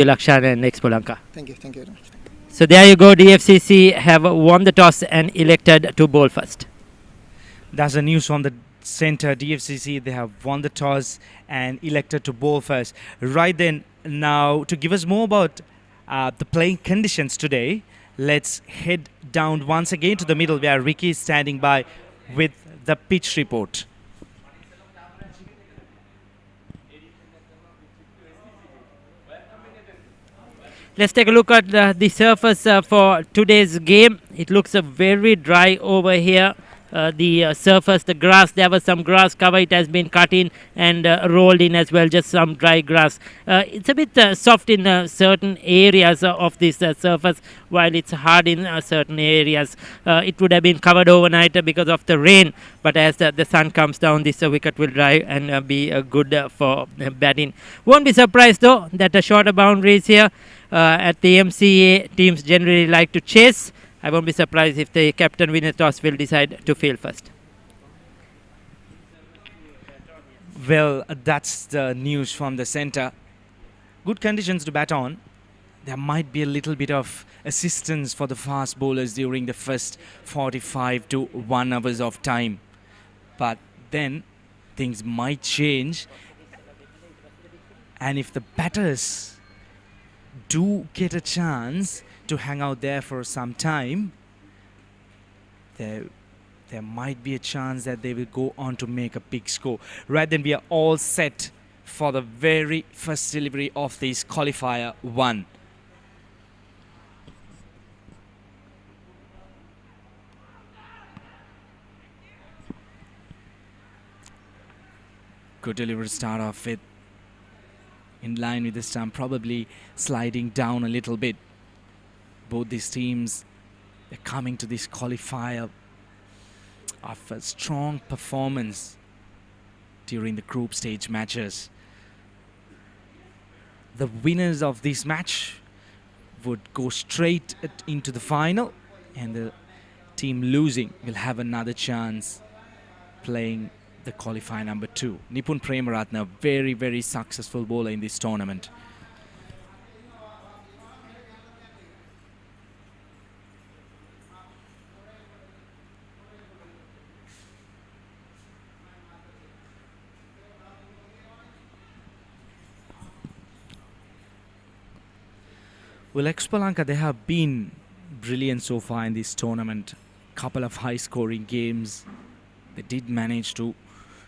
Lakshan and Expolanka. Thank you very much. So there you go, DFCC have won the toss and elected to bowl first. That's the news from the center. DFCC, they have won the toss and elected to bowl first. Right then, now to give us more about the playing conditions today, let's head down once again to the middle where Ricky is standing by with the pitch report. Let's take a look at the surface for today's game. It looks very dry over here. The surface, the grass, there was some grass cover. It has been cut in and rolled in as well, just some dry grass. It's a bit soft in certain areas of this surface, while it's hard in certain areas. It would have been covered overnight because of the rain, but as the sun comes down, this wicket will dry and be good for batting. Won't be surprised though that shorter boundaries here at the MCA, teams generally like to chase. I won't be surprised if the captain winner toss will decide to field first. Well, that's the news from the center. Good conditions to bat on. There might be a little bit of assistance for the fast bowlers during the first 45 to 1 hours of time. But then things might change. And if the batters do get a chance to hang out there for some time, there might be a chance that they will go on to make a big score. Right then, we are all set for the very first delivery of this qualifier 1. Good delivery to start off with. In line with the stump, probably sliding down a little bit. Both these teams, they're coming to this qualifier of a strong performance during the group stage matches. The winners of this match would go straight into the final, and the team losing will have another chance playing the qualifier number 2. Nipun Premaratna, very, very successful bowler in this tournament. Well, Expolanka, they have been brilliant so far in this tournament. Couple of high-scoring games. They did manage to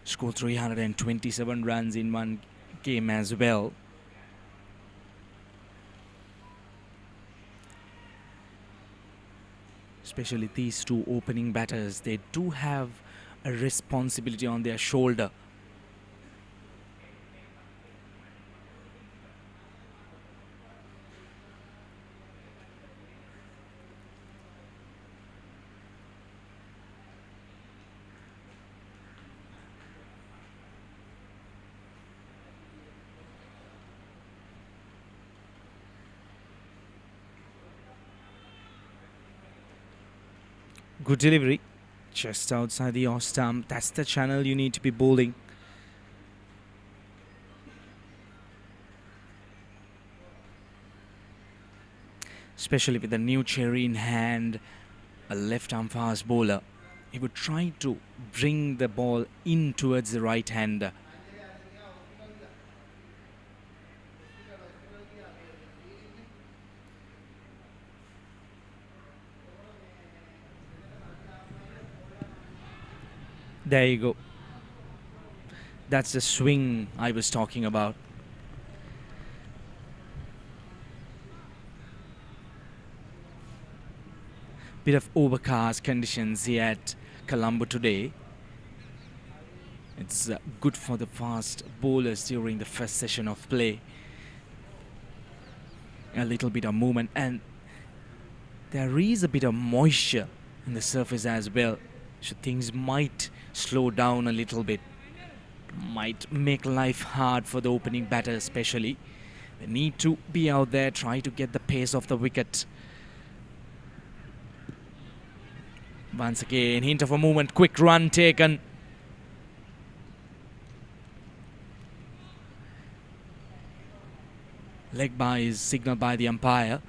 score 327 runs in one game as well. Especially these two opening batters, they do have a responsibility on their shoulder. Good delivery, just outside the off stump. That's the channel you need to be bowling. Especially with the new cherry in hand, a left arm fast bowler. He would try to bring the ball in towards the right hander. There you go. That's the swing I was talking about. Bit of overcast conditions here at Colombo today. It's good for the fast bowlers during the first session of play. A little bit of movement, and there is a bit of moisture in the surface as well. So things might slow down a little bit. Might make life hard for the opening batter especially. They need to be out there, try to get the pace of the wicket. Once again, hint of a movement, quick run taken. Leg by is signaled by the umpire.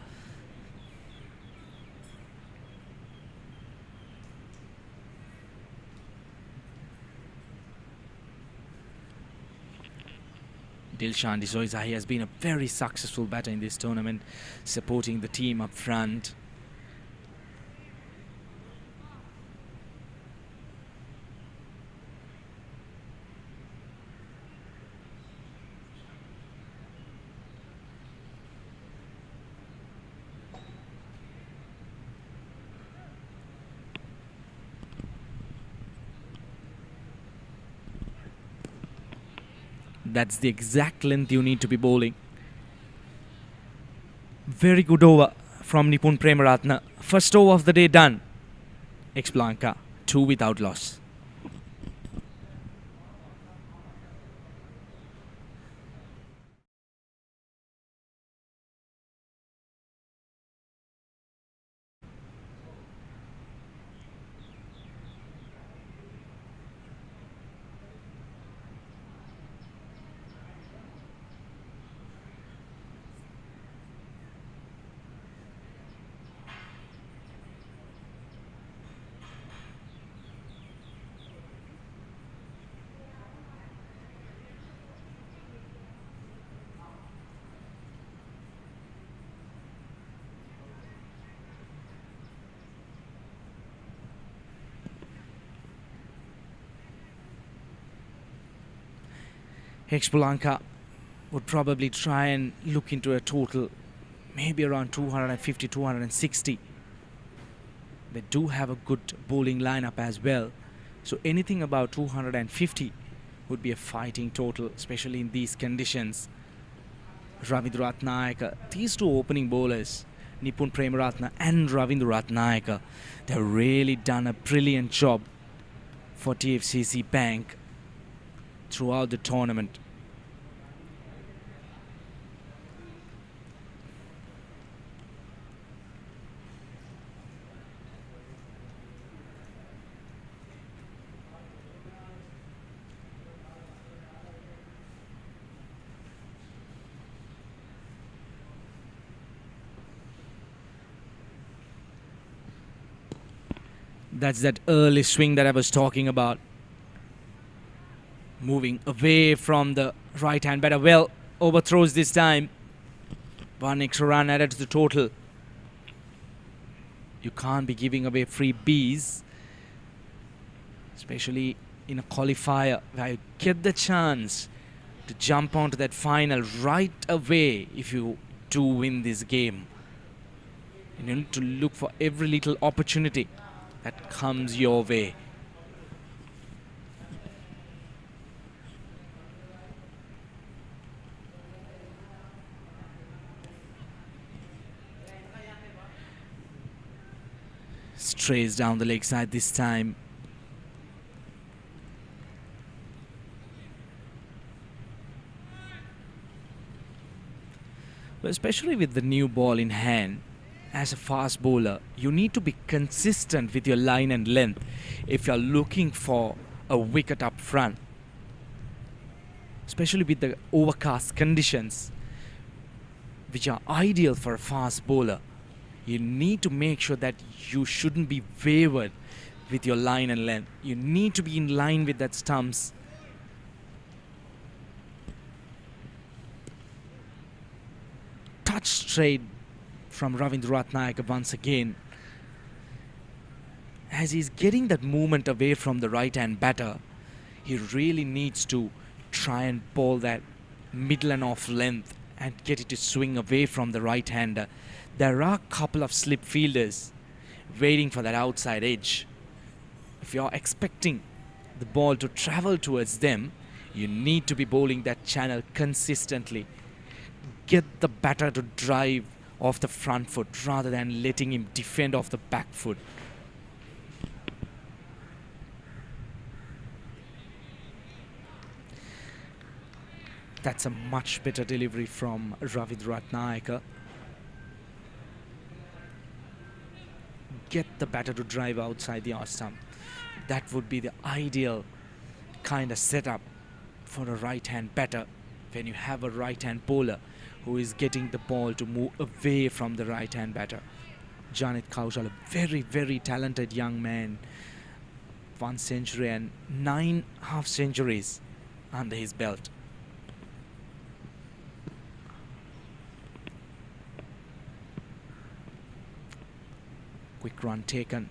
Dilshan D'Souza, he has been a very successful batter in this tournament, supporting the team up front. That's the exact length you need to be bowling. Very good over from Nipun Premaratne. First over of the day done. Expolanka, 2 without loss. Expolanka would probably try and look into a total maybe around 250, 260. They do have a good bowling lineup as well. So anything about 250 would be a fighting total, especially in these conditions. Ravindra Ratnayaka, these two opening bowlers, Nipun Premaratne and Ravindra Ratnayaka, they've really done a brilliant job for DFCC Bank throughout the tournament. That's that early swing that I was talking about. Moving away from the right hand batter. Well, overthrows this time. 1 extra run added to the total. You can't be giving away free Bs, especially in a qualifier where you get the chance to jump onto that final right away if you do win this game. You need to look for every little opportunity that comes your way. Strays down the leg side this time. But especially with the new ball in hand, as a fast bowler, you need to be consistent with your line and length if you're looking for a wicket up front. Especially with the overcast conditions, which are ideal for a fast bowler. You need to make sure that you shouldn't be wavered with your line and length. You need to be in line with that stumps. Touch straight from Ravindra Ratnayaka once again. As he's getting that movement away from the right hand batter, he really needs to try and bowl that middle and off length and get it to swing away from the right hander. There are a couple of slip fielders waiting for that outside edge. If you're expecting the ball to travel towards them, you need to be bowling that channel consistently. Get the batter to drive off the front foot rather than letting him defend off the back foot. That's a much better delivery from Ravindra Ratnayaka. Get the batter to drive outside the arc stump. That would be the ideal kind of setup for a right-hand batter when you have a right-hand bowler who is getting the ball to move away from the right-hand batter. Janit Kaushal, a very, very talented young man. 1 century and 9 half centuries under his belt. Quick run taken.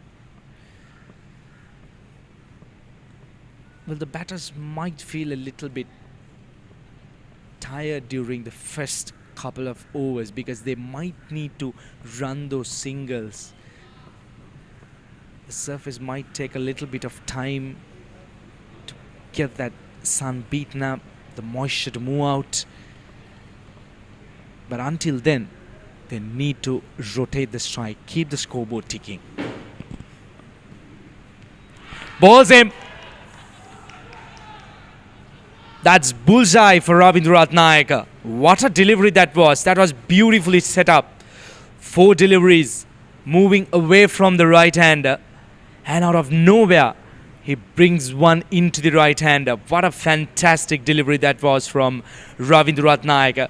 Well, the batters might feel a little bit tired during the first couple of overs because they might need to run those singles. The surface might take a little bit of time to get that sun beaten up, the moisture to move out. But until then, they need to rotate the strike, keep the scoreboard ticking. Balls him. That's bullseye for Ravindra Ratnayaka. What a delivery that was. That was beautifully set up. 4 deliveries, moving away from the right-hander. And out of nowhere, he brings one into the right-hander. What a fantastic delivery that was from Ravindra Ratnayaka.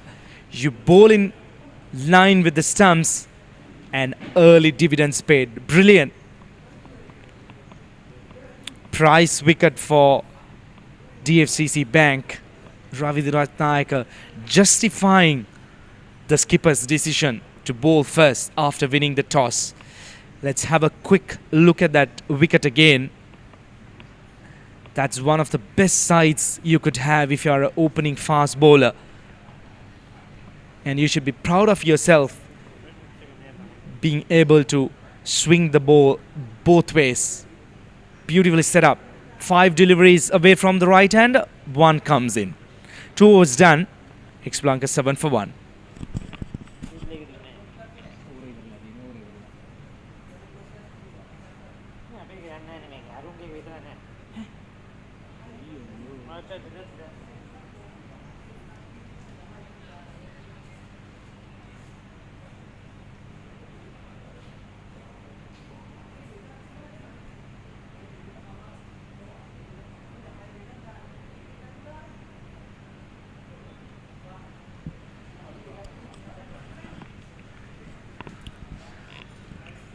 You bowl in line with the stumps and early dividends paid. Brilliant. Price wicket for DFCC Bank. Ravindra Ratnayaka justifying the skipper's decision to bowl first after winning the toss. Let's have a quick look at that wicket again. That's one of the best sides you could have if you are an opening fast bowler. And you should be proud of yourself being able to swing the ball both ways. Beautifully set up. 5 deliveries away from the right hander, 1 comes in. 2 overs done. Expolanka 7 for 1.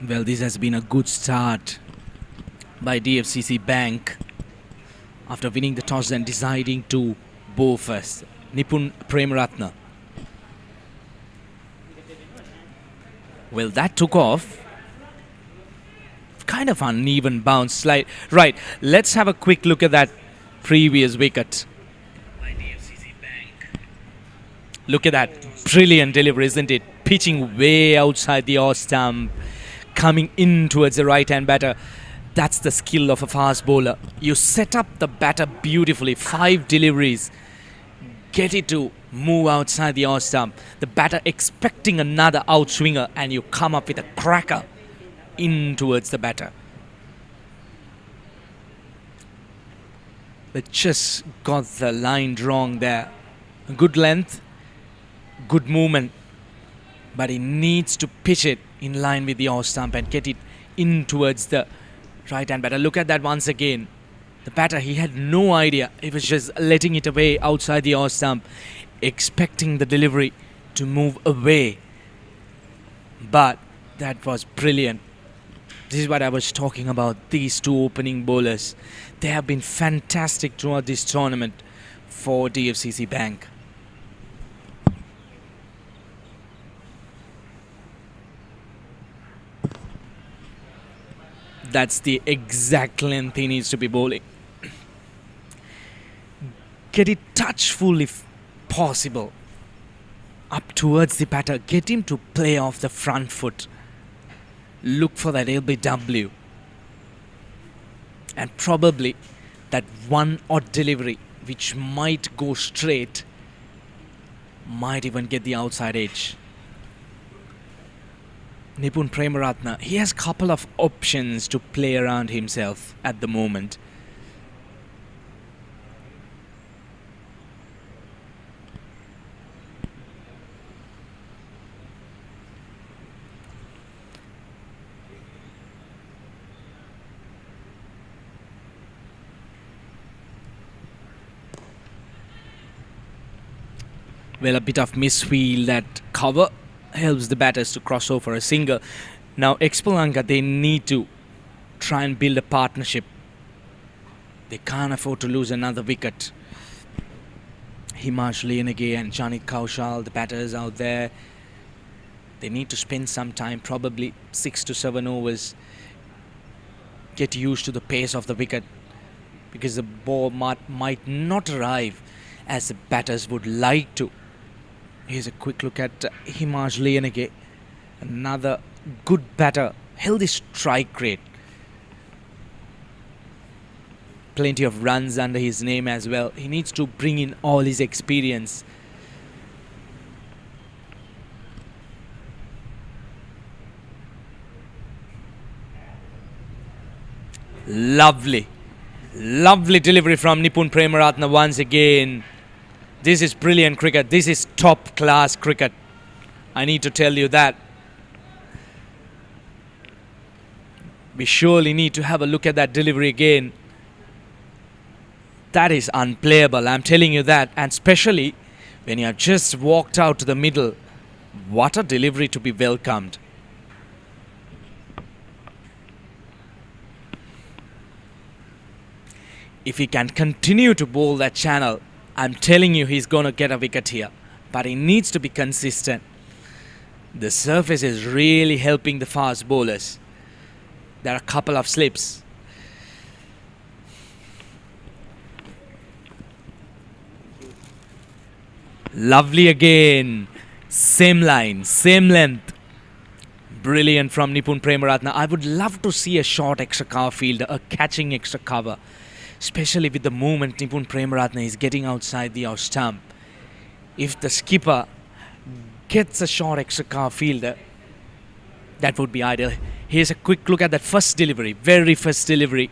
Well, this has been a good start by DFCC Bank after winning the toss and deciding to bowl first. Nipun Premaratna. Well, that took off. Kind of uneven bounce. Slide. Right, let's have a quick look at that previous wicket. By DFCC Bank. Look at that. Brilliant delivery, isn't it? Pitching way outside the off stump. Coming in towards the right-hand batter. That's the skill of a fast bowler. You set up the batter beautifully. 5 deliveries. Get it to move outside the off stump. The batter expecting another outswinger and you come up with a cracker in towards the batter. They just got the line wrong there. Good length. Good movement. But he needs to pitch it in line with the off stump and get it in towards the right-hand batter. Look at that once again. The batter, he had no idea. He was just letting it away outside the off stump, expecting the delivery to move away. But that was brilliant. This is what I was talking about. These 2 opening bowlers. They have been fantastic throughout this tournament for DFCC Bank. That's the exact length he needs to be bowling. Get it touchful if possible. Up towards the batter. Get him to play off the front foot. Look for that LBW. And probably that one odd delivery which might go straight. Might even get the outside edge. Nipun Premaratna, he has a couple of options to play around himself at the moment. Well, a bit of misfield, that cover helps the batters to cross over a single. Now, Expolanka, they need to try and build a partnership. They can't afford to lose another wicket. Himash Liyanage and Janit Kaushal, the batters out there, they need to spend some time, probably 6 to 7 overs, get used to the pace of the wicket, because the ball might not arrive as the batters would like to. Here's a quick look at Himash Liyanage, another good batter, healthy strike rate. Plenty of runs under his name as well. He needs to bring in all his experience. Lovely delivery from Nipun Premaratne once again. This is brilliant cricket. This is top class cricket. I need to tell you that. We surely need to have a look at that delivery again. That is unplayable, I'm telling you that. And especially when you have just walked out to the middle. What a delivery to be welcomed. If he can continue to bowl that channel, I'm telling you he's going to get a wicket here. But he needs to be consistent. The surface is really helping the fast bowlers. There are a couple of slips. Lovely again. Same line, same length. Brilliant from Nipun Premaratne. I would love to see a short extra cover fielder, a catching extra cover. Especially with the movement Nipun Premaratne is getting outside the off stump. If the skipper gets a short extra cover fielder, that would be ideal. Here's a quick look at that first delivery, very first delivery.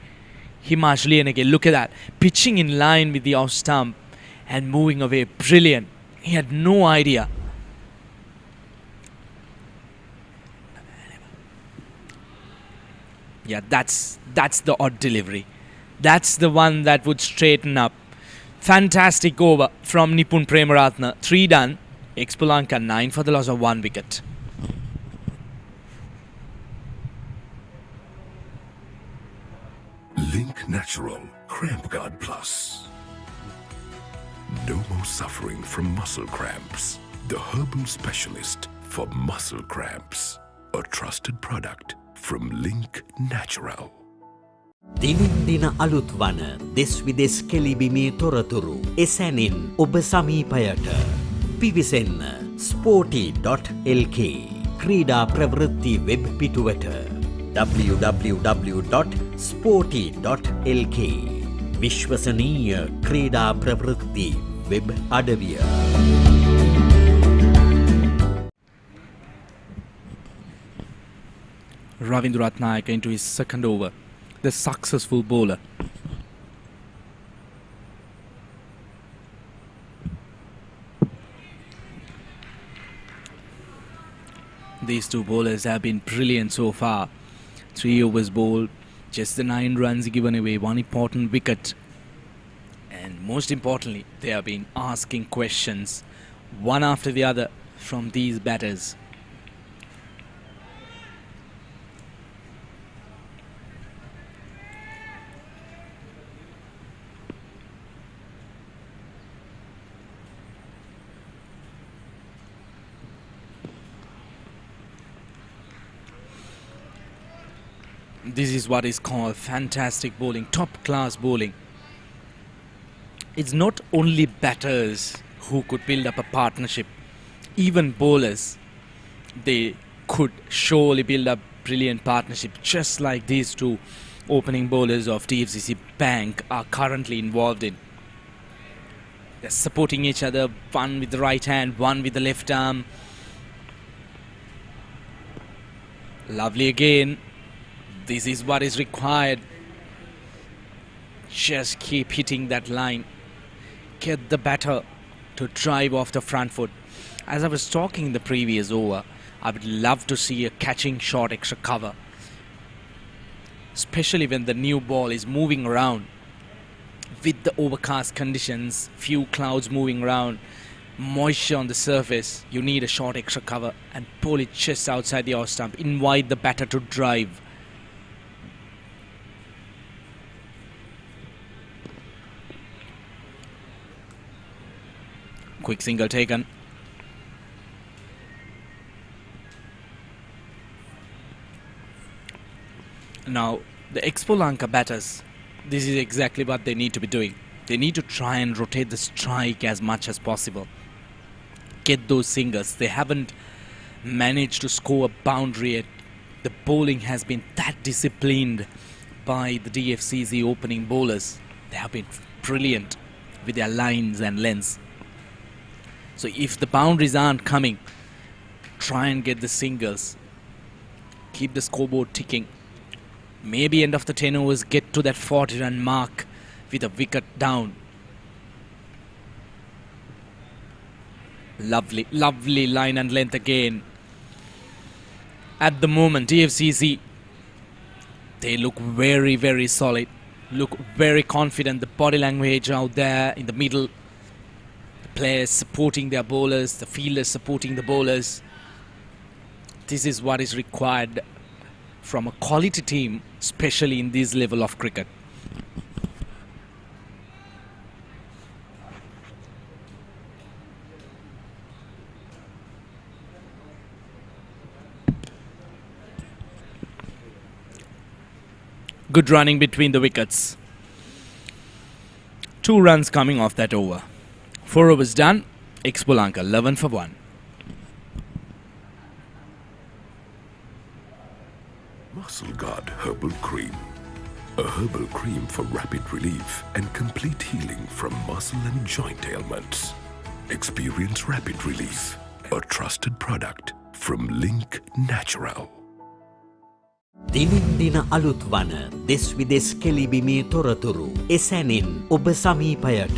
Himash Liyanage, look at that. Pitching in line with the off stump and moving away. Brilliant. He had no idea. Yeah, that's the odd delivery. That's the one that would straighten up. Fantastic over from Nipun Premaratne. 3 done. Expolanka 9 for the loss of 1 wicket. Link Natural Cramp Guard Plus. No more suffering from muscle cramps. The herbal specialist for muscle cramps. A trusted product from Link Natural. දිනින් දින අලුත් වන දෙස් විදෙස් කෙලිබිමේ තොරතුරු එසැනින් ඔබ සමීපයට පිවිසෙන්න Sporty.lk ක්‍රීඩා ප්‍රවෘත්ති web පිටුවට www.sporty.lk විශ්වසනීය ක්‍රීඩා ප්‍රවෘත්ති වෙබ් අඩවිය. Ravindra Ratnayaka into his second over. The successful bowler. These two bowlers have been brilliant so far. 3 overs bowled, just the 9 runs given away, 1 important wicket. And most importantly, they have been asking questions one after the other from these batters. This is what is called fantastic bowling, top class bowling. It's not only batters who could build up a partnership, even bowlers, they could surely build up brilliant partnership, just like these two opening bowlers of DFCC Bank are currently involved in. They're supporting each other, one with the right hand, one with the left arm. Lovely again. This is what is required. Just keep hitting that line. Get the batter to drive off the front foot. As I was talking in the previous over, I would love to see a catching short extra cover. Especially when the new ball is moving around. With the overcast conditions, few clouds moving around, moisture on the surface, you need a short extra cover and pull it just outside the off stump. Invite the batter to drive. Quick single taken. Now, the Expolanka batters, this is exactly what they need to be doing. They need to try and rotate the strike as much as possible. Get those singles. They haven't managed to score a boundary yet. The bowling has been that disciplined by the DFCC opening bowlers. They have been brilliant with their lines and lengths. So if the boundaries aren't coming, try and get the singles. Keep the scoreboard ticking. Maybe end of the 10 overs, get to that 40 run mark with a wicket down. Lovely, lovely line and length again. At the moment, DFCC, they look very, very solid. Look very confident. The body language out there in the middle. The players supporting their bowlers. The fielders supporting the bowlers. This is what is required from a quality team, especially in this level of cricket. Good running between the wickets. 2 runs coming off that over. 4 overs done. Expolanka 11 for 1. Muscle Guard Herbal Cream. A herbal cream for rapid relief and complete healing from muscle and joint ailments. Experience rapid relief. A trusted product from Link Natural. දිනින් දින අලුත් වන දෙස් විදෙස් කෙලිබිමේ තොරතුරු එසැනින් ඔබ සමීපයට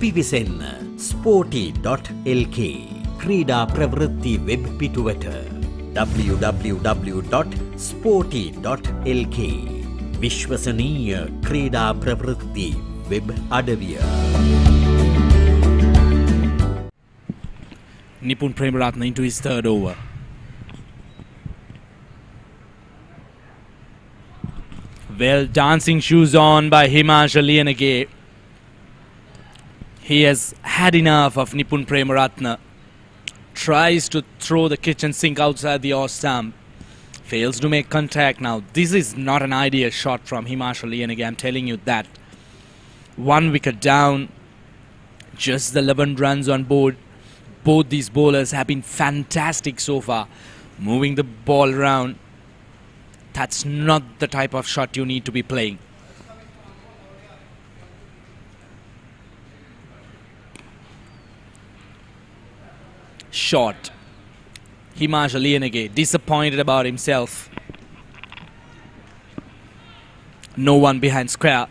පිවිසෙන්න Sporty.lk ක්‍රීඩා ප්‍රවෘත්ති web පිටුවට www.sporty.lk විශ්වසනීය ක්‍රීඩා ප්‍රවෘත්ති වෙබ් අඩවිය. Nipun Premaratne into his 3rd over. Well, dancing shoes on by Himanshu. He has had enough of Nipun Premaratne. Tries to throw the kitchen sink outside the off stump. Fails to make contact now. This is not an ideal shot from Himanshu. I'm telling you that. 1 wicket down. Just the 11 runs on board. Both these bowlers have been fantastic so far. Moving the ball around. That's not the type of shot you need to be playing. Shot. Himanshu disappointed about himself. No one behind square.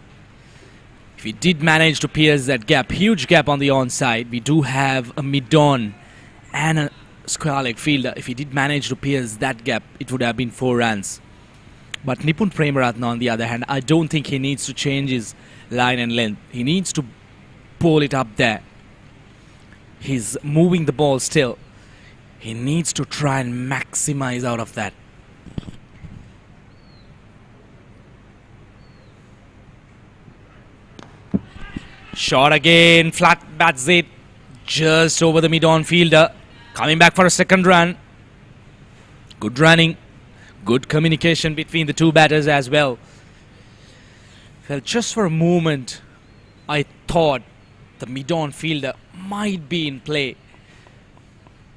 If he did manage to pierce that gap, huge gap on the onside, we do have a mid-on and a square leg fielder. If he did manage to pierce that gap, it would have been 4 runs. But Nipun Premaratne, on the other hand, I don't think he needs to change his line and length. He needs to pull it up there. He's moving the ball still. He needs to try and maximize out of that. Shot again, flat, that's it. Just over the mid-on fielder. Coming back for a 2nd run. Good running. Good communication between the 2 batters as well. Well, just for a moment, I thought the mid-on fielder might be in play.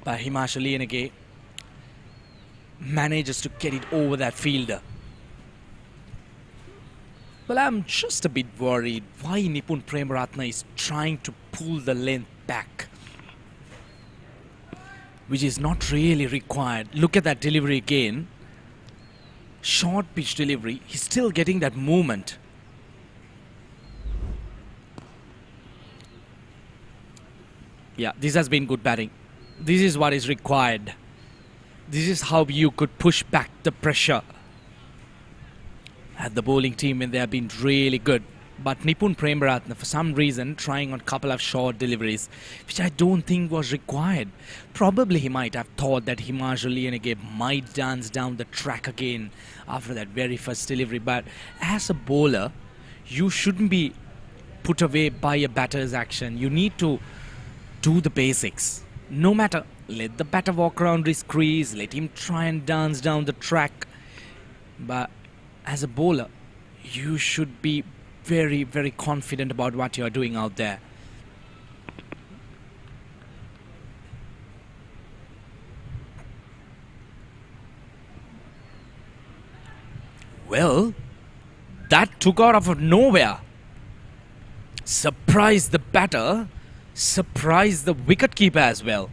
But Himanshu manages to get it over that fielder. Well, I'm just a bit worried why Nipun Premaratne is trying to pull the length back, which is not really required. Look at that delivery again. Short pitch delivery. He's still getting that movement. Yeah, this has been good batting. This is what is required. This is how you could push back the pressure at the bowling team when they have been really good. But Nipun Premaratne, for some reason, trying on a couple of short deliveries, which I don't think was required. Probably he might have thought that Himanshu Liyanage might dance down the track again after that very first delivery. But as a bowler, you shouldn't be put away by a batter's action. You need to do the basics. No matter, let the batter walk around his crease, let him try and dance down the track. But as a bowler, you should be very, very confident about what you are doing out there. Well, that took out of nowhere. Surprised the batter, surprised the wicketkeeper as well.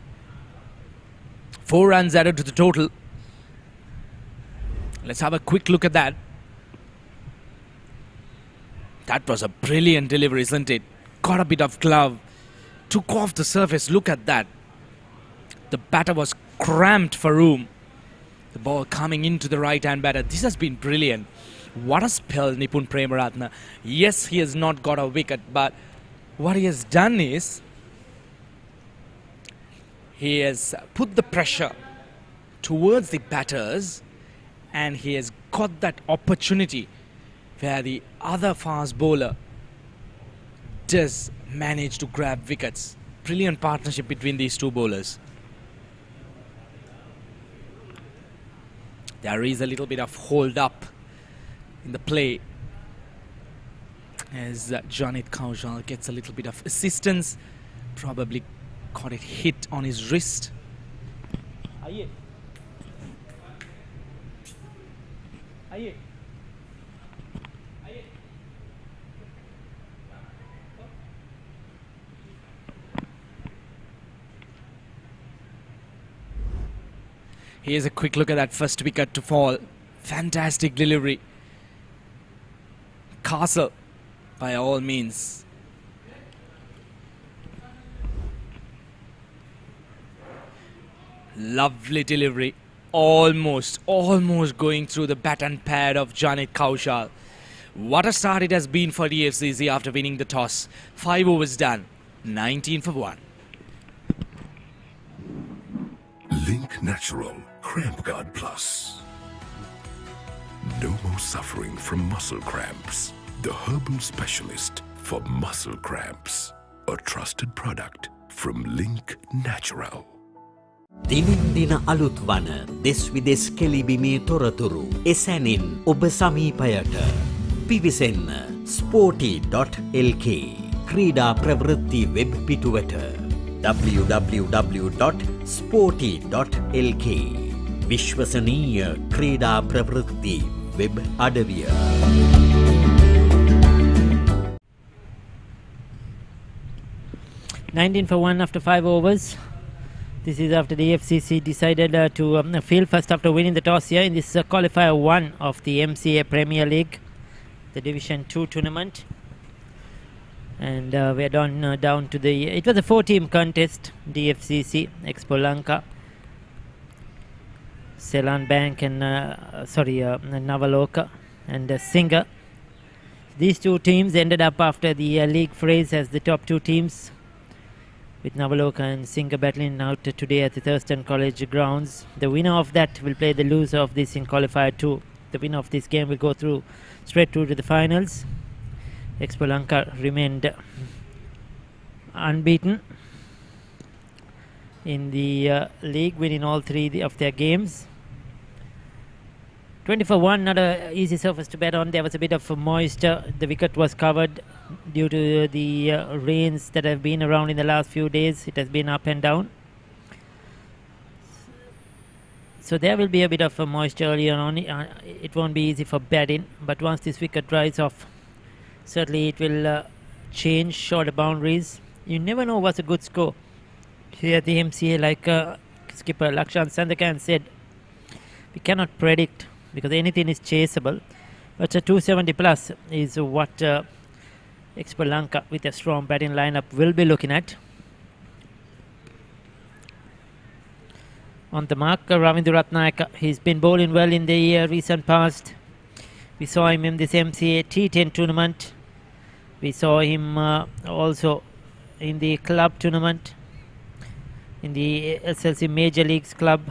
4 runs added to the total. Let's have a quick look at that. That was a brilliant delivery, isn't it? Got a bit of glove, took off the surface. Look at that. The batter was cramped for room. The ball coming into the right-hand batter. This has been brilliant. What a spell, Nipun Premaratne. Yes, he has not got a wicket, but what he has done is he has put the pressure towards the batters, and he has got that opportunity where the other fast bowler does manage to grab wickets. Brilliant partnership between these two bowlers. There is a little bit of hold up in the play as Janit Kaushal gets a little bit of assistance. Probably got it hit on his wrist. Aye. Aye. Here's a quick look at that first wicket to fall. Fantastic delivery. Castle, by all means. Lovely delivery. Almost going through the bat and pad of Janit Kaushal. What a start it has been for DFCC after winning the toss. 5 overs done. 19 for 1. Link Natural Cramp Guard Plus. No more suffering from muscle cramps. The herbal specialist for muscle cramps. A trusted product from Link Natural. දිනින් දින අලුත් වන දෙස් විදෙස් කෙලිබිමේ තොරතුරු එසැනින් ඔබ සමීපයට පිවිසෙන්න Sporty.lk ක්‍රීඩා ප්‍රවෘත්ති web පිටුවට www.sporty.lk විශ්වසනීය ක්‍රීඩා ප්‍රවෘත්ති වෙබ් අඩවිය 19 for 1 after 5 overs. This is after the FCC decided to field first after winning the toss here in this qualifier 1 of the MCA Premier League, the Division 2 tournament. And we're down to the... It was a 4-team contest, DFCC, Expo Lanka, Ceylon Bank and... Navaloka and Singer. These two teams ended up after the league phrase as the top 2 teams, with Navaloka and Singer battling out today at the Thurston College grounds. The winner of that will play the loser of this in qualifier 2. The winner of this game will go straight through to the finals. Expolanka remained unbeaten in the league, winning all 3 of their games. 20 for 1, not an easy surface to bat on. There was a bit of moisture. The wicket was covered due to the rains that have been around in the last few days. It has been up and down. So there will be a bit of moisture earlier on. It won't be easy for batting, but once this wicket dries off, certainly it will change shorter boundaries. You never know what's a good score. Here at the MCA, like skipper Lakshan Sandakan said, we cannot predict because anything is chaseable. But a 270 plus is what Expolanka with a strong batting lineup will be looking at. On the mark, Ravindra Ratnayaka. He's been bowling well in the recent past. We saw him in this MCA T10 tournament We saw him also in the club tournament, in the SLC Major Leagues club.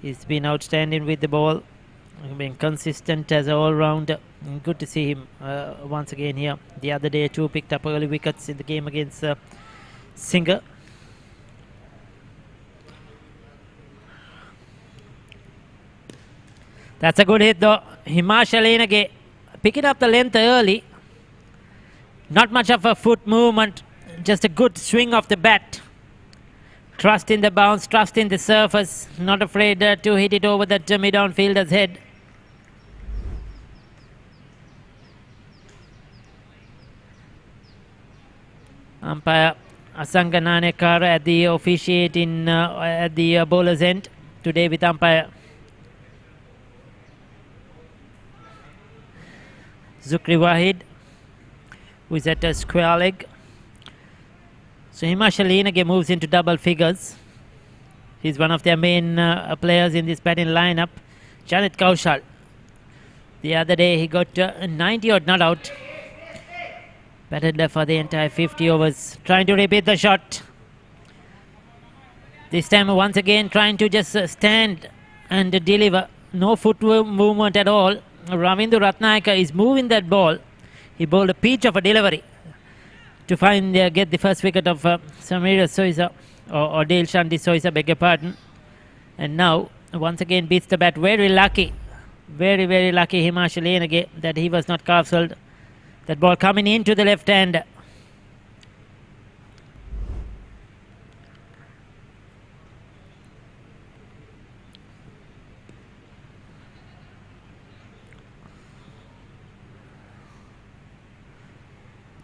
He's been outstanding with the ball, been consistent as an all-rounder. Good to see him once again here. The other day too, picked up early wickets in the game against Singer. That's a good hit though. Himashalenage picking up the length early. Not much of a foot movement, just a good swing of the bat. Trust in the bounce, trust in the surface. Not afraid to hit it over that mid-on fielder's head. Umpire Asanga Nanekara at the officiating at the bowler's end today with umpire Zukri Wahid, who is at a square leg. So Himashalenage moves into double figures. He's one of their main players in this batting lineup. Janet Kaushal. The other day he got 90 odd not out. Batted for the entire 50 overs. Trying to repeat the shot. This time once again trying to just stand and deliver. No foot movement at all. Ravindu Ratnayaka is moving that ball. He bowled a peach of a delivery to get the first wicket of Samira Soisa or Dale Shanti Soisa, beg your pardon. And now once again beats the bat. Very lucky, very lucky Himashalenage that he was not castled. That ball coming into the left hand.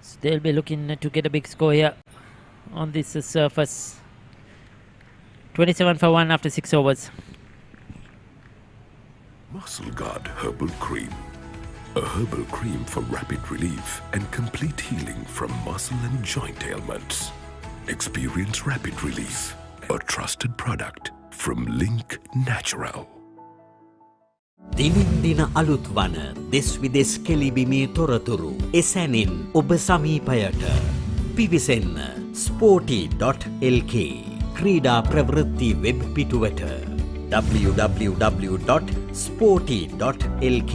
So they'll be looking to get a big score here on this surface. 27 for 1 after 6 overs. Muscle Guard Herbal Cream. A herbal cream for rapid relief and complete healing from muscle and joint ailments. Experience rapid relief. A trusted product from Link Natural. දිනින් දින අලුත් වන දෙස් විදෙස් කෙලිබිමේ තොරතුරු එසැනින් ඔබ සමීපයට පිවිසෙන්න Sporty.lk ක්‍රීඩා ප්‍රවෘත්ති web පිටුවට www.sporty.lk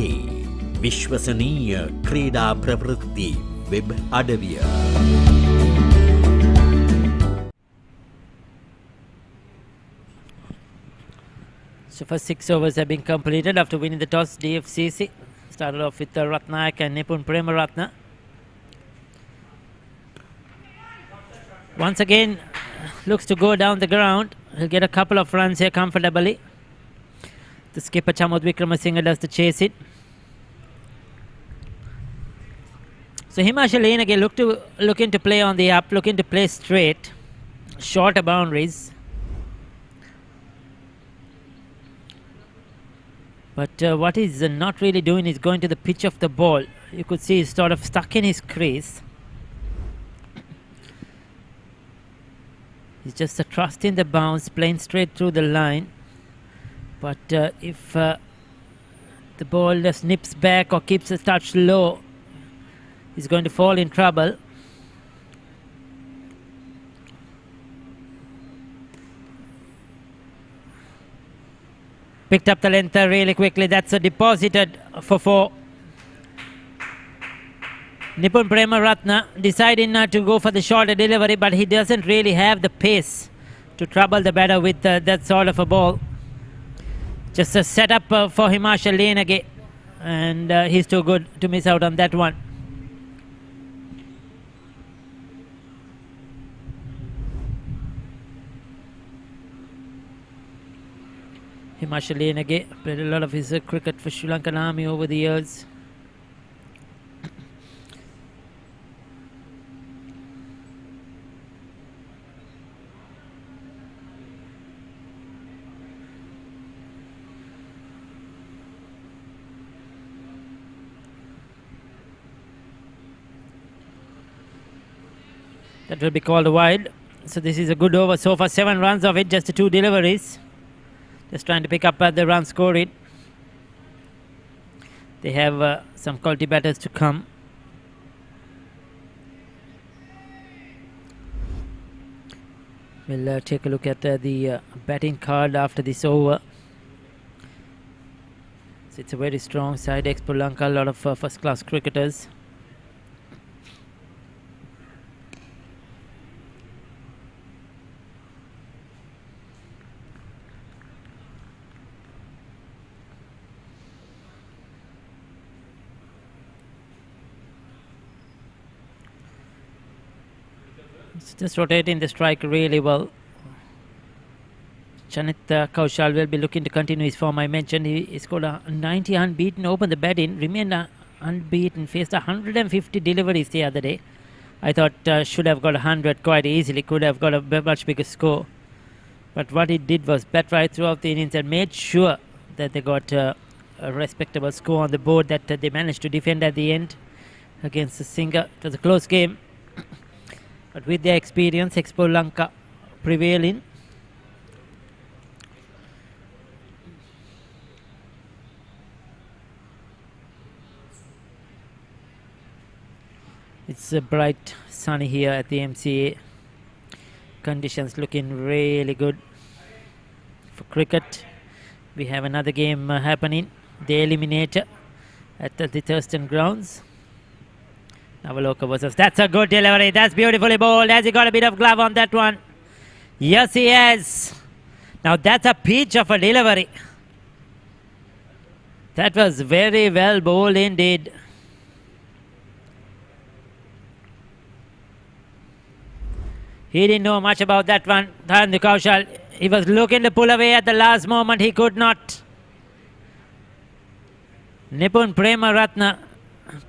විශ්වසනීය ක්‍රීඩා ප්‍රවෘත්ති වෙබ් අඩවිය. So first 6 overs have been completed after winning the toss. DFCC started off with Ratnayak and Nipun Premaratna. Once again looks to go down the ground. He'll get a couple of runs here comfortably. The skipper Chamod Wickramasinghe does the chase it. So Himashalenage looking to play on the up, looking to play straight, shorter boundaries. But what he's not really doing is going to the pitch of the ball. You could see he's sort of stuck in his crease. He's just trusting the bounce, playing straight through the line. But if the ball just nips back or keeps a touch low, he's going to fall in trouble. Picked up the length really quickly. That's a deposited for 4. Nipun Premaratna deciding not to go for the shorter delivery, but he doesn't really have the pace to trouble the batter with that sort of a ball. Just a setup for Himashalenage, and he's too good to miss out on that one. Himashalenage played a lot of his cricket for Sri Lankan Army over the years. That will be called wide. So this is a good over so far. 7 runs of it, just 2 deliveries. Just trying to pick up the run scoring. They have some quality batters to come. We'll take a look at the batting card after this over. So it's a very strong side, Expo Lanka, a lot of first-class cricketers. It's just rotating the strike really well. Janit Kaushal will be looking to continue his form. I mentioned he scored a 90 unbeaten, opened the batting, remained unbeaten, faced 150 deliveries the other day. I thought should have got 100 quite easily, could have got a much bigger score. But what he did was bat right throughout the innings and made sure that they got a respectable score on the board that they managed to defend at the end against the Singer. It was a close game. But with their experience, Expo Lanka prevailing. It's bright, sunny here at the MCA. Conditions looking really good for cricket. We have another game happening, the Eliminator at the Thurston grounds. Navaloka versus. That's a good delivery. That's beautifully bowled. Has he got a bit of glove on that one? Yes, he has. Now that's a peach of a delivery. That was very well bowled indeed. He didn't know much about that one. Dharendra Kaushal, he was looking to pull away at the last moment. He could not. Nipun Premaratna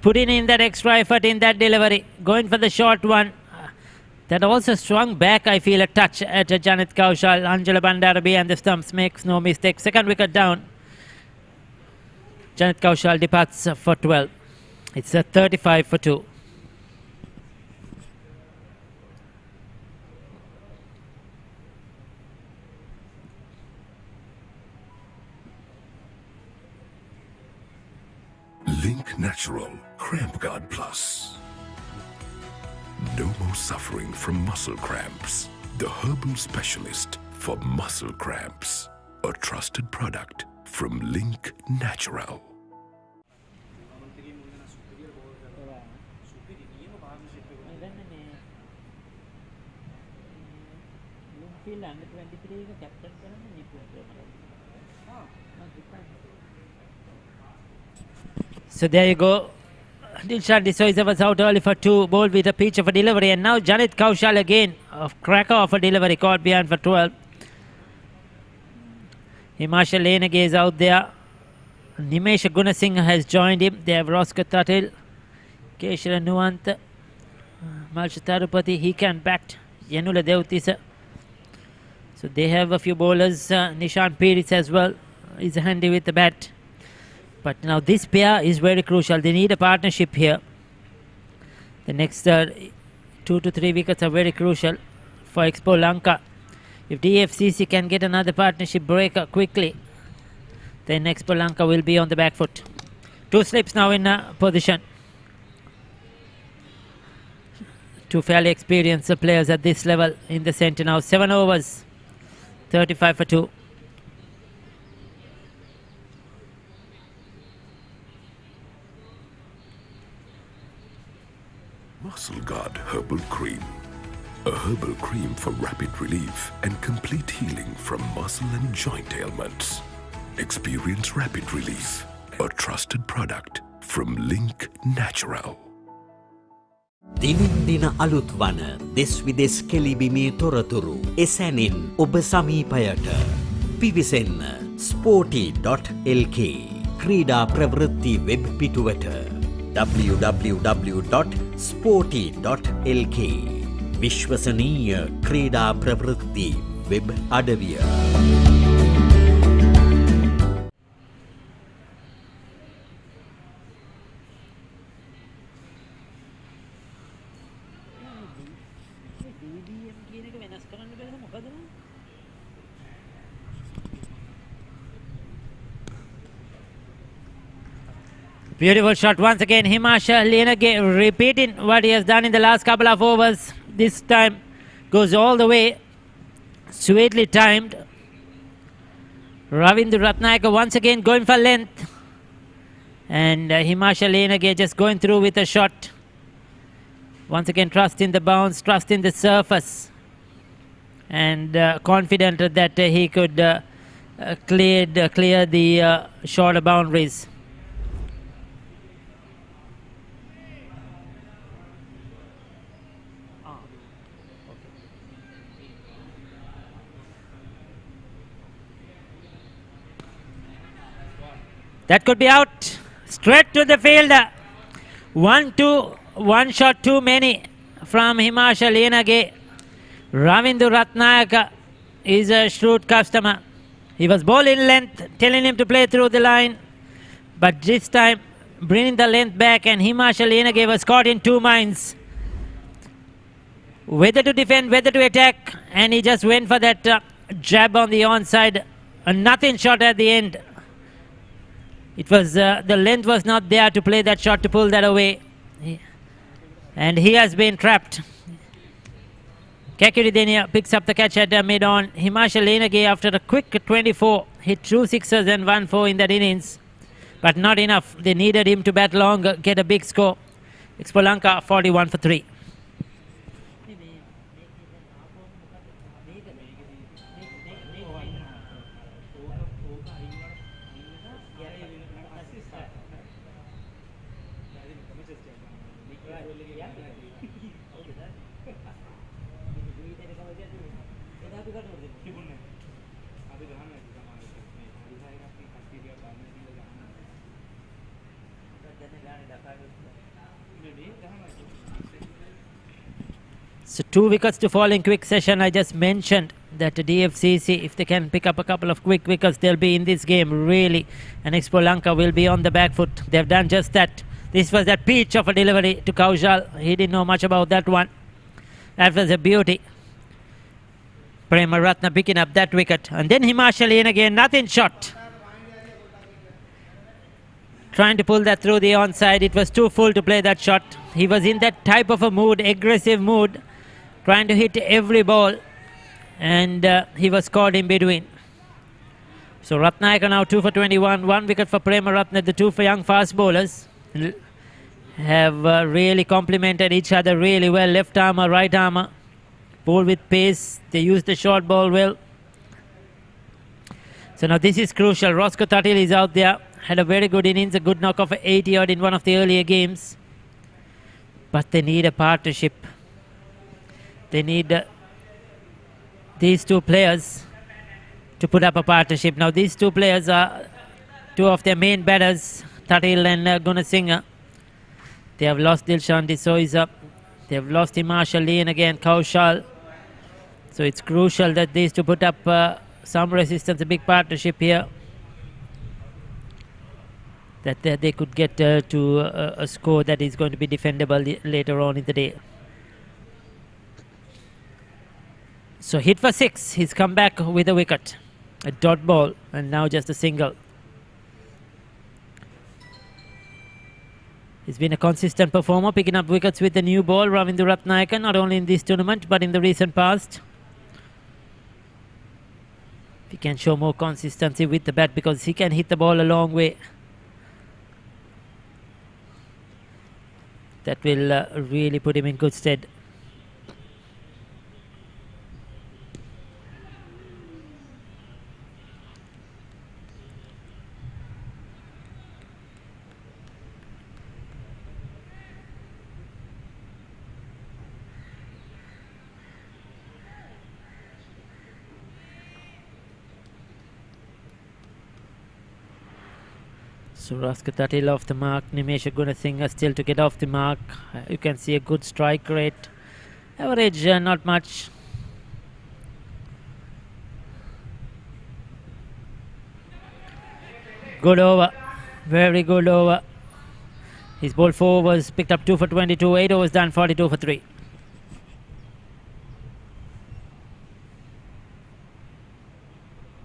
putting in that extra effort in that delivery, going for the short one. That also swung back, I feel, a touch at Janit Kaushal. Anjula Bandarabi and the stumps, makes no mistake. Second wicket down. Janit Kaushal departs for 12. It's a 35 for 2. Link Natural Cramp Guard Plus. No more suffering from muscle cramps. The herbal specialist for muscle cramps. A trusted product from Link Natural. So there you go. Dilshan D'Souza was out early for 2, bowled with a peach of a delivery, and now Janit Kaushal again, a cracker of a delivery, caught behind for 12. Himanshu Lenage is out there. Nimesh Gunasinghe has joined him. They have Rosker Tatil, Keshara Nuwant, Malsha Tarupati, he can bat, Yanula Devtisa. So they have a few bowlers. Nishan Piris as well is handy with the bat. But now this pair is very crucial. They need a partnership here. The next 2 to 3 wickets are very crucial for Expo Lanka. If DFCC can get another partnership breaker quickly, then Expo Lanka will be on the back foot. 2 slips now in position. 2 fairly experienced players at this level in the centre now. 7 overs, 35 for 2. Muscle Guard Herbal Cream. A herbal cream for rapid relief and complete healing from muscle and joint ailments. Experience rapid relief. A trusted product from Link Natural. දිනින් දින අලුත් වන දෙස් විදෙස් කෙලිබිමේ තොරතුරු එසැනින් ඔබ සමීපයට පිවිසෙන්න Sporty.lk ක්‍රීඩා ප්‍රවෘත්ති web පිටුවට www.sporty.lk විශ්වසනීය ක්‍රීඩා ප්‍රවෘත්ති වෙබ් අඩවිය. Beautiful shot once again. Himanshu Lenage repeating what he has done in the last couple of overs. This time goes all the way Sweetly timed. Ravindra Ratnayaka once again going for length. And Himanshu Lenage just going through with a shot. Once again, trust in the bounce, trust in the surface. And confident that he could clear the shorter boundaries. That could be out. Straight to the fielder. 1 shot too many from Himanshu Lenage. Ravindra Ratnayaka is a shrewd customer. He was bowling length, telling him to play through the line. But this time, bringing the length back, and Himanshu Lenage was caught in two minds. Whether to defend, whether to attack, and he just went for that jab on the onside. A nothing shot at the end. It was the length was not there to play that shot, to pull that away. And he has been trapped. Kakiridenia picks up the catch at mid-on. Himanshu Lenage, after a quick 24, hit 2 sixes and 1 4 in that innings. But not enough. They needed him to bat longer, get a big score. Expolanka 41 for 3. So 2 wickets to fall in quick session. I just mentioned that the DFCC, if they can pick up a couple of quick wickets, they'll be in this game really. And Expo Lanka will be on the back foot. They've done just that. This was that peach of a delivery to Kaushal. He didn't know much about that one. That was a beauty. Prema Ratna picking up that wicket. And then Himanshu Lenage, nothing shot. Trying to pull that through the onside. It was too full to play that shot. He was in that type of a mood, aggressive mood, trying to hit every ball. And he was caught in between. So Ratnayaka now 2 for 21. 1 wicket for Prema Ratna. The 2 for young fast bowlers have really complemented each other really well. Left armour, right armour. Bowl with pace. They use the short ball well. So now this is crucial. Roscoe Tatil is out there. Had a very good innings, a good knock of 80 odd in one of the earlier games. But they need a partnership. They need these two players to put up a partnership. Now these two players are two of their main batters, Tatil and Gunasinghe. They have lost Dilshan D'Souza. They have lost Himanshu Lenage, Kaushal. So it's crucial that these two put up some resistance, a big partnership here. That they could get to a score that is going to be defendable later on in the day. So hit for 6. He's come back with a wicket. A dot ball and now just a single. He's been a consistent performer, picking up wickets with the new ball, Ravindra Ratnayaka, not only in this tournament but in the recent past. He can show more consistency with the bat because he can hit the ball a long way. That will really put him in good stead. So Roscoe Tatil off the mark. Nimesh Gunasinghe still to get off the mark. You can see a good strike rate. Average not much. Good over. Very good over. His ball 4 overs, picked up 2 for 22. 8 overs done, 42 for 3.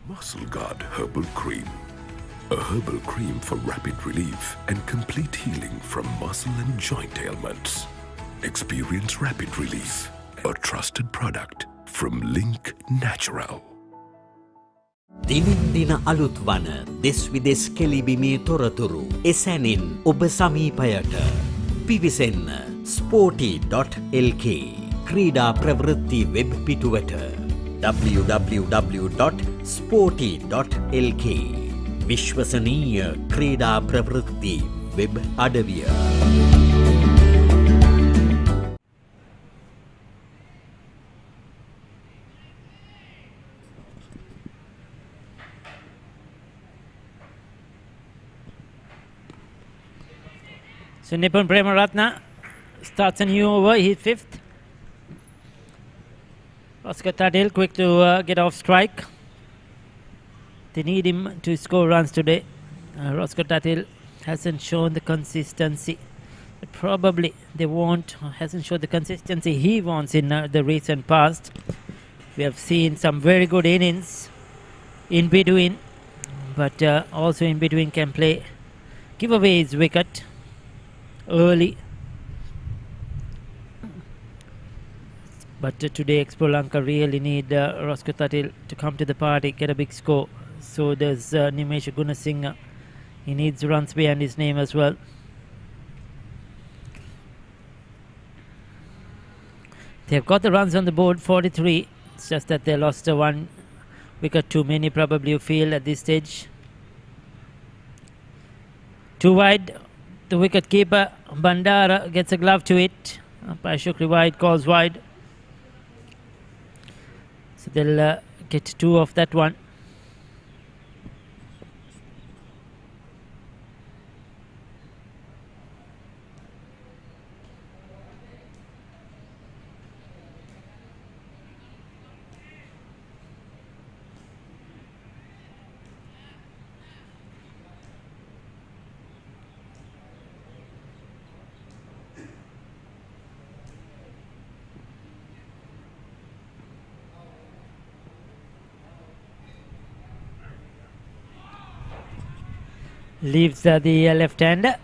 Muscle Guard Herbal Cream. A herbal cream for rapid relief and complete healing from muscle and joint ailments. Experience rapid relief. A trusted product from Link Natural. දිනින් දින අලුත් වන දෙස් විදෙස් කෙලිබිමේ තොරතුරු එසැනින් ඔබ සමීපයට පිවිසෙන්න Sporty.lk ක්‍රීඩා ප්‍රවෘත්ති web පිටුවට www.sporty.lk විශ්වසනීය ක්‍රීඩා ප්‍රවෘත්ති වෙබ් අඩවිය. So Nipun Premaratna starts a new over, he's fifth. Oscar Tadil quick to get off strike. They need him to score runs today. Oscar Tadil hasn't shown the consistency. But probably they won't, hasn't shown the consistency he wants in the recent past. We have seen some very good innings in between, but also in between can play, give away his wicket early. But today Expolanka really need Roscoe Tatil to come to the party, get a big score. So there's Nimesh Gunasinghe. He needs runs behind his name as well. They've got the runs on the board, 43. It's just that they lost one wicket too many, probably you feel at this stage. Too wide. The wicket keeper Bandara gets a glove to it. Umpire Shukri wide, calls wide. So they'll get two of that one. Leaves the left-hander.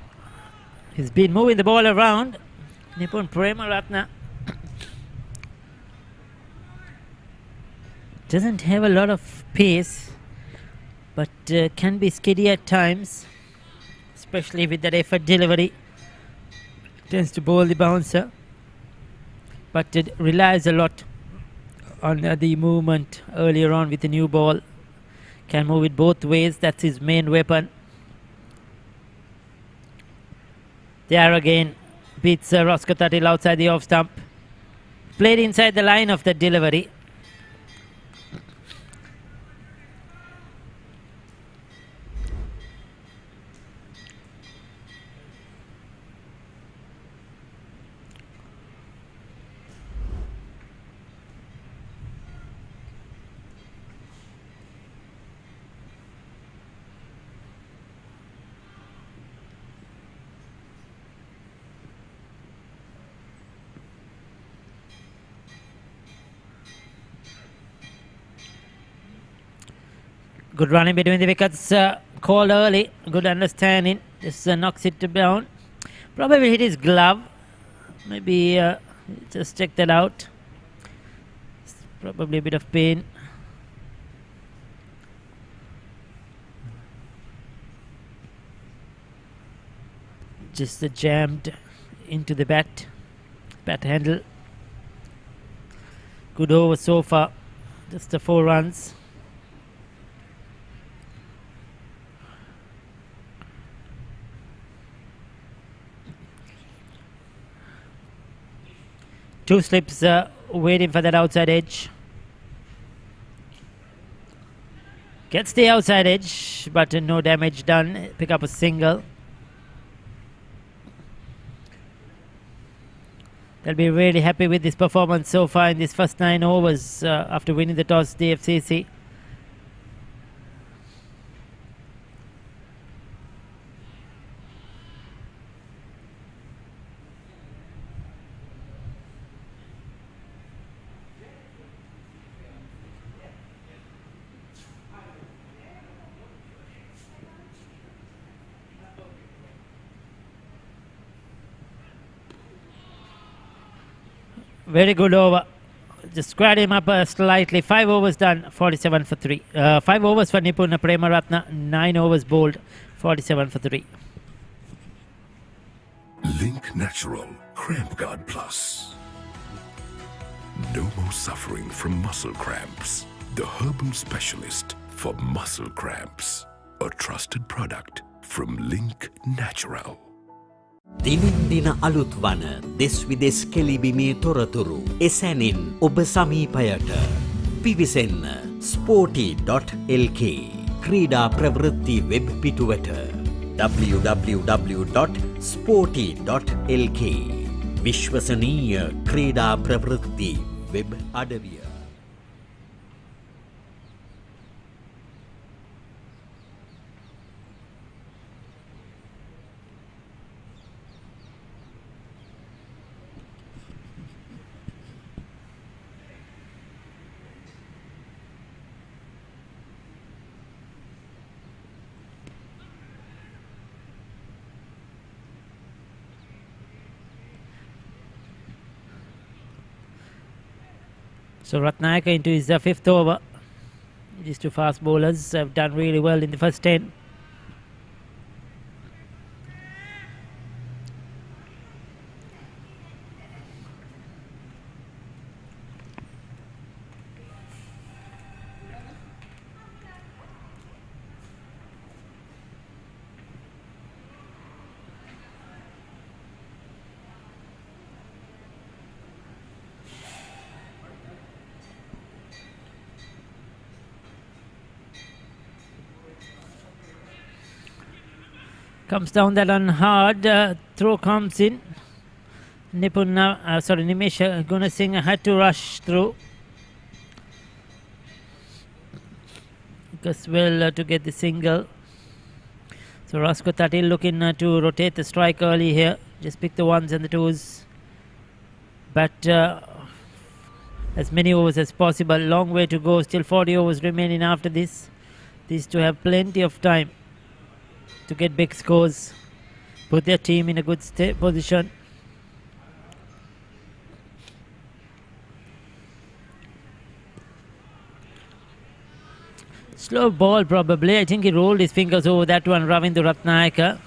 He's been moving the ball around. Nipun Premaratna doesn't have a lot of pace, but can be skiddy at times, especially with that effort delivery. Tends to bowl the bouncer, but it relies a lot on the movement earlier on with the new ball. Can move it both ways, that's his main weapon. There again, beats Roscoe Tatil outside the off stump. Played inside the line of the delivery. Good running between the wickets, called early. Good understanding. Just knocks it down. Probably hit his glove. Maybe just check that out. It's probably a bit of pain. Just jammed into the bat handle. Good over so far. Just the 4 runs. Two slips waiting for that outside edge. Gets the outside edge, but no damage done. Pick up a single. They'll be really happy with this performance so far in these first 9 overs after winning the toss, DFCC. Very good over. Just squared him up slightly. 5 overs done, 47 for 3. 5 overs for Nipuna Premaratna, 9 overs bowled, 47 for 3. Link Natural Cramp Guard Plus. No more suffering from muscle cramps. The herbal specialist for muscle cramps. A trusted product from Link Natural. දිනින් දින අලුත් වන දෙස් විදෙස් කෙලිබිමේ තොරතුරු එසැනින් ඔබ සමීපයට පිවිසෙන්න Sporty.lk ක්‍රීඩා ප්‍රවෘත්ති web පිටුවට www.sporty.lk විශ්වසනීය ක්‍රීඩා ප්‍රවෘත්ති වෙබ් අඩවිය. So Ratnayaka into his 5th over. These two fast bowlers have done really well in the first 10. Comes down that one hard. Throw comes in. Nimesh Gunasingh had to rush through. Guswell to get the single. So Roscoe Tatil looking to rotate the strike early here. Just pick the ones and the twos. But as many overs as possible. Long way to go. Still 40 overs remaining after this. These two have plenty of time to get big scores, put their team in a good position. Slow ball probably. I think he rolled his fingers over that one, Ravindra Ratnayaka.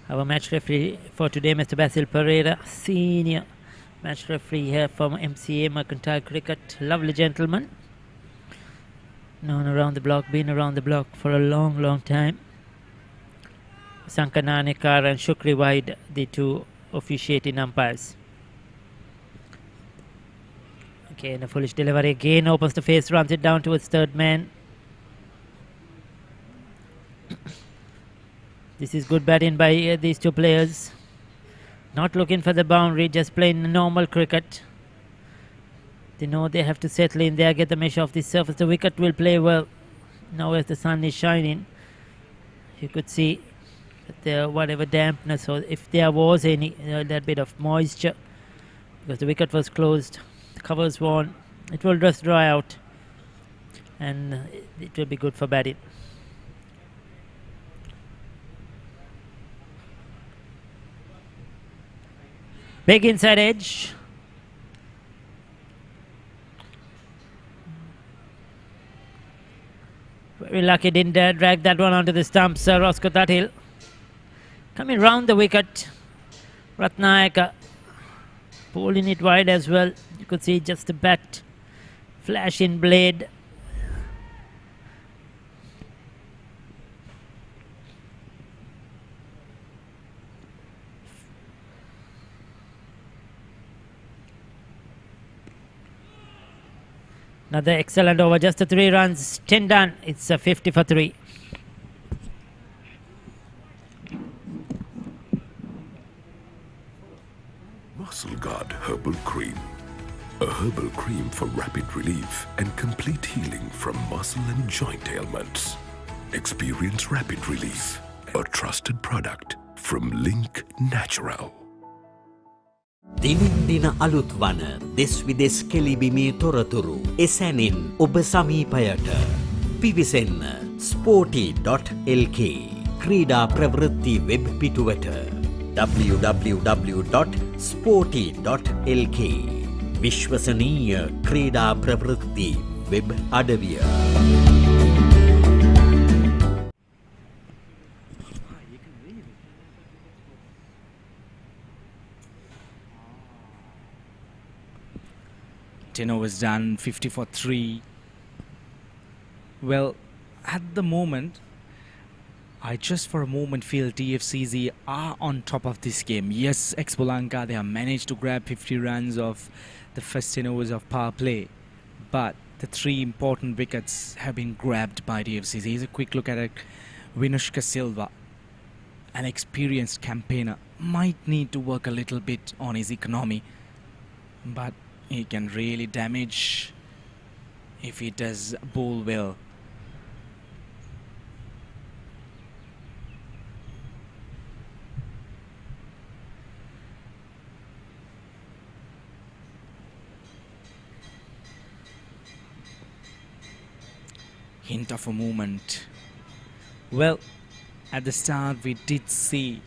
Our match referee for today, Mr. Basil Pereira, senior match referee here from MCA Mercantile Cricket. Lovely gentleman. Known around the block, been around the block for a long time. Sankananekar and Shukri Wide, the two officiating umpires. Okay, and a foolish delivery again. Opens the face, runs it down towards third man. This is good batting by these two players. Not looking for the boundary, just playing normal cricket. They know they have to settle in there, get the mesh off the surface. The wicket will play well. Now as the sun is shining, you could see that there whatever dampness, or if there was any, that bit of moisture, because the wicket was closed, the covers worn, it will just dry out and it will be good for batting. Big inside edge. Very lucky, didn't drag that one onto the stumps. Roscoe Tatil coming round the wicket. Ratnayaka pulling it wide as well. You could see just the bat flash in blade. Another excellent over, just 3 runs, 10 done. It's 50 for 3. Muscle Guard Herbal Cream. A herbal cream for rapid relief and complete healing from muscle and joint ailments. Experience rapid relief. A trusted product from Link Natural. දිනින් දින අලුත් වන දෙස් විදෙස් කෙලිබිමේ තොරතුරු එසැනින් ඔබ සමීපයට පිවිසෙන්න Sporty.lk ක්‍රීඩා ප්‍රවෘත්ති web පිටුවට www.sporty.lk විශ්වසනීය ක්‍රීඩා ප්‍රවෘත්ති වෙබ් අඩවිය. Was done 50 for 3. Well, at the moment, I just for a moment feel DFCC are on top of this game. Yes, Expolanka, they have managed to grab 50 runs of the first 10 overs of power play, but the 3 important wickets have been grabbed by DFCC. Here's a quick look at it. Vinushka Silva, an experienced campaigner, might need to work a little bit on his economy, but he can really damage if he does bowl well. Hint of a movement. Well, at the start we did see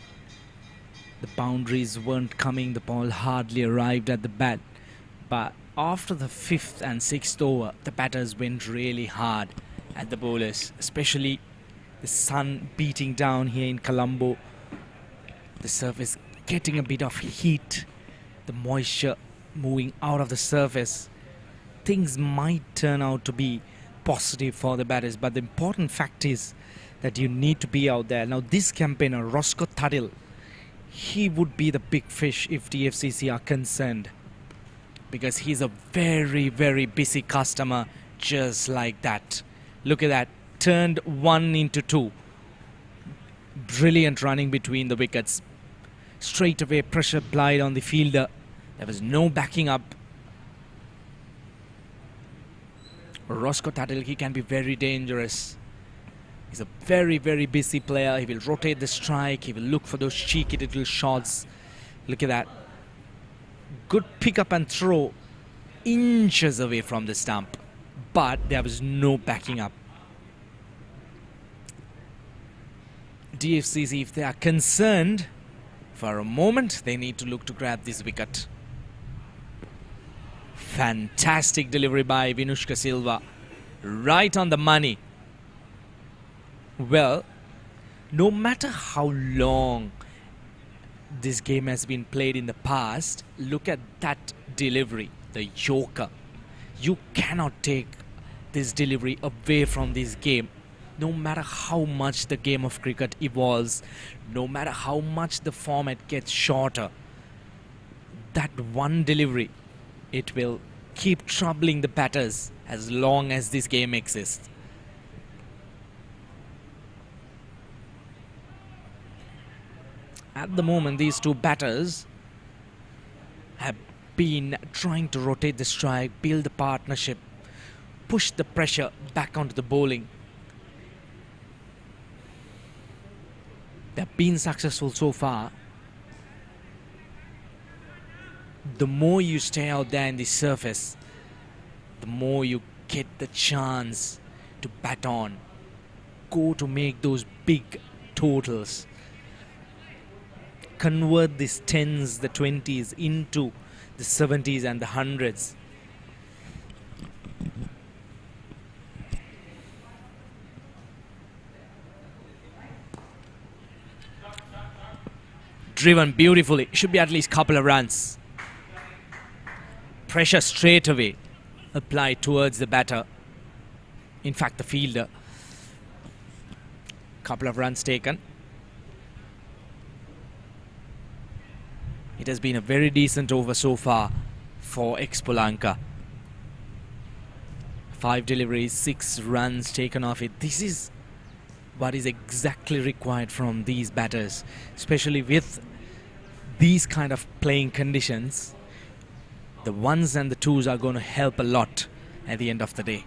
the boundaries weren't coming, the ball hardly arrived at the bat. But after the 5th and 6th over, the batters went really hard at the bowlers, especially the sun beating down here in Colombo. The surface getting a bit of heat, the moisture moving out of the surface. Things might turn out to be positive for the batters, but the important fact is that you need to be out there. Now this campaigner, Sportylk, he would be the big fish if DFCC are concerned, because he's a very, very busy customer, just like that. Look at that, turned 1 into 2. Brilliant running between the wickets. Straight away pressure applied on the fielder. There was no backing up. Sportylk, he can be very dangerous. He's a very, very busy player. He will rotate the strike. He will look for those cheeky little shots. Look at that. Good pick up and throw, inches away from the stump, but there was no backing up. DFCC, if they are concerned, for a moment they need to look to grab this wicket. Fantastic delivery by Vinushka Silva, right on the money. Well, no matter how long this game has been played in the past, look at that delivery, the Yorker. You cannot take this delivery away from this game. No matter how much the game of cricket evolves, no matter how much the format gets shorter, that one delivery, it will keep troubling the batters as long as this game exists. At the moment, these two batters have been trying to rotate the strike, build the partnership, push the pressure back onto the bowling. They've been successful so far. The more you stay out there in the surface, the more you get the chance to bat on, go to make those big totals. Convert these 10s, the 20s into the 70s and the 100s. Driven beautifully, should be at least a couple of runs. Pressure straight away applied towards the batter, in fact the fielder. Couple of runs taken. It has been a very decent over so far for Expolanka. 5 deliveries, 6 runs taken off it. This is what is exactly required from these batters, especially with these kind of playing conditions. The 1s and the 2s are going to help a lot at the end of the day.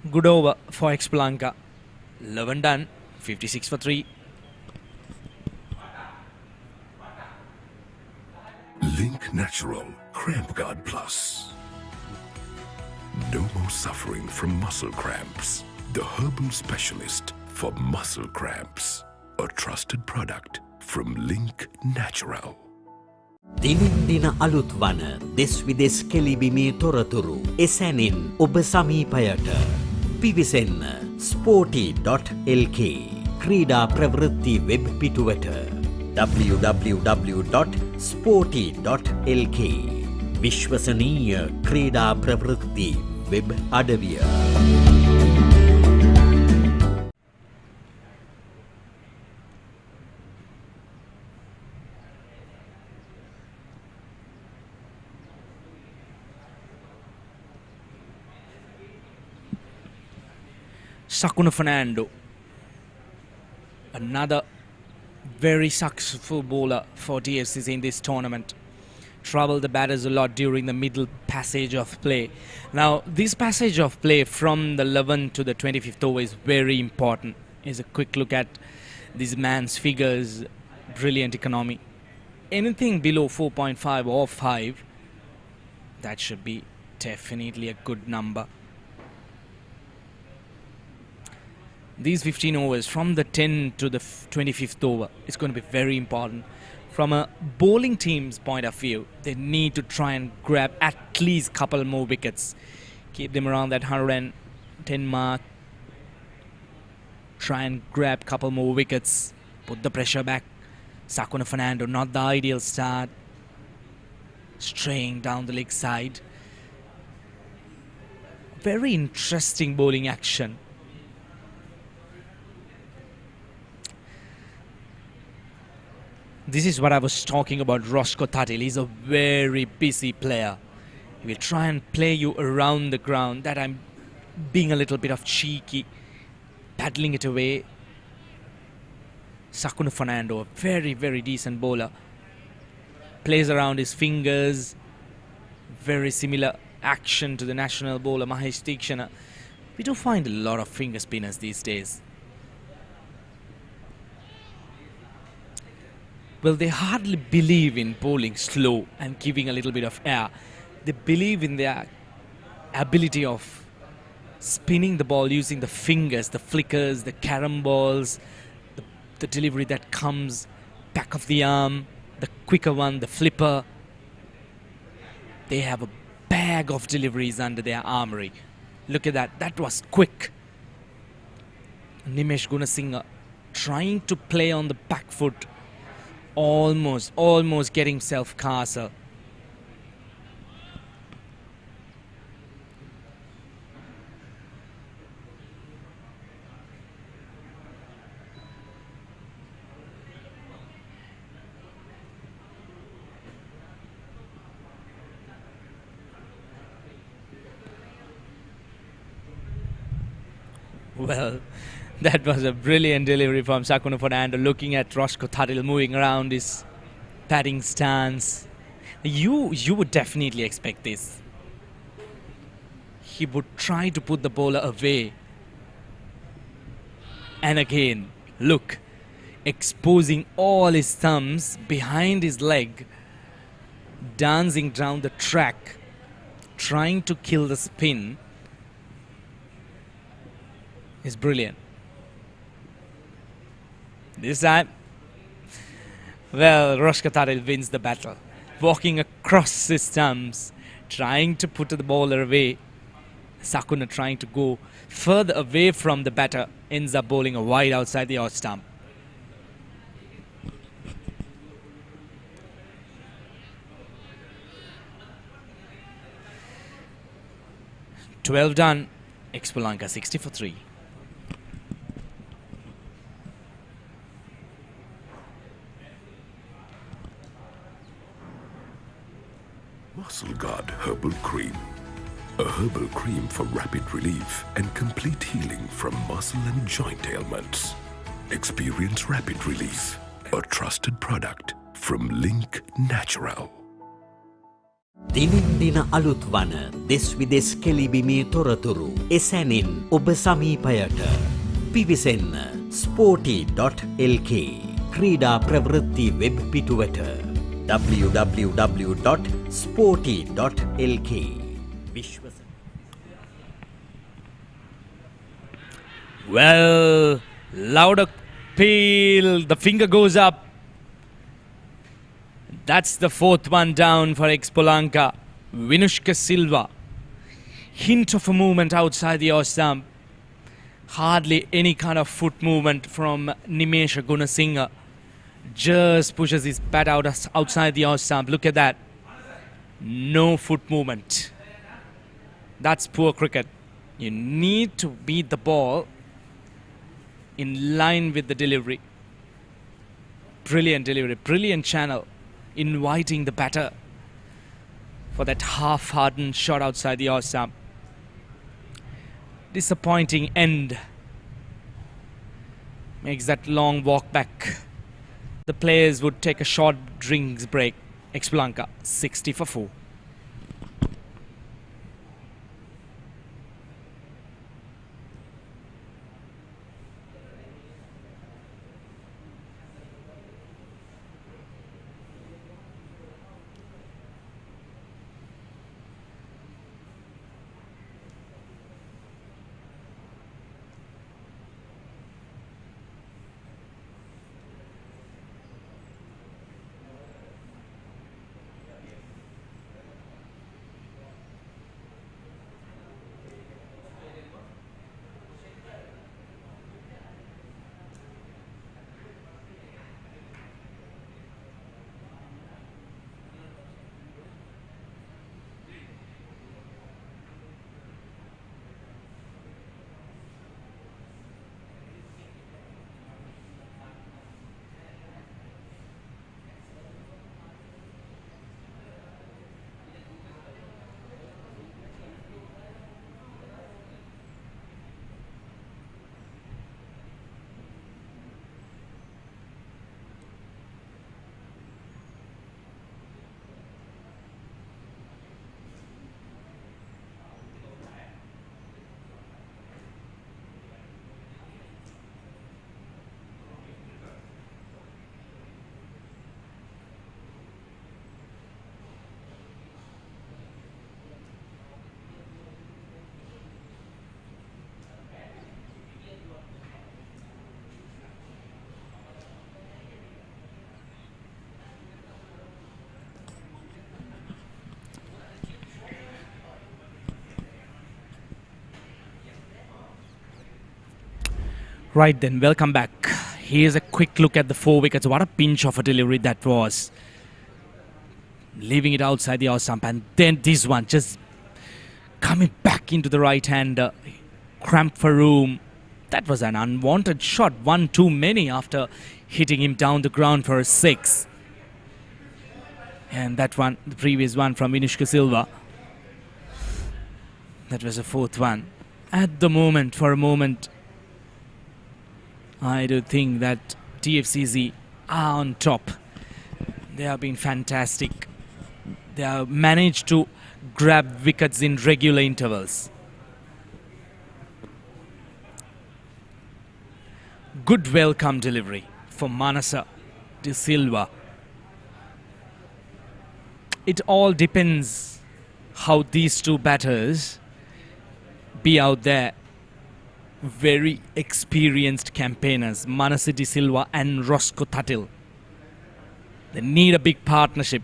Good over for Expolanka. 11 done, 56 for 3. Link Natural Cramp Guard Plus. No more suffering from muscle cramps. The herbal specialist for muscle cramps. A trusted product from Link Natural. දිනින් දින අලුත් වන දෙස් විදෙස් කෙලිබිමේ තොරතුරු එසැනින් ඔබ සමීපයට පිවිසෙන්න Sporty.lk ක්‍රීඩා ප්‍රවෘත්ති web පිටුවට www.sporty.lk විශ්වසනීය ක්‍රීඩා ප්‍රවෘත්ති වෙබ් අඩවිය. Sakuna Fernando, another very successful bowler for DFCC in this tournament. Troubled the batters a lot during the middle passage of play. Now, this passage of play from the 11th to the 25th over is very important. Here's a quick look at this man's figures. Brilliant economy. Anything below 4.5 or 5, that should be definitely a good number. These 15 overs from the 10 to the 25th over is going to be very important. From a bowling team's point of view, they need to try and grab at least a couple more wickets. Keep them around that 110 mark. Try and grab a couple more wickets. Put the pressure back. Sakuna Fernando, not the ideal start. Straying down the leg side. Very interesting bowling action. This is what I was talking about, Roscoe Tatil. He's a very busy player. He will try and play you around the ground. That I'm being a little bit of cheeky, paddling it away. Sakuna Fernando, a very, very decent bowler. Plays around his fingers. Very similar action to the national bowler, Mahesh Deekshana. We do find a lot of finger spinners these days. Well, they hardly believe in bowling slow and giving a little bit of air. They believe in their ability of spinning the ball using the fingers, the flickers, the carom balls, the delivery that comes back of the arm, the quicker one, the flipper. They have a bag of deliveries under their armory. Look at that. That was quick. Nimesh Gunasinghe trying to play on the back foot. Almost getting himself castle. Well, that was a brilliant delivery from Sakuna Fernando, looking at Roscoe Tatil moving around his batting stance. You would definitely expect this. He would try to put the bowler away. And again, look, exposing all his thumbs behind his leg, dancing down the track, trying to kill the spin. Is brilliant. This time, well, Roscoe Tatil wins the battle. Walking across his stumps, trying to put the bowler away. Sakuna trying to go further away from the batter, ends up bowling a wide outside the off stump. "12 done. Expolanka 60 for 3. Muscle Guard Herbal Cream. A herbal cream for rapid relief and complete healing from muscle and joint ailments. Experience rapid relief. A trusted product from Link Natural. දිනින් දින අලුත් වන දෙස් විදෙස් කෙලිබිමේ තොරතුරු එසැනින් ඔබ සමීපයට පිවිසෙන්න Sporty.lk ක්‍රීඩා ප්‍රවෘත්ති web පිටුවට www.sporty.lk. Well, loud appeal. The finger goes up. That's the fourth one down for Expolanka. Vinushka Silva. Hint of a movement outside the off stump. Hardly any kind of foot movement from Nimesha Gunasinghe. Just pushes his bat outside the off stump. Look at that. No foot movement. That's poor cricket. You need to beat the ball in line with the delivery. Brilliant delivery, brilliant channel, inviting the batter for that half-hardened shot outside the off stump. Disappointing end. Makes that long walk back. The players would take a short drinks break. Expolanka 60 for 4. Right then, welcome back. Here's a quick look at the 4 wickets. What a pinch of a delivery that was. Leaving it outside the off stump, and then this one just coming back into the right hand. Cramp for room. That was an unwanted shot. One too many after hitting him down the ground for a 6. And that one, the previous one from Vinushka Silva. That was a 4th one. At the moment, for a moment, I do think that DFCC are on top. They have been fantastic. They have managed to grab wickets in regular intervals. Good welcome delivery for Manasa de Silva. It all depends how these two batters be out there. Very experienced campaigners, Manasa de Silva and Roscoe Tuttle. They need a big partnership.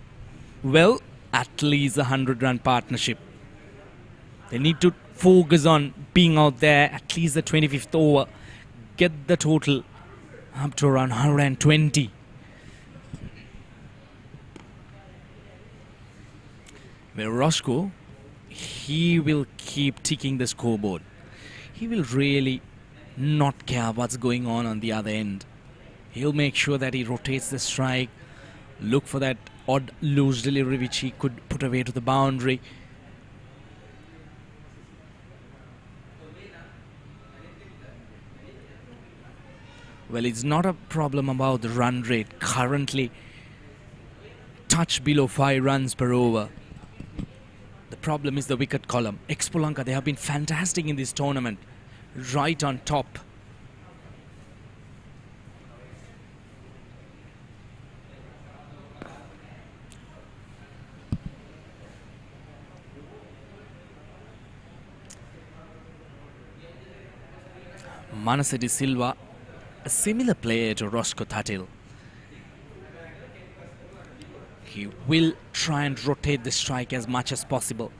Well, at least a 100-run partnership. They need to focus on being out there at least the 25th over. Get the total up to around 120. Where Roscoe, he will keep ticking the scoreboard. He will really not care what's going on the other end. He'll make sure that he rotates the strike, look for that odd loose delivery which he could put away to the boundary. Well, it's not a problem about the run rate. Currently, touch below 5 runs per over. The problem is the wicket column. Expolanka, they have been fantastic in this tournament. Right on top. Manasati Silva, a similar player to Roscoe Thattil. He will try and rotate the strike as much as possible.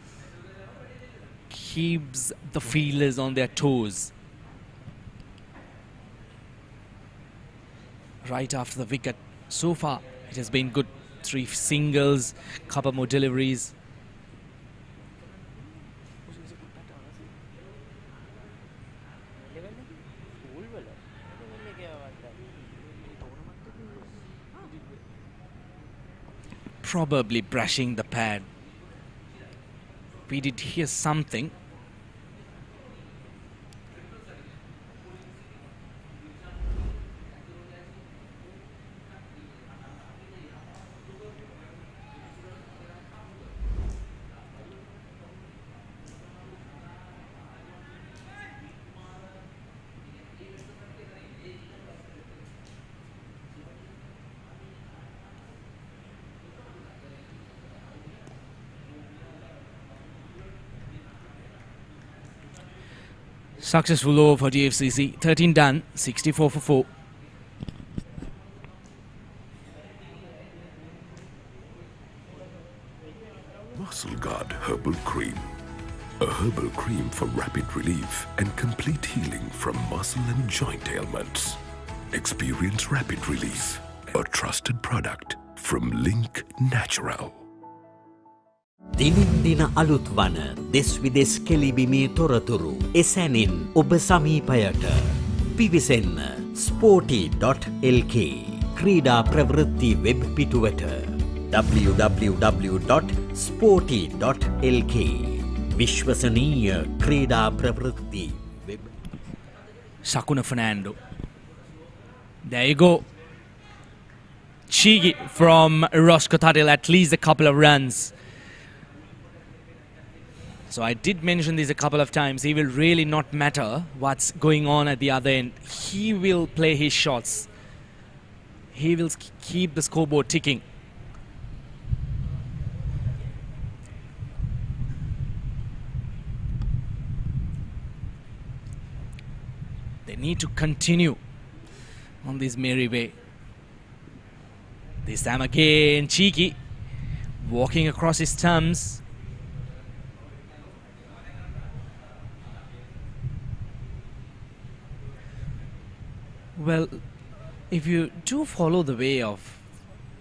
Keeps the fielders on their toes. Right after the wicket. So far, it has been good. 3 singles, couple more deliveries. Probably brushing the pad. We did hear something. Successful over for DFCC. 13 done, 64 for 4. Muscle Guard Herbal Cream. A herbal cream for rapid relief and complete healing from muscle and joint ailments. Experience rapid relief. A trusted product from Link Natural. දිනින් දින අලුත් වන දෙස් විදෙස් කෙලිබිමේ තොරතුරු එසැනින් ඔබ සමීපයට පිවිසෙන්න Sporty.lk ක්‍රීඩා ප්‍රවෘත්ති web පිටුවට www.sporty.lk විශ්වසනීය ක්‍රීඩා ප්‍රවෘත්ති web. Sakuna Fernando. There you go. Cheeky from Roscoe Thattil, at least a couple of runs. So I did mention this a couple of times. He will really not matter what's going on at the other end. He will play his shots. He will keep the scoreboard ticking. They need to continue on this merry way. This time again, Cheeky walking across his stumps. Well, if you do follow the way of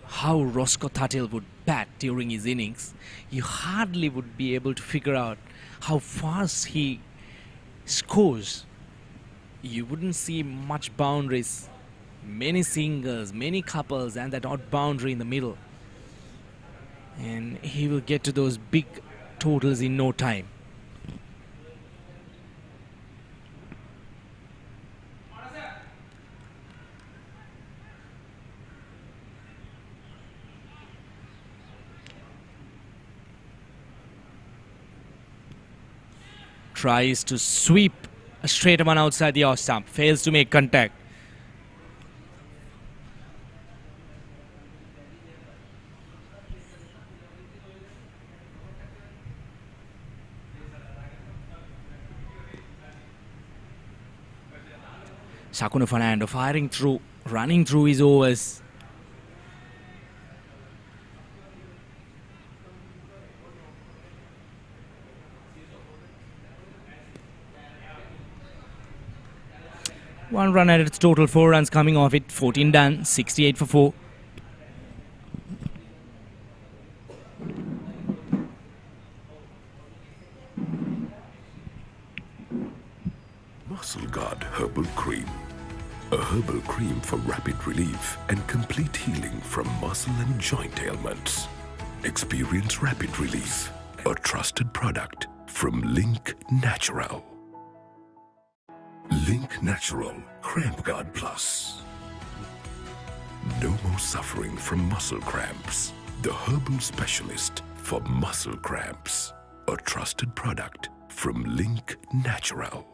how Roscoe Thattil would bat during his innings, you hardly would be able to figure out how fast he scores. You wouldn't see much boundaries, many singles, many couples, and that odd boundary in the middle. And he will get to those big totals in no time. Tries to sweep a straight one outside the off stump, fails to make contact. Sakuna Fernando firing through, running through his overs. One run at its total, 4 runs coming off it, 14 done, 68 for 4. Muscle Guard Herbal Cream. A herbal cream for rapid relief and complete healing from muscle and joint ailments. Experience rapid relief. A trusted product from Link Natural. Link Natural Cramp Guard Plus. No more suffering from muscle cramps. The herbal specialist for muscle cramps. A trusted product from Link Natural.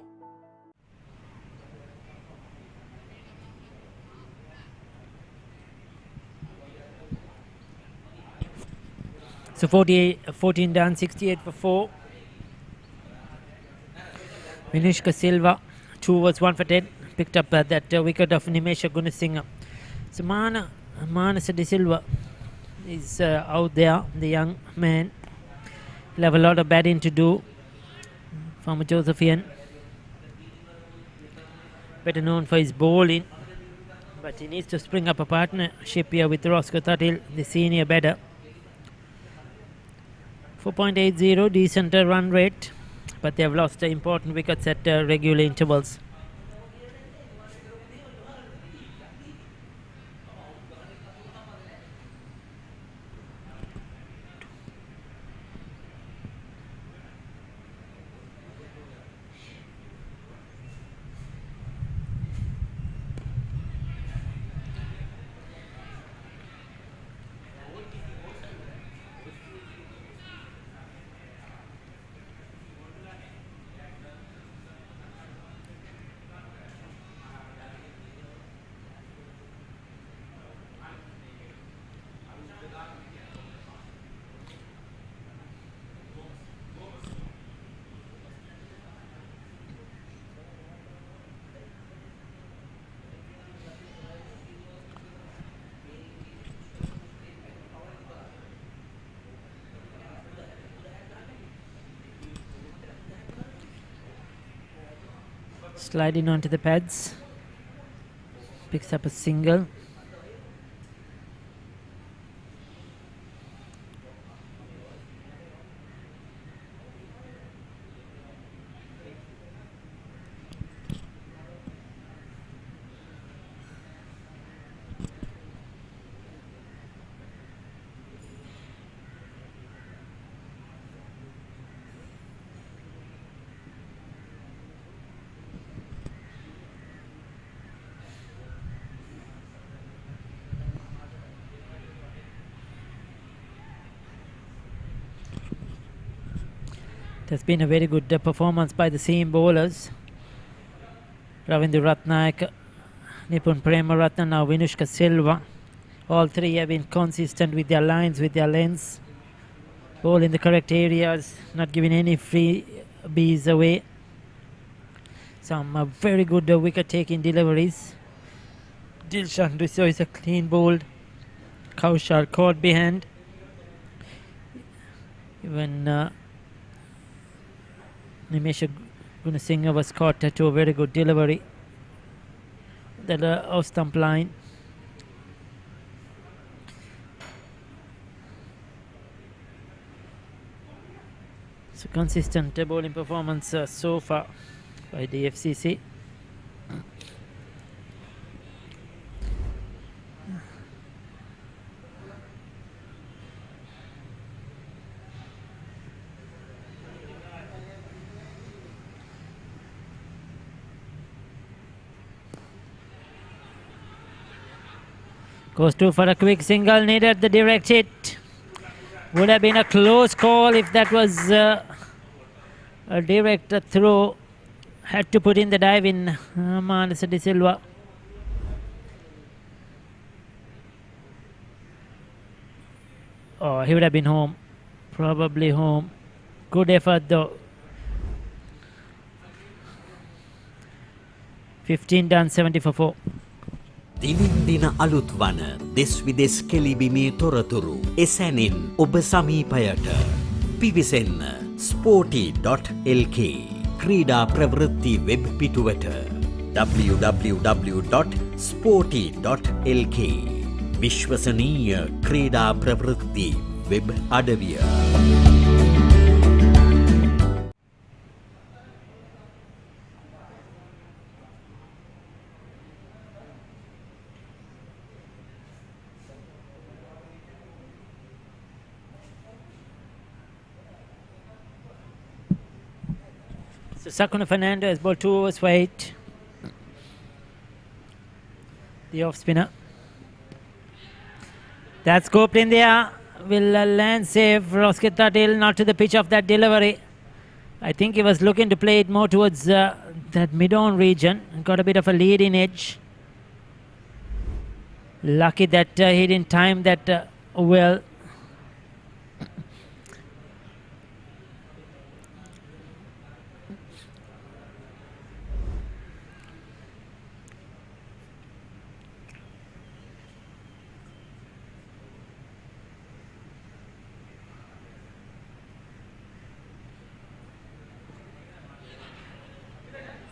So 14 done, 68 for 4. Vinishka Silva, 2 overs, 1 for 10. picked up that wicket of Nimesha Gunasinghe. So Manasa De Silva is out there, the young man. He'll have a lot of batting to do. Former Josephian, better known for his bowling, but he needs to spring up a partnership here with Roscoe Thatil, the senior batter. 4.80, decent run rate, but they have lost important wickets at regular intervals. Sliding onto the pads, picks up a single. It has been a very good performance by the seam bowlers. Ravindra Ratnaik, Nipun Premaratna, now Vinushka Silva. All three have been consistent with their lines, with their lengths. Bowl in the correct areas, not giving any freebies away. Some very good wicket-taking deliveries. Dilshan Dusso is a clean bowled. Kaushal caught behind. Even Nimesha Gunasinghe was caught to a very good delivery. The off stump line. So consistent bowling performance so far by DFCC. Goes to for a quick single, needed the direct hit. Would have been a close call if that was a direct throw. Had to put in the dive in Manasa De Silva. Oh, he would have been home. Probably home. Good effort though. 15 done, 70 for 4. දිනින් දින අලුත් වන දෙස් විදෙස් කෙලිබිමේ තොරතුරු එසැනින් ඔබ සමීපයට පිවිසෙන්න Sporty.lk ක්‍රීඩා ප්‍රවෘත්ති web පිටුවට www.sporty.lk විශ්වසනීය ක්‍රීඩා ප්‍රවෘත්ති වෙබ් අඩවිය. So Sakuna Fernando has bowled 2 overs for 8. The off spinner. That's scoped in there. Will land safe. Roscoe Thatil not to the pitch of that delivery. I think he was looking to play it more towards that mid-on region. Got a bit of a leading edge. Lucky that he didn't time that well.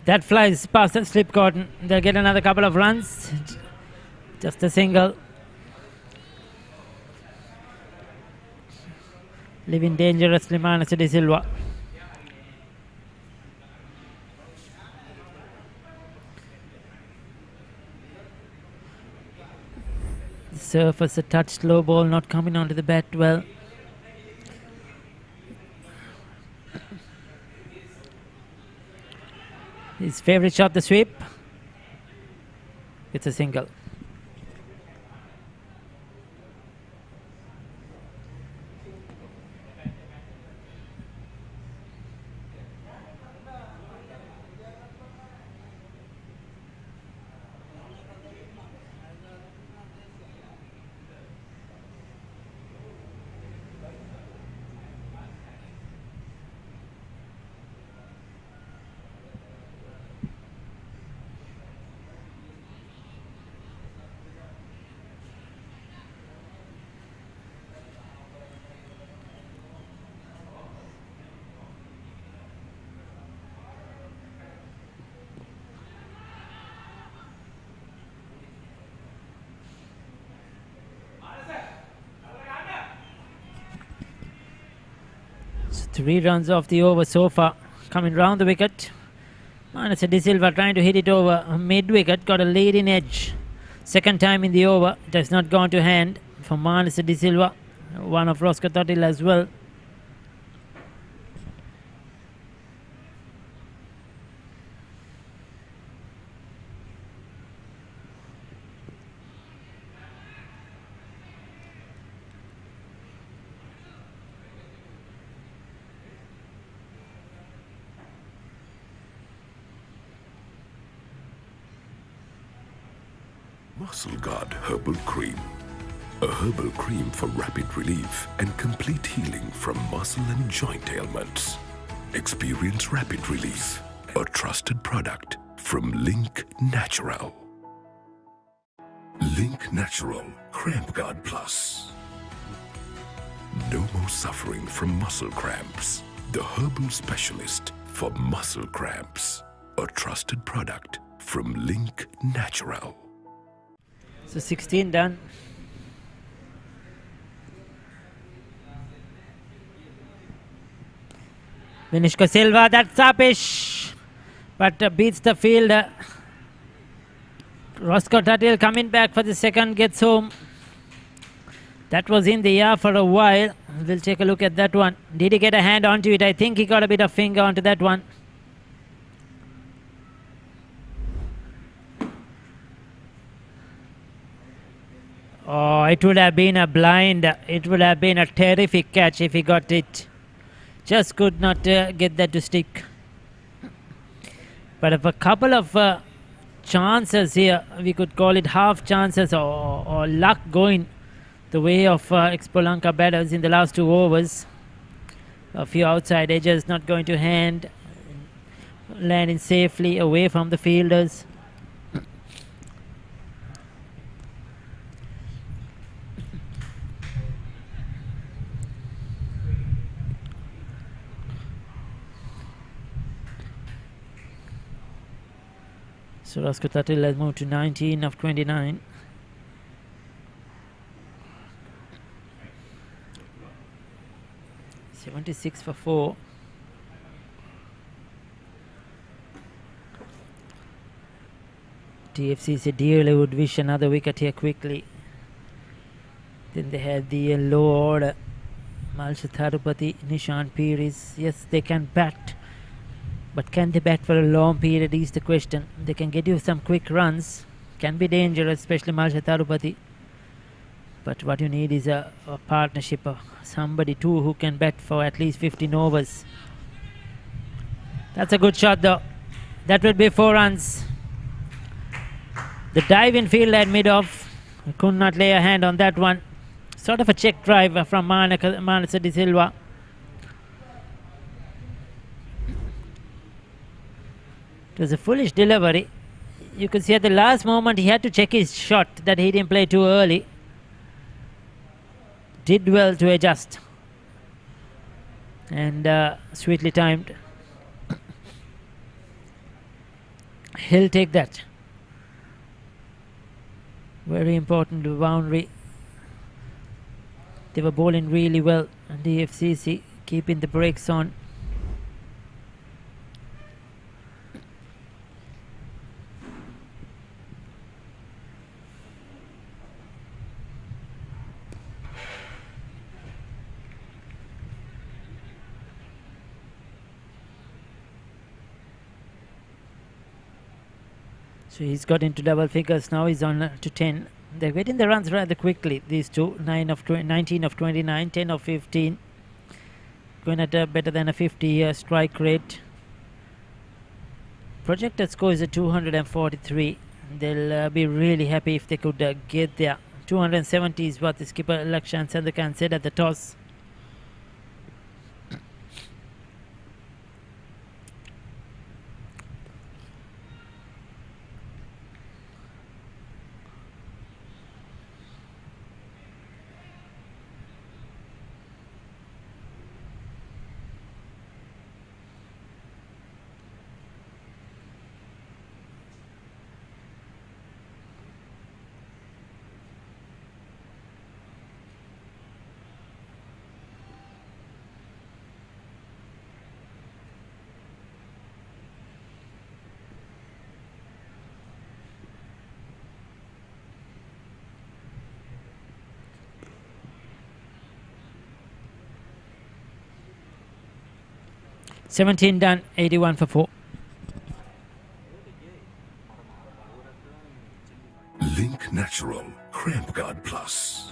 That flies past the slip cotton. They'll get another couple of runs. Just a single. Living dangerously, Manasa de Silva. The surface, a touch slow ball, not coming onto the bat well. His favourite shot, the sweep. It's a single. So 3 runs off the over so far. Coming round the wicket. Manasa de Silva trying to hit it over mid-wicket. Got a leading edge. Second time in the over. It has not gone to hand for Manasa de Silva. One of Roscoe Tuttle as well. Muscle Guard Herbal Cream. A herbal cream for rapid relief and complete healing from muscle and joint ailments. Experience rapid relief. A trusted product from Link Natural. Link Natural Cramp Guard Plus. No more suffering from muscle cramps. The herbal specialist for muscle cramps. A trusted product from Link Natural. So 16 done. Vinishka Silva, that's upish, but beats the fielder. Roscoe Tuttle coming back for the second, gets home. That was in the air for a while. We'll take a look at that one. Did he get a hand onto it? I think he got a bit of finger onto that one. Oh, it would have been a blind. It would have been a terrific catch if he got it. Just could not get that to stick. But if a couple of chances here, we could call it half chances or luck going the way of Expolanka batters in the last 2 overs. A few outside edges not going to hand. Landing safely away from the fielders. So Roscoe Tuttle has moved to 19 of 29. .76 for 4. DFCC dearly would wish another wicket here quickly. Then they have the low order. Malsha Tharupati, Nishan Piris. Yes, they can bat. But can they bat for a long period is the question. They can get you some quick runs. Can be dangerous, especially Malsha Tharupati. But what you need is a partnership of somebody too who can bat for at least 15 overs. That's a good shot though. That will be 4 runs. The dive in field at mid-off. Could not lay a hand on that one. Sort of a check drive from Manasa de Silva. It was a foolish delivery. You could see at the last moment he had to check his shot that he didn't play too early. Did well to adjust. And sweetly timed. He'll take that. Very important boundary. They were bowling really well, and DFCC keeping the brakes on. So he's got into double figures now. He's on to 10. They're getting the runs rather quickly, these two. 19 of 29, 10 of 15. Going at better than a 50 strike rate. Projected score is a 243. They'll be really happy if they could get there. 270 is what the skipper Lakshan Sandhakan said at the toss. $17 done, 81 for 4. Link Natural Cramp Guard Plus.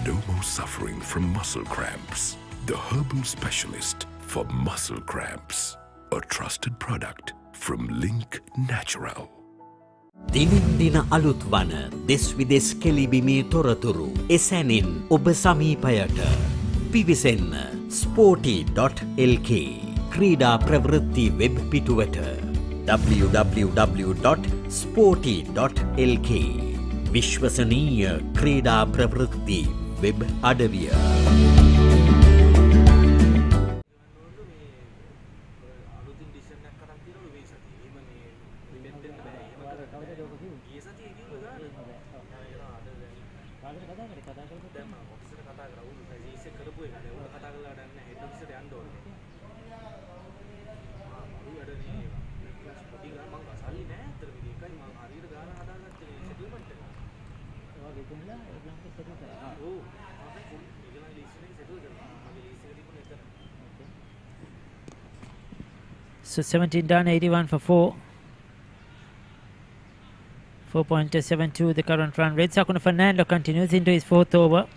No more suffering from muscle cramps. The herbal specialist for muscle cramps. A trusted product from Link Natural. දිනින් දින අලුත් වන දෙස් විදෙස් කෙලිබිමේ තොරතුරු එසැනින් ඔබ සමීපයට පිවිසෙන්න Sporty.lk ක්‍රීඩා ප්‍රවෘත්ති web පිටුවට www.sporty.lk විශ්වසනීය ක්‍රීඩා ප්‍රවෘත්ති වෙබ් අඩවිය. So 17 done, 81 for 4. 4.72 the current run rate. Sakuna Fernando continues into his fourth over.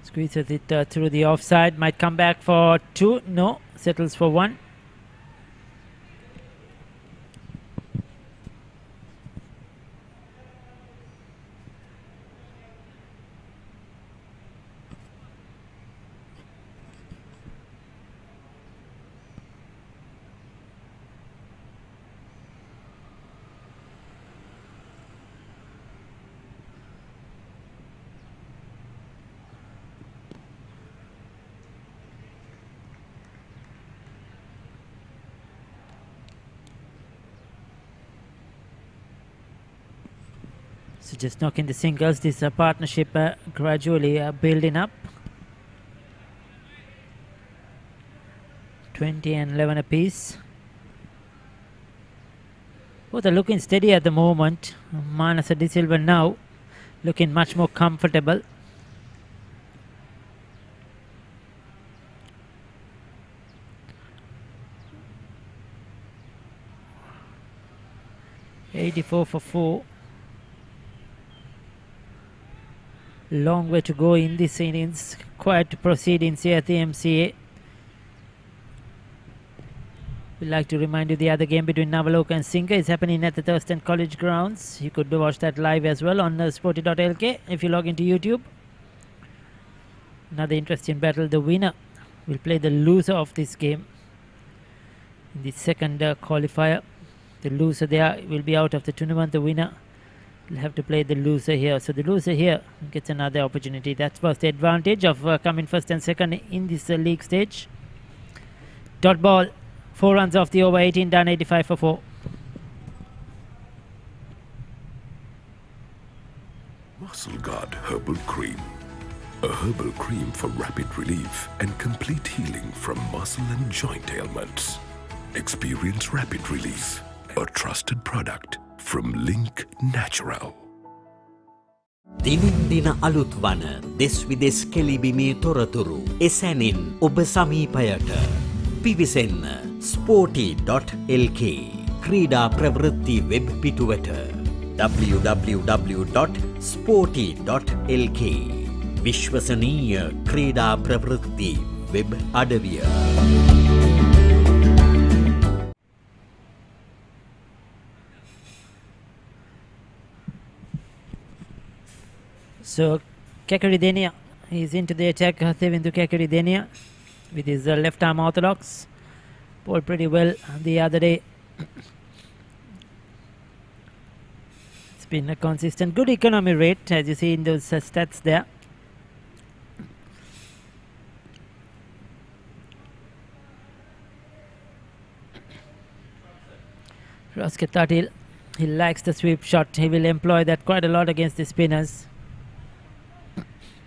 Squeezes it through the offside. Might come back for 2. No. Settles for 1. So just knocking the singles, this partnership gradually building up. 20 and 11 apiece. Both are looking steady at the moment. Manasa De Silva now looking much more comfortable. $84 for 4. Long way to go in this innings. Quiet proceedings here at the MCA. We'd like to remind you the other game between Navaloka and Singha is happening at the Thurston College grounds. You could watch that live as well on Sporty.lk if you log into YouTube. Another interesting battle. The winner will play the loser of this game in the second qualifier. The loser there will be out of the tournament. The winner He'll have to play the loser here. So the loser here gets another opportunity. That was the advantage of coming first and second in this league stage. Dot ball, 4 runs off the over, 18 done, 85 for 4. Muscle Guard Herbal Cream. A herbal cream for rapid relief and complete healing from muscle and joint ailments. Experience rapid relief. A trusted product from Link Natural. දිනින් දින අලුත් වන දෙස් විදෙස් කෙලිබිමේ තොරතුරු එසැනින් ඔබ සමීපයට පිවිසෙන්න Sporty.lk ක්‍රීඩා ප්‍රවෘත්ති web පිටුවට www.sporty.lk විශ්වසනීය ක්‍රීඩා ප්‍රවෘත්ති වෙබ් අඩවිය. So Kekaridenia, he's into the attack. Devindu Kekaridenia with his left arm orthodox. Bowled pretty well the other day. It's been a consistent, good economy rate as you see in those stats there. Rosketatil, he likes the sweep shot. He will employ that quite a lot against the spinners.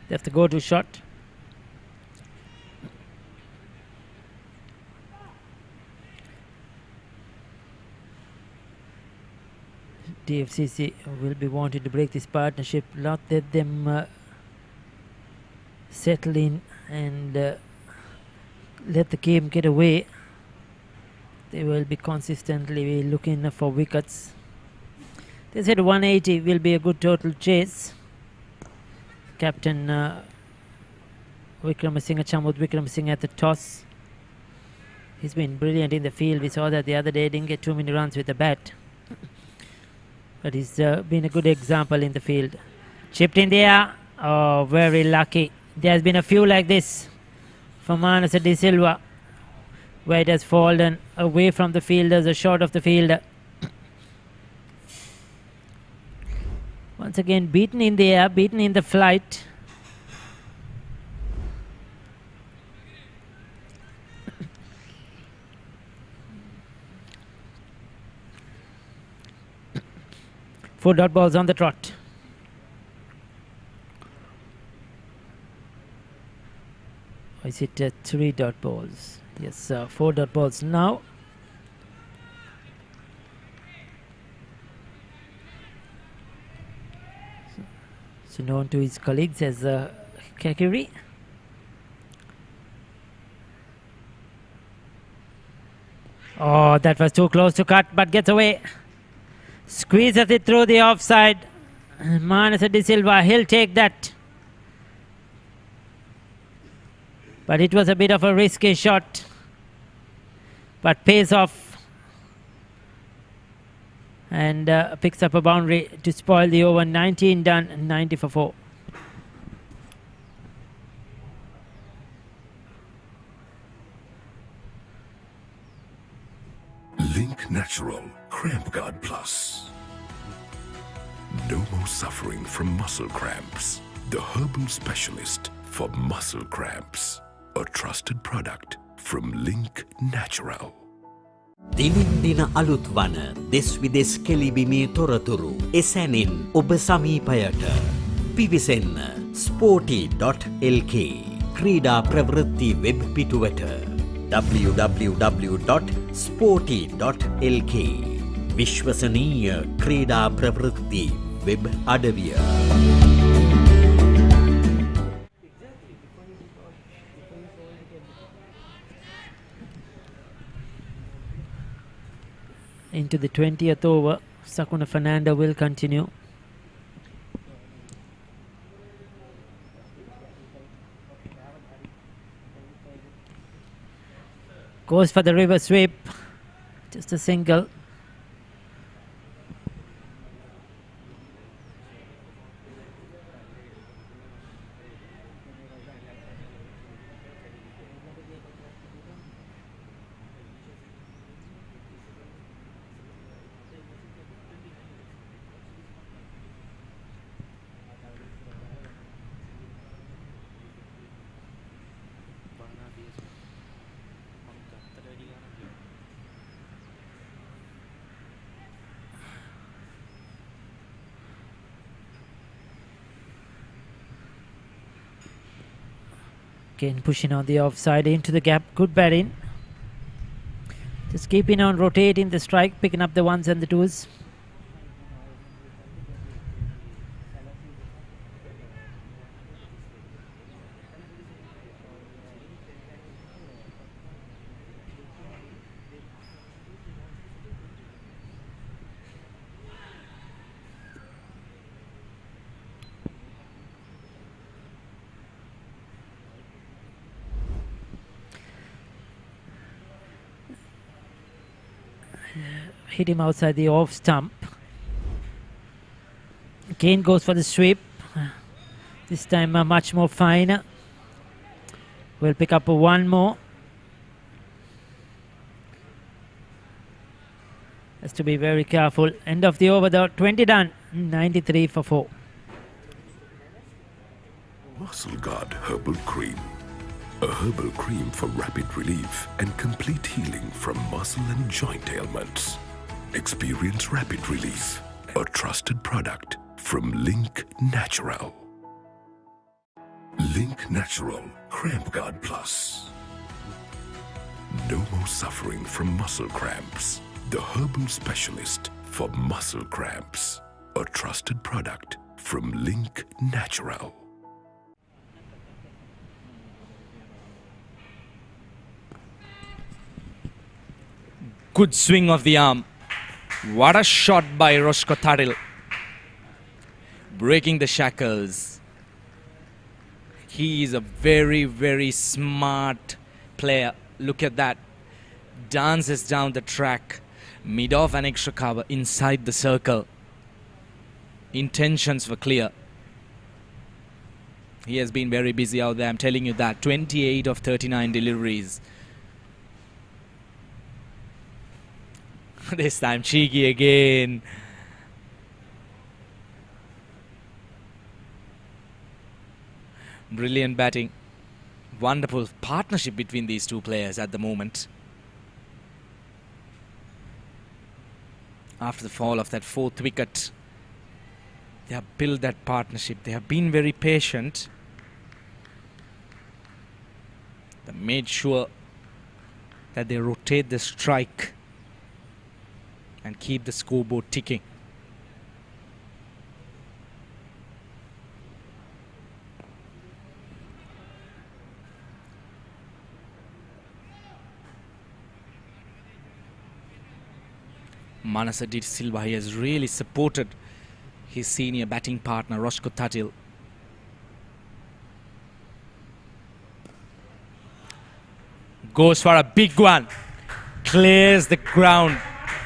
That's the go-to shot. DFCC will be wanting to break this partnership, not let them settle in and let the game get away. They will be consistently looking for wickets. They said 180 will be a good total chase. Captain Wickramasinghe, Chamud Wickramasinghe at the toss. He's been brilliant in the field. We saw that the other day, didn't get too many runs with the bat. But he's been a good example in the field. Chipped in the air. Oh, very lucky. There's been a few like this for Manasa De Silva, where it has fallen away from the fielders, or short of the fielder. Once again, beaten in the air, beaten in the flight. Four dot balls on the trot. Or is it 3 dot balls? Yes, 4 dot balls now. So known to his colleagues as Kakiri. Oh, that was too close to cut, but gets away. Squeezes it through the offside. Manasa De Silva, he'll take that. But it was a bit of a risky shot, but pays off and picks up a boundary to spoil the over. 19 done, 90 for 4. Link Natural Cramp Guard Plus. No more suffering from muscle cramps. The herbal specialist for muscle cramps. A trusted product from Link Natural. දිනින් දින අලුත් වන දෙස් විදෙස් කෙලිබිමේ තොරතුරු එසැනින් ඔබ සමීපයට පිවිසෙන්න Sporty.lk ක්‍රීඩා ප්‍රවෘත්ති web පිටුවට www.sporty.lk විශ්වසනීය ක්‍රීඩා ප්‍රවෘත්ති වෙබ් අඩවිය. Into the 20th over, Sakuna Fernanda will continue. Goes for the river sweep, just a single. Again pushing on the offside into the gap. Good batting. Just keeping on rotating the strike, picking up the ones and the twos. Hit him outside the off stump. Again goes for the sweep. This time much more fine. We'll pick up one more. Has to be very careful. End of the over though. 20 done. 93 for 4. Muscle Guard Herbal Cream. A herbal cream for rapid relief and complete healing from muscle and joint ailments. Experience rapid relief. A trusted product from Link Natural. Link Natural Cramp Guard Plus. No more suffering from muscle cramps. The herbal specialist for muscle cramps. A trusted product from Link Natural. Good swing of the arm. What a shot by Sportylk. Breaking the shackles. He is a very, very smart player. Look at that. Dances down the track. Mid-off and extra cover inside the circle. Intentions were clear. He has been very busy out there, I'm telling you that. 28 of 39 deliveries. This time cheeky again. Brilliant batting. Wonderful partnership between these two players at the moment. After the fall of that fourth wicket, they have built that partnership. They have been very patient. They made sure that they rotate the strike and keep the scoreboard ticking. Manasa De Silva, he has really supported his senior batting partner Sportylk. Goes for a big one. Clears the ground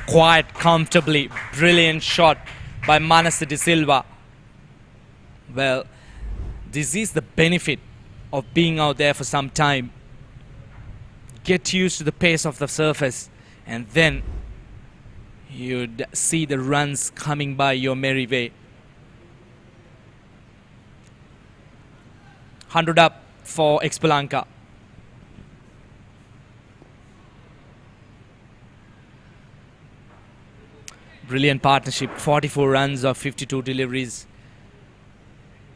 quite comfortably. Brilliant shot by Manasa De Silva. Well, this is the benefit of being out there for some time. Get used to the pace of the surface, and then you'd see the runs coming by your merry way. 100 up for Expolanka. Brilliant partnership. 44 runs of 52 deliveries.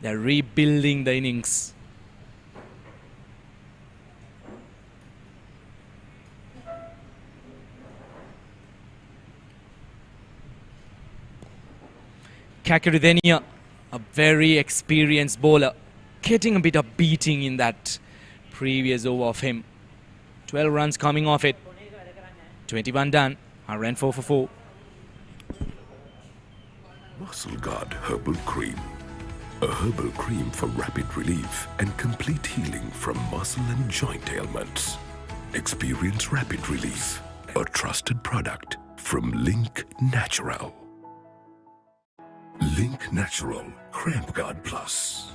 They're rebuilding the innings. Kakarudenia, a very experienced bowler, getting a bit of beating in that previous over of him. 12 runs coming off it. 21 done. I ran 4 for 4. Muscle Guard Herbal Cream. A herbal cream for rapid relief and complete healing from muscle and joint ailments. Experience rapid relief. A trusted product from Link Natural. Link Natural Cramp Guard Plus.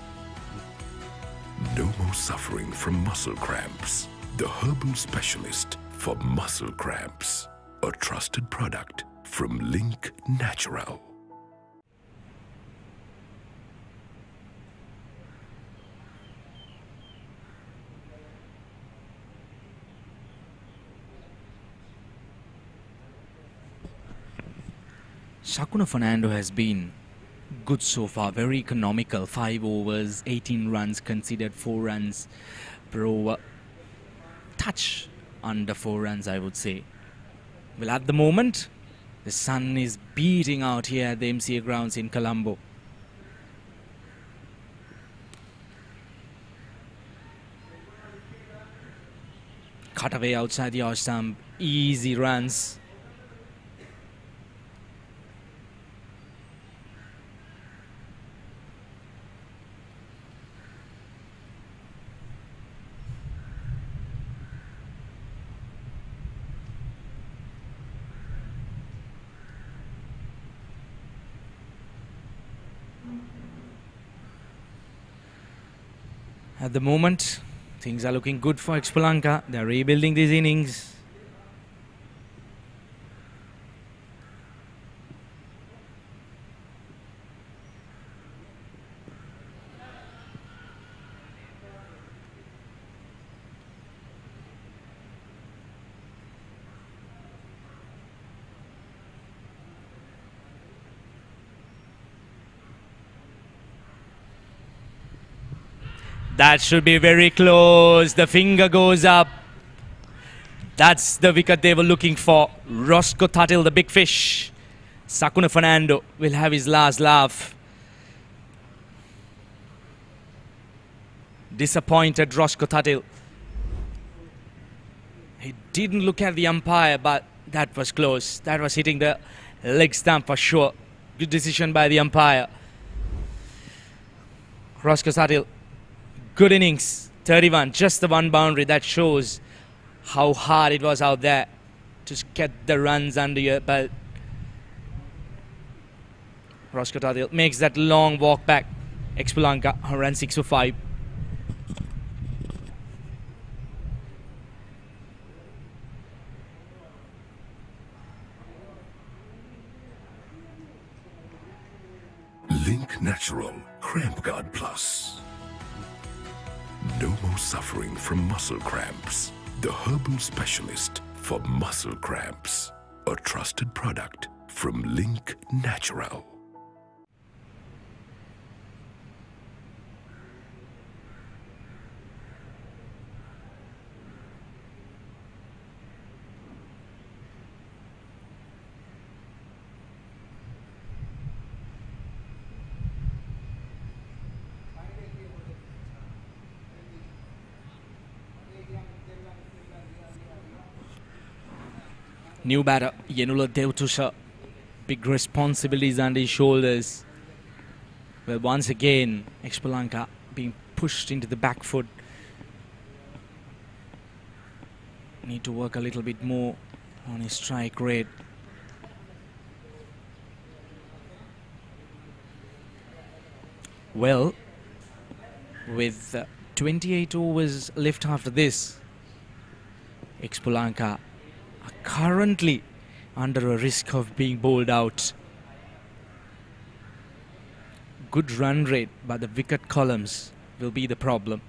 No more suffering from muscle cramps. The herbal specialist for muscle cramps. A trusted product from Link Natural. Shakuna Fernando has been good so far, very economical. 5 overs, 18 runs considered, 4 runs per over. Touch under 4 runs, I would say. Well, at the moment, the sun is beating out here at the MCA grounds in Colombo. Cut away outside the off stump, easy runs. At the moment, things are looking good for Expolanka. They're rebuilding these innings. That should be very close. The finger goes up. That's the wicket they were looking for. Roscoe Tuttle, the big fish. Sakuna Fernando will have his last laugh. Disappointed Roscoe Tuttle. He didn't look at the umpire, but that was close. That was hitting the leg stump for sure. Good decision by the umpire. Roscoe Tuttle. Good innings, 31, just the one boundary. That shows how hard it was out there to get the runs under your belt. Roscoe Tuttle makes that long walk back. Expolanka run 6 for 5. Link Natural Cramp Guard Plus. No more suffering from muscle cramps. The herbal specialist for muscle cramps. A trusted product from Link Natural. New batter, Yenula Devtusha. Big responsibilities on his shoulders. Well, once again, Expolanka being pushed into the back foot. Need to work a little bit more on his strike rate. Well, with 28 overs left after this, Expolanka are currently under a risk of being bowled out. Good run rate, but the wicket columns will be the problem.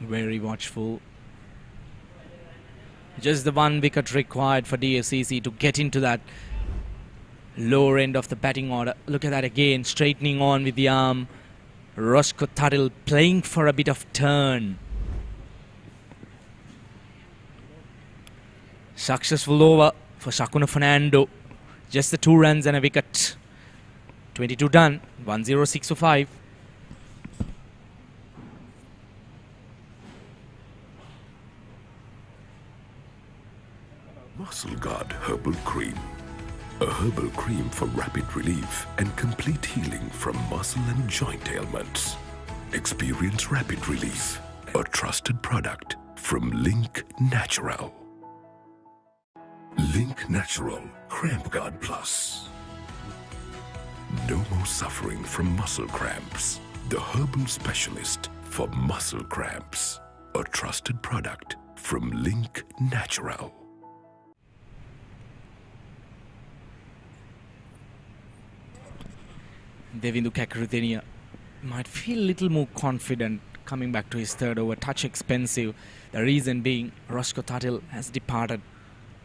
Very watchful. Just the one wicket required for DFCC to get into that lower end of the batting order. Look at that again, straightening on with the arm. Roscoe Tuttle playing for a bit of turn. Successful over for Sakuna Fernando. Just the 2 runs and a wicket. 22 done, 106 for 5. Muscle Guard Herbal Cream. A herbal cream for rapid relief and complete healing from muscle and joint ailments. Experience rapid relief. A trusted product from Link Natural. Link Natural Cramp Guard Plus. No more suffering from muscle cramps. The herbal specialist for muscle cramps. A trusted product from Link Natural. Devindu Kakruthenia might feel a little more confident coming back to his third over. Touch expensive. The reason being Roscoe Tuttle has departed.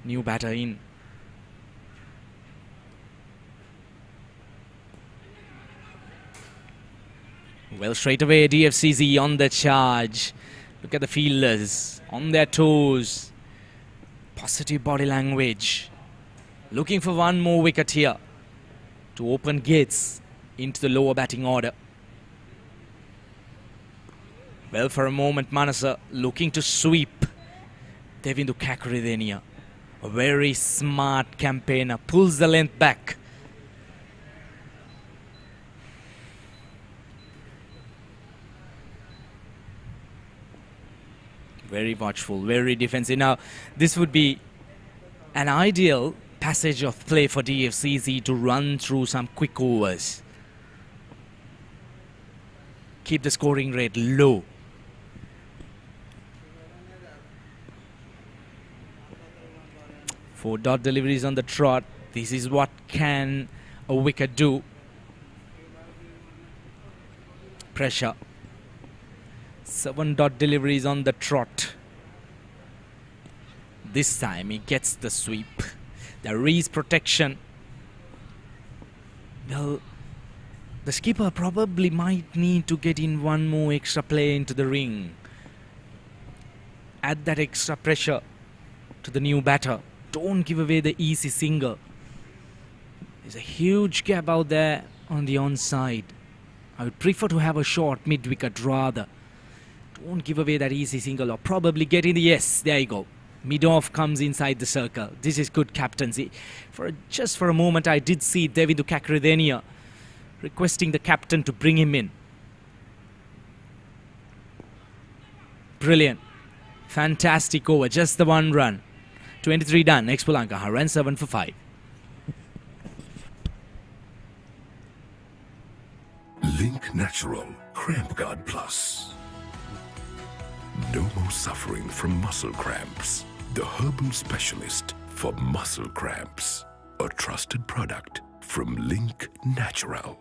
New batter in. Well, straight away DFCC on the charge. Look at the fielders on their toes. Positive body language. Looking for one more wicket here to open gates into the lower batting order. Well, for a moment, Manasa looking to sweep Devindu Kakridenia. A very smart campaigner. Pulls the length back. Very watchful, very defensive. Now, this would be an ideal passage of play for DFCC to run through some quick overs. Keep the scoring rate low. Four dot deliveries on the trot. This is what can a wicket do. Pressure. 7 dot deliveries on the trot. This time he gets the sweep. There is protection. Well, the skipper probably might need to get in one more extra play into the ring. Add that extra pressure to the new batter. Don't give away the easy single. There's a huge gap out there on the onside. I would prefer to have a short mid-wicket rather. Don't give away that easy single or probably get in the... Yes, there you go. Mid-off comes inside the circle. This is good captaincy. Just for a moment, I did see Devindu Kakridenia requesting the captain to bring him in. Brilliant. Fantastic over. Just the one run. 23 done. Expolanka run 7 for 5. Link Natural Cramp Guard Plus. No more suffering from muscle cramps. The herbal specialist for muscle cramps. A trusted product from Link Natural.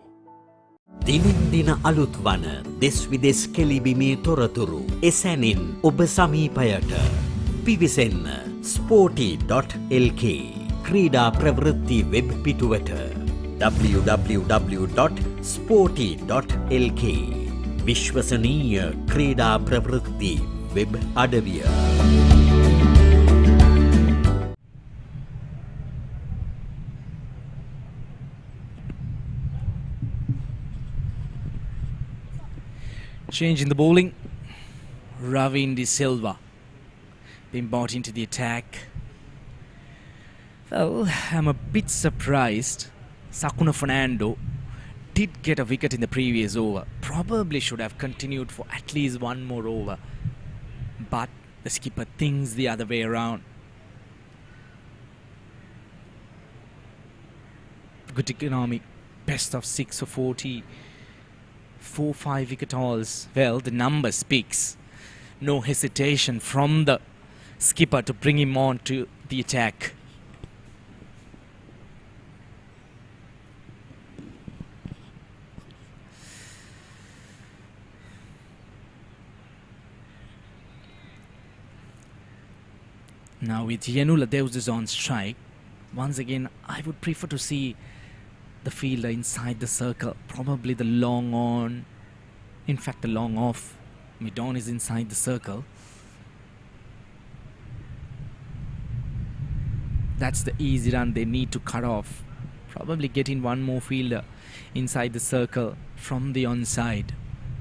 දිනෙන් දින අලුත් වන දෙස් විදෙස් කෙලිබිමේ තොරතුරු එසැනින් ඔබ සමීපයට පිවිසෙන්න Sporty.lk ක්‍රීඩා ප්‍රවෘත්ති web පිටුවට www.sporty.lk විශ්වසනීය ක්‍රීඩා ප්‍රවෘත්ති වෙබ් අඩවිය. Change in the bowling. Ravin De Silva being brought into the attack. Well, I'm a bit surprised. Sakuna Fernando did get a wicket in the previous over. Probably should have continued for at least one more over. But the skipper thinks the other way around. Good economy. Best of 6 for 40. 4-5 wicket hauls. Well, the number speaks. No hesitation from the skipper to bring him on to the attack. Now with Yanula Deus on strike, once again I would prefer to see the fielder inside the circle, probably the long on, in fact the long off. Mid-on is inside the circle. That's the easy run they need to cut off. Probably get in one more fielder inside the circle from the onside.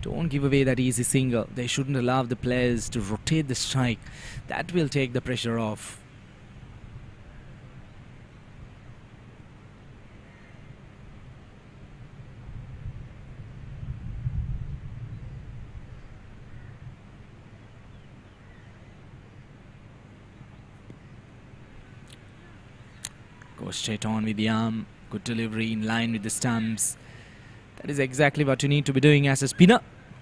Don't give away that easy single. They shouldn't allow the players to rotate the strike. That will take the pressure off. Go straight on with the arm. Good delivery in line with the stumps. That is exactly what you need to be doing as a spinner.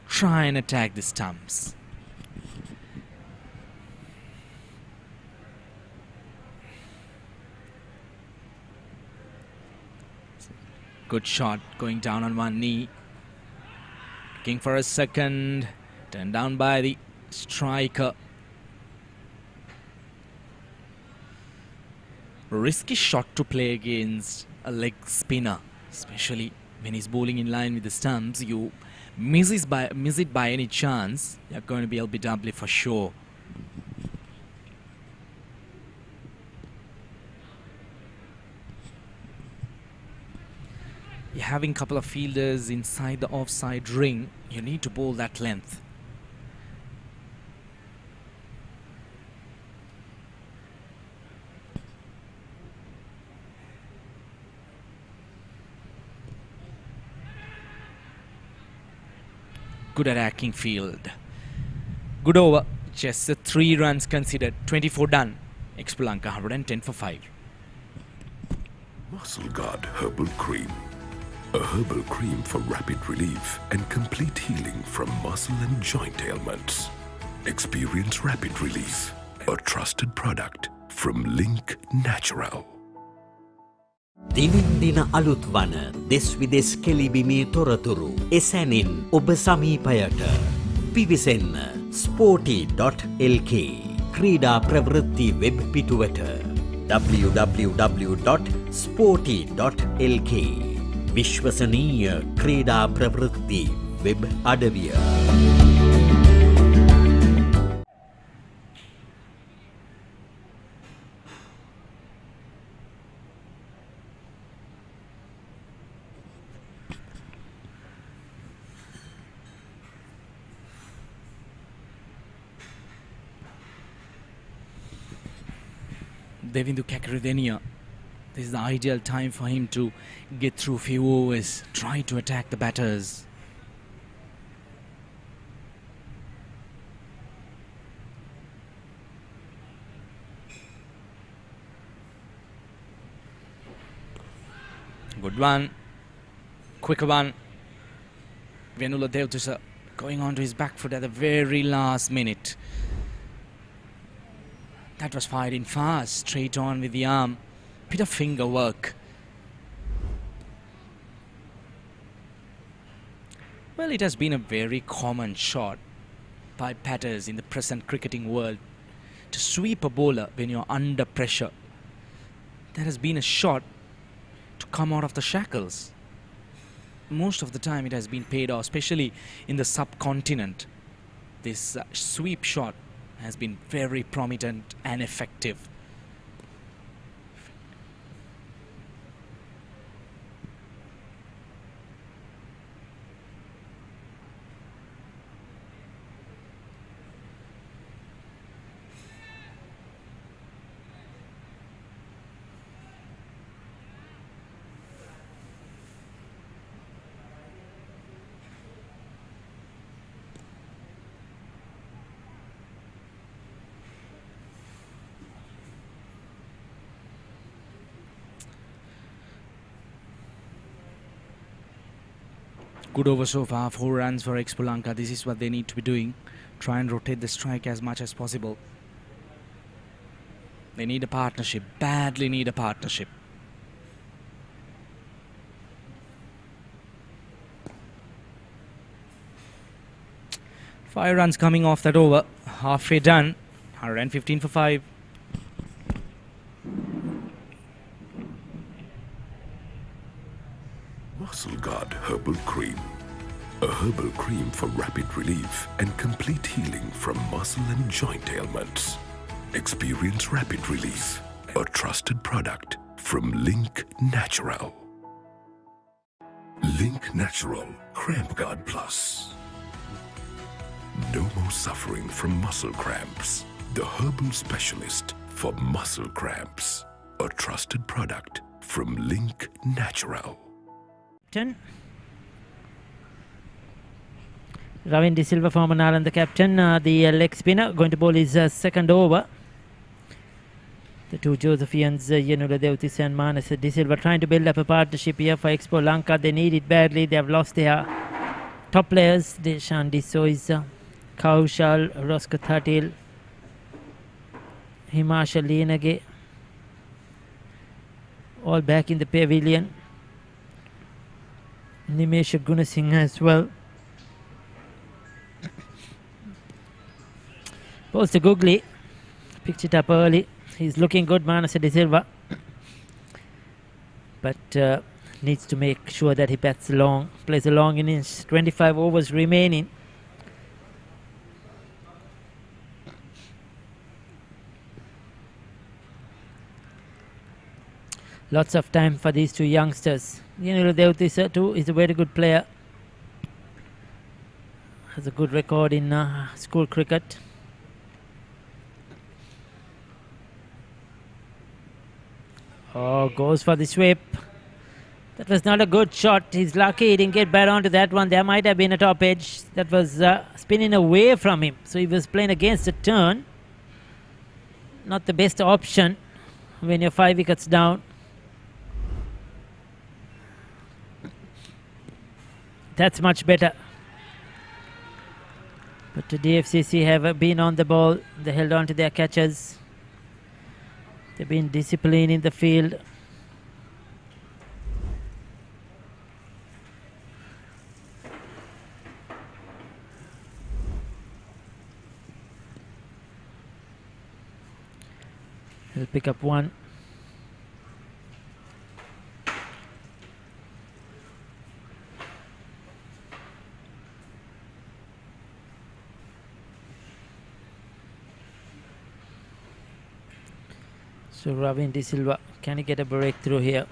Try and attack the stumps. Good shot going down on one knee. Looking for a second. Turned down by the striker. Risky shot to play against a leg spinner, especially when he's bowling in line with the stumps. You miss it by any chance, you're going to be LBW for sure. You're having a couple of fielders inside the offside ring. You need to bowl that length. Good attacking field. Good over. Just 3 runs considered. 24 done. Expolanka 110 for 5. Muscle Guard Herbal Cream. A herbal cream for rapid relief and complete healing from muscle and joint ailments. Experience rapid relief. A trusted product from Link Natural. දිනින් දින අලුත් වන දෙස් විදෙස් කෙලිබිමේ තොරතුරු එසැනින් ඔබ සමීපයට පිවිසෙන්න Sporty.lk ක්‍රීඩා ප්‍රවෘත්ති web පිටුවට www.sporty.lk විශ්වසනීය ක්‍රීඩා ප්‍රවෘත්ති වෙබ් අඩවිය. Devindu Kakradenia. This is the ideal time for him to get through few overs, try to attack the batters. Good one. Quicker one. Venula Devtusa going on to his back foot at the very last minute. That was fired in fast, straight on with the arm. Bit of finger work. Well, it has been a very common shot by batters in the present cricketing world to sweep a bowler when you're under pressure. That has been a shot to come out of the shackles. Most of the time it has been paid off, especially in the subcontinent. This sweep shot has been very prominent and effective. Good over so far, 4 runs for Expolanka. This is what they need to be doing. Try and rotate the strike as much as possible. They need a partnership, badly need a partnership. Five runs coming off that over. Halfway done. 115 for 5. Muscle Guard Herbal Cream. A herbal cream for rapid relief and complete healing from muscle and joint ailments. Experience rapid relief. A trusted product from Link Natural. Link Natural Cramp Guard Plus. No more suffering from muscle cramps. The herbal specialist for muscle cramps. A trusted product from Link Natural. Ravin De Silva, former Nalanda captain, the leg spinner, going to bowl his second over. The two Josephians, Yanula Devtis and Manas De Silva, trying to build up a partnership here for Expo Lanka. They need it badly. They have lost their top players. Deshan Disois, Kaushal, Roscoe Thatil, Himashal Leenage, all back in the pavilion. Nimesh Gunasinghe as well. Post to Googly. Picked it up early. He's looking good, Manasa De Silva. But needs to make sure that he bats long, plays a long innings. 25 overs remaining. Lots of time for these two youngsters. Devtisa too is a very good player. Has a good record in school cricket. Oh, goes for the sweep. That was not a good shot. He's lucky he didn't get back onto that one. There might have been a top edge that was spinning away from him. So he was playing against the turn. Not the best option when you're 5 wickets down. That's much better. But the DFCC have been on the ball. They held on to their catches. They've been disciplined in the field. He'll pick up one. So Ravin De Silva, can he get a breakthrough here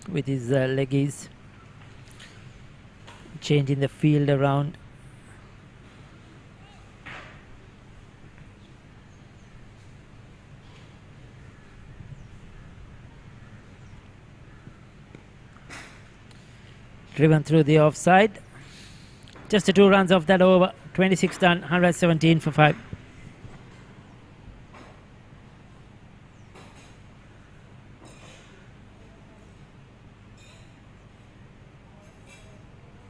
with his leggies? Changing the field around. Driven through the offside. Just the 2 runs off that over. 26 done, 117 for 5.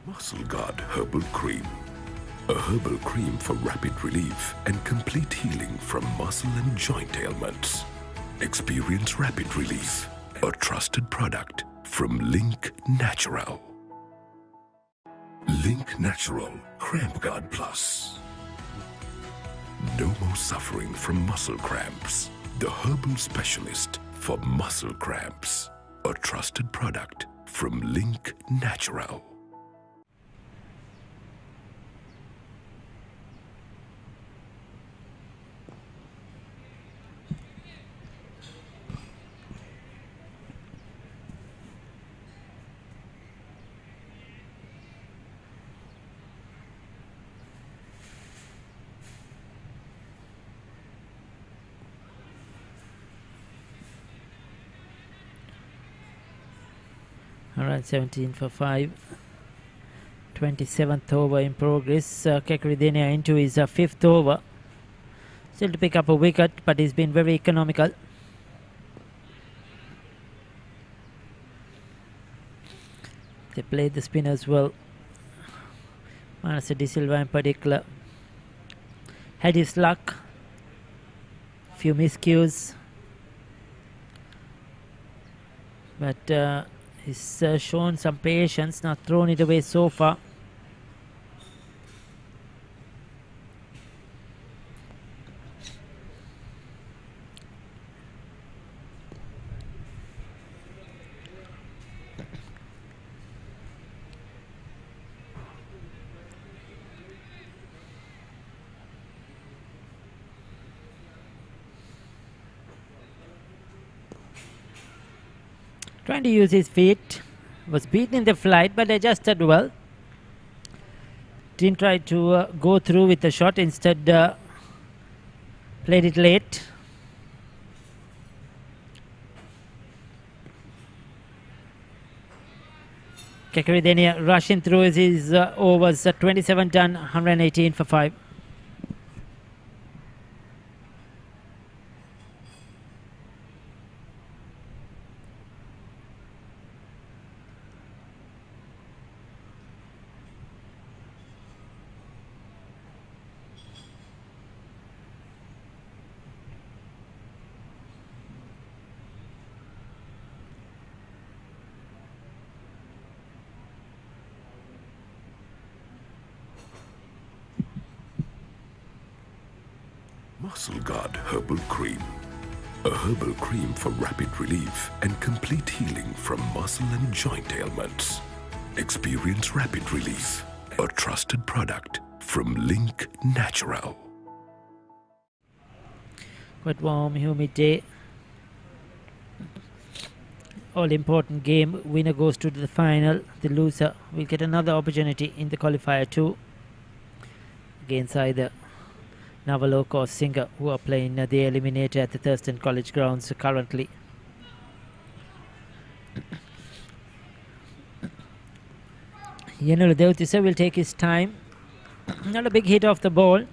Muscle Guard Herbal Cream. A herbal cream for rapid relief and complete healing from muscle and joint ailments. Experience rapid relief. A trusted product from Link Natural. Link Natural Cramp Guard Plus. No more suffering from muscle cramps. The herbal specialist for muscle cramps. A trusted product from Link Natural. Alright, 17 for 5. 27th over in progress. Kekridenia into his 5th over. Still to pick up a wicket, but he's been very economical. They played the spinners well. Manasa De Silva in particular had his luck. Few miscues. But he's shown some patience, not thrown it away so far. Trying to use his feet. Was beaten in the flight but adjusted well. Didn't try to go through with the shot. Instead played it late. Kekridenia rushing through his overs. 27 done, 118 for 5. Muscle Guard Herbal Cream. A herbal cream for rapid relief and complete healing from muscle and joint ailments. Experience rapid relief. A trusted product from Link Natural. Quite warm, humid day. All important game. Winner goes to the final. The loser will get another opportunity in the qualifier 2 against either Navalok or Singer, who are playing the eliminator at the Thurston College grounds currently. Yenulu Devtisa will take his time. Not a big hit off the ball.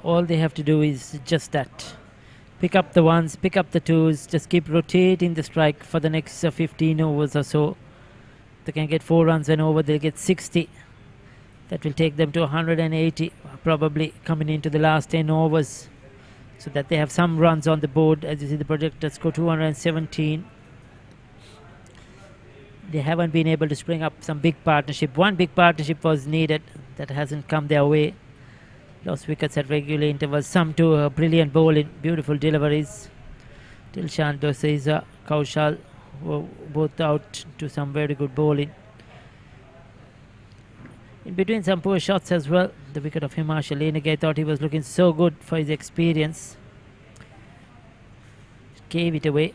All they have to do is just that. Pick up the ones, pick up the twos, just keep rotating the strike for the next 15 overs or so. They can get 4 runs and over, they'll get 60. That will take them to 180, probably coming into the last 10 overs, so that they have some runs on the board. As you see, the projected score 217. They haven't been able to spring up some big partnership. One big partnership was needed, that hasn't come their way. Lost wickets at regular intervals, some to brilliant bowling, beautiful deliveries. Dilshan Dosaiza, Kaushal were both out to some very good bowling. In between, some poor shots as well. The wicket of Himarshal Lenegay, thought he was looking so good for his experience. Gave it away.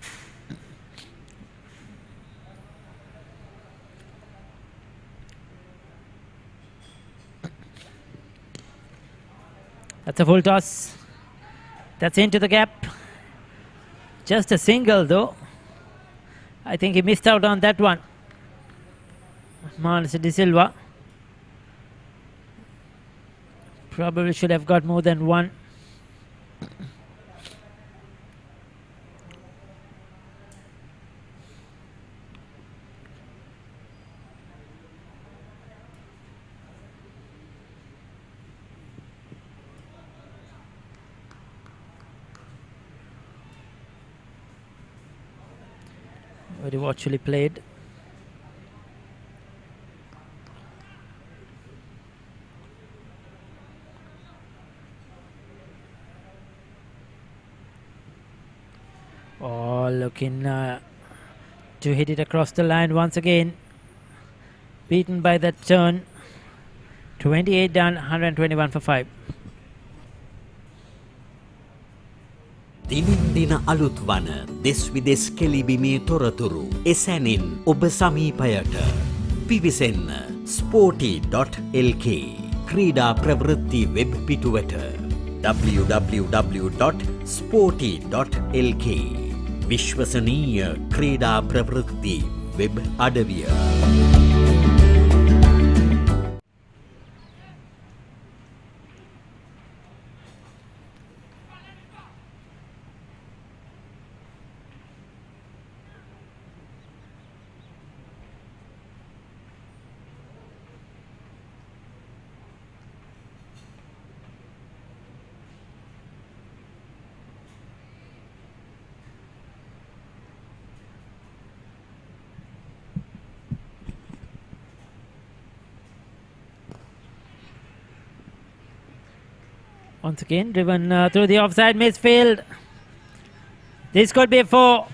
That's a full toss. That's into the gap. Just a single though. I think he missed out on that one. Manas De Silva probably should have got more than one. Very watchfully played. Oh, looking to hit it across the line once again. Beaten by that turn. 28 done, 121 for 5. දිනින් දින අලුත් වන දෙස් විදෙස් කෙලිබිමේ තොරතුරු එසැනින් ඔබ සමීපයට පිවිසෙන්න Sporty.lk ක්‍රීඩා ප්‍රවෘත්ති web පිටුවට www.sporty.lk විශ්වසනීය ක්‍රීඩා ප්‍රවෘත්ති වෙබ් අඩවිය. Once again, driven through the offside midfield. This could be a 4.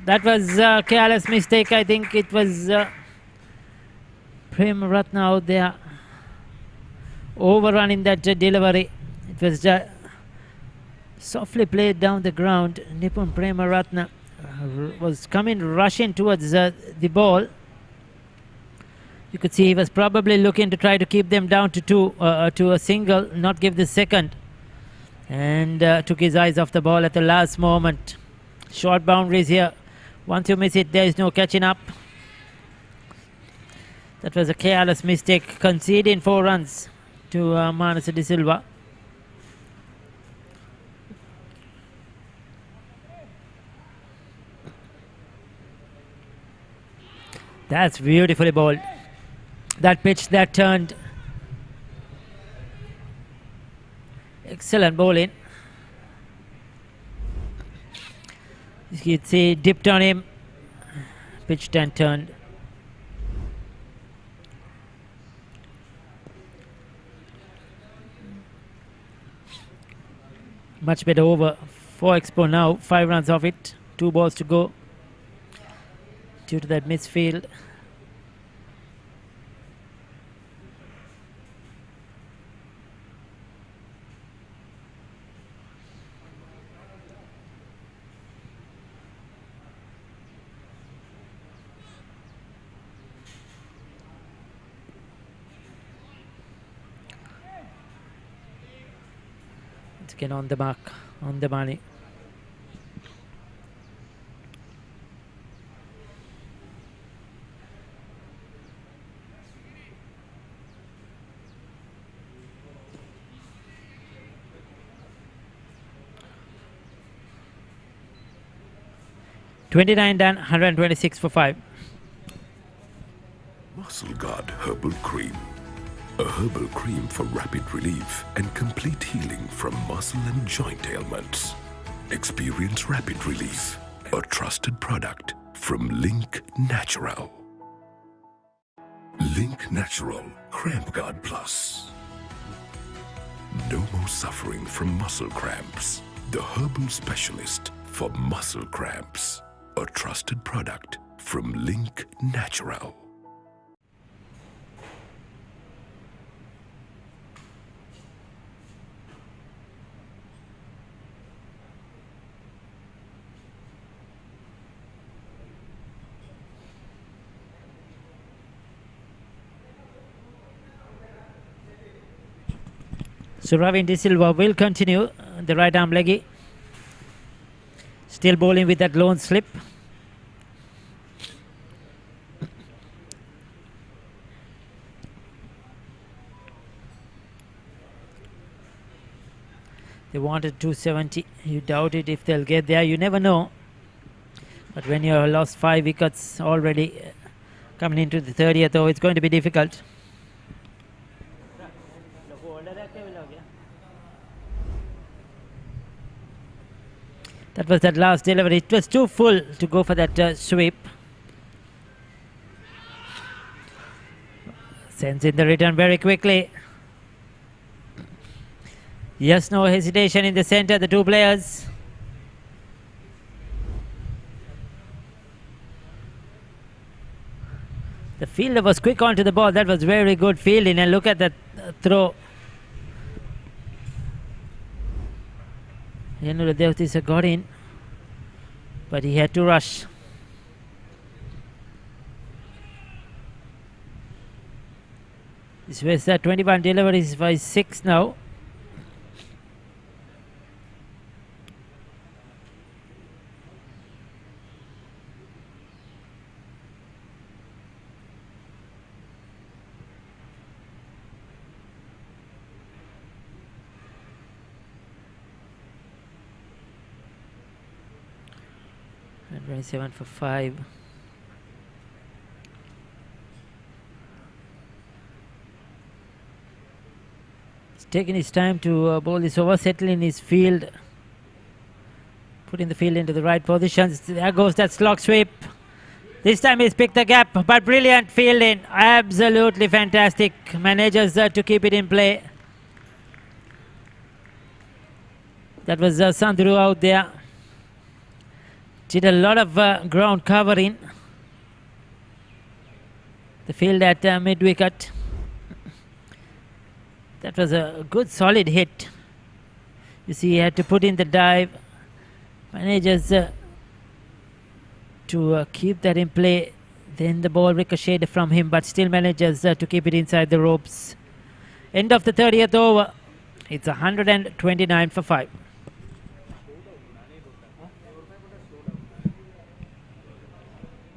That was a careless mistake. I think it was Prem Ratna out there overrunning that delivery. It was softly played down the ground. Nipun Prema Ratna was rushing towards the ball. You could see he was probably looking to try to keep them down to 2, to a single, not give the second. And took his eyes off the ball at the last moment. Short boundaries here. Once you miss it, there is no catching up. That was a careless mistake, conceding 4 runs to Manas De Silva. That's beautifully bowled. That pitch that turned. Excellent bowling. You'd see dipped on him, pitched and turned. Much better over for Expo now. 5 runs off it. 2 balls to go due to that misfield. Again on the mark, on the money. $29 done, 126 for 5. Muscle Guard Herbal Cream. A herbal cream for rapid relief and complete healing from muscle and joint ailments. Experience rapid relief. A trusted product from Link Natural. Link Natural Cramp Guard Plus. No more suffering from muscle cramps. The herbal specialist for muscle cramps. A trusted product from Link Natural. So Ravin De Silva will continue, the right arm leggy. Still bowling with that lone slip. They wanted 270. You doubt it if they'll get there. You never know. But when you have lost 5 wickets already coming into the 30th, oh, it's going to be difficult. That was that last delivery. It was too full to go for that sweep. Sends in the return very quickly. Yes, no hesitation in the center, the 2 players. The fielder was quick onto the ball. That was very good fielding. And look at that throw. Devtisa got in, but he had to rush. This was that 21 deliveries by 6 now. And 27 for 5. He's taking his time to bowl this over, settling his field, putting the field into the right positions. There goes that slog sweep. This time he's picked the gap, but brilliant fielding. Absolutely fantastic. Manages to keep it in play. That was Sandhuru out there. Did a lot of ground covering. The field at mid-wicket. That was a good solid hit. You see he had to put in the dive. Manages to keep that in play. Then the ball ricocheted from him, but still manages to keep it inside the ropes. End of the 30th over. It's 129 for 5.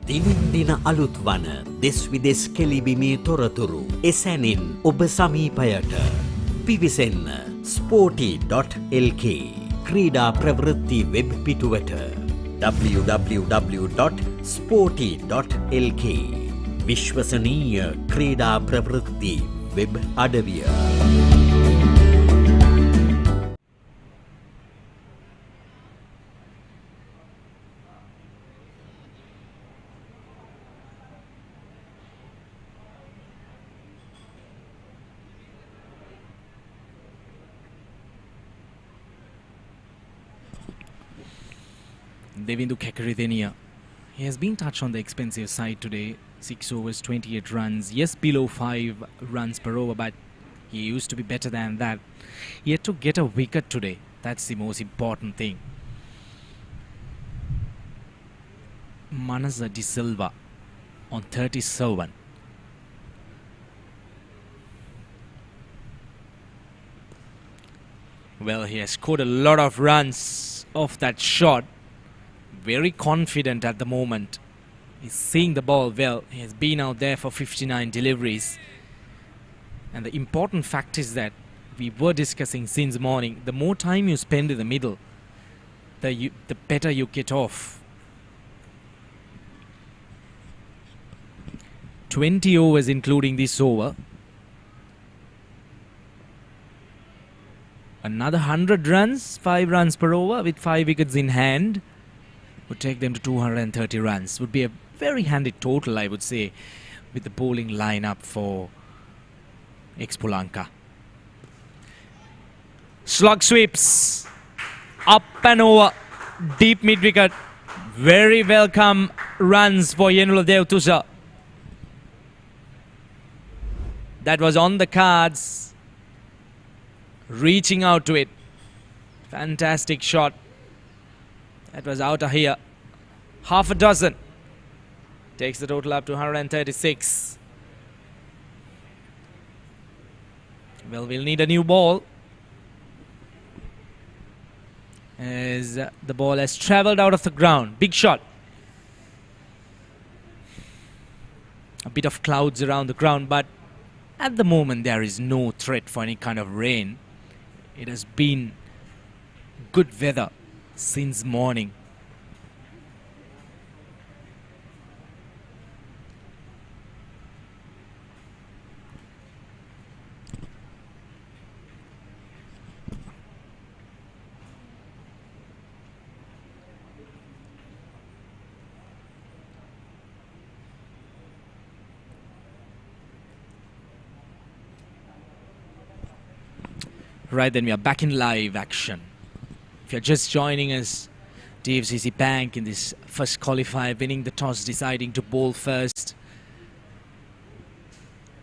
දිනින් දින අලුත් වන දෙස් විදෙස් කෙලිබිමේ තොරතුරු එසැනින් ඔබ සමීපයට පිවිසෙන්න Sporty.lk ක්‍රීඩා ප්‍රවෘත්ති web පිටුවට www.sporty.lk විශ්වසනීය ක්‍රීඩා ප්‍රවෘත්ති වෙබ් අඩවිය. Devindu Kekaridenia. He has been touched on the expensive side today. 6 overs, 28 runs. Yes, below 5 runs per over, but he used to be better than that. He had to get a wicket today. That's the most important thing. Manasa De Silva on 37. Well, he has scored a lot of runs off that shot. Very confident at the moment. He's seeing the ball well. He has been out there for 59 deliveries. And the important fact is that we were discussing since morning, the more time you spend in the middle, the better you get off. 20 overs including this over. Another 100 runs, 5 runs per over with 5 wickets in hand would take them to 230 runs. Would be a very handy total, I would say, with the bowling lineup for Expolanka. Slug sweeps, up and over, deep mid wicket. Very welcome runs for Yenula Devtusa. That was on the cards. Reaching out to it. Fantastic shot. That was out of here. Half a dozen. Takes the total up to 136. Well, we'll need a new ball. As the ball has travelled out of the ground. Big shot. A bit of clouds around the ground, but at the moment there is no threat for any kind of rain. It has been good weather since morning. Right, then we are back in live action. If you're just joining us, DFCC Bank in this first qualifier, winning the toss, deciding to bowl first.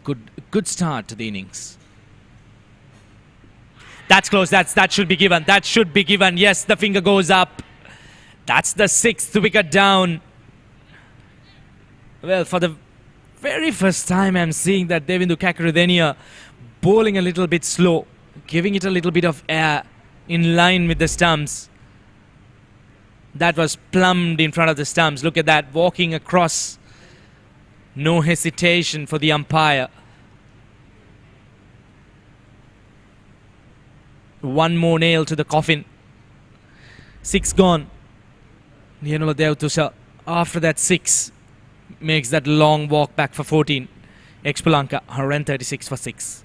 Good start to the innings. That's close. That should be given. That should be given. Yes, the finger goes up. That's the 6th wicket down. Well, for the very first time, I'm seeing that Devindu Kekaridenia bowling a little bit slow, giving it a little bit of air in line with the stumps. That was plumbed in front of the stumps. Look at that, walking across. No hesitation for the umpire. One more nail to the coffin. 6 gone. Yenula Devtusa, after that 6, makes that long walk back for 14. Expolanka, 136 for 6.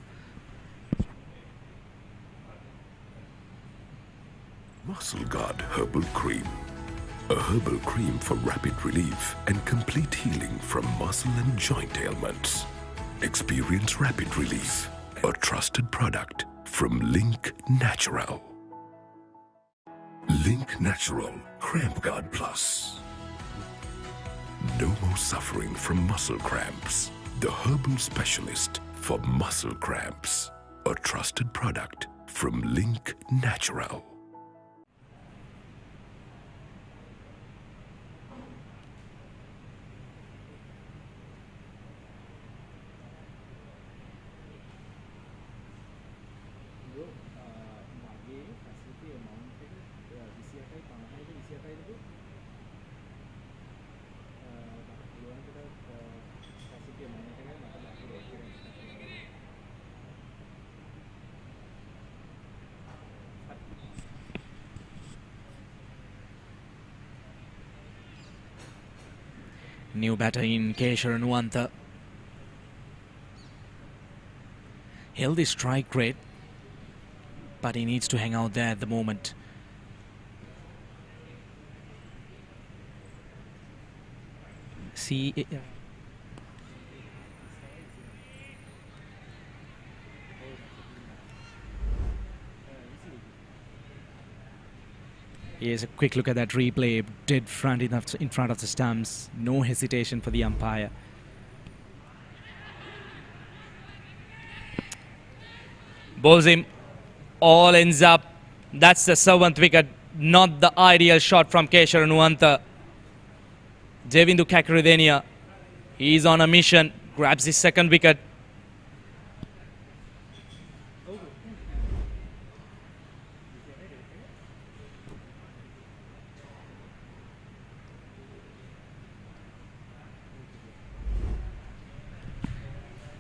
Muscle Guard Herbal Cream. A herbal cream for rapid relief and complete healing from muscle and joint ailments. Experience rapid relief. A trusted product from Link Natural. Link Natural Cramp Guard Plus. No more suffering from muscle cramps. The herbal specialist for muscle cramps. A trusted product from Link Natural. New batter in Kesharan Nuwantha. Healthy strike rate, but he needs to hang out there at the moment. See, Here's a quick look at that replay. Dead front in front of the stumps. No hesitation for the umpire. Bowls him. All ends up. That's the 7th wicket. Not the ideal shot from Kesharan Nuwantha. Devindu Kakridenia. He's on a mission. Grabs his 2nd wicket.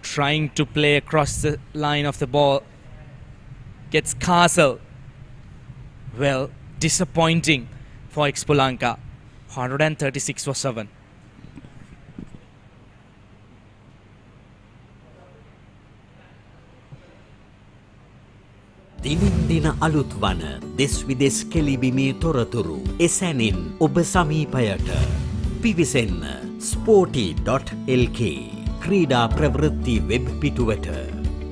Trying to play across the line of the ball. Gets Castle. Well, disappointing for Expolanka. 136 for 7. දිනින් දින අලුත් වන දෙස් විදෙස් කෙලිබිමේ තොරතුරු එසැනින් ඔබ සමීපයට පිවිසෙන්න Sporty.lk ක්‍රීඩා ප්‍රවෘත්ති web පිටුවට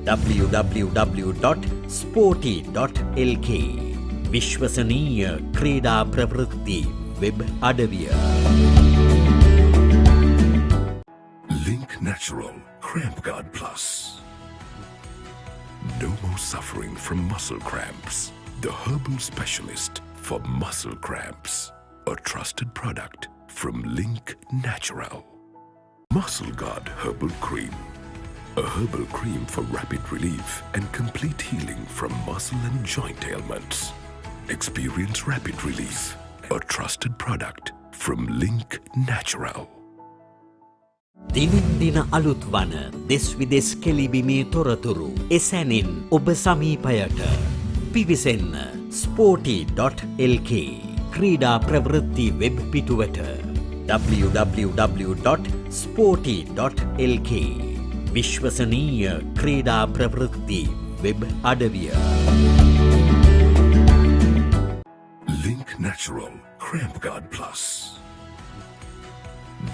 www.sporty.lk විශ්වසනීය ක්‍රීඩා ප්‍රවෘත්ති වෙබ් අඩවිය Link Natural Cramp Guard Plus. No more suffering from muscle cramps. The herbal specialist for muscle cramps. A trusted product from Link Natural. Muscle Guard Herbal Cream. A herbal cream for rapid relief and complete healing from muscle and joint ailments. Experience rapid relief. A trusted product from Link Natural. දිනින් දින අලුත් වන දෙස් විදෙස් කෙලිබිමේ තොරතුරු එසැනින් ඔබ සමීපයට පිවිසෙන්න Sporty.lk ක්‍රීඩා ප්‍රවෘත්ති web පිටුවට www.sporty.lk විශ්වසනීය ක්‍රීඩා ප්‍රවෘත්ති වෙබ් අඩවිය Link Natural Cramp Guard Plus.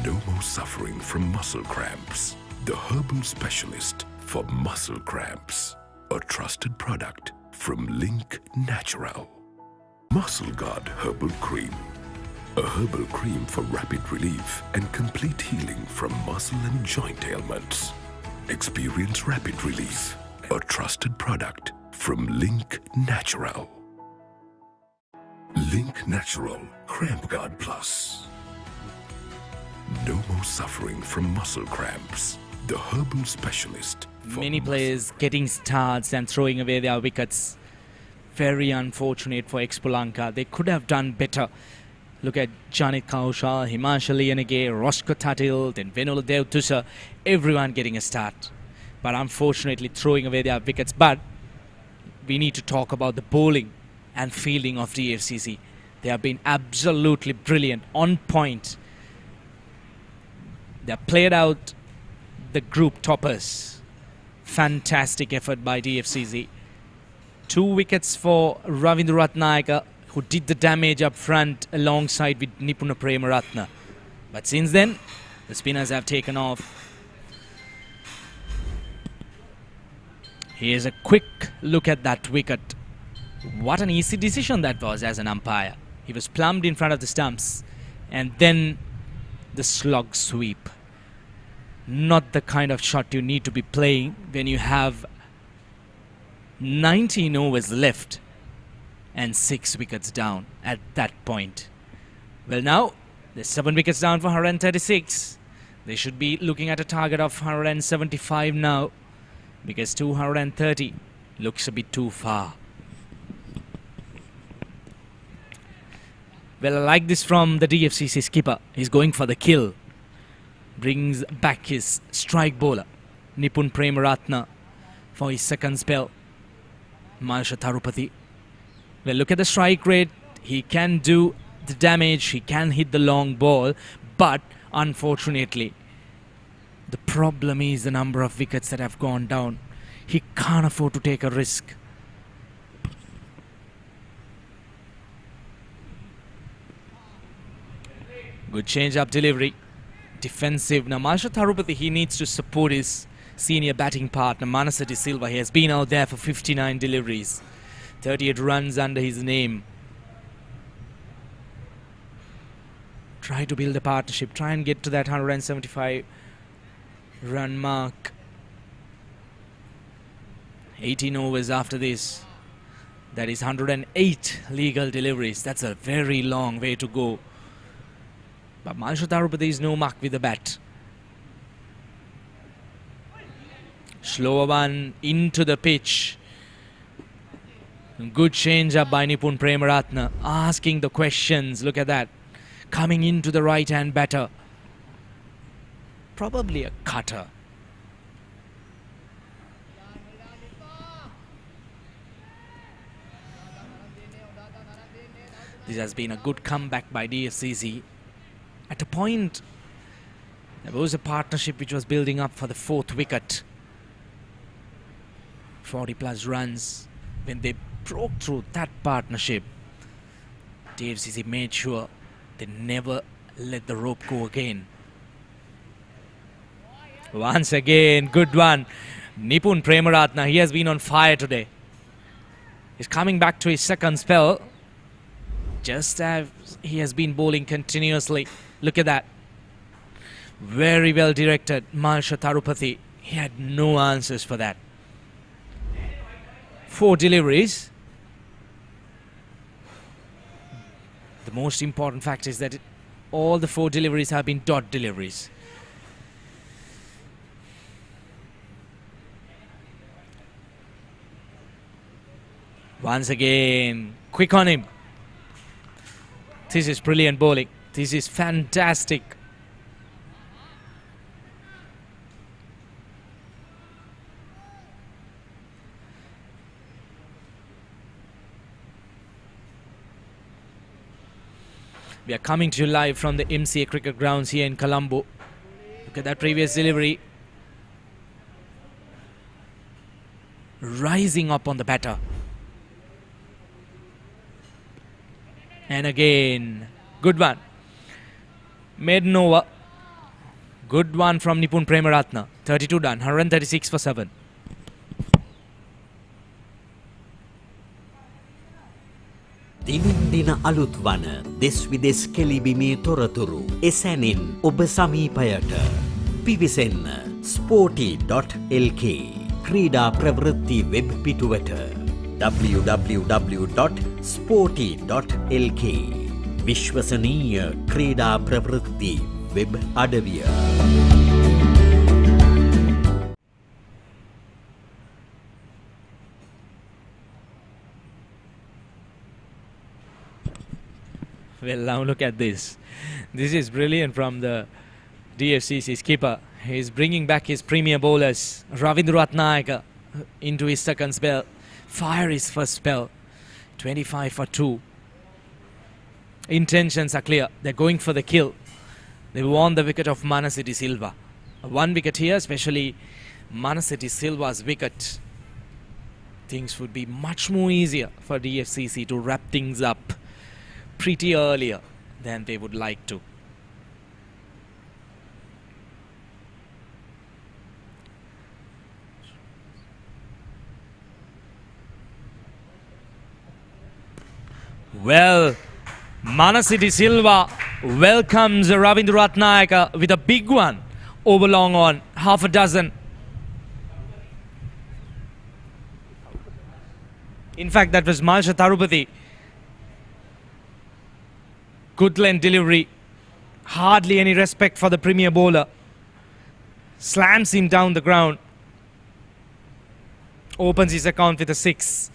No more suffering from muscle cramps. The herbal specialist for muscle cramps. A trusted product from Link Natural. Muscle Guard Herbal Cream. A herbal cream for rapid relief and complete healing from muscle and joint ailments. Experience rapid relief. A trusted product from Link Natural. Link Natural Cramp Guard Plus. No more suffering from muscle cramps. The herbal specialist for Many players getting starts and throwing away their wickets. Very unfortunate for Expolanka. They could have done better. Look at Janit Kaushal, Himanshal Liyanage, Roscoe Tatil, then Venula Devtusa. Everyone getting a start. But unfortunately throwing away their wickets. But we need to talk about the bowling and fielding of DFCC. They have been absolutely brilliant, on point. They have played out the group toppers. Fantastic effort by DFCC. 2 wickets for Ravindra Ratnayaka, who did the damage up front alongside with Nipuna Premaratna. But since then, the spinners have taken off. Here's a quick look at that wicket. What an easy decision that was as an umpire. He was plumbed in front of the stumps. And then the slog sweep. Not the kind of shot you need to be playing when you have 19 overs left and 6 wickets down at that point. Well, now there's 7 wickets down for 136. They should be looking at a target of 175 now, because 230 looks a bit too far. Well, I like this from the DFCC skipper. He's going for the kill. Brings back his strike bowler, Nipun Premaratna, for his 2nd spell. Marsha Tharupati. Well, look at the strike rate. He can do the damage. He can hit the long ball. But unfortunately, the problem is the number of wickets that have gone down. He can't afford to take a risk. Good change-up delivery. Defensive. Now, Marsha Tharupati, he needs to support his senior batting partner, Manasati Silva. He has been out there for 59 deliveries. 38 runs under his name. Try to build a partnership. Try and get to that 175 run mark. 18 overs after this. That is 108 legal deliveries. That's a very long way to go. But Mansha Tarupati is no muck with the bat. Slower one into the pitch. Good change up by Nipun Premaratna. Asking the questions. Look at that. Coming into the right hand batter. Probably a cutter. This has been a good comeback by DFCC. At a point, there was a partnership which was building up for the 4th wicket. 40 plus runs. When they broke through that partnership, DFCC made sure they never let the rope go again. Once again, good one. Nipun Premaratna, he has been on fire today. He's coming back to his second spell. Just as he has been bowling continuously. Look at that. Very well directed. Mansha Tarupati. He had no answers for that. 4 deliveries. The most important fact is that all the 4 deliveries have been dot deliveries. Once again, quick on him. This is brilliant bowling. This is fantastic. We are coming to you live from the MCA cricket grounds here in Colombo. Look at that previous delivery. Rising up on the batter. And again, good one. Maiden over. Good one from Nipun Premaratna. 32 done, 136 for 7. දිනින් දින අලුත් වන දෙස් විදෙස් කෙලිබිමේ තොරතුරු එසැනින් ඔබ සමීපයට පිවිසෙන්න Sporty.lk ක්‍රීඩා ප්‍රවෘත්ති web පිටුවට www.sporty.lk විශ්වසනීය ක්‍රීඩා ප්‍රවෘත්ති වෙබ් අඩවිය. Well, now look at this. This is brilliant from the DFCC skipper. He's bringing back his premier bowlers, Ravindra Ratnayaka, into his second spell. Fire his first spell. 25 for 2. Intentions are clear. They're going for the kill. They want the wicket of Manasiti Silva. 1 wicket here, especially Manasiti Silva's wicket. Things would be much more easier for DFCC to wrap things up pretty earlier than they would like to. Well, Manasiti Silva welcomes Ravindra Ratnayaka with a big one over long on, half a dozen. In fact, that was Mansha Tarupati. Good length delivery. Hardly any respect for the premier bowler. Slams him down the ground. Opens his account with a 6.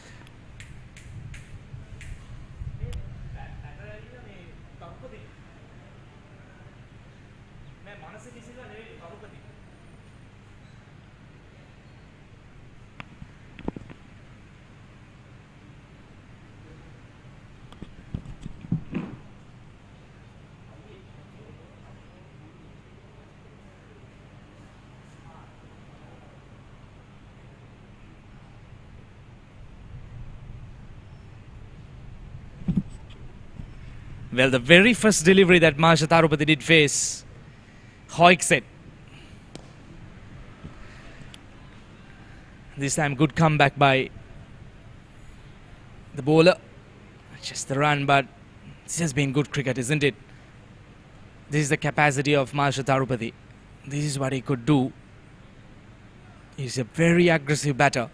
Well, the very first delivery that Mansha Tarupati did face, hoiked it. This time, good comeback by the bowler. Just the run, but this has been good cricket, isn't it? This is the capacity of Marsha Tharupathy. This is what he could do. He's a very aggressive batter.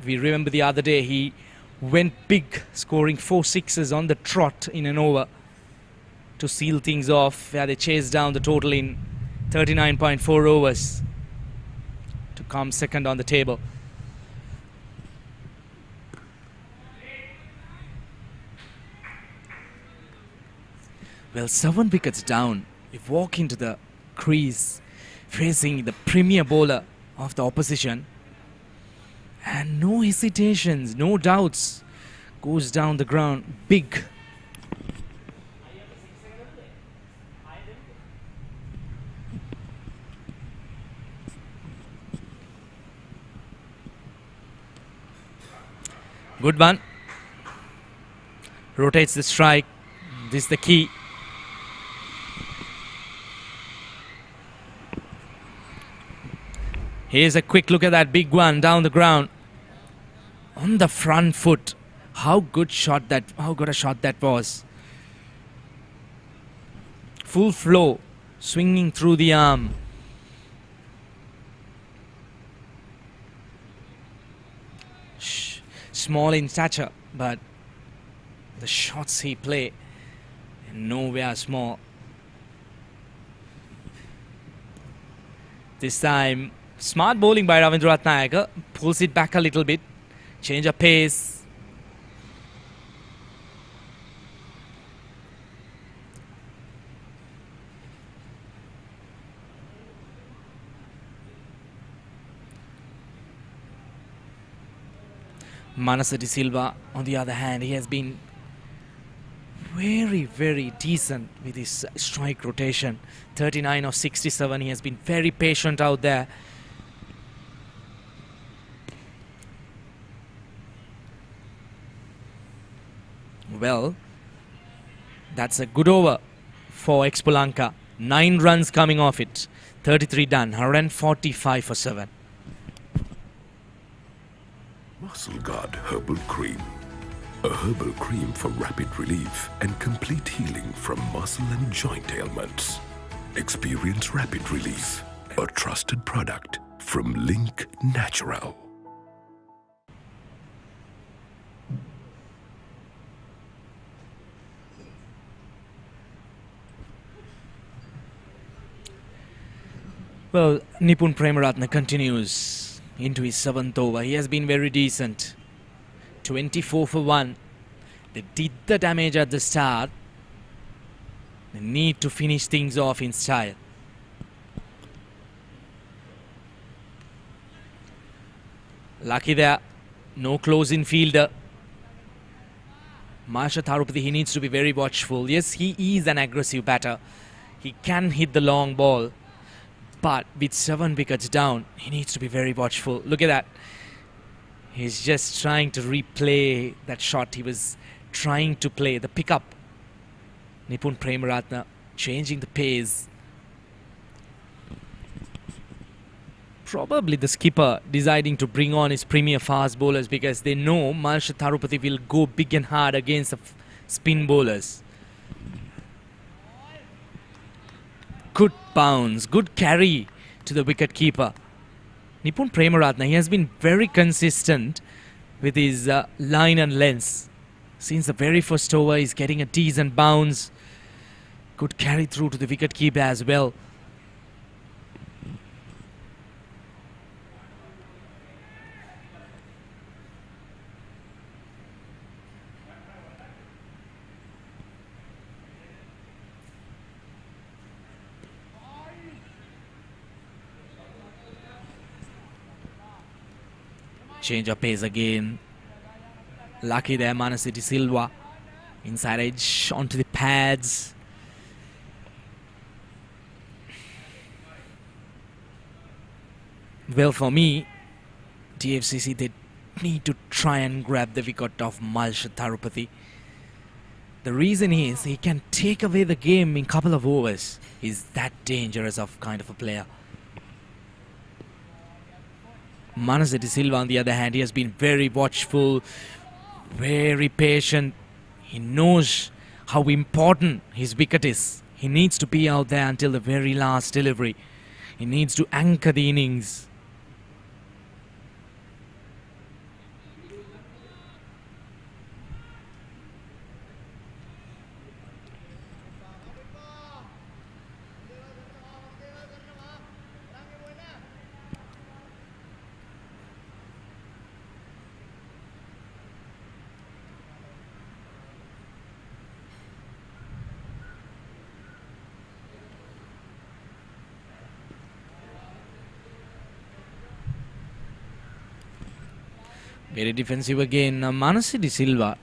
We remember the other day he went big, scoring 4 sixes on the trot in an over to seal things off, where they chased down the total in 39.4 overs to come second on the table. Well, 7 wickets down. We walk into the crease facing the premier bowler of the opposition. And no hesitations, no doubts. Goes down the ground big. Good one. Rotates the strike. This is the key. Here's a quick look at that big one down the ground. On the front foot. How good a shot that was. Full flow. Swinging through the arm. Small in stature, but the shots he play nowhere small. This time, smart bowling by Ravindra Ratnayaka. Pulls it back a little bit. Change of pace. Manasa de Silva, on the other hand, he has been very, very decent with his strike rotation. 39 or 67, he has been very patient out there. Well, that's a good over for Expolanka. 9 runs coming off it. 33 done, 145 for 7. Muscle Guard Herbal Cream. A herbal cream for rapid relief and complete healing from muscle and joint ailments. Experience rapid relief. A trusted product from Link Natural. Well, Nipun Premaratne continues into his 7th over. He has been very decent. 24 for 1. They did the damage at the start. They need to finish things off in style. Lucky there. No close-in fielder. Marsha Tharupathy, he needs to be very watchful. Yes, he is an aggressive batter. He can hit the long ball. But with 7 wickets down, he needs to be very watchful. Look at that. He's just trying to replay that shot he was trying to play. The pickup. Nipun Premaratne changing the pace. Probably the skipper deciding to bring on his premier fast bowlers because they know Marsha Tharupathy will go big and hard against the spin bowlers. Good bounce, good carry to the wicket keeper. Nipun Premaratne, he has been very consistent with his line and lengths. Since the very first over, he's getting a decent bounce. Good carry through to the wicket keeper as well. Change of pace again. Lucky there, Manasa de Silva. Inside edge onto the pads. Well, for me, DFCC, they need to try and grab the wicket of Marsha Tharupathy. The reason is he can take away the game in a couple of overs. He's that dangerous of kind of a player. Manasa de Silva, on the other hand, he has been very watchful, very patient. He knows how important his wicket is. He needs to be out there until the very last delivery. He needs to anchor the innings. Very defensive again. Manasa de Silva,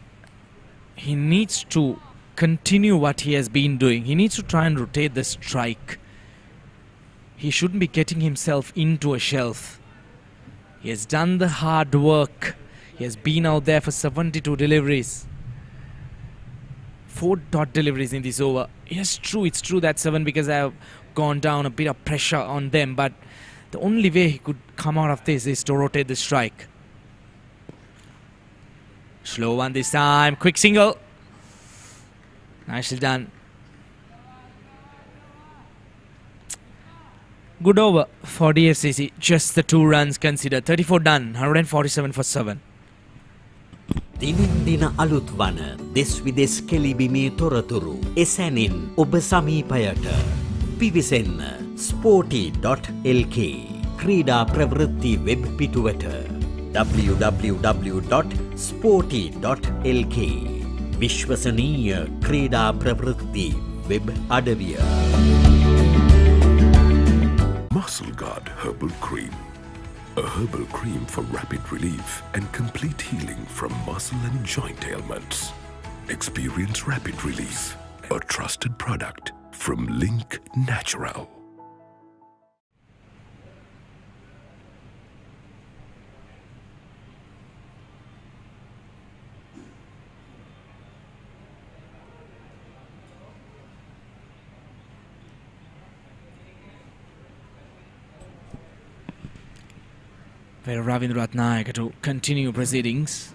he needs to continue what he has been doing. He needs to try and rotate the strike. He shouldn't be getting himself into a shelf. He has done the hard work. He has been out there for 72 deliveries. 4 dot deliveries in this over. Yes, true, it's true that 7 because I have gone down, a bit of pressure on them. But the only way he could come out of this is to rotate the strike. Slow one this time. Quick single. Nicely done. Good over for DFCC. Just the 2 runs considered. 34 done. 147 for 7. දිනින් දින අලුත් වන දෙස් විදෙස් කෙලිබිමේ තොරතුරු එසැනින් ඔබ සමීපයට පිවිසෙන්න Sporty.lk ක්‍රීඩා ප්‍රවෘත්ති web පිටුවට www.sporty.lk විශ්වසනීය ක්‍රීඩා ප්‍රවෘත්ති වෙබ් අඩවිය Muscle Guard Herbal Cream. A herbal cream for rapid relief and complete healing from muscle and joint ailments. Experience rapid relief. A trusted product from Link Natural. For Ravindra Ratnayaka to continue proceedings.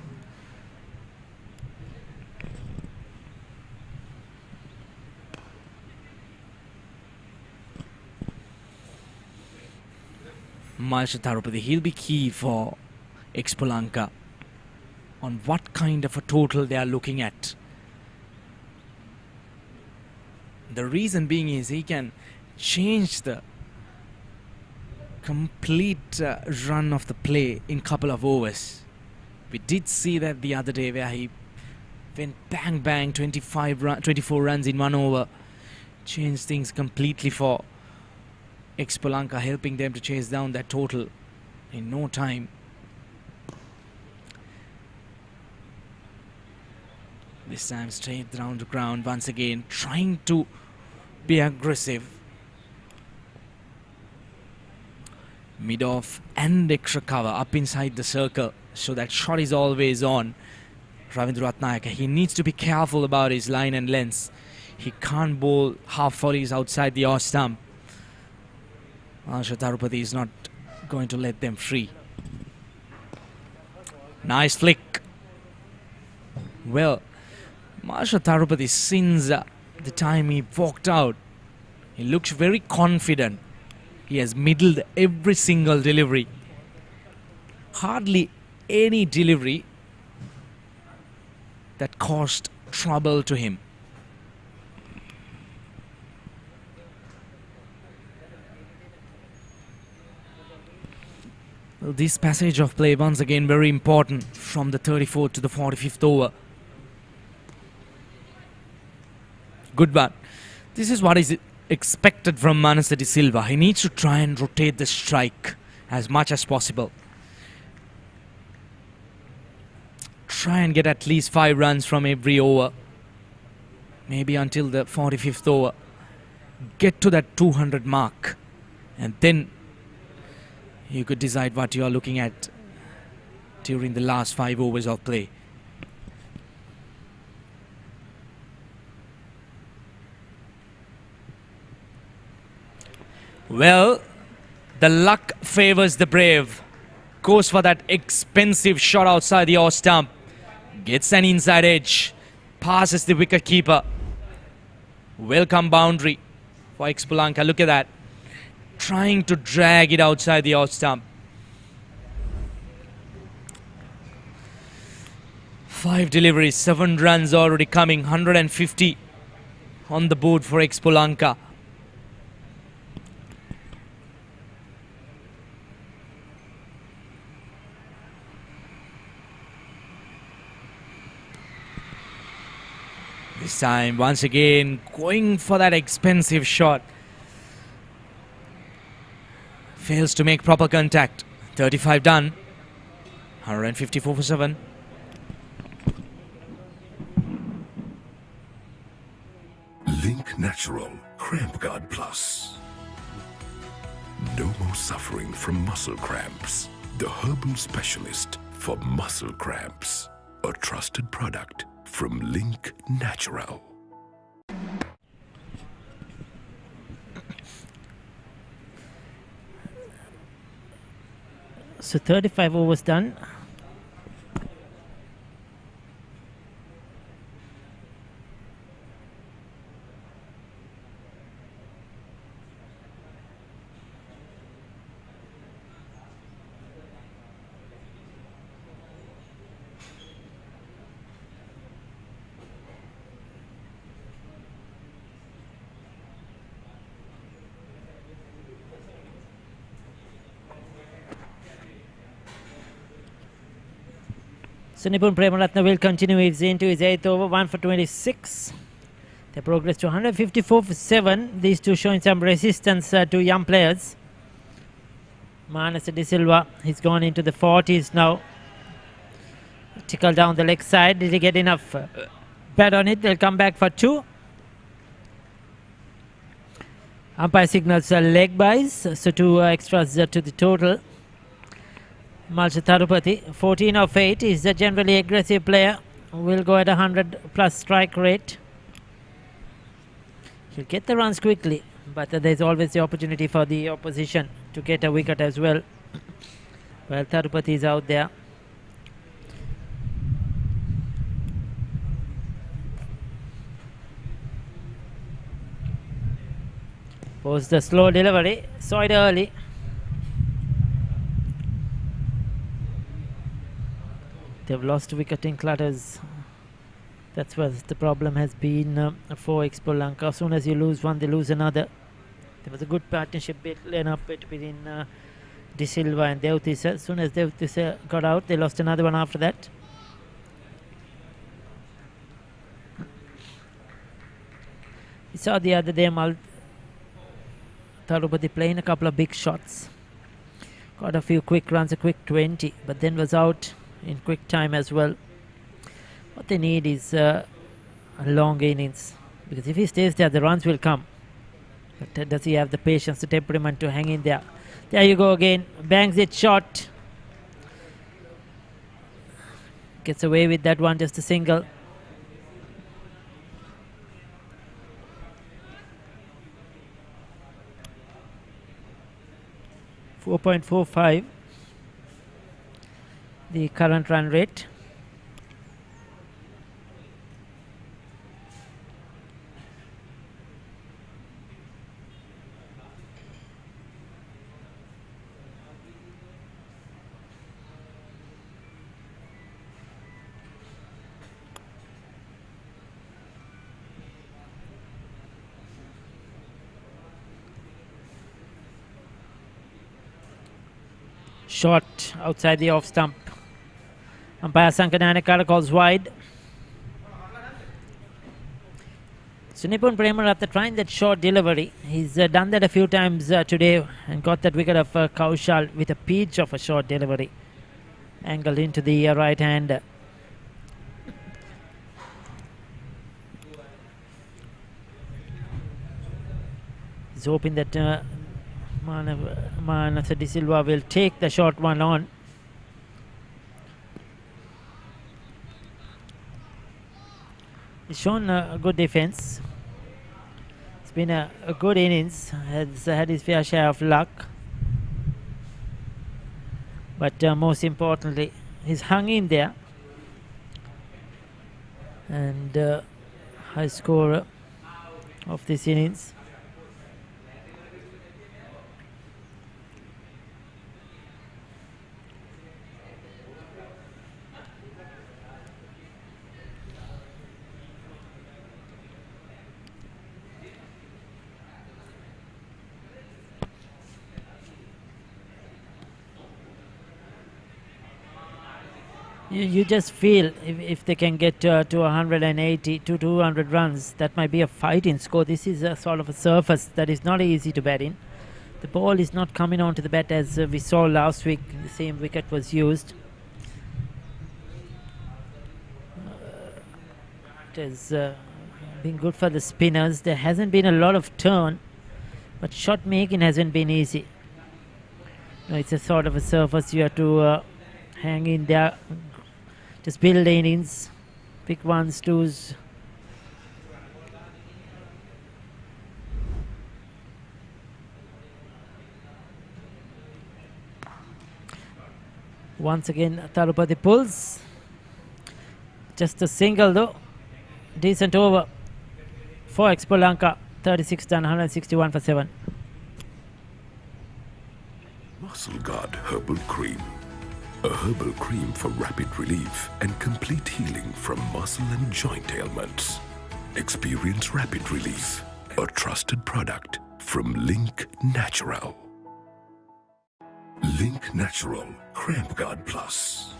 Tharupati, he'll be key for Expolanka on what kind of a total they are looking at. The reason being is he can change the complete run of the play in couple of overs. We did see that the other day where he went bang bang 24 runs in 1 over. Changed things completely for Expolanka, helping them to chase down that total in no time. This time straight down to ground once again, trying to be aggressive. Mid-off and extra cover up inside the circle, so that shot is always on. Ravindra Ratnayaka, he needs to be careful about his line and lengths. He can't bowl half volleys outside the off stump. Tharupati is not going to let them free. Nice flick. Well, Tharupati, since the time he walked out, he looks very confident. He has middled every single delivery. Hardly any delivery that caused trouble to him. Well, this passage of play once again very important from the 34th to the 45th over. Good one. This is what is expected from Manasa de Silva. He needs to try and rotate the strike as much as possible. Try and get at least 5 runs from every over. Maybe until the 45th over. Get to that 200 mark. And then you could decide what you are looking at during the last 5 overs of play. Well, the luck favors the brave. Goes for that expensive shot outside the off stump. Gets an inside edge. Passes the wicket keeper. Welcome boundary for Expolanka. Look at that. Trying to drag it outside the off stump. 5 deliveries, 7 runs already coming. 150 on the board for Expolanka. This time, once again, going for that expensive shot. Fails to make proper contact. 35 done. 154 for 7. Link Natural Cramp Guard Plus. No more suffering from muscle cramps. The herbal specialist for muscle cramps. A trusted product from Link Natural. So 35 overs done. So Nipun Premaratna will continue into his 8th over, 1 for 26. They progress to 154 for 7. These two showing some resistance to young players. Manasa De Silva, he's gone into the 40s now. Tickle down the leg side. Did he get enough bat on it? They'll come back for 2. Umpire signals leg buys, so 2 extras to the total. Malcha Tharupati, 14 of 8, is a generally aggressive player. Will go at 100 plus strike rate. He'll get the runs quickly, but there's always the opportunity for the opposition to get a wicket as well. Well, Tharupati is out there. Post the slow delivery, saw it early. They've lost wicket in clutters. That's what the problem has been for Expolanka. As soon as you lose one, they lose another. There was a good partnership between De Silva and Devtisa. As soon as Devtisa got out, they lost another one after that. We saw the other day Tharupati playing a couple of big shots. Got a few quick runs, a quick 20, but then was out in quick time as well. What they need is a long innings, because if he stays there, the runs will come. But does he have the patience, the temperament to hang in there? There you go again, bangs it short. Gets away with that one, just a single. .45 the current run rate. Short outside the off stump. Umpire Sankananakara calls wide. So Nipun Premaratna trying that short delivery. He's done that a few times today and got that wicket of Kaushal with a peach of a short delivery. Angled into the right hand. He's hoping that Manasa De Silva will take the short one on. He's shown a good defense. It's been a good innings. Has had his fair share of luck. But most importantly, he's hung in there. And high scorer. of this innings. You just feel if they can get to 180 to 200 runs, that might be a fighting score. This is a sort of a surface that is not easy to bat in. The ball is not coming onto the bat as we saw last week. The same wicket was used. It has been good for the spinners. There hasn't been a lot of turn, but shot making hasn't been easy. No, it's a sort of a surface you have to hang in there. Just build innings, pick ones, twos. Once again, Tarupati pulls. Just a single though. Decent over for Expolanka. 36 done, 161 for 7. Muscle Guard Herbal Cream. A herbal cream for rapid relief and complete healing from muscle and joint ailments. Experience rapid relief. A trusted product from Link Natural. Link Natural Cramp Guard Plus.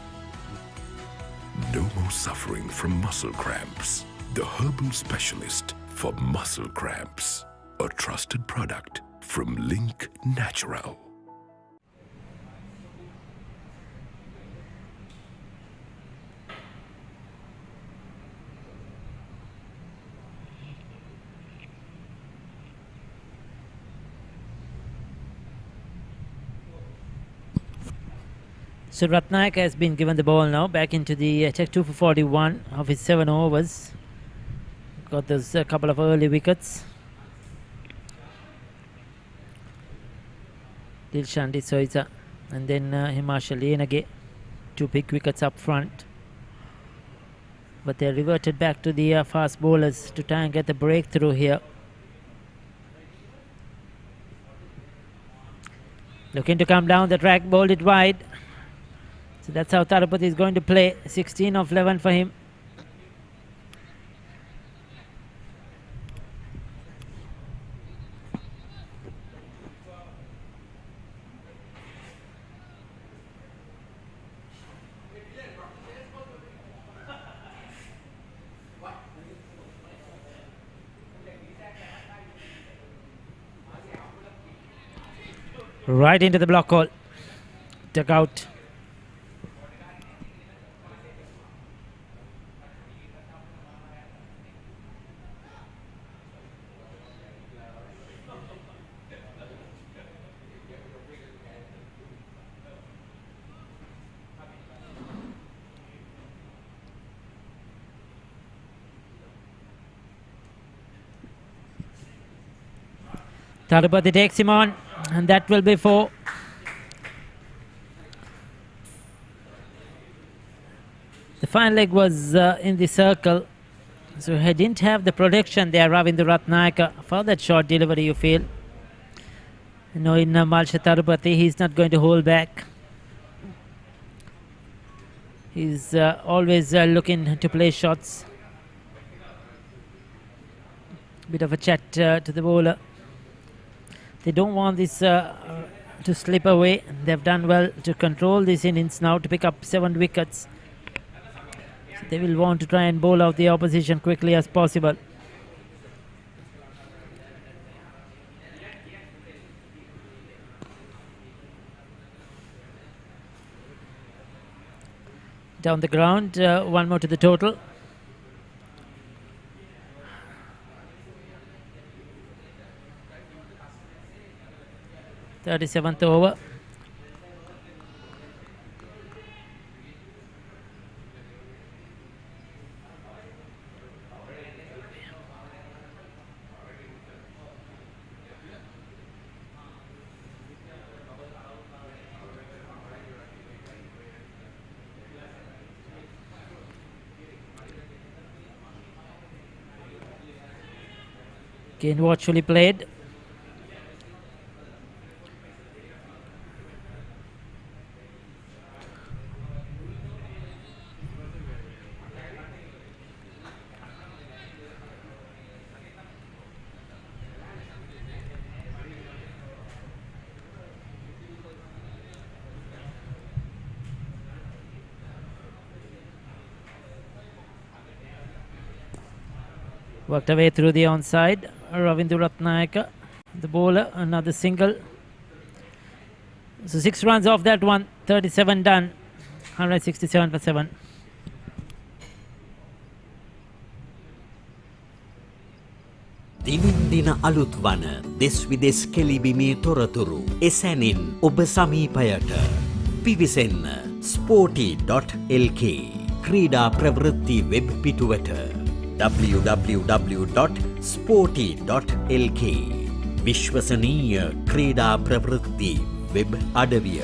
No more suffering from muscle cramps. The herbal specialist for muscle cramps. A trusted product from Link Natural. So Ratnayaka has been given the ball now, back into the check 2 for 41 of his 7 overs. Got those a couple of early wickets. Dilshan Soiza and then Himanshu Lienage, 2 big wickets up front. But they reverted back to the fast bowlers to try and get the breakthrough here. Looking to come down the track, bowled it wide. So that's how Tarupati is going to play. 16 of 11 for him. Right into the block hole. Dug out. Tarupati takes him on, and that will be 4. The final leg was in the circle, so he didn't have the protection there, Ravindra Ratnayaka, for that short delivery, you feel. You know, in Malsha Tarupati, he's not going to hold back. He's always looking to play shots. Bit of a chat to the bowler. They don't want this to slip away. They've done well to control this innings now to pick up 7 wickets. So they will want to try and bowl out the opposition quickly as possible. Down the ground, 1 more to the total. Thirty-seventh over. Again, watchfully played. Worked away through the onside. Ravindu Ratnayaka, the bowler, another single. So 6 runs off that one, 37 done, 167 for 7. දිනින් දින අලුත් වන දෙස් විදෙස් කෙලිබිමේ තොරතුරු එසැනින් ඔබ සමීපයට පිවිසෙන්න Sporty.lk ක්‍රීඩා ප්‍රවෘත්ති web පිටුවට www.sporty.lk විශ්වසනීය ක්‍රීඩා ප්‍රවෘත්ති වෙබ් අඩවිය.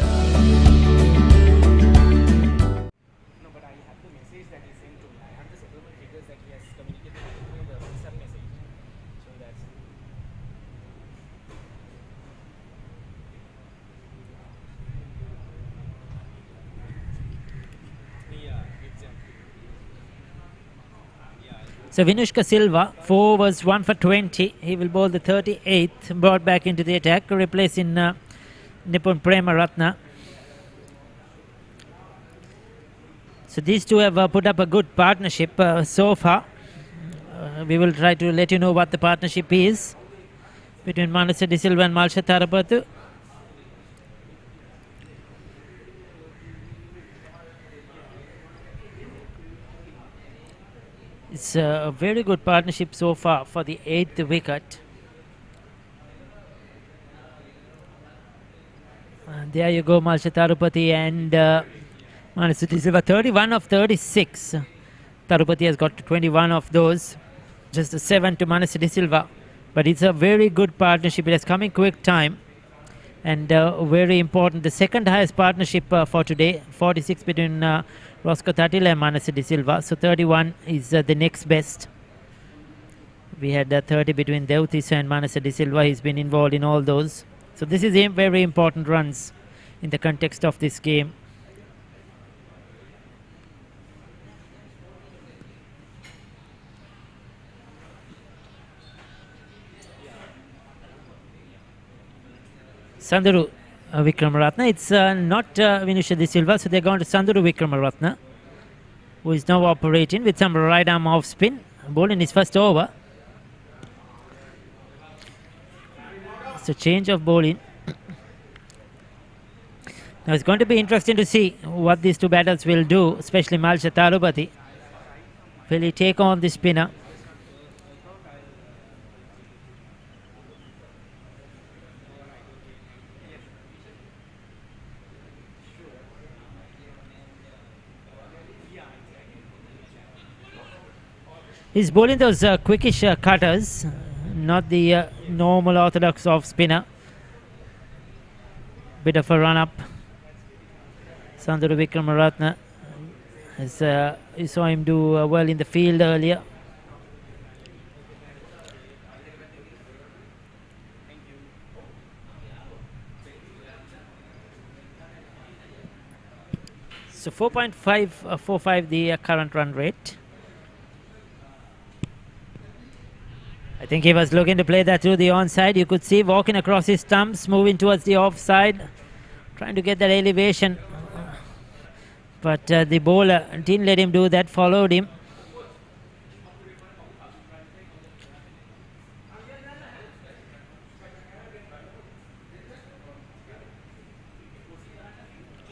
So Vinushka Silva, 4 overs, 1 for 20. He will bowl the 38th, brought back into the attack, replacing Nipun Prema Ratna. So these two have put up a good partnership so far. We will try to let you know what the partnership is between Manasa De Silva and Malsha Tharapathu. It's a very good partnership so far for the 8th wicket. There you go, Malsha Tharupathy and Manasa De Silva, 31 of 36. Tharupathy has got 21 of those, just a 7 to Manasa De Silva. But it's a very good partnership. It has come in quick time and very important. The second highest partnership for today, 46 between Roscoe Tatila and Manasa De Silva. So 31 is the next best. We had 30 between Deutisa and Manasa De Silva. He's been involved in all those. So this is very important runs in the context of this game. Sanduru Vikramaratne. It's not Vinusha De Silva, so they're going to Sanduru Vikramaratne, who is now operating with some right arm off spin. Bowling his first over. It's a change of bowling. Now it's going to be interesting to see what these two batters will do, especially Malsha Tharupathy. Will he take on the spinner? He's bowling those quickish cutters, not the normal orthodox off spinner. Bit of a run up. Sanduru Vikramaratne, as you saw him do well in the field earlier. So 4.545 the current run rate. I think he was looking to play that through the onside. You could see walking across his stumps, moving towards the offside, trying to get that elevation. But the bowler didn't let him do that, followed him.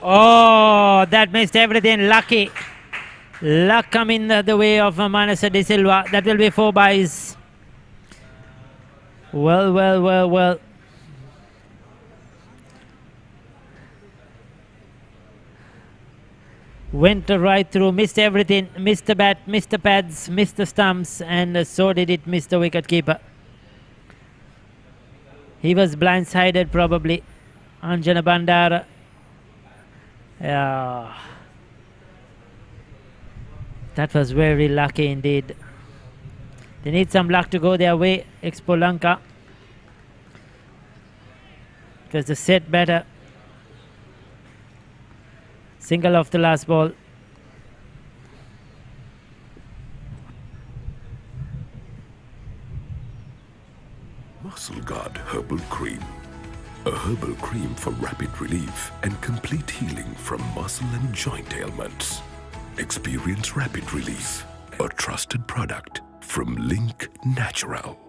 Oh, that missed everything. Lucky. Luck come in the way of Manasa De Silva. That will be 4 byes. Well. Went right through, missed everything, missed the bat, missed the pads, missed the stumps, and so did it miss the wicket keeper. He was blindsided probably. Anjana Bandara. That was very lucky indeed. They need some luck to go their way, Expo Lanka, because the set better. Single off the last ball. Muscle Guard Herbal Cream. A herbal cream for rapid relief and complete healing from muscle and joint ailments. Experience rapid relief. A trusted product from Link Natural.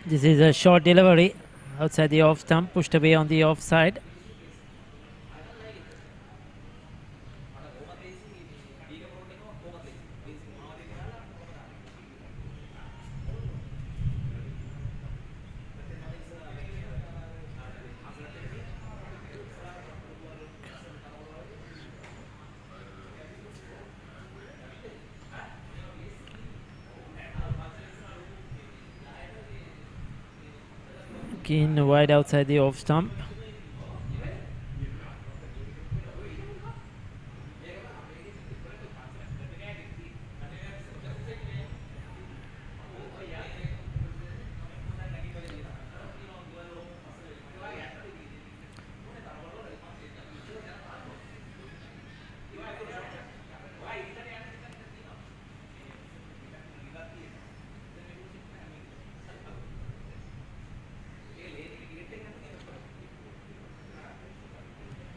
This is a short delivery outside the off stump, pushed away on the offside. Again, wide outside the off stump.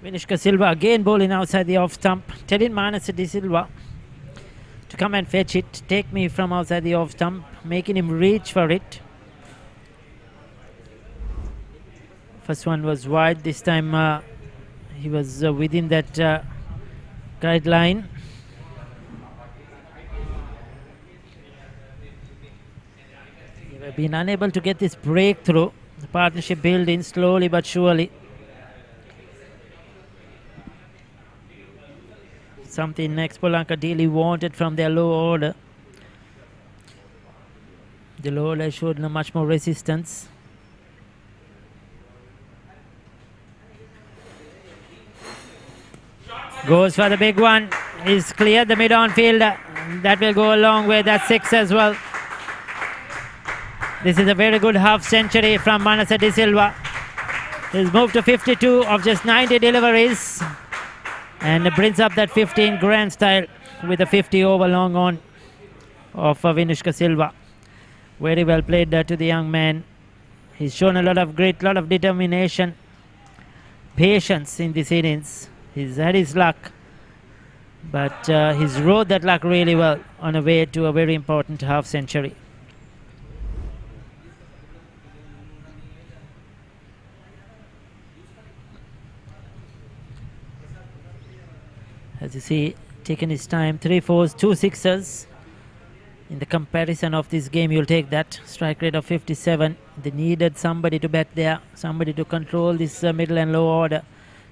Vinishka Silva again bowling outside the off stump, telling Manasa De Silva to come and fetch it, take me from outside the off stump, making him reach for it. First one was wide, this time he was within that guideline. They have been unable to get this breakthrough. The partnership building slowly but surely. Something Expolanka really wanted from their low order. The low order showed much more resistance. Goes for the big one. He's cleared the mid-on field. That will go a long way. That's 6 as well. This is a very good half century from Manasa De Silva. He's moved to 52 of just 90 deliveries. And brings up that 15 grand style with a 50 over long on of Vinishka Silva. Very well played to the young man. He's shown a lot of grit, lot of determination, patience in this innings. He's had his luck, but he's rode that luck really well on a way to a very important half century. As you see, taking his time, 3 fours, 2 sixes. In the comparison of this game, you'll take that. Strike rate of 57. They needed somebody to bat there, somebody to control this middle and low order.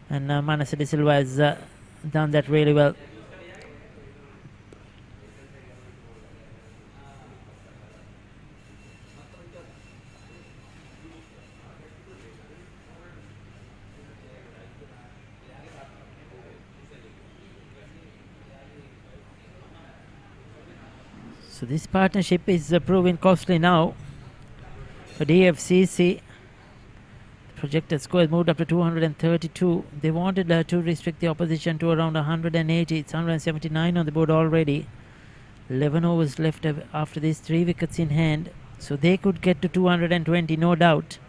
And Manasa De Silva has done that really well. So this partnership is proving costly now for DFCC. The projected score has moved up to 232. They wanted to restrict the opposition to around 180. It's 179 on the board already. 11 overs left after these 3 wickets in hand. So they could get to 220, no doubt,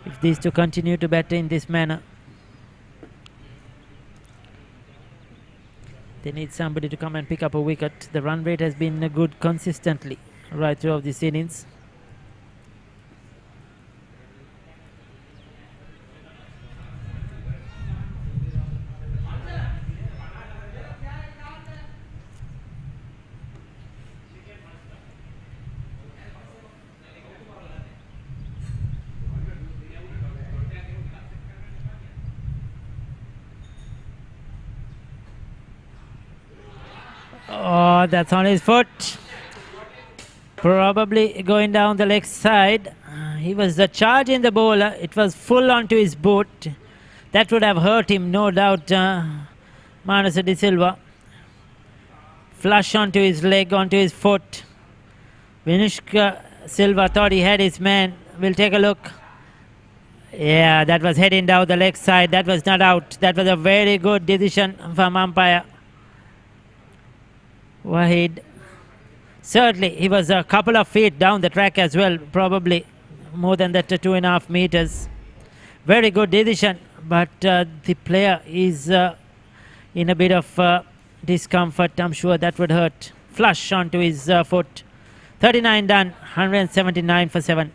if these two continue to bat in this manner. They need somebody to come and pick up a wicket. The run rate has been good consistently right throughout this innings. Oh, that's on his foot. Probably going down the leg side. He was charging the bowler. It was full onto his boot. That would have hurt him, no doubt. Manasa de Silva. Flush onto his leg, onto his foot. Vinushka Silva thought he had his man. We'll take a look. Yeah, that was heading down the leg side. That was not out. That was a very good decision from umpire Wahid. Certainly, he was a couple of feet down the track as well, probably more than that 2.5 meters. Very good decision, but the player is in a bit of discomfort. I'm sure that would hurt. Flush onto his foot. 39 done, 179 for 7.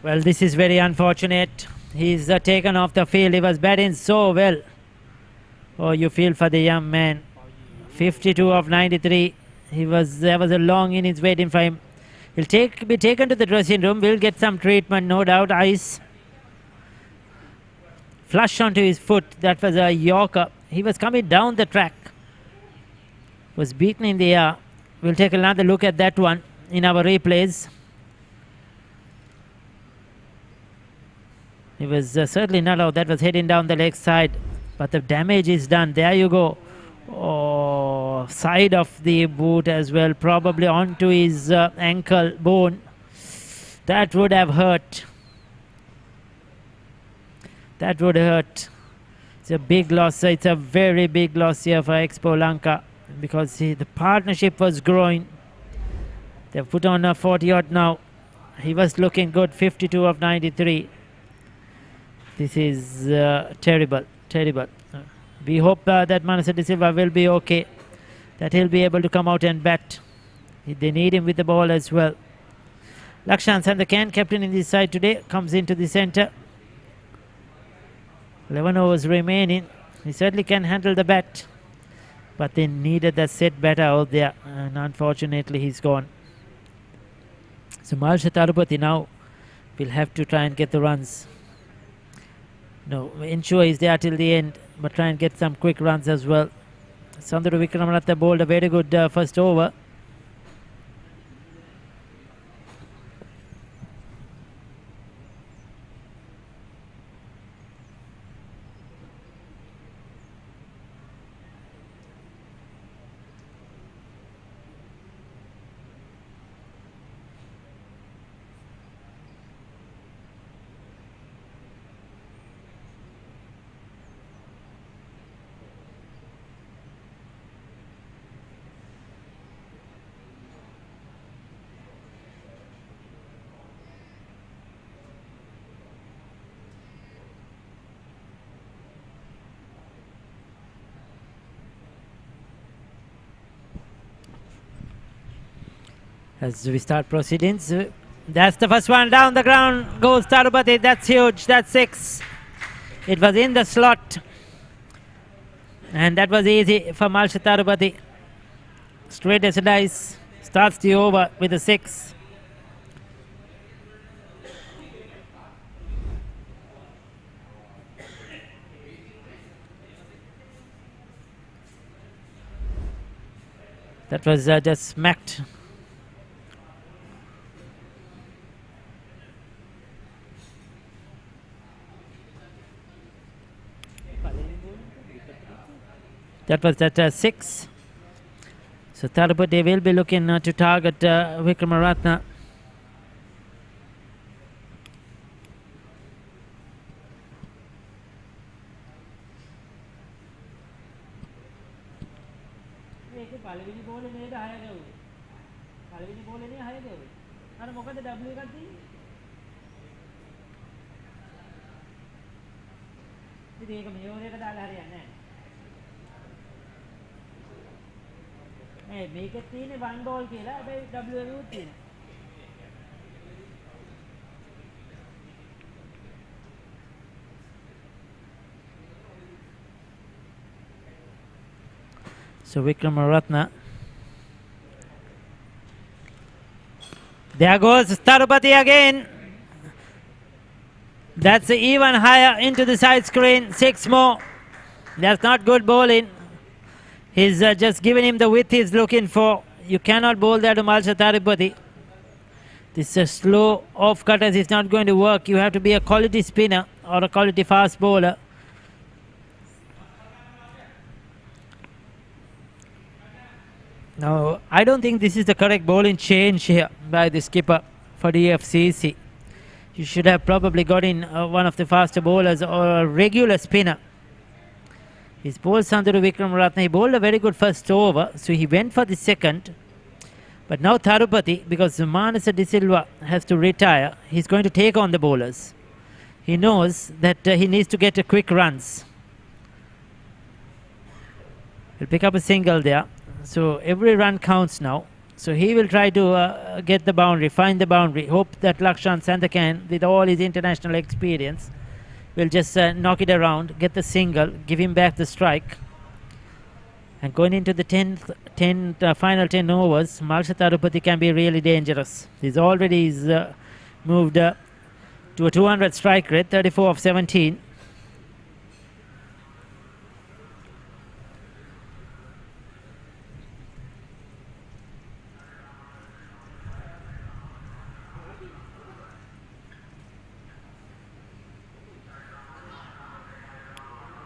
Well, this is very unfortunate. He's taken off the field. He was batting so well. Oh, you feel for the young man. 52 of 93. There was a long innings waiting for him. He'll be taken to the dressing room. We'll get some treatment, no doubt. Ice. Flush onto his foot. That was a Yorker. He was coming down the track. Was beaten in the air. We'll take another look at that one in our replays. He was certainly not out. That was heading down the leg side. But the damage is done. There you go. Oh, side of the boot as well. Probably onto his ankle bone. That would have hurt. That would hurt. It's a big loss. It's a very big loss here for Expo Lanka. Because the partnership was growing. They've put on a 40-odd now. He was looking good. 52 of 93. This is terrible, terrible. We hope that Manasa de Silva will be okay, that he'll be able to come out and bat. They need him with the ball as well. Lakshan Sandakan, captain in this side today, comes into the centre. 11 overs remaining. He certainly can handle the bat, but they needed that set batter out there, and unfortunately he's gone. So Malsha Tarupati now will have to try and get the runs. No, ensure is there till the end, but try and get some quick runs as well. Sanduru Vikramanatha bowled a very good first over. As we start proceedings, that's the first one down the ground goes Tarupati. That's huge. That's 6. It was in the slot, and that was easy for Malsha Tarupati. Straight as a dice, starts the over with a 6. That was just smacked. That was that 6. So Tharupati will be looking to target Vikramaratne. මේකෙත් තියෙන්නේ 1 ball කියලා. හැබැයි W එකකුත් තියෙනවා. So Vikramaratne. There goes Tharupati again. That's even higher into the side screen. 6 more. That's not good bowling. He's just given him the width he's looking for. You cannot bowl there to Malsha Tharupati. This slow off cutters is not going to work. You have to be a quality spinner or a quality fast bowler. Now, I don't think this is the correct bowling change here by the skipper for the DFCC. You should have probably got in one of the faster bowlers or a regular spinner. He's bowled Sanduru Vikramaratne. He bowled a very good first over, so he went for the second. But now Tharupati, because Manasa De Silva has to retire, he's going to take on the bowlers. He knows that he needs to get quick runs. He'll pick up a single there. So every run counts now. So he will try to get the boundary, find the boundary. Hope that Lakshan Sandhakan, with all his international experience, will just knock it around, get the single, give him back the strike. And going into the final 10 overs, Malsha Tharupati can be really dangerous. He's already moved to a 200 strike rate, 34 of 17.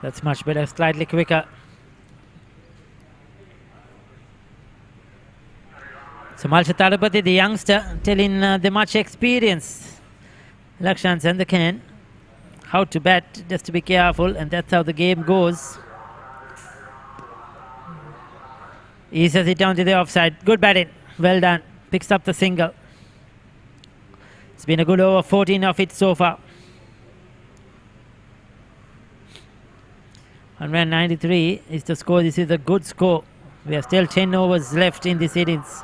That's much better, slightly quicker. So Malsha Tharupati, the youngster, telling the much experienced Lakshan Sandhakan how to bat, just to be careful, and that's how the game goes. Eases it down to the offside. Good batting, well done. Picks up the single. It's been a good over, 14 of it so far. 193 is the score. This is a good score. We have still 10 overs left in this innings.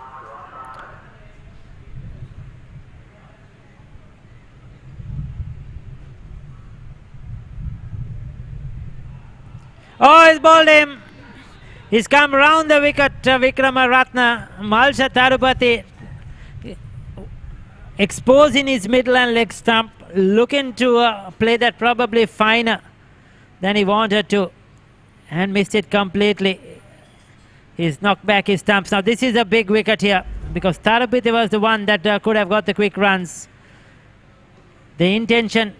Oh, he's bowled him. He's come round the wicket, Vikramaratne. Malsha Tharupati exposing his middle and leg stump, looking to play that probably finer than he wanted to, and missed it completely. He's knocked back his stumps. Now this is a big wicket here, because Tharupati was the one that could have got the quick runs. The intention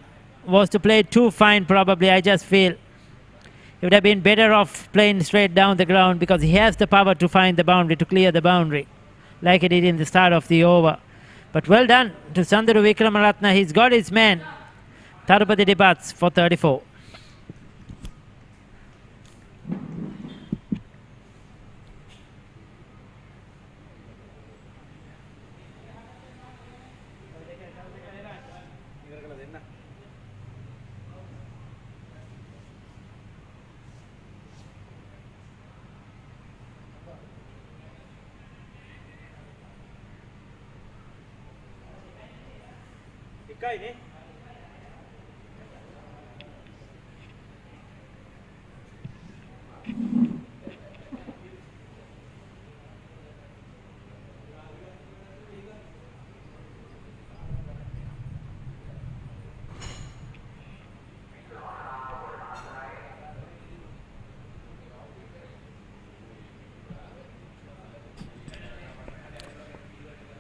was to play too fine probably, I just feel. He would have been better off playing straight down the ground, because he has the power to find the boundary, to clear the boundary, like he did in the start of the over. But well done to Sanduru Vikramaratne. He's got his man. Tharupati departs for 34.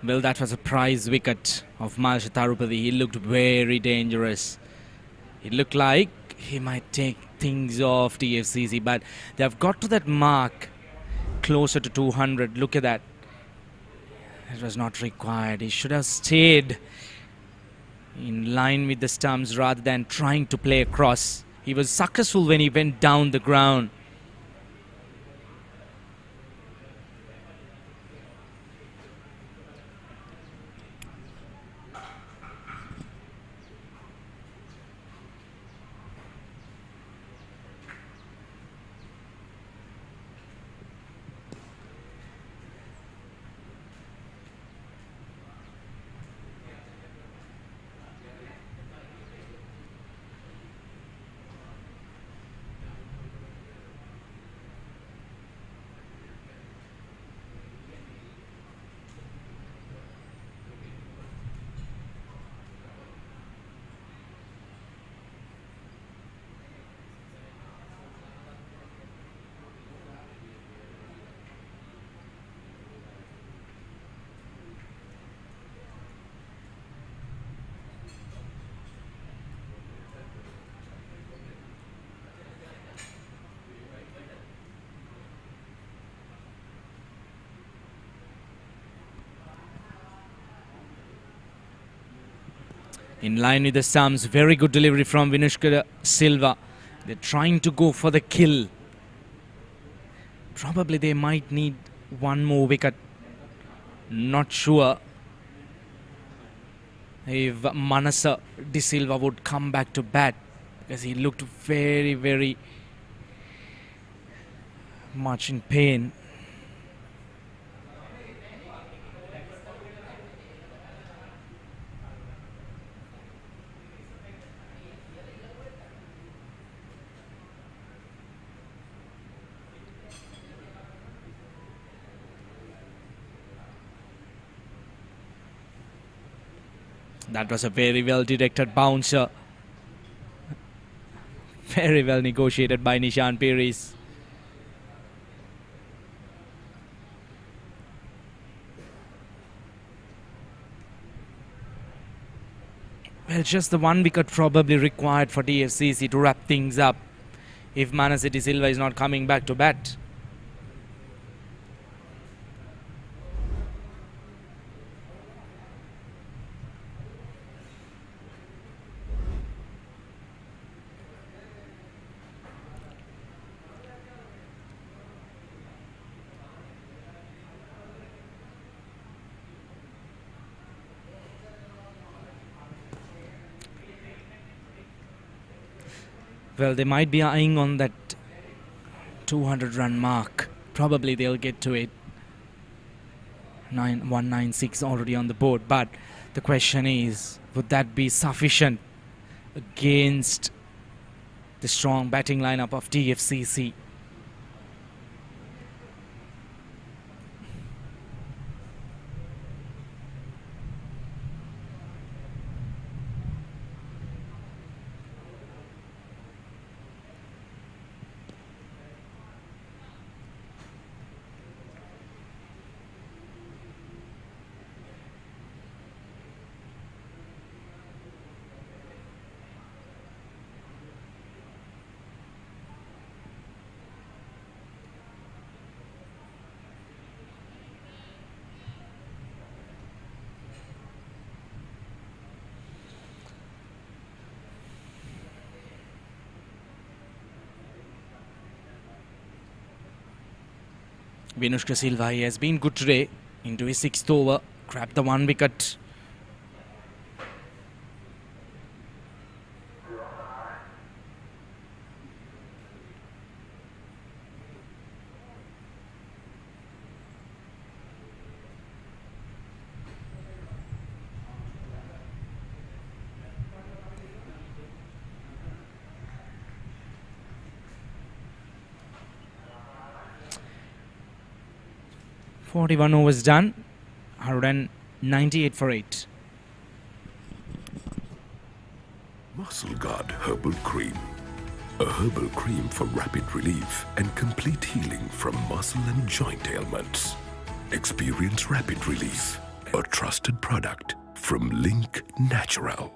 Well, that was a prize wicket of Malsha Tharupati. He looked very dangerous. It looked like he might take things off DFCC, but they've got to that mark closer to 200. Look at that. It was not required. He should have stayed in line with the stumps rather than trying to play across. He was successful when he went down the ground. In line with the stumps, very good delivery from Vinushka Silva. They're trying to go for the kill. Probably they might need one more wicket. Not sure if Manasa De Silva would come back to bat, because he looked very, very much in pain. That was a very well directed bouncer. Very well negotiated by Nishan Peris. Well, just the one wicket probably required for DFCC to wrap things up if Manasa De Silva is not coming back to bat. Well, they might be eyeing on that 200 run mark. Probably they'll get to it. 196 already on the board. But the question is, would that be sufficient against the strong batting lineup of DFCC? Vinushka Silva, he has been good today. Into his 6th over, grabbed the one wicket. Forty-one overs done, 198 for 8. Muscle Guard Herbal Cream. A herbal cream for rapid relief and complete healing from muscle and joint ailments. Experience rapid relief. A trusted product from Link Natural.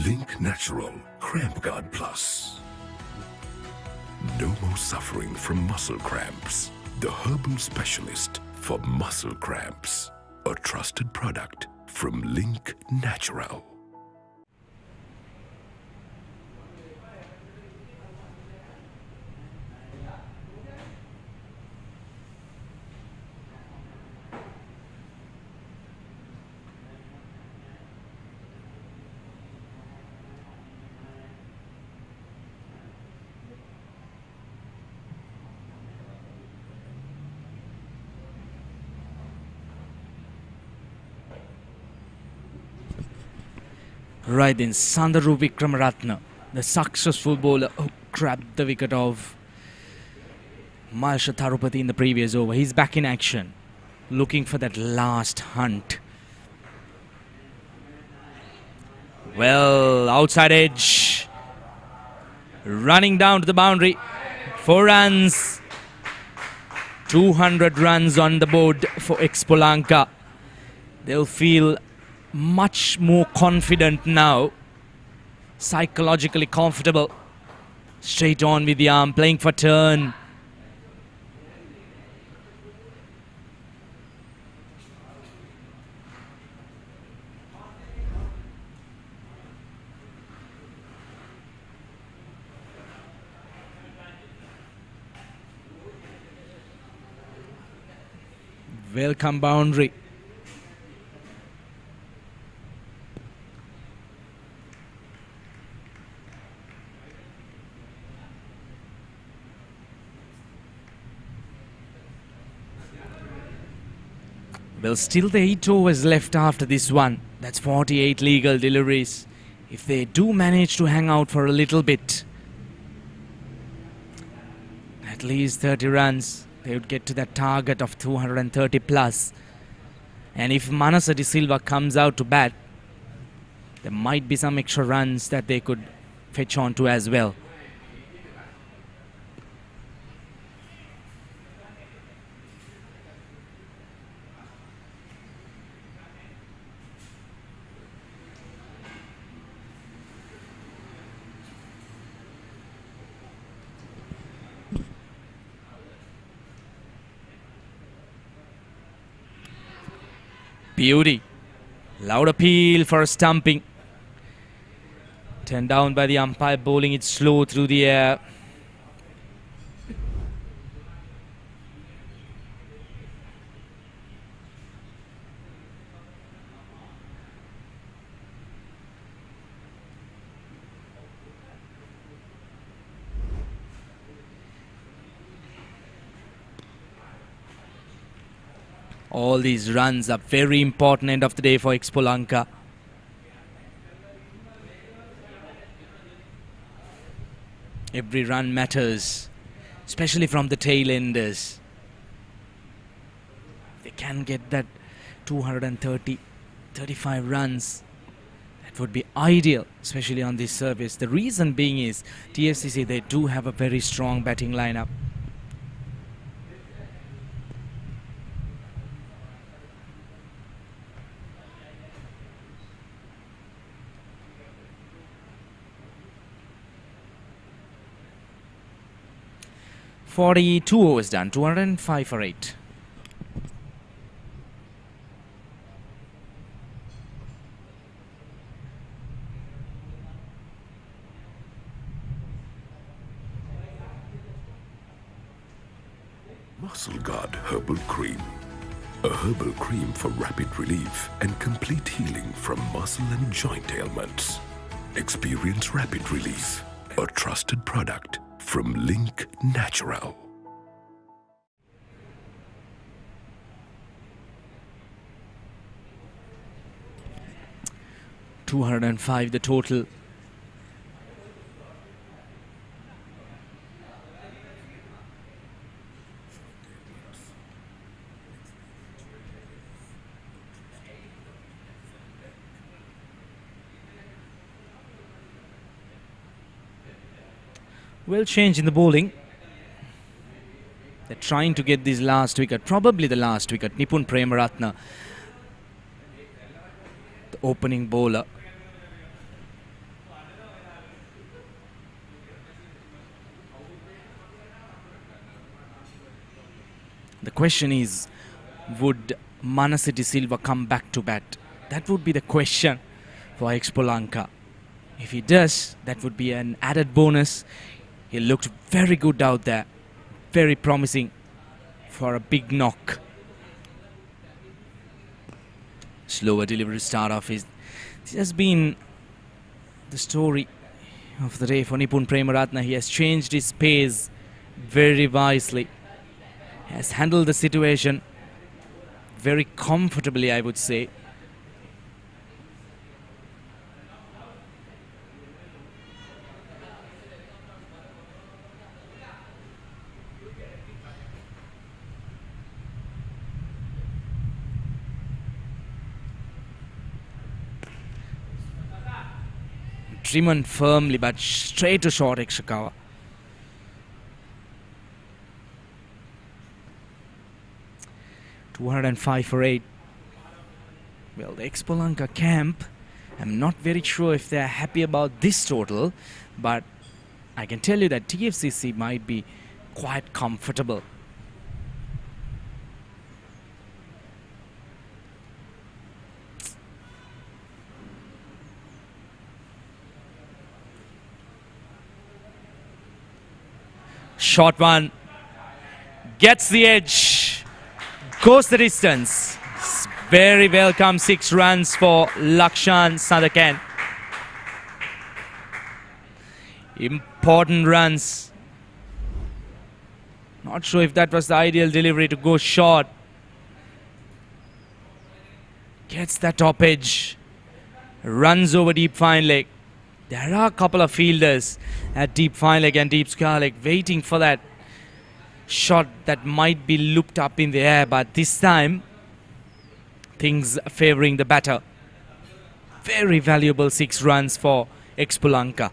Link Natural Cramp Guard Plus. No more suffering from muscle cramps. The herbal specialist for muscle cramps. A trusted product from Link Natural. Right then, Sandaru Vikramaratne, the successful bowler who grabbed the wicket of Marsha Tharupati in the previous over. He's back in action, looking for that last hunt. Well, outside edge, running down to the boundary. 4 runs, 200 runs on the board for Expolanka. They'll feel much more confident now, psychologically comfortable. Straight on with the arm, playing for turn. Welcome boundary. Well, still the 8 overs left after this one. That's 48 legal deliveries. If they do manage to hang out for a little bit, at least 30 runs, they would get to that target of 230 plus. And if Manasa De Silva comes out to bat, there might be some extra runs that they could fetch on to as well. Beauty. Loud appeal for a stumping. Turned down by the umpire, bowling it slow through the air. All these runs are very important end of the day for Expolanka. Every run matters, especially from the tail enders. They can get that 235 runs. That would be ideal, especially on this surface. The reason being is DFCC, they do have a very strong batting lineup. .42 overs done, 205 for 8. Muscle Guard Herbal Cream. A herbal cream for rapid relief and complete healing from muscle and joint ailments. Experience rapid relief. A trusted product from Link Natural. .205 the total. Well, change in the bowling. They're trying to get this last wicket, probably the last wicket. Nipun Premaratne, the opening bowler. The question is, would Manasiti Silva come back to bat? That would be the question for Expolanka. If he does, that would be an added bonus. He looked very good out there. Very promising for a big knock. Slower delivery start off. This has been the story of the day for Nipun Premaratne. He has changed his pace very wisely. He has handled the situation very comfortably, I would say. Driven firmly, but straight to short Ekshikawa. $205 for 8. Well, the Expolanka camp, I'm not very sure if they're happy about this total, but I can tell you that TFCC might be quite comfortable. Short one, gets the edge, goes the distance. Very welcome 6 runs for Lakshan Sadakan. Important runs. Not sure if that was the ideal delivery to go short. Gets the top edge, runs over deep fine leg. There are a couple of fielders at deep fine leg and deep square leg waiting for that shot that might be looped up in the air, but this time things favouring the batter. Very valuable 6 runs for Expolanka.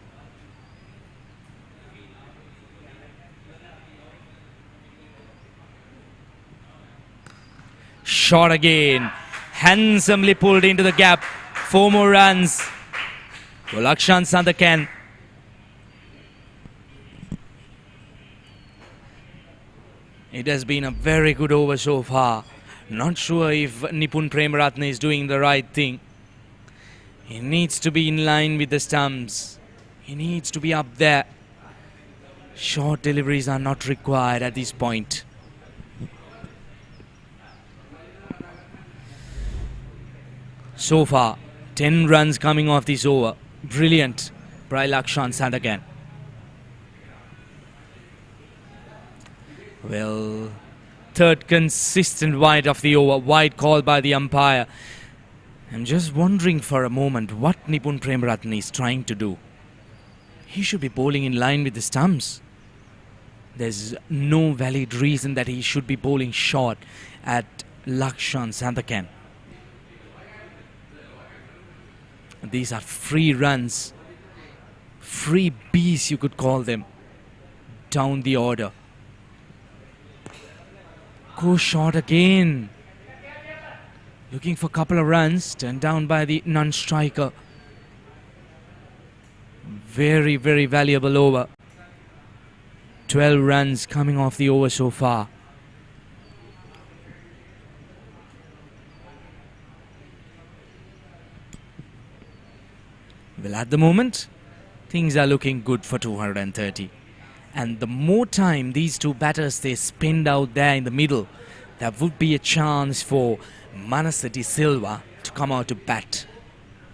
Shot again, handsomely pulled into the gap. 4 more runs for Lakshan Sadakan. It has been a very good over so far. Not sure if Nipun Premaratne is doing the right thing. He needs to be in line with the stumps. He needs to be up there. Short deliveries are not required at this point. So far, 10 runs coming off this over. Brilliant by Lakshan Sadakan. Well, third consistent wide of the over. Wide call by the umpire. I'm just wondering for a moment what Nipun Premaratne is trying to do. He should be bowling in line with the stumps. There's no valid reason that he should be bowling short at Lakshan Sadakan. These are free runs, free bees you could call them, down the order. Go short again. Looking for a couple of runs, turned down by the non-striker. Very, very valuable over. 12 runs coming off the over so far. Well, at the moment, things are looking good for 230. And the more time these two batters they spend out there in the middle, there would be a chance for Manasiti Silva to come out to bat.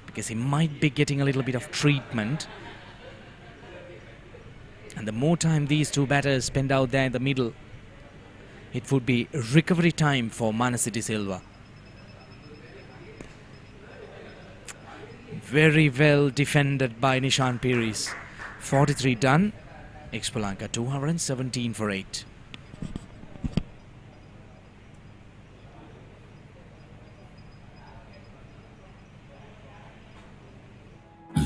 Because he might be getting a little bit of treatment. And the more time these two batters spend out there in the middle, it would be recovery time for Manasiti Silva. Very well defended by Nishan Piris. 43 done. Expolanka 217 for 8.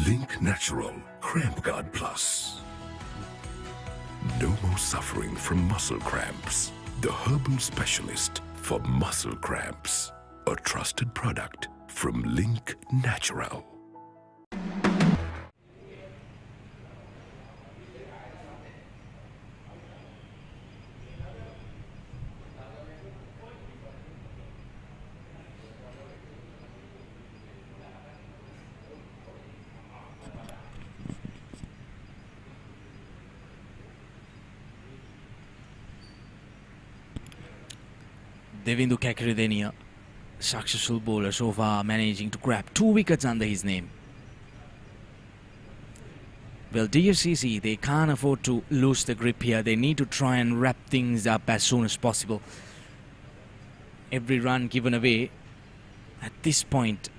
Link Natural Cramp Guard Plus. No more suffering from muscle cramps. The herbal specialist for muscle cramps. A trusted product from Link Natural. Devindu Kakridenia, successful bowler so far, managing to grab 2 wickets under his name. Well, DFCC, they can't afford to lose the grip here. They need to try and wrap things up as soon as possible. Every run given away at this point,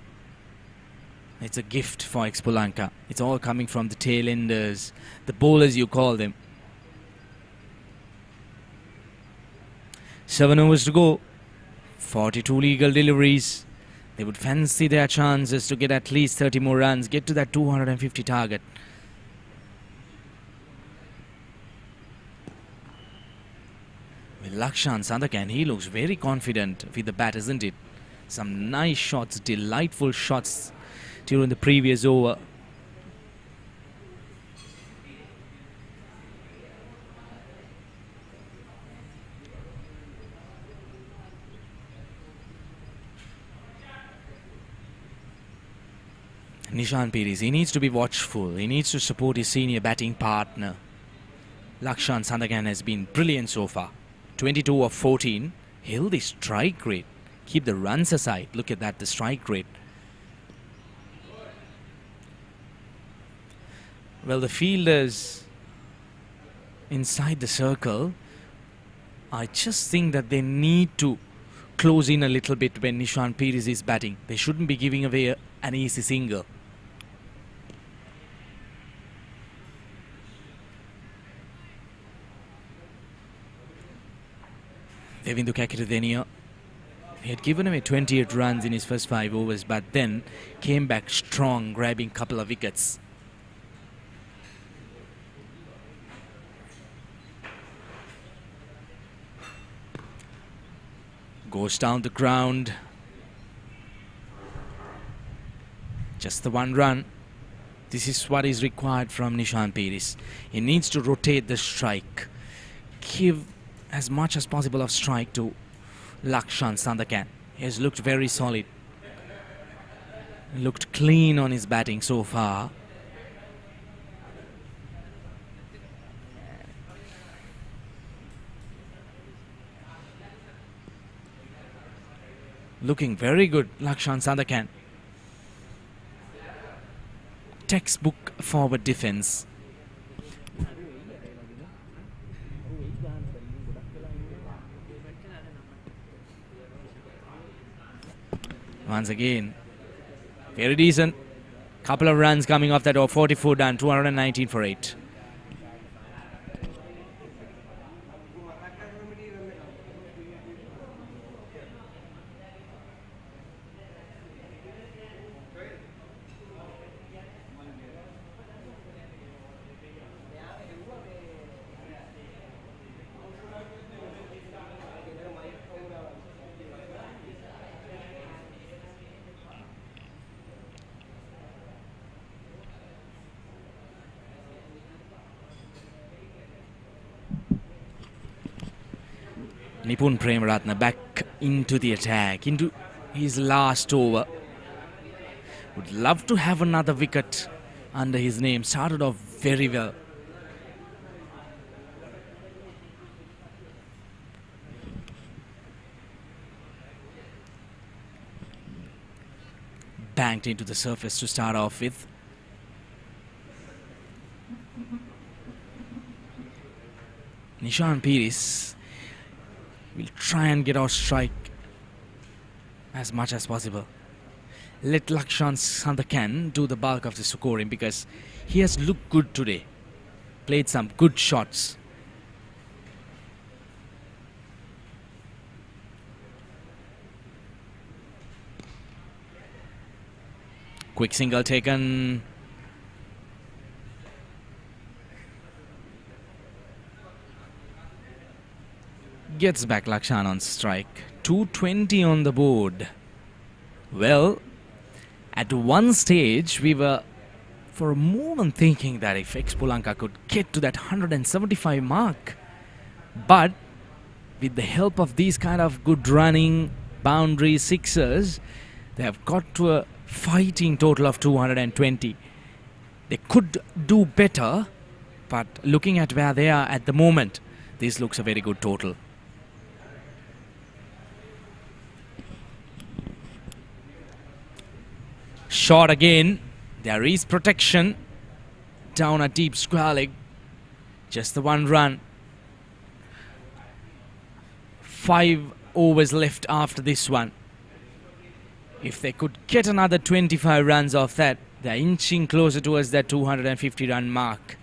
it's a gift for Expolanka. It's all coming from the tail-enders, the bowlers you call them. 7 overs to go, 42 legal deliveries. They would fancy their chances to get at least 30 more runs, get to that 250 target. With Lakshan Sandakan, he looks very confident with the bat, isn't it? Some nice shots, delightful shots during the previous over. Nishan Piris, he needs to be watchful. He needs to support his senior batting partner. Lakshan Sandakan has been brilliant so far. 22 of 14. Held the strike rate. Keep the runs aside. Look at that, the strike rate. Well, the fielders inside the circle, I just think that they need to close in a little bit when Nishan Piris is batting. They shouldn't be giving away an easy single. Devindu Kakridenia, he had given away 28 runs in his first 5 overs, but then came back strong, grabbing a couple of wickets. Goes down the ground. Just the 1 run. This is what is required from Nishan Piris. He needs to rotate the strike. Give as much as possible of strike to Lakshan Sandakan. He has looked very solid. Looked clean on his batting so far. Looking very good, Lakshan Sandakan. Textbook forward defense. Once again, very decent. Couple of runs coming off that, 44 done, 219 for 8. Nipun Premaratna back into the attack, into his last over. Would love to have another wicket under his name. Started off very well. Banked into the surface to start off with. Nishan Piris will try and get our strike as much as possible. Let Lakshan Sandakan do the bulk of the scoring because he has looked good today. Played some good shots. Quick single taken. Gets back Lakshan on strike. 220 on the board. Well, at one stage we were for a moment thinking that if Expolanka could get to that 175 mark. But with the help of these kind of good running, boundary sixers, they have got to a fighting total of 220. They could do better, but looking at where they are at the moment, this looks a very good total. shot again. There is protection down a deep square leg. Just the one run. 5 overs left after this one. If they could get another 25 runs off that, they're inching closer towards that 250 run mark.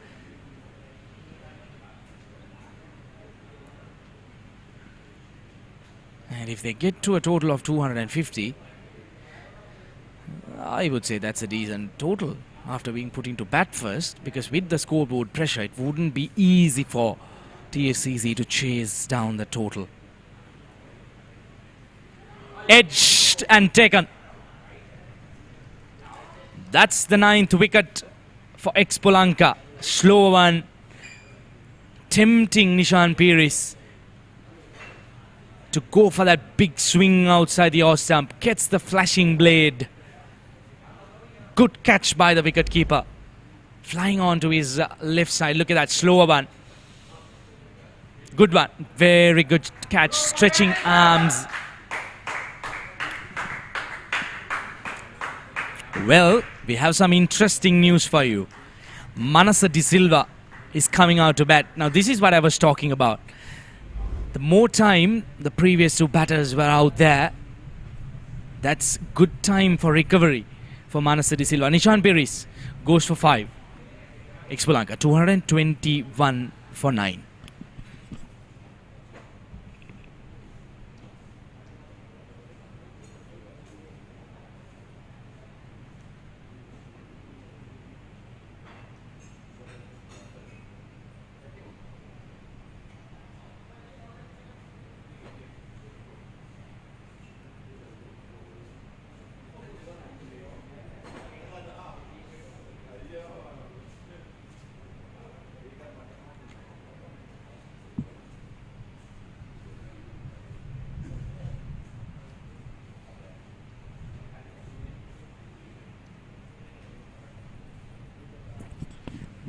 And if they get to a total of 250, I would say that's a decent total after being put into bat first, because with the scoreboard pressure, it wouldn't be easy for DFCC to chase down the total. Edged and taken. That's the 9th wicket for Expolanka. Slow one, tempting Nishan Piris to go for that big swing outside the off stump. Gets the flashing blade. Good catch by the wicketkeeper. Flying on to his left side. Look at that slower one. Good one. Very good catch. Stretching arms. Well, we have some interesting news for you. Manasa De Silva is coming out to bat. Now, this is what I was talking about. The more time the previous 2 batters were out there, that's good time for recovery for Manasa De Silva. Nishan Piris goes for 5. Expolanka 221 for 9.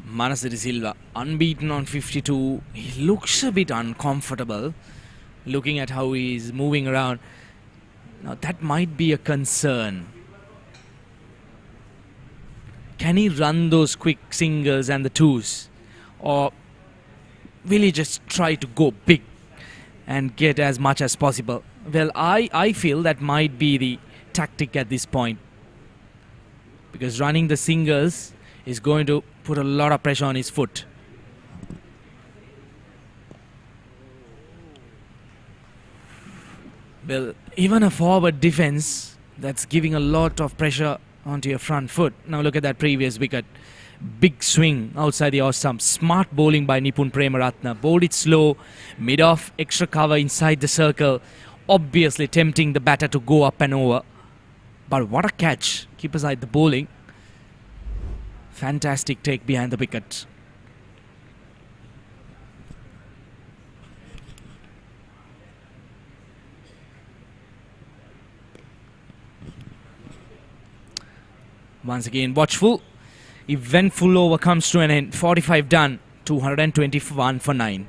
Manasa De Silva, unbeaten on 52. He looks a bit uncomfortable looking at how he's moving around. Now that might be a concern. Can he run those quick singles and the 2s? Or will he just try to go big and get as much as possible? Well, I feel that might be the tactic at this point, because running the singles is going to put a lot of pressure on his foot. Well, even a forward defense, that's giving a lot of pressure onto your front foot. Now look at that previous wicket. Big swing outside the off stump. Smart bowling by Nipun Premaratna. Bowled it slow, mid off, extra cover inside the circle. Obviously tempting the batter to go up and over. But what a catch. Keep aside the bowling. Fantastic take behind the wicket. Once again, watchful. Eventful over comes to an end. 45 done. 221 for 9.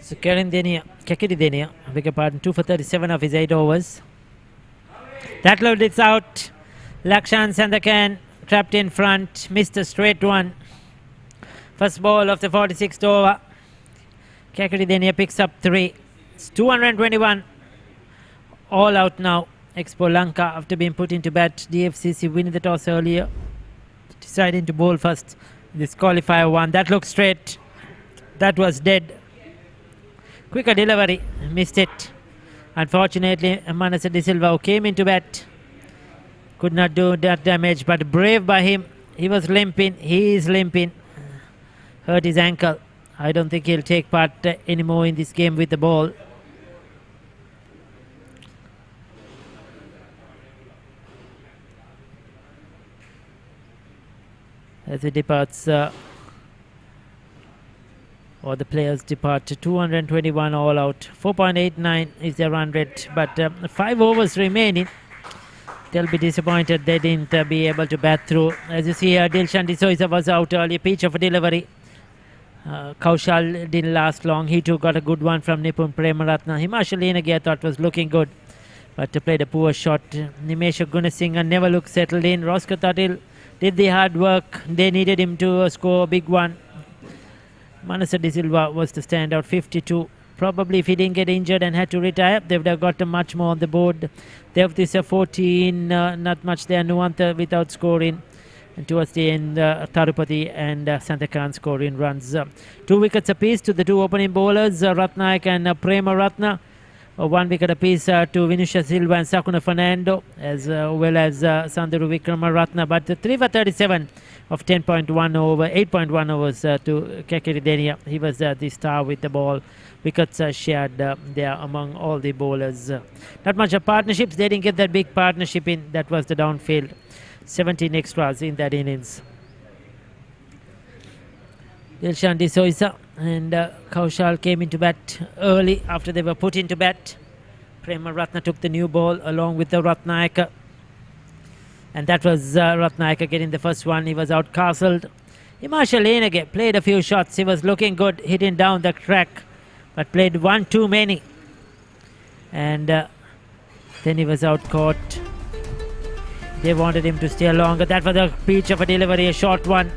So Kekiri Denia, beg your pardon, 2 for 37 of his 8 overs. That load it's out. Lakshan Sandakan trapped in front, missed a straight one. First ball of the 46th over. Kekiri Denia picks up 3. It's 221. All out now. Expo Lanka, after being put into bat, DFCC winning the toss earlier, deciding to bowl first. This qualifier 1. That looked straight. That was dead. Quicker delivery, missed it. Unfortunately, Manasa De Silva, who came into bat Could not do that damage, but brave by him. He was limping. He is limping. Hurt his ankle. I don't think he'll take part anymore in this game with the ball. As he departs, or the players depart, 221 all out. 4.89 is their run rate, but 5 overs remaining. They'll be disappointed they didn't be able to bat through. As you see here, Dilshan D'Souza was out early, pitch of a delivery. Kaushal didn't last long. He too got a good one from Nipun Premaratna. Himashal Lenage I thought was looking good, but played a poor shot. Nimesh Gunasinghe never looked settled in. Rosker Tatil did the hard work. They needed him to score a big one. Manasa De Silva was the standout, 52. Probably if he didn't get injured and had to retire, they would have got much more on the board. Devdisa 14, not much there. Nuwanta without scoring. And towards the end, Tarupati and Santakan scoring runs. 2 wickets apiece to the 2 opening bowlers, Ratnaik and Prema Ratna. 1 wicket apiece to Vinusha Silva and Sakuna Fernando, as well as Sanduru Vikramaratna. But 3 for 37 of 10.1 over, 8.1 overs to Kekiri Denia. He was the star with the ball. Wickets shared there among all the bowlers. Not much of partnerships. They didn't get that big partnership in. That was the downfield. 17 extras in that innings. Dilshan D'Souza and Kaushal came into bat early after they were put into bat. Prema Ratna took the new ball along with the Ratnayaka. And that was Ratnayaka getting the first one. He was outcastled. Himashal Lenage played a few shots. He was looking good, hitting down the track, but played one too many. And then he was out caught. They wanted him to stay longer. That was a pitch of a delivery, a short one.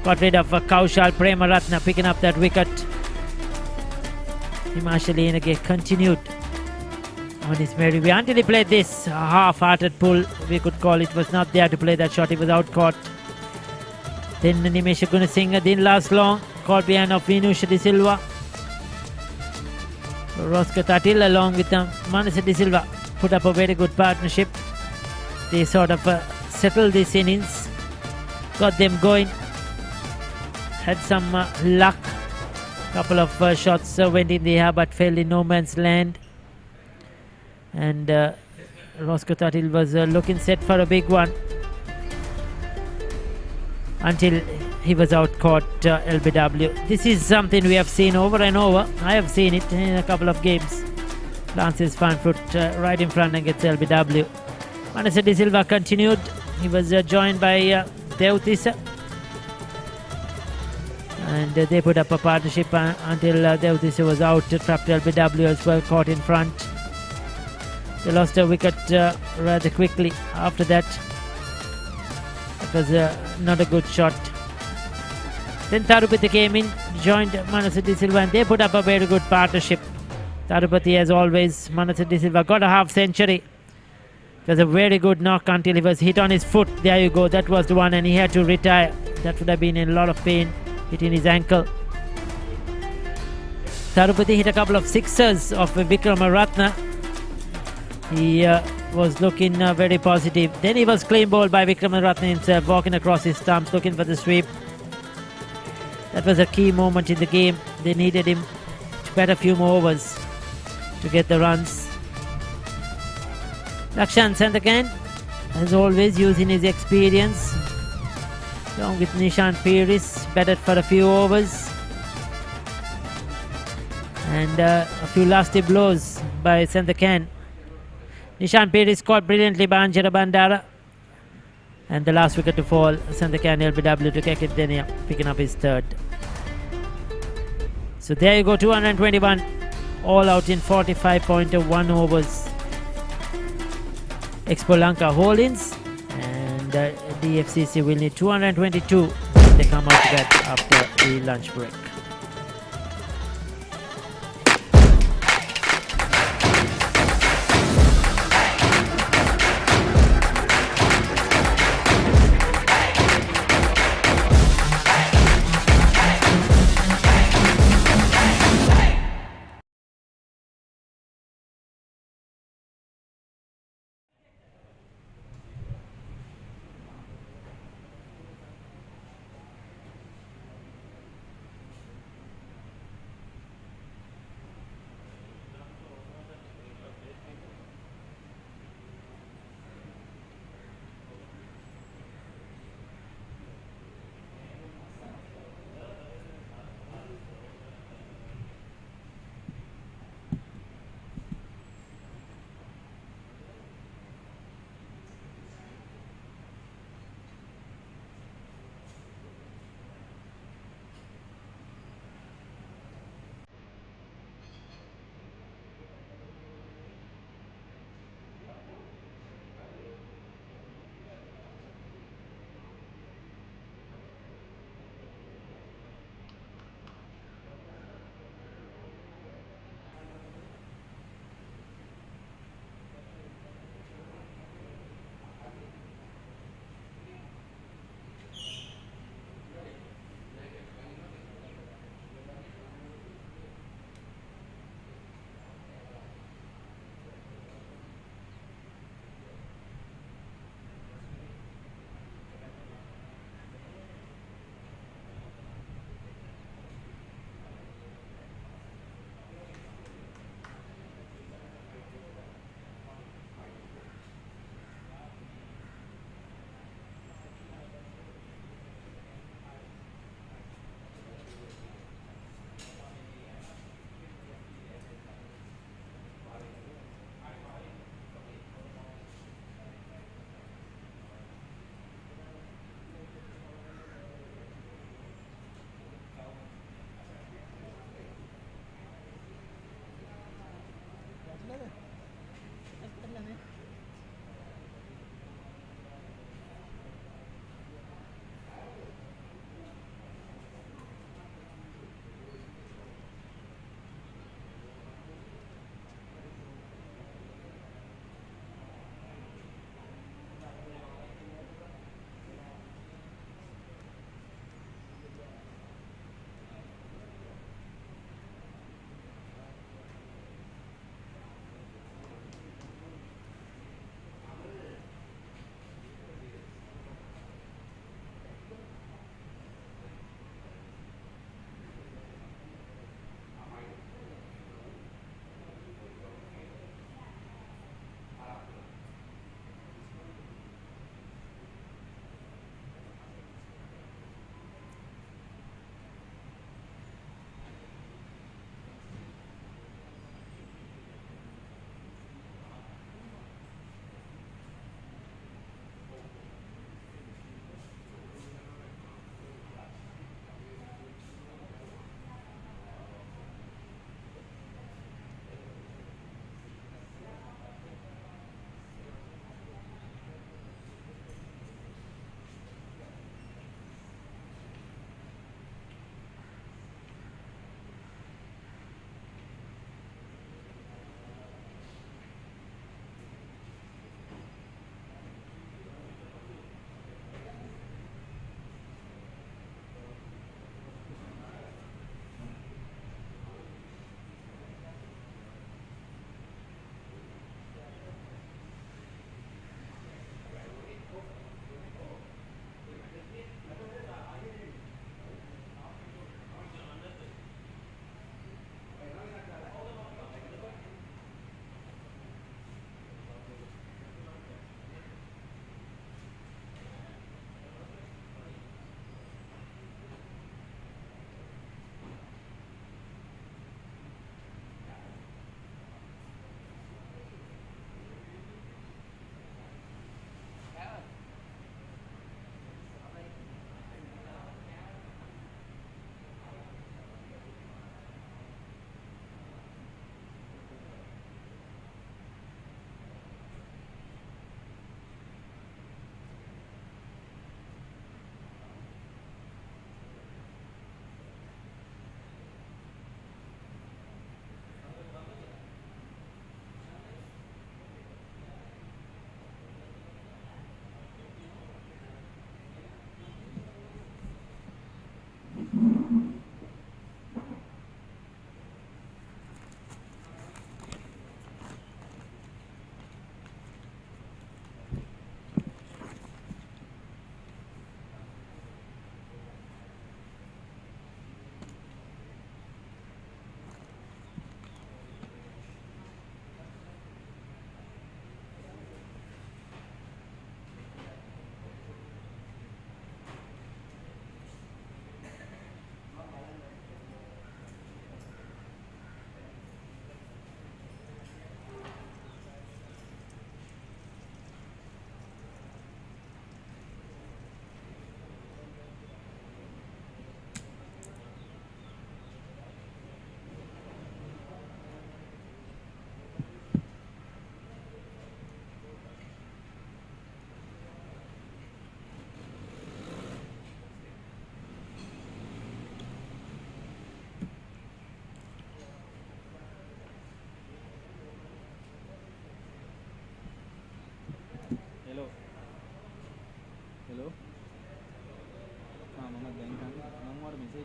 Got rid of Kaushal. Premaratna picking up that wicket. Himashal Lenage continued on his merry way until he played this half-hearted pull, we could call it. Was not there to play that shot. He was out caught. Then Nimesh Gunasinghe didn't last long. Caught behind of Vinusha De Silva. Rosker Tatil along with Manasa De Silva put up a very good partnership. They sort of settled this innings, got them going, had some luck. Couple of shots went in the air but fell in no man's land. And Rosker Tatil was looking set for a big one until he was out caught LBW. This is something we have seen over and over. I have seen it in a couple of games. Lances front foot right in front and gets LBW. Manasa De Silva continued. He was joined by Devdisa. And they put up a partnership until Devdisa was out. Trapped LBW as well, caught in front. They lost a wicket rather quickly after that. It was not a good shot. Then Tarupati came in, joined Manasa De Silva, and they put up a very good partnership. Tarupati, as always, Manasa De Silva got a half century. It was a very good knock until he was hit on his foot. There you go, that was the one, and he had to retire. That would have been in a lot of pain, hitting his ankle. Tarupati hit a couple of sixers of Vikramaratna. He was looking very positive. Then he was clean bowled by Vikramaratna himself, walking across his stumps, looking for the sweep. That was a key moment in the game. They needed him to bat a few more overs to get the runs. Lakshan Sandakan, as always, using his experience, along with Nishan Piris, batted for a few overs. And a few lasty blows by Sandakan. Nishan Piris caught brilliantly by Anjara Bandara. And the last wicket to fall, Sandakan LBW to Kekit Denia, picking up his third. So there you go, 221 all out in 45.1 overs. Expolanka Holdings and DFCC will need 222 when they come out to bat after the lunch break.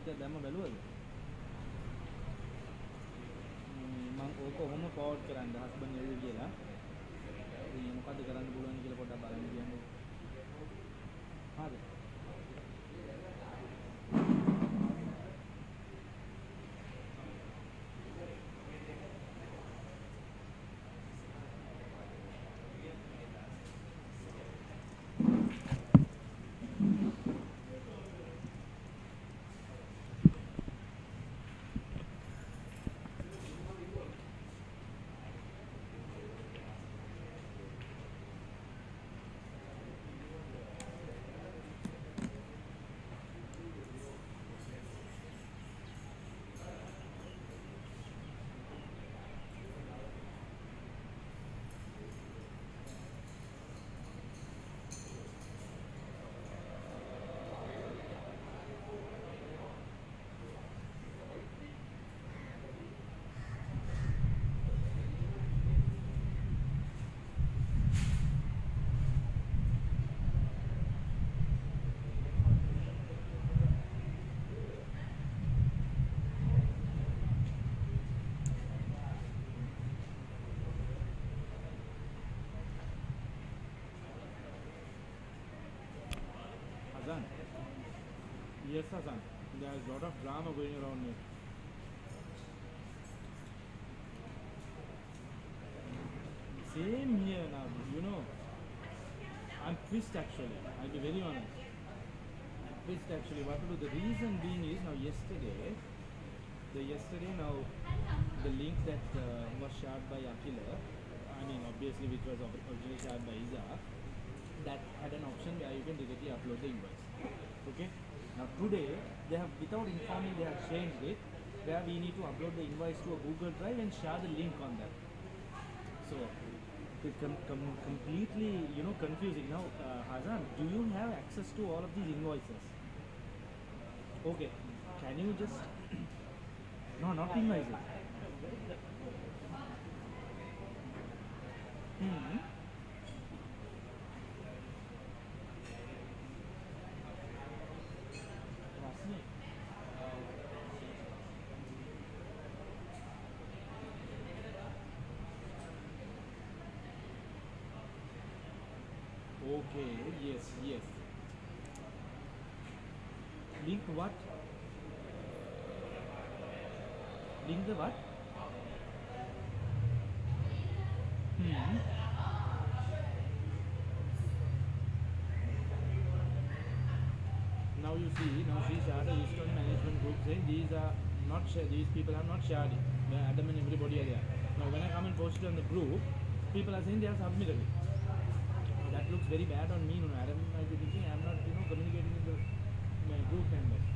එක දැම්ම බැලුවද? මම ඕක කොහොම forward කරන්න husband එව්වේ කියලා. ඉතින් මොකද කරන්න පුළුවන් කියලා පොඩ්ඩක් බලන්න කියන්න. හරි. Hassan. Yes, Hassan. There is a lot of drama going around here. Same here now, you know. I'm pissed actually. I'll be very honest. I'm pissed actually. What to do? The reason being is now yesterday now the link that was shared by Akila, I mean obviously which was originally shared by Iza, that had an option where you can directly upload the invoice. Okay. Now today they have, without informing, they have changed it where we need to upload the invoice to a Google Drive and share the link on that. So it's completely, you know, confusing. Now Hazan, do you have access to all of these invoices? Okay, can you just no, not invoices. Okay, yes. Link what? Link the what? Now you see, now she shared a list on management group saying these are not these people have not shared it. Adam and everybody are there. Now when I come and post it on the group, people are saying they are submitted it. That looks very bad on me, you know. Adam might be thinking I'm not, you know, communicating with my group members.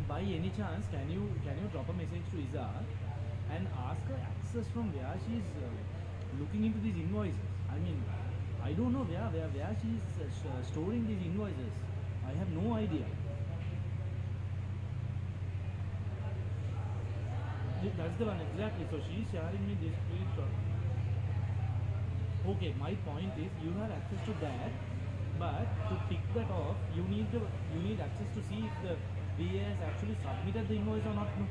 By any chance, can you drop a message to Iza and ask her access from where she's looking into these invoices? I mean, I don't know where she's storing these invoices. I have no idea. That's the one, exactly. So she's sharing me this screenshot. Okay, my point is you have access to that, but to tick that off, you need access to see if the VA has actually submitted the invoice or not. No.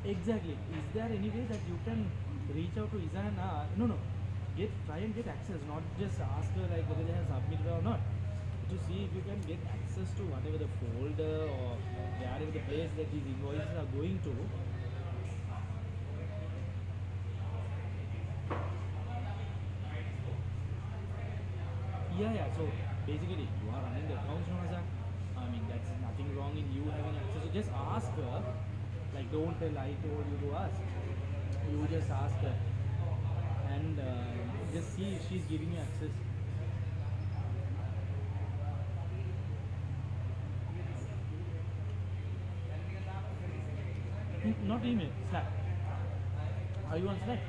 Exactly. Is there any way that you can reach out to Iza and try and get access, not just ask her like whether they have submitted or not, to see if you can get access to whatever the folder or wherever the place that these invoices are going to. Yeah. So basically, you are running the accounts now, Hazan. I mean, that's nothing wrong in you having access. So just ask her. Like, don't tell I told you to ask. You just ask her and just see if she's giving you access. Not email, Slack. Are you on Slack?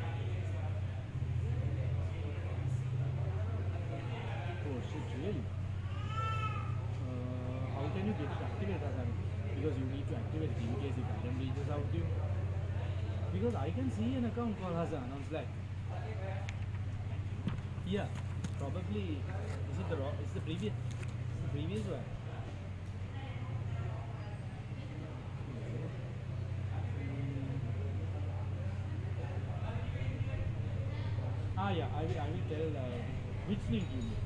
Oh shit, really? How can you get it activated, Hassan? Because you need to activate it in case if Adam reaches out to you. Because I can see an account called Hassan on Slack. Yeah. Probably, is it the wrong? It's the previous one. Yeah, I will tell which link you need.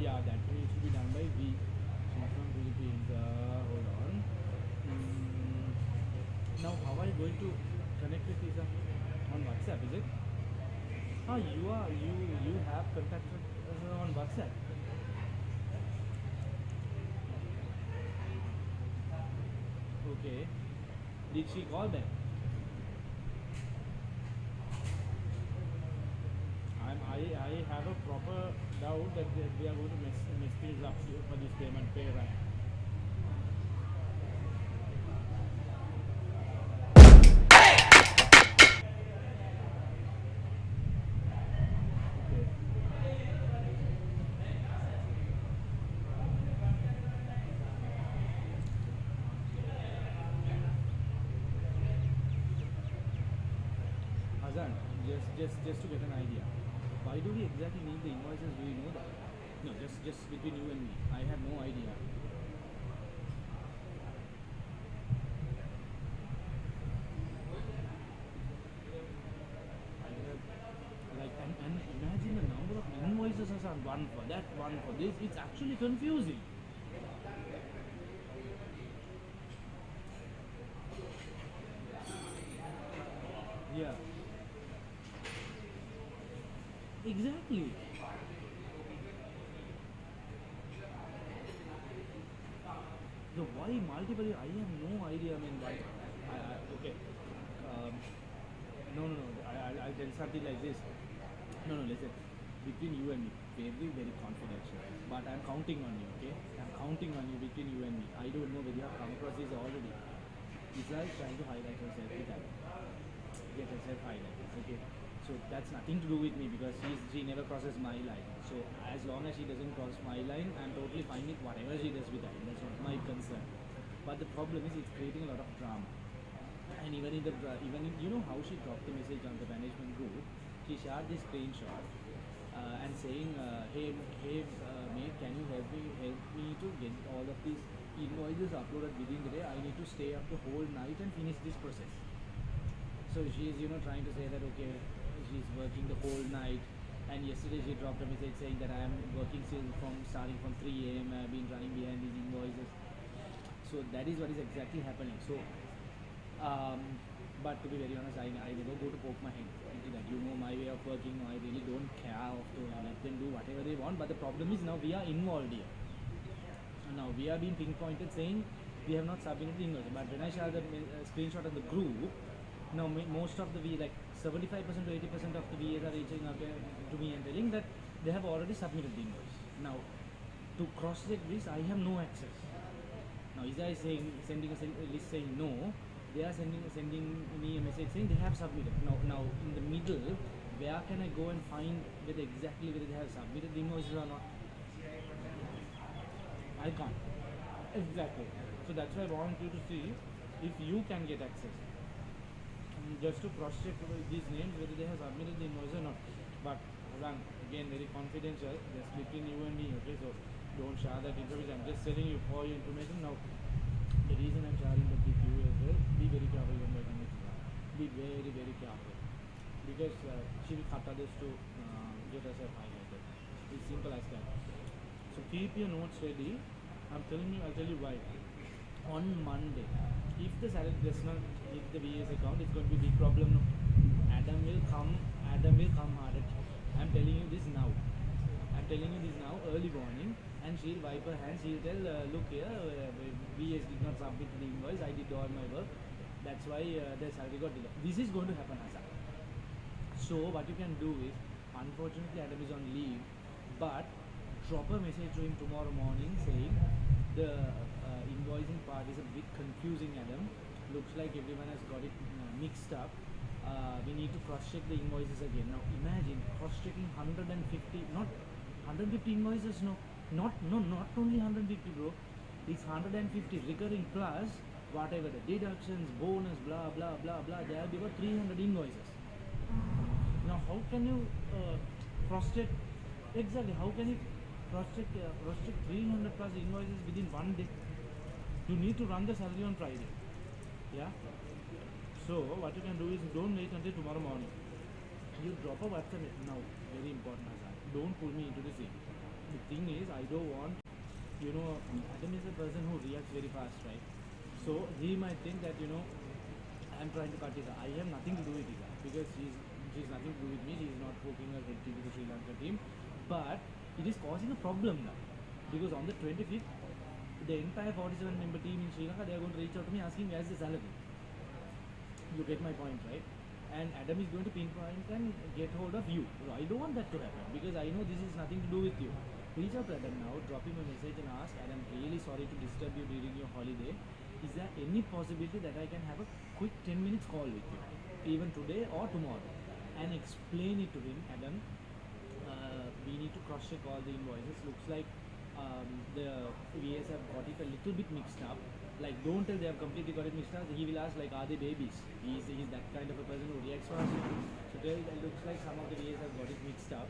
Yeah, that needs to be done by V. She's from Philippines. Hold on. Now, how are you going to connect with Lisa? On WhatsApp, is it? You have contacted her on WhatsApp. Okay. Did she call back? I have a proper doubt that we are going to mess things up for this payment pay right. Okay. Hazan, just to get an idea. Why do we exactly need the invoices? Do we know that? No, just between you and me. I have no idea. I have, like, and imagine the number of invoices are one for that, one for this. It's actually confusing. Yeah. Exactly. So why multiple? I have no idea. I mean, why? Okay. No. I'll tell something like this. No. Listen. Between you and me, very confidential. But I'm counting on you. Okay. I'm counting on you between you and me. I don't know whether you have come across this already. It's like trying to highlight herself every time. Get herself highlighted. Okay. So that's nothing to do with me because she never crosses my line. So as long as she doesn't cross my line, I'm totally fine with whatever she does with that. That's not my concern. But the problem is it's creating a lot of drama. And even in you know how she dropped the message on the management group, she shared this screenshot and saying, hey mate, can you help me to get all of these invoices uploaded within the day? I need to stay up the whole night and finish this process. So she's trying to say that okay, she's working the whole night, and yesterday she dropped a message saying that I am working still starting from 3 a.m. I've been running behind these invoices. So that is what is exactly happening. So but to be very honest, I never go to poke my head into that. You know my way of working. I really don't care to let them do whatever they want. But the problem is now we are involved here. Now we are being pinpointed saying we have not submitted the invoice. But when I share the screenshot of the group, now most of the like 75% to 80% of the VAs are reaching out to me and telling that they have already submitted the invoice. Now to cross check this, I have no access. Now is I sending a list saying no, they are sending me a message saying they have submitted. Now in the middle, where can I go and find whether they have submitted the invoices or not? I can't. Exactly. So that's why I want you to see if you can get access. Just to cross check these names whether they have submitted the invoice or not. But again very confidential, just between you and me, okay? So don't share that information. I'm just telling you for your information. Now the reason I'm sharing that with you as well, be very careful when you're coming to that. Be very careful. Because she will cut others to get herself highlighted. It's simple as that. So keep your notes ready. I'll tell you why. On Monday, if the salary does not hit the VAS account, it's going to be a big problem. No? Adam will come hard at you. I'm telling you this now. Early morning, and she'll wipe her hands. She'll tell, look here, VAS did not submit the invoice. I did all my work. That's why the salary got delayed. This is going to happen, Hassan. So what you can do is, unfortunately, Adam is on leave, but drop a message to him tomorrow morning saying the invoicing part is a bit confusing, Adam. Looks like everyone has got it mixed up. We need to cross-check the invoices again. Now imagine cross-checking 150, not 150 invoices, not only 150, bro. It's 150 recurring plus whatever the deductions, bonus, blah blah blah blah. There will be about 300 invoices. Now, how can you cross-check? Exactly, how can you cross-check 300 plus invoices within one day? You need to run the salary on Friday. Yeah. So what you can do is don't wait until tomorrow morning. You drop a WhatsApp now. Very important, Hazan. Don't pull me into the scene. The thing is, I don't want, Adam is a person who reacts very fast, right? So he might think that, I'm trying to cut it. I have nothing to do with it because she's nothing to do with me. She's not poking her head into the Sri Lanka team. But it is causing a problem now because on the 25th, the entire 47 member team in Sri Lanka, they are going to reach out to me asking where's the salary. You get my point, right? And Adam is going to pinpoint and get hold of you. So I don't want that to happen because I know this is nothing to do with you. Reach out to Adam now, drop him a message and ask, Adam, really sorry to disturb you during your holiday. Is there any possibility that I can have a quick 10 minutes call with you, even today or tomorrow, and explain it to him, Adam, we need to cross-check all the invoices. Looks like the VAs have got it a little bit mixed up. Like, don't tell they have completely got it mixed up. He will ask, like, are they babies? He's that kind of a person who reacts fast. So tell, it looks like some of the VAs have got it mixed up.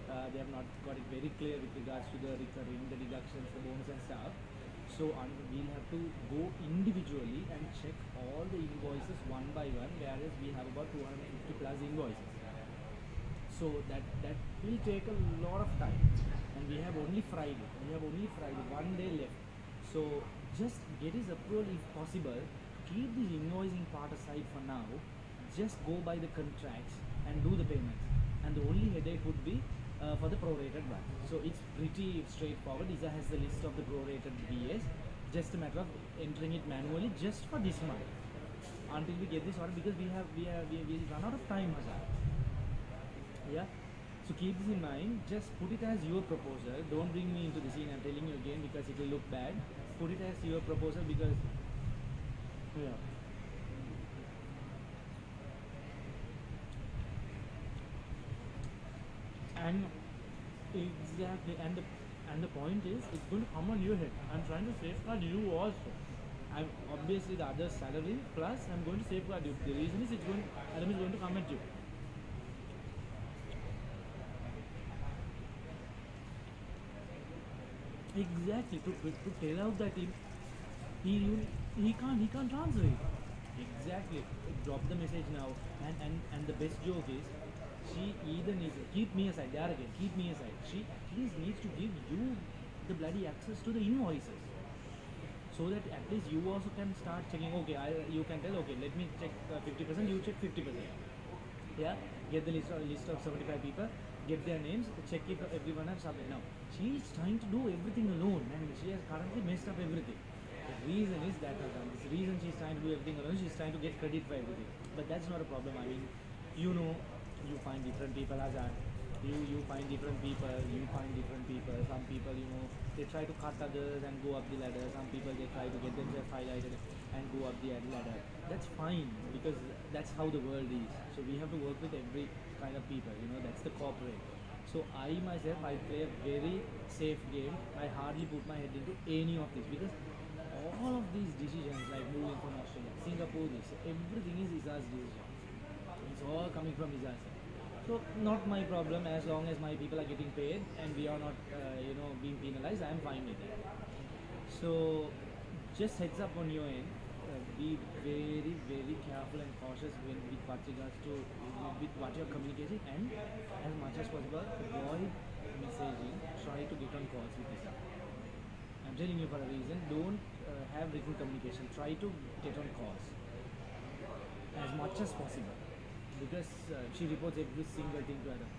They have not got it very clear with regards to the recurring, the deductions, the bonus and stuff. So we'll have to go individually and check all the invoices one by one, whereas we have about 250 plus invoices. So that will take a lot of time, and we have only Friday. One day left. So just get his approval if possible. Keep the invoicing part aside for now. Just go by the contracts and do the payments. And the only headache would be for the prorated one. So it's pretty straightforward. ISA has the list of the prorated VAs. Just a matter of entering it manually just for this month until we get this order, because we'll run out of time, Hazar. Yeah. So keep this in mind. Just put it as your proposal. Don't bring me into the scene. I'm telling you again because it will look bad. Put it as your proposal because yeah. And exactly, and the point is, it's going to come on your head. I'm trying to safeguard you also. I'm obviously the other salary plus I'm going to safeguard you. The reason is Adam is going to come at you. Exactly, to tell out that he can't answer it. Exactly. Drop the message now, and the best joke is, she either needs to keep me aside. There again, keep me aside. She at least needs to give you the bloody access to the invoices, so that at least you also can start checking. Okay, you can tell. Okay, let me check 50%. You check 50%. Yeah, get the list of 75 people. Get their names, check if everyone has submitted. Now, she is trying to do everything alone, and she has currently messed up everything. The reason is that, this reason she is trying to do everything alone, she is trying to get credit for everything. But that's not a problem. I mean, you find different people, Azan. You find different people. Some people, they try to cut others and go up the ladder. Some people, they try to get themselves highlighted and go up the ladder. That's fine, because that's how the world is. So we have to work with every kind of people, that's the corporate. So I myself, I play a very safe game. I hardly put my head into any of this, because all of these decisions, like moving from Australia, Singapore, everything is Isa's decision. It's all coming from Isa. So not my problem, as long as my people are getting paid and we are not, being penalized. I am fine with that. So just heads up on your end. Be very, very careful and cautious with what regards to with what you're communicating, and as much as possible avoid messaging. Try to get on calls with Isa. I'm telling you for a reason. Don't have written communication. Try to get on calls as much as possible, because she reports every single thing to Adam.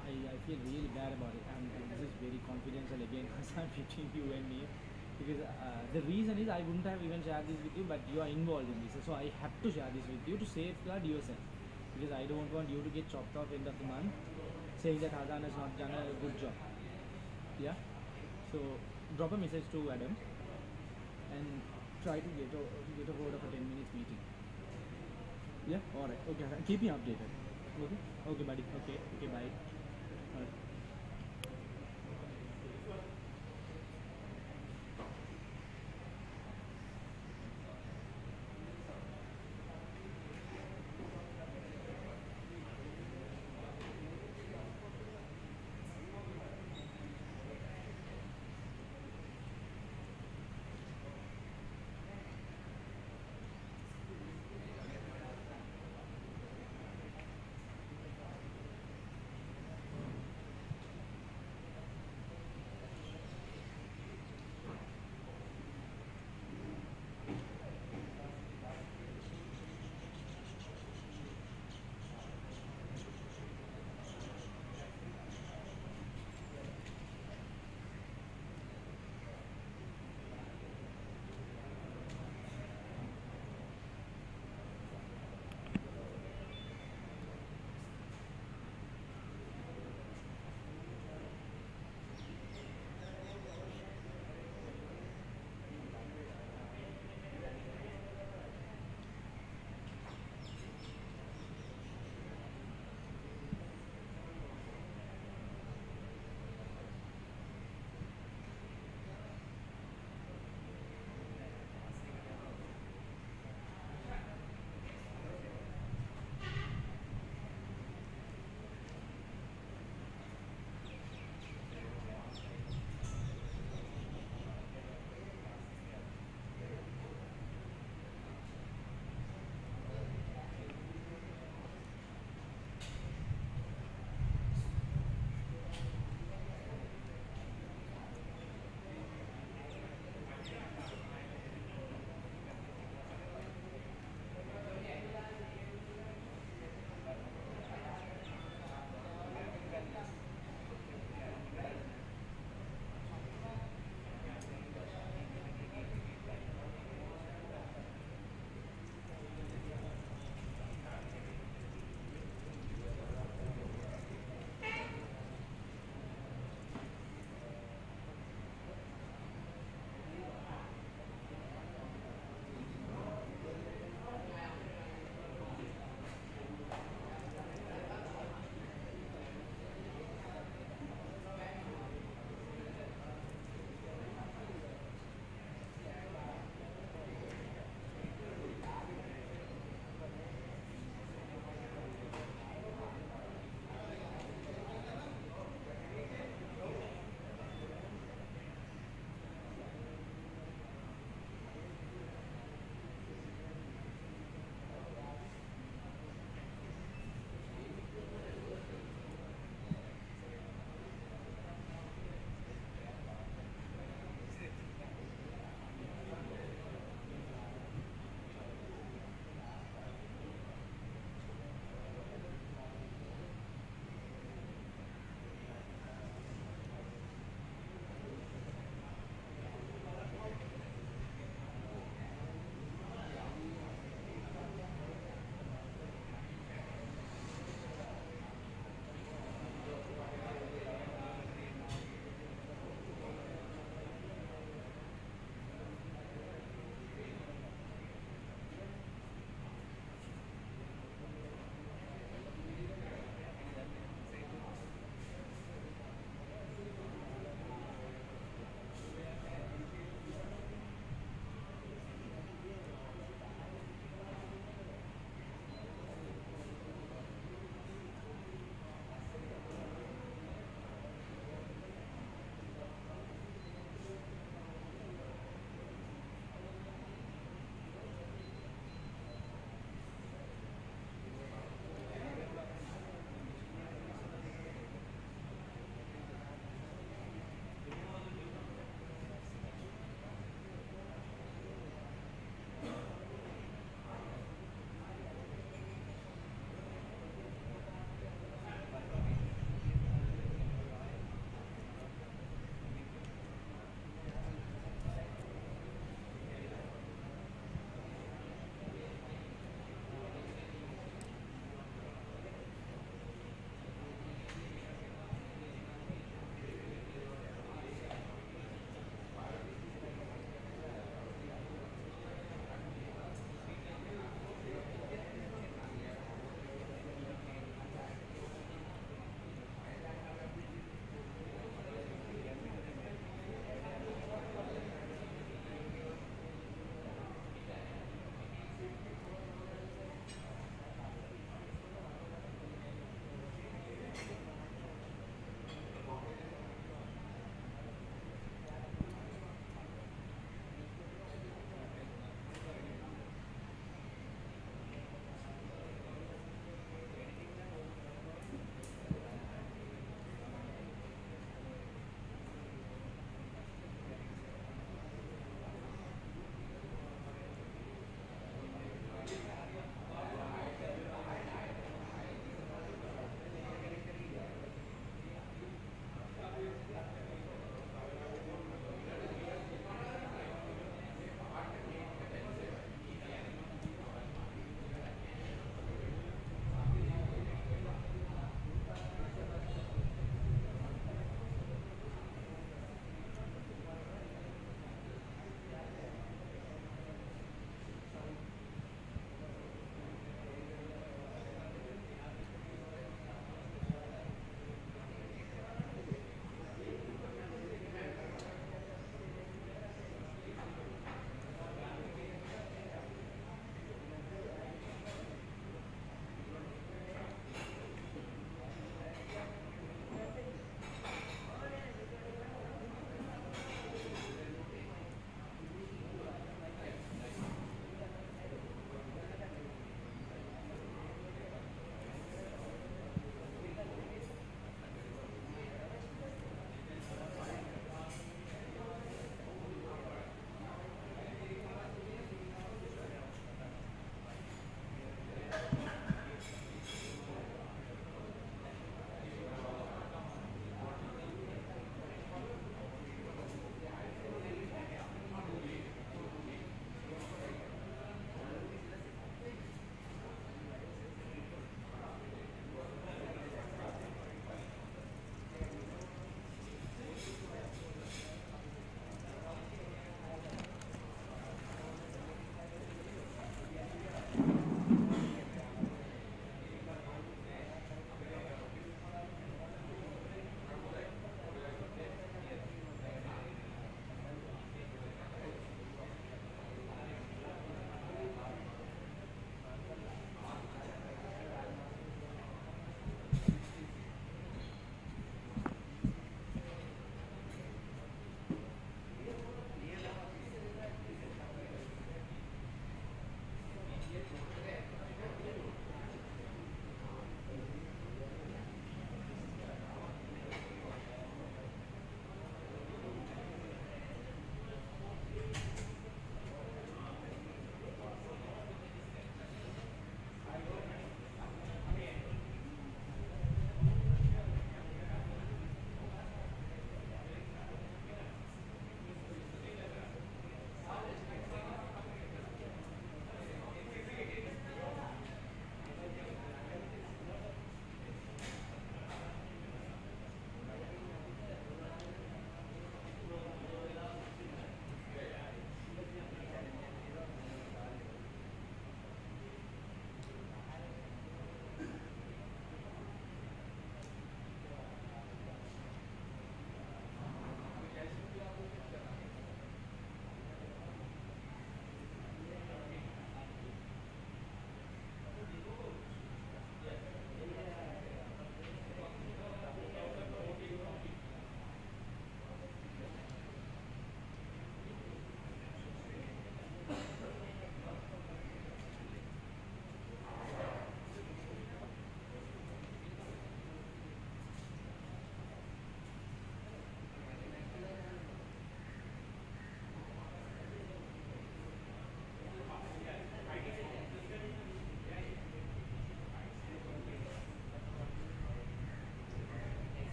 I feel really bad about it, and this is very confidential again because I'm between you and me. Because the reason is, I wouldn't have even shared this with you, but you are involved in this, so I have to share this with you to safeguard yourself, because I don't want you to get chopped off end of the month saying that Hazan has not done a good job. Yeah. So drop a message to Adam and try to get a hold of a 10 minutes meeting. Yeah, alright, okay, keep me updated. Okay, buddy, okay, bye. Alright.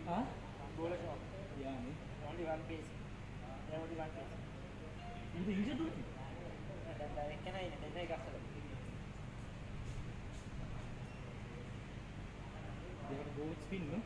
Huh? Yeah, man. Only one piece. Only one piece. Is it injured? They have to go with spin, no?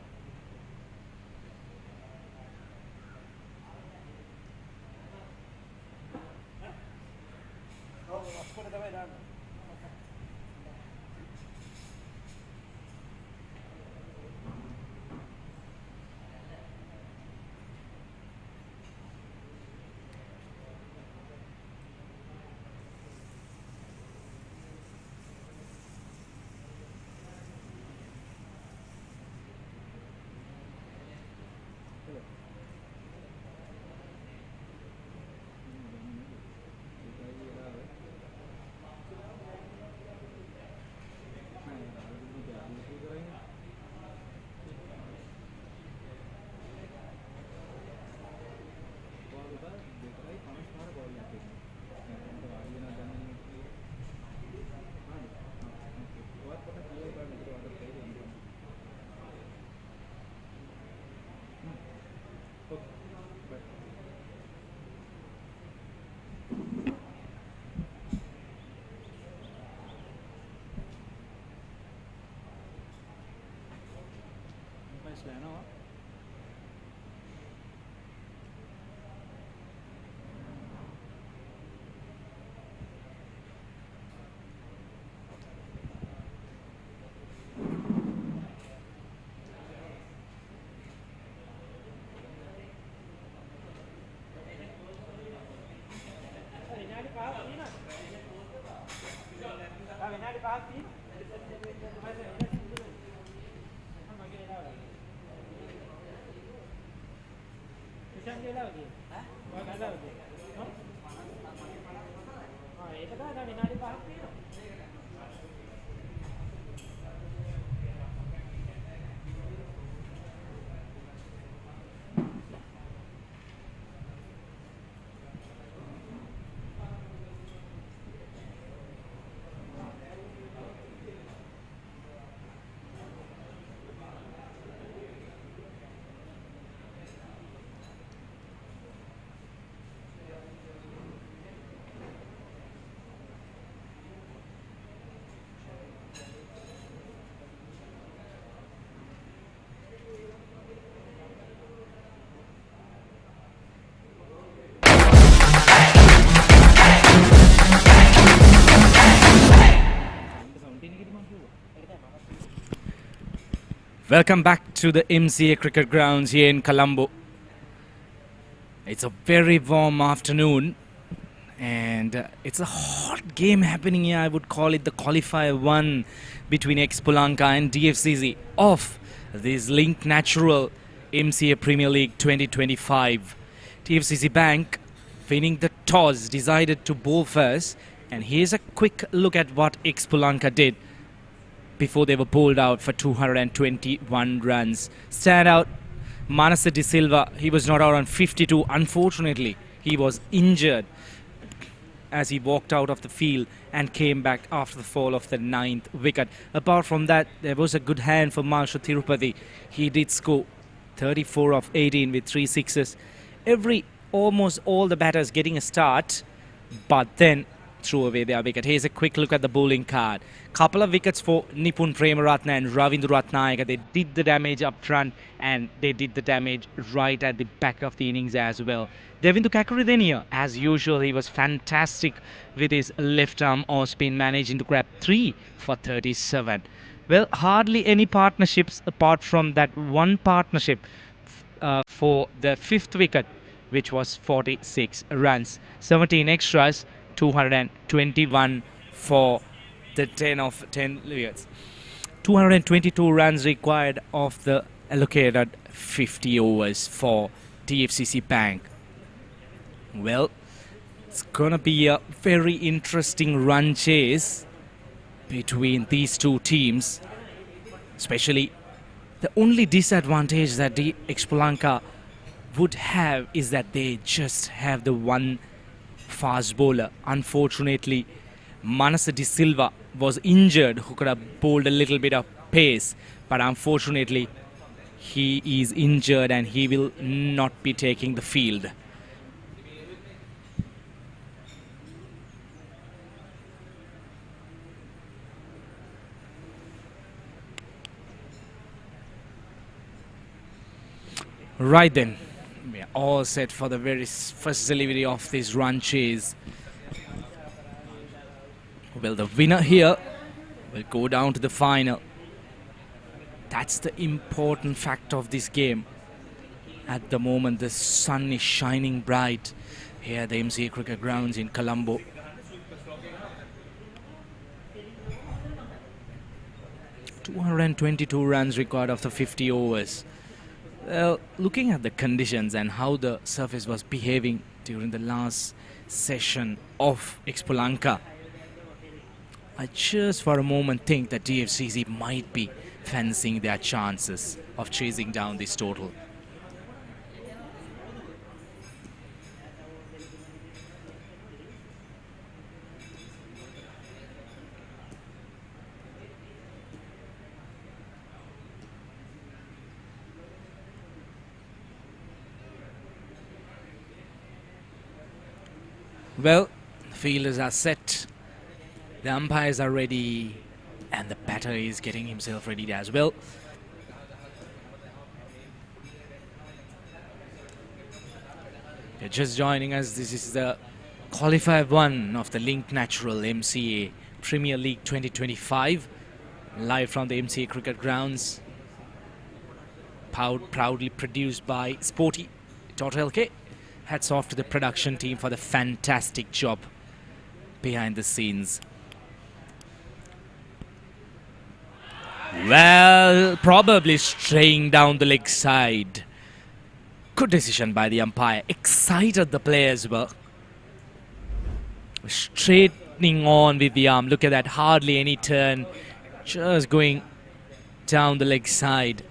Welcome back to the MCA cricket grounds here in Colombo. It's a very warm afternoon and it's a hot game happening here. I would call it the qualifier 1 between Expolanka and DFCC of this Link Natural MCA Premier League 2025. DFCC Bank winning the toss decided to bowl first, and here's a quick look at what Expolanka did before they were bowled out for 221 runs. Standout Manasa De Silva, he was not out on 52. Unfortunately, he was injured as he walked out of the field and came back after the fall of the 9th wicket. Apart from that, there was a good hand for Marsha Tirupati. He did score 34 of 18 with 3 sixes. Almost all the batters getting a start, but then threw away their wicket. Here's a quick look at the bowling card. Couple of wickets for Nipun Premaratna and Ravindra Ratnayaka. They did the damage up front and they did the damage right at the back of the innings as well. Devindu Kakuridenia, as usual, he was fantastic with his left arm off spin, managing to grab 3 for 37. Well, hardly any partnerships apart from that one partnership for the 5th wicket, which was 46 runs. 17 extras, 221 for the 10 of 10 wickets. 222 runs required of the allocated 50 overs for DFCC Bank. Well, it's gonna be a very interesting run chase between these two teams. Especially the only disadvantage that the Expolanka would have is that they just have the one fast bowler. Unfortunately, Manasa De Silva was injured, who could have bowled a little bit of pace, but unfortunately he is injured and he will not be taking the field. Right then, we are all set for the very first delivery of this run chase. Well, the winner here will go down to the final. That's the important fact of this game. At the moment, the sun is shining bright here at the MCA Cricket Grounds in Colombo. "222 runs required after 50 overs. Well, looking at the conditions and how the surface was behaving during the last session of Expolanka, I just for a moment think that DFCC might be fancying their chances of chasing down this total. Well, the fielders are set, the umpires are ready, and the batter is getting himself ready as well. If you're just joining us, this is the qualifier 1 of the Link Natural MCA Premier League 2025, live from the MCA Cricket Grounds, proudly produced by Sporty.lk. Hats off to the production team for the fantastic job behind the scenes. Well, probably straying down the leg side. Good decision by the umpire. Excited the players were. Straightening on with the arm. Look at that. Hardly any turn. Just going down the leg side.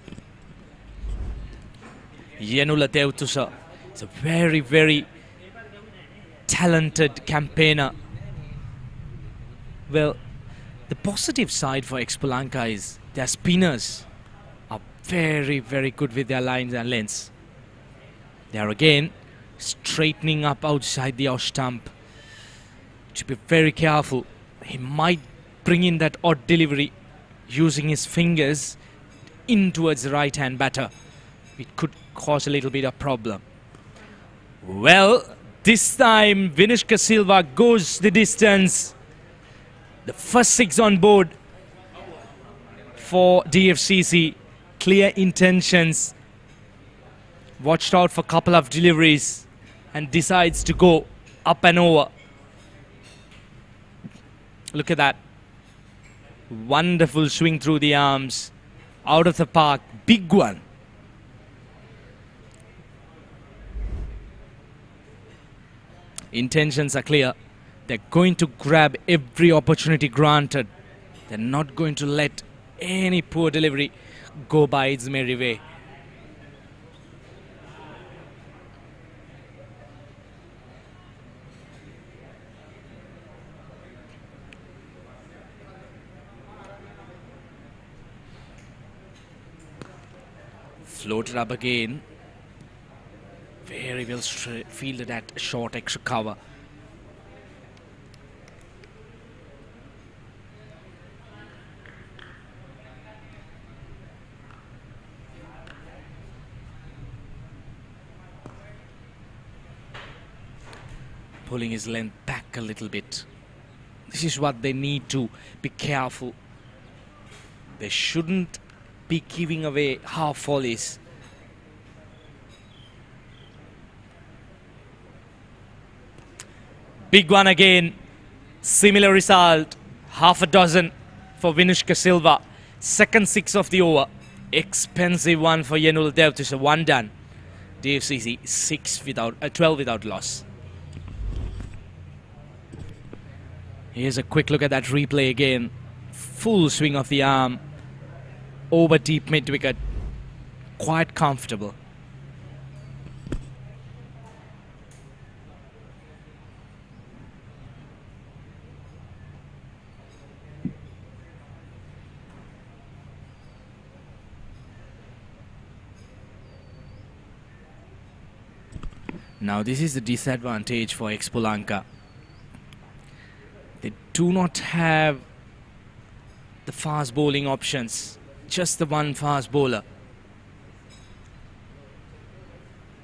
Yenula Teutusa is a very, very talented campaigner. Well, the positive side for Expolanka is their spinners are very, very good with their lines and lengths. They are again straightening up outside the off stump. To be very careful. He might bring in that odd delivery using his fingers in towards the right hand batter. It could cause a little bit of problem. Well, this time Vinushka Silva goes the distance. The first 6 on board for DFCC. Clear intentions. Watched out for a couple of deliveries and decides to go up and over. Look at that. Wonderful swing through the arms. Out of the park. Big one. Intentions are clear. They're going to grab every opportunity granted. They're not going to let any poor delivery go by its merry way. Floated up again. Very well fielded at short extra cover. Pulling his length back a little bit. This is what they need to be careful. They shouldn't be giving away half volleys. Big one again. Similar result. Half a dozen for Vinushka Silva. Second 6 of the over. Expensive one for Yenul Devtusa. 1 done. DFCC 12 without loss. Here's a quick look at that replay again. Full swing of the arm. Over deep mid wicket. Quite comfortable. Now this is the disadvantage for Expolanka. They do not have the fast bowling options, just the one fast bowler.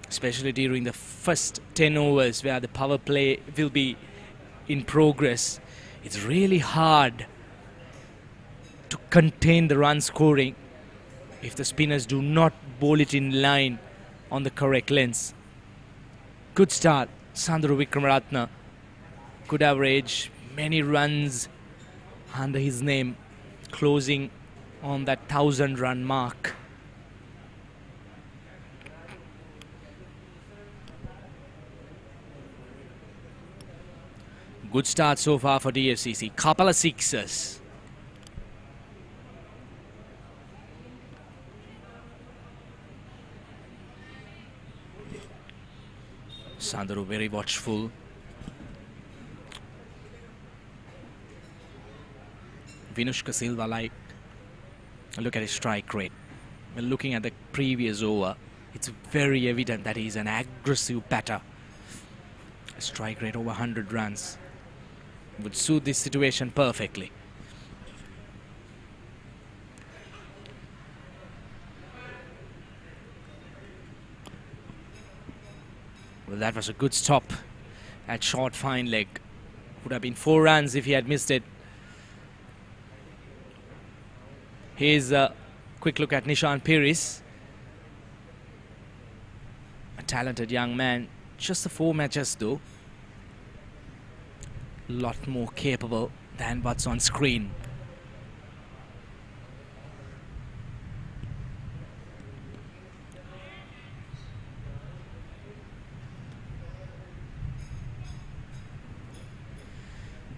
Especially during the first 10 overs where the power play will be in progress. It's really hard to contain the run scoring if the spinners do not bowl it in line on the correct lengths. Good start, Sandro Wickramaratne. Good average, many runs under his name, closing on that 1,000-run mark. Good start so far for DFCC. Couple of sixes. Sandro very watchful. Vinushka Silva, like, look at his strike rate. Well, looking at the previous over, it's very evident that he's an aggressive batter. A strike rate over 100 runs would suit this situation perfectly. Well, that was a good stop at short fine leg. Would have been 4 runs if he had missed it. Here's a quick look at Nishan Piris. A talented young man. Just the 4 matches though. Lot more capable than what's on screen.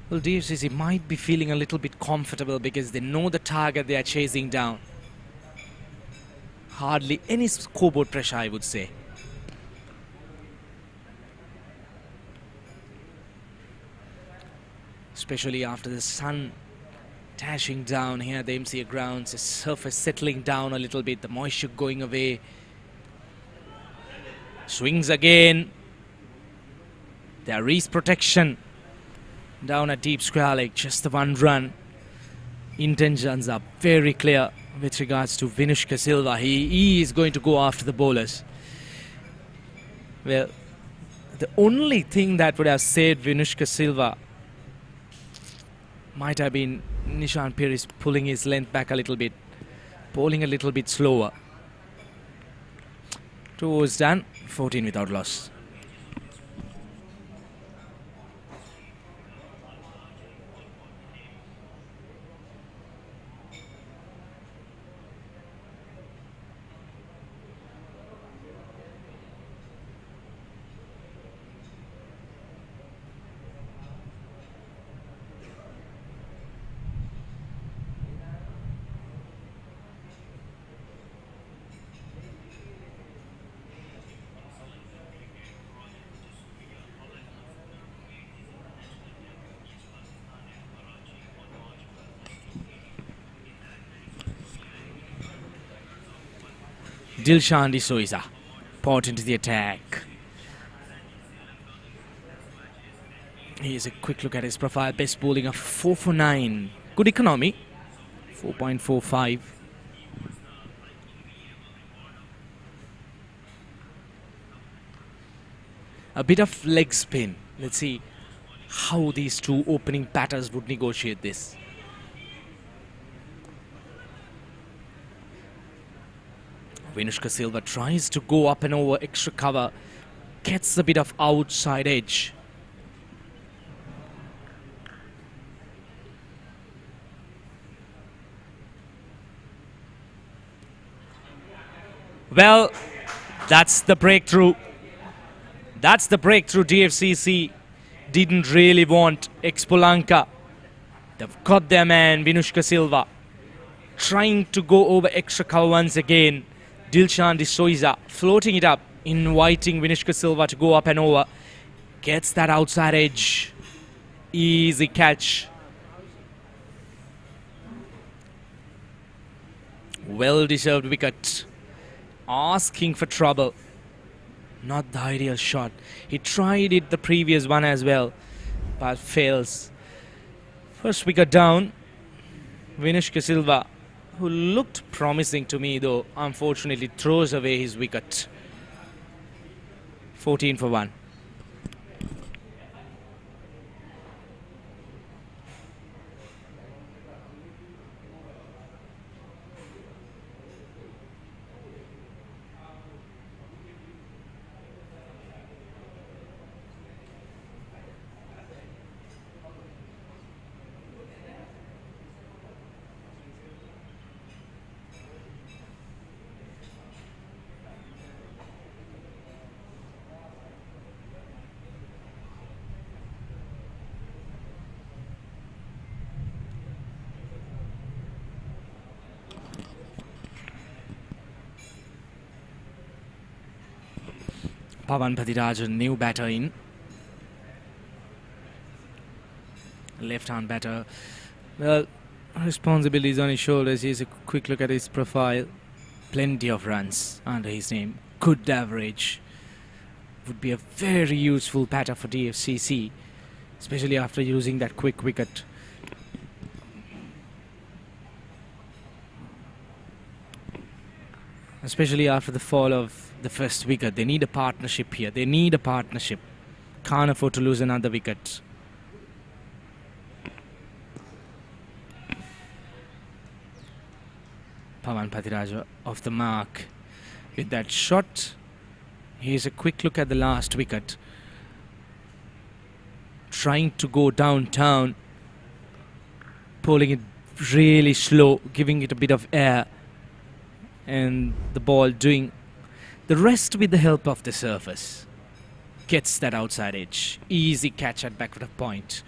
Well, DFCC might be feeling a little bit comfortable because they know the target they are chasing down. Hardly any scoreboard pressure, I would say. Especially after the sun dashing down here at the MCA grounds, the surface settling down a little bit, the moisture going away. Swings again. There is protection down at deep square leg, just the 1 run. Intentions are very clear with regards to Vinushka Silva. He is going to go after the bowlers. Well, the only thing that would have saved Vinushka Silva might have been Nishan Piris pulling his length back a little bit, bowling a little bit slower. 2 overs done, 14 without loss. Dilshan D'Souza, port into the attack. Here's a quick look at his profile. Best bowling of 4 for 9. Good economy, 4.45. A bit of leg spin. Let's see how these 2 opening batters would negotiate this. Vinushka Silva tries to go up and over extra cover, gets a bit of outside edge. Well, that's the breakthrough. That's the breakthrough DFCC didn't really want. Expolanka, they've got their man Vinushka Silva trying to go over extra cover once again. Dilshan D'Souza floating it up, inviting Vinushka Silva to go up and over. Gets that outside edge. Easy catch. Well-deserved wicket. Asking for trouble. Not the ideal shot. He tried it the previous one as well, but fails. First wicket down. Vinesh Silva, who looked promising to me though, unfortunately throws away his wicket. 14 for 1. Pavan Pathiraj, new batter in. Left-hand batter. Well, responsibilities on his shoulders. Here's a quick look at his profile. Plenty of runs under his name. Good average. Would be a very useful batter for DFCC, especially after using that quick wicket. Especially after the fall of the first wicket. They need a partnership here. They need a partnership. Can't afford to lose another wicket. Pavan Pathiraj off the mark with that shot. Here's a quick look at the last wicket. Trying to go downtown. Pulling it really slow. Giving it a bit of air. And the ball doing the rest with the help of the surface. Gets that outside edge. Easy catch at back of point.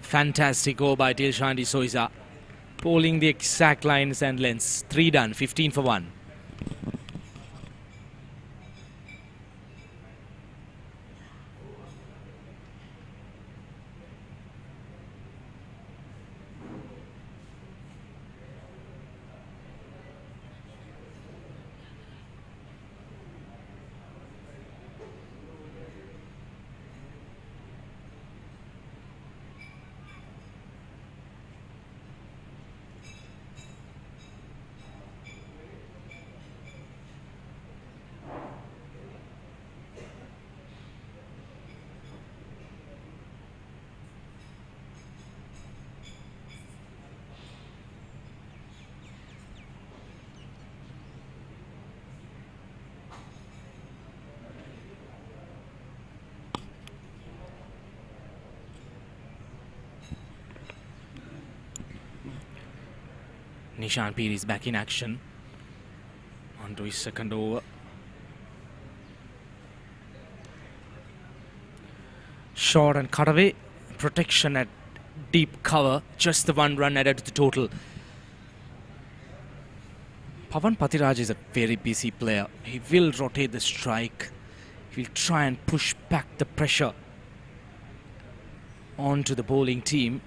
Fantastic go by Dilshan D'Souza. Pulling the exact lines and lengths. 3 done, 15 for 1. Nishan Peer is back in action. On to his second over. Short and cutaway. Protection at deep cover. Just the 1 run added to the total. Pavan Pathiraj is a very busy player. He will rotate the strike. He will try and push back the pressure onto the bowling team.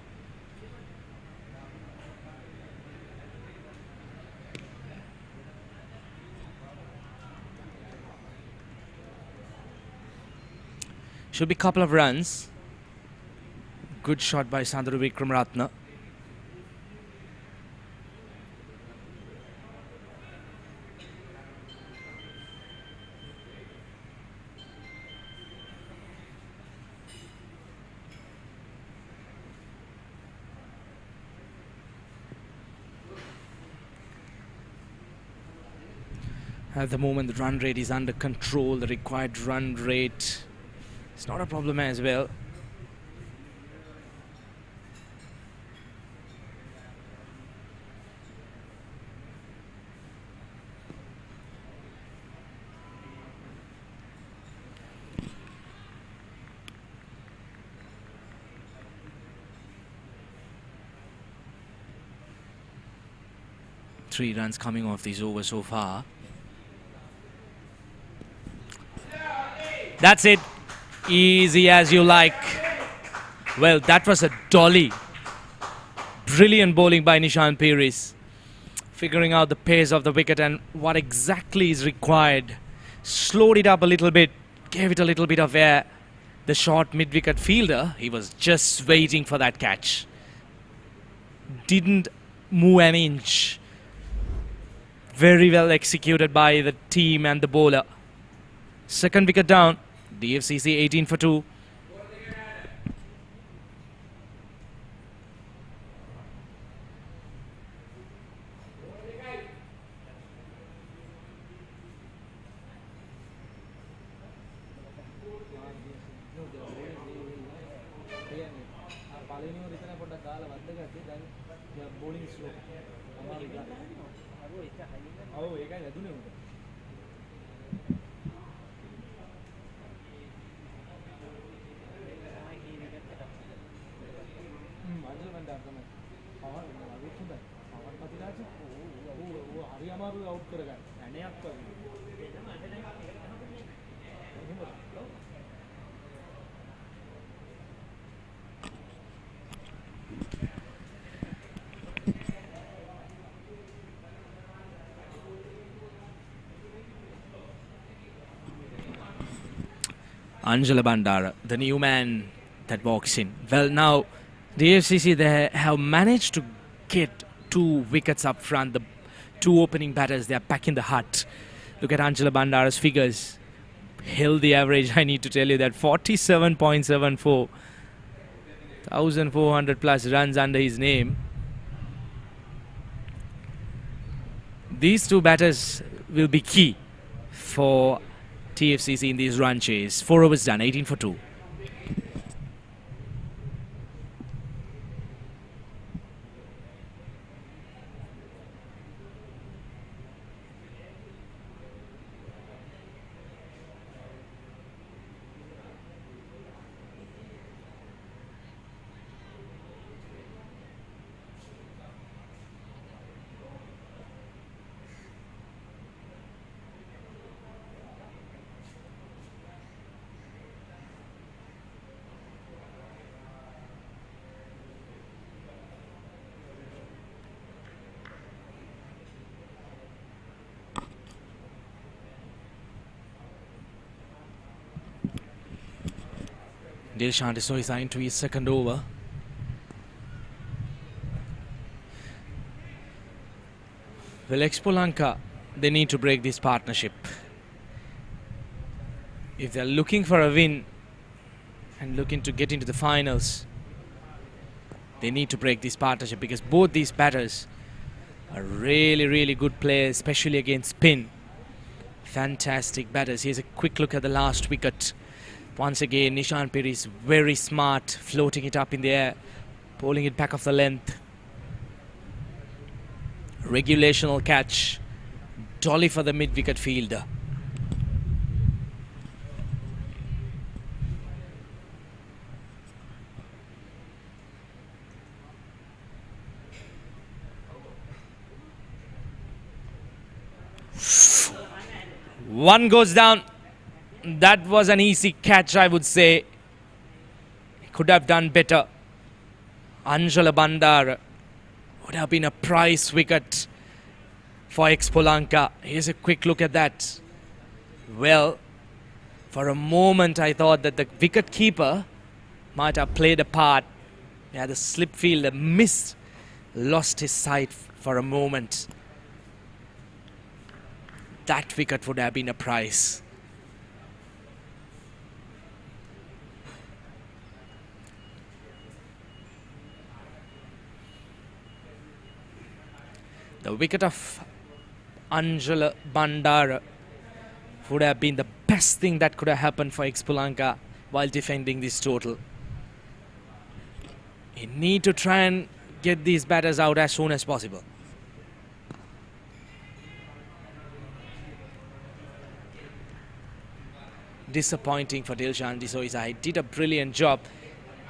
Should be a couple of runs. Good shot by Sandru Wickramaratne. At the moment, the run rate is under control. The required run rate, it's not a problem as well. 3 runs coming off this over so far. That's it. Easy as you like. Well, that was a dolly. Brilliant bowling by Nishan Piris. Figuring out the pace of the wicket and what exactly is required. Slowed it up a little bit. Gave it a little bit of air. The short mid-wicket fielder, he was just waiting for that catch. Didn't move an inch. Very well executed by the team and the bowler. Second wicket down. DFCC 18 for 2. Angela Bandara, the new man that walks in. Well, now the FCC, they have managed to get 2 wickets up front. The 2 opening batters, they are back in the hut. Look at Angela Bandara's figures. Healthy average, I need to tell you that. 47.74. 1,400 plus runs under his name. These 2 batters will be key for TFCC in these run chase. 4 overs done, 18 for 2. Dilshan Desai is into his second over. Well, Expolanka, they need to break this partnership. If they're looking for a win and looking to get into the finals, they need to break this partnership because both these batters are really good players, especially against spin. Fantastic batters. Here's a quick look at the last wicket. Once again, Nishan Piri is very smart, floating it up in the air, bowling it back off the length. Regulational catch. Dolly for the mid-wicket fielder. One goes down. That was an easy catch, I would say. He could have done better. Angela Bandara would have been a prize wicket for Expolanka. Here's a quick look at that. Well, for a moment I thought that the wicket keeper might have played a part. Yeah, the slip fielder missed, lost his sight for a moment. That wicket would have been a prize. The wicket of Angela Bandara would have been the best thing that could have happened for Expolanka while defending this total. You need to try and get these batters out as soon as possible. Disappointing for Dilshan D'Souza. He did a brilliant job.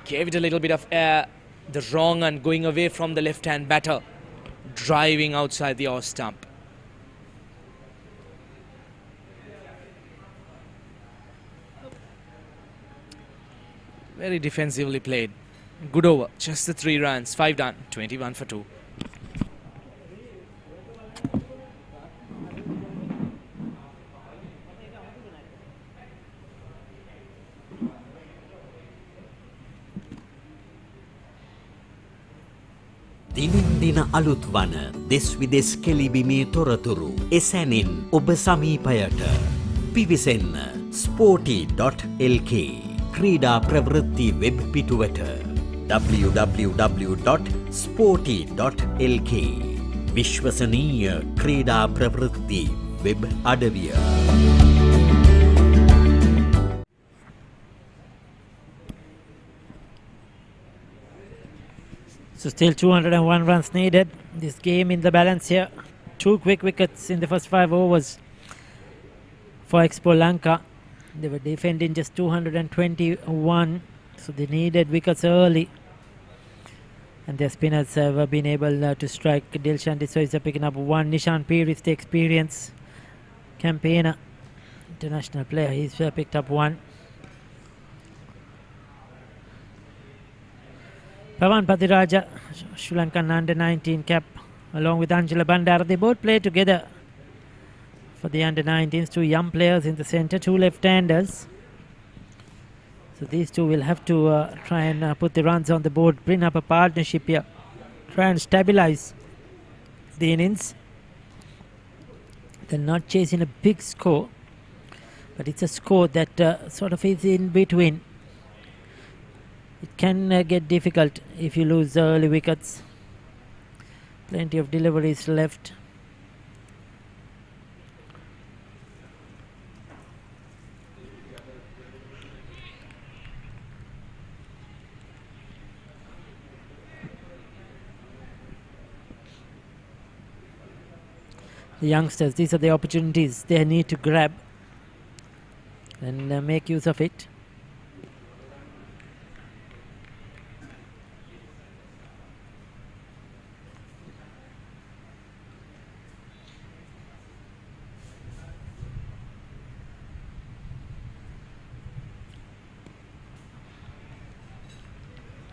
Gave it a little bit of air. The wrong and going away from the left-hand batter. driving outside the off stump. Very defensively played. Good over. Just the 3 runs. 5 done. 21 for 2. දිනින් දින අලුත් වන දෙස් විදෙස් කෙලිබිමේ තොරතුරු එසැනින් ඔබ සමීපයට පිවිසෙන්න Sporty.lk ක්‍රීඩා ප්‍රවෘත්ති web පිටුවට www.sporty.lk විශ්වසනීය ක්‍රීඩා ප්‍රවෘත්ති වෙබ් අඩවිය. So still 201 runs needed. This game in the balance here. 2 quick wickets in the first 5 overs for Expo Lanka. They were defending just 221, so they needed wickets early. And their spinners have been able to strike. Dilshan D'Souza picking up 1. Nishan Peer is the experienced campaigner, international player. He's picked up 1. Pawan Pathiraja, Sri Lankan under-19 cap, along with Angela Bandara. They both play together for the under-19s. 2 young players in the centre, 2 left-handers. So these two will have to try and put the runs on the board, bring up a partnership here, try and stabilize the innings. They're not chasing a big score, but it's a score that sort of is in between. It can get difficult if you lose early wickets. Plenty of deliveries left. The youngsters, these are the opportunities they need to grab and make use of it.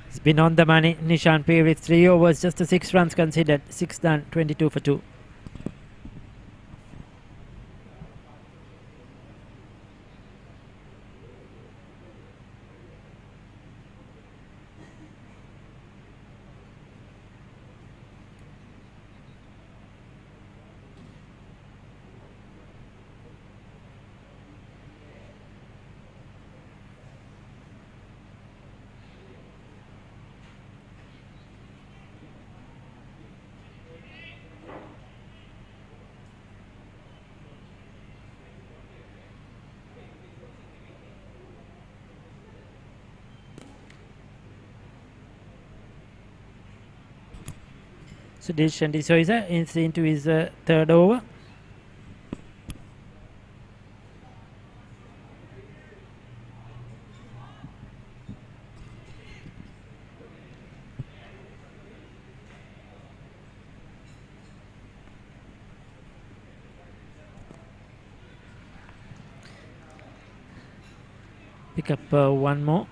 It's been on the money. Nishan Peer with 3 overs, just the 6 runs considered. 6 done, 22 for 2. So Dilshan D'Souza is into his 3rd over. Pick up 1 more.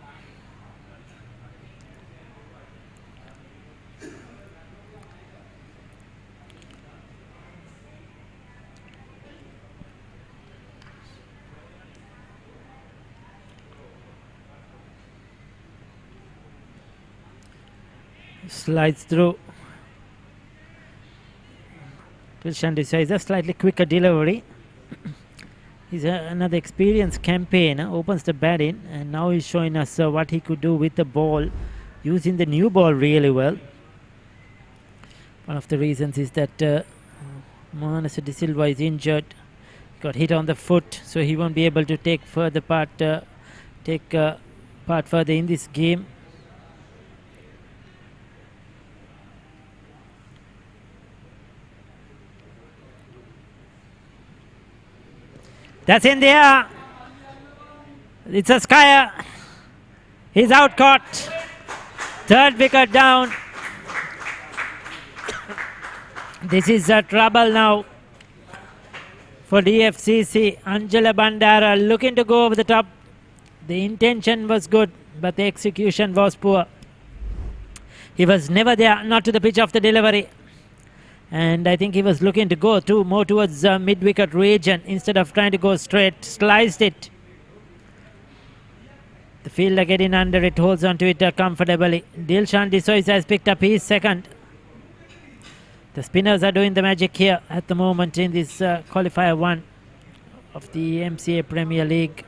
Slides through. Dilshan D'Souza, slightly quicker delivery. He's another experienced campaigner, opens the bat in, and now he's showing us what he could do with the ball, using the new ball really well. One of the reasons is that Mohanasa De Silva is injured, got hit on the foot, so he won't be able to take part further in this game. That's in the air. It's a skyer. He's out caught. 3rd wicket down This is trouble now for DFCC. Angela Bandara looking to go over the top. The intention was good, but the execution was poor. He was never there, not to the pitch of the delivery. And I think he was looking to go more towards mid-wicket region instead of trying to go straight. Sliced it. The fielder getting under it, holds on to it comfortably. Dilshan Desois has picked up his second. The spinners are doing the magic here at the moment in this qualifier 1 of the MCA Premier League.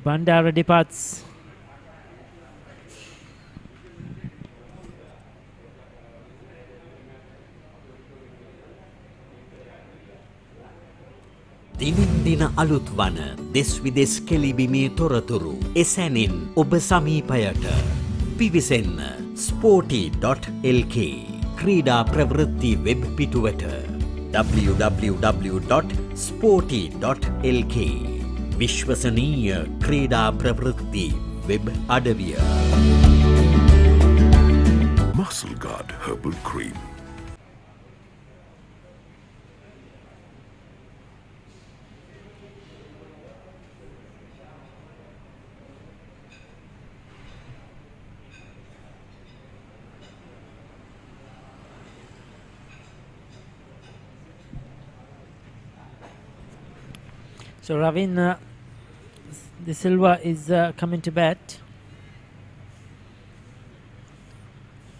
Bandara departs. දිනින් දින අලුත් වන දෙස් විදෙස් කෙලිබිමේ තොරතුරු එසැනින් ඔබ සමීපයට පිවිසෙන්න Sporty.lk ක්‍රීඩා ප්‍රවෘත්ති web පිටුවට www.sporty.lk විශ්වසනීය ක්‍රීඩා ප්‍රවෘත්ති වෙබ් අඩවිය Muscle Guard Herbal Cream. So Ravin De Silva is coming to bat.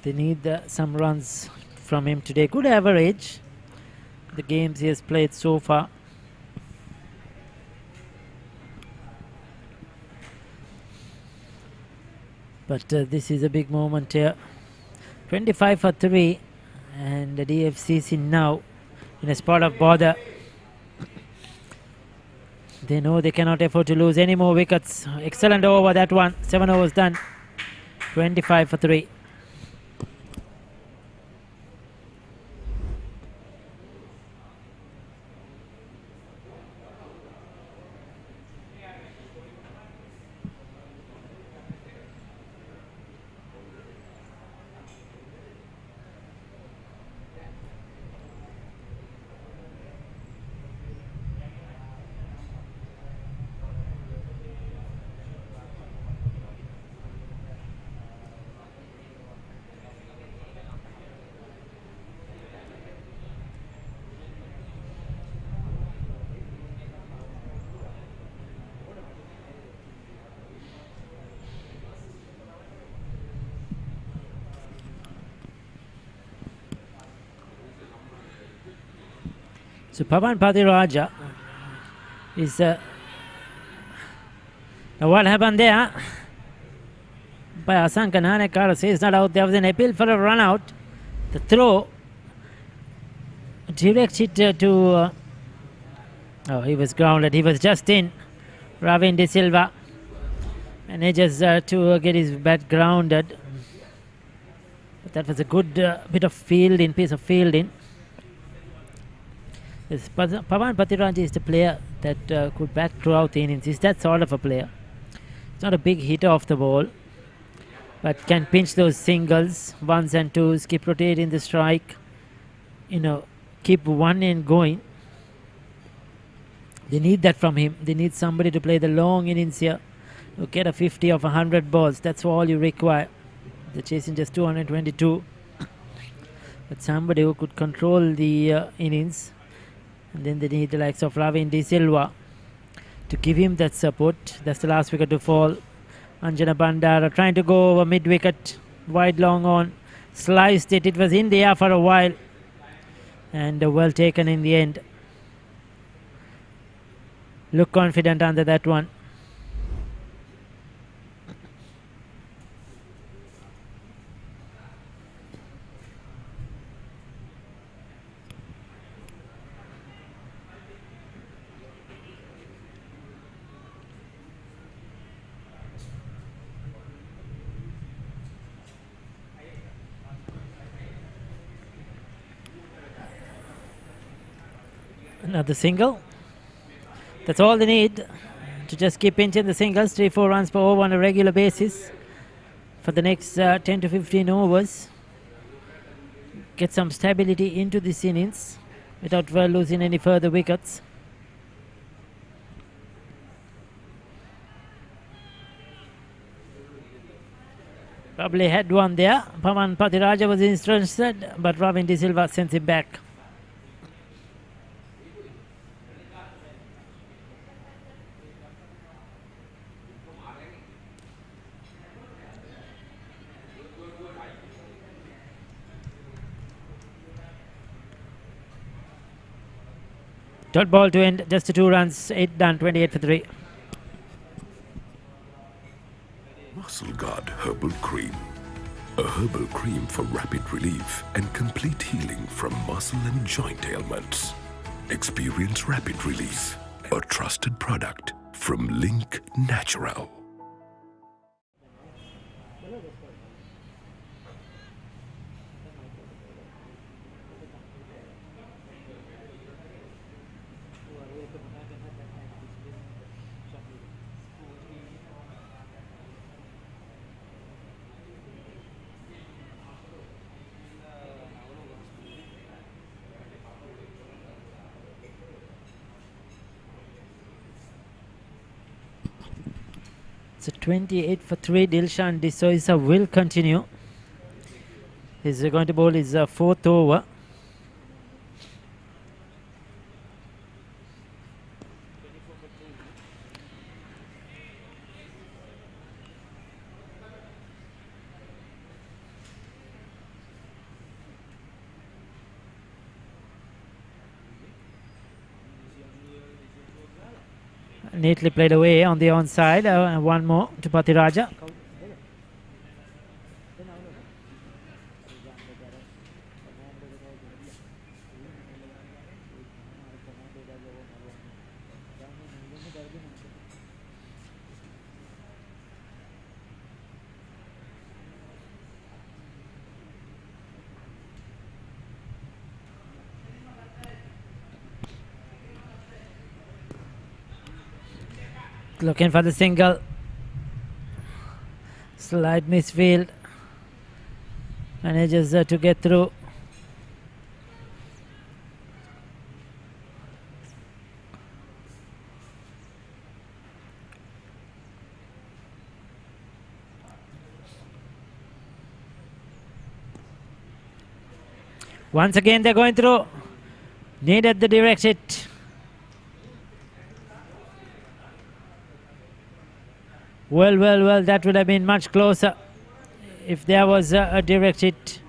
They need some runs from him today. Good average. The games he has played so far. But this is a big moment here. 25 for 3. And the DFCC now in a spot of bother. They know they cannot afford to lose any more wickets. Excellent over that one. 7 overs done. 25 for 3. So Pavan Patiraja is now what happened there? By Asan Kanhanekar says not out. There was an appeal for a run out. The throw directs it to oh, he was grounded. He was just in. Ravin De Silva manages to get his bat grounded. But that was a good piece of fielding. Yes, Pavan Patiraja is the player that could bat throughout the innings. He's that sort of a player. He's not a big hitter off the ball, but can pinch those singles, ones and twos, keep rotating the strike, keep one end going. They need that from him. They need somebody to play the long innings here. You get a 50 of 100 balls. That's all you require. They're chasing just 222. But somebody who could control the innings. And then they need the likes of Ravin De Silva to give him that support. That's the last wicket to fall. Anjana Bandara trying to go over mid-wicket. Wide long on. Sliced it. It was in the air for a while. And well taken in the end. Look confident under that one. Another single. That's all they need to just keep pinching the singles. 3-4 runs per over on a regular basis for the next 10 to 15 overs. get some stability into this innings without losing any further wickets. Probably had one there. Paman Patiraja was interested, but Ravin De Silva sends it back. Dot ball to end, just 2 runs, 8 done, 28 for 3. Muscle Guard Herbal Cream. A herbal cream for rapid relief and complete healing from muscle and joint ailments. Experience rapid relief. A trusted product from Link Natural. So 28 for 3. Dilshan D'Souza will continue. He's going to bowl his 4th over. Neatly played away on the onside. One more to Patiraja. Looking for the single. Slight misfield. Manages to get through. Once again they're going through. Needed the direct hit. Well, that would have been much closer if there was a direct hit.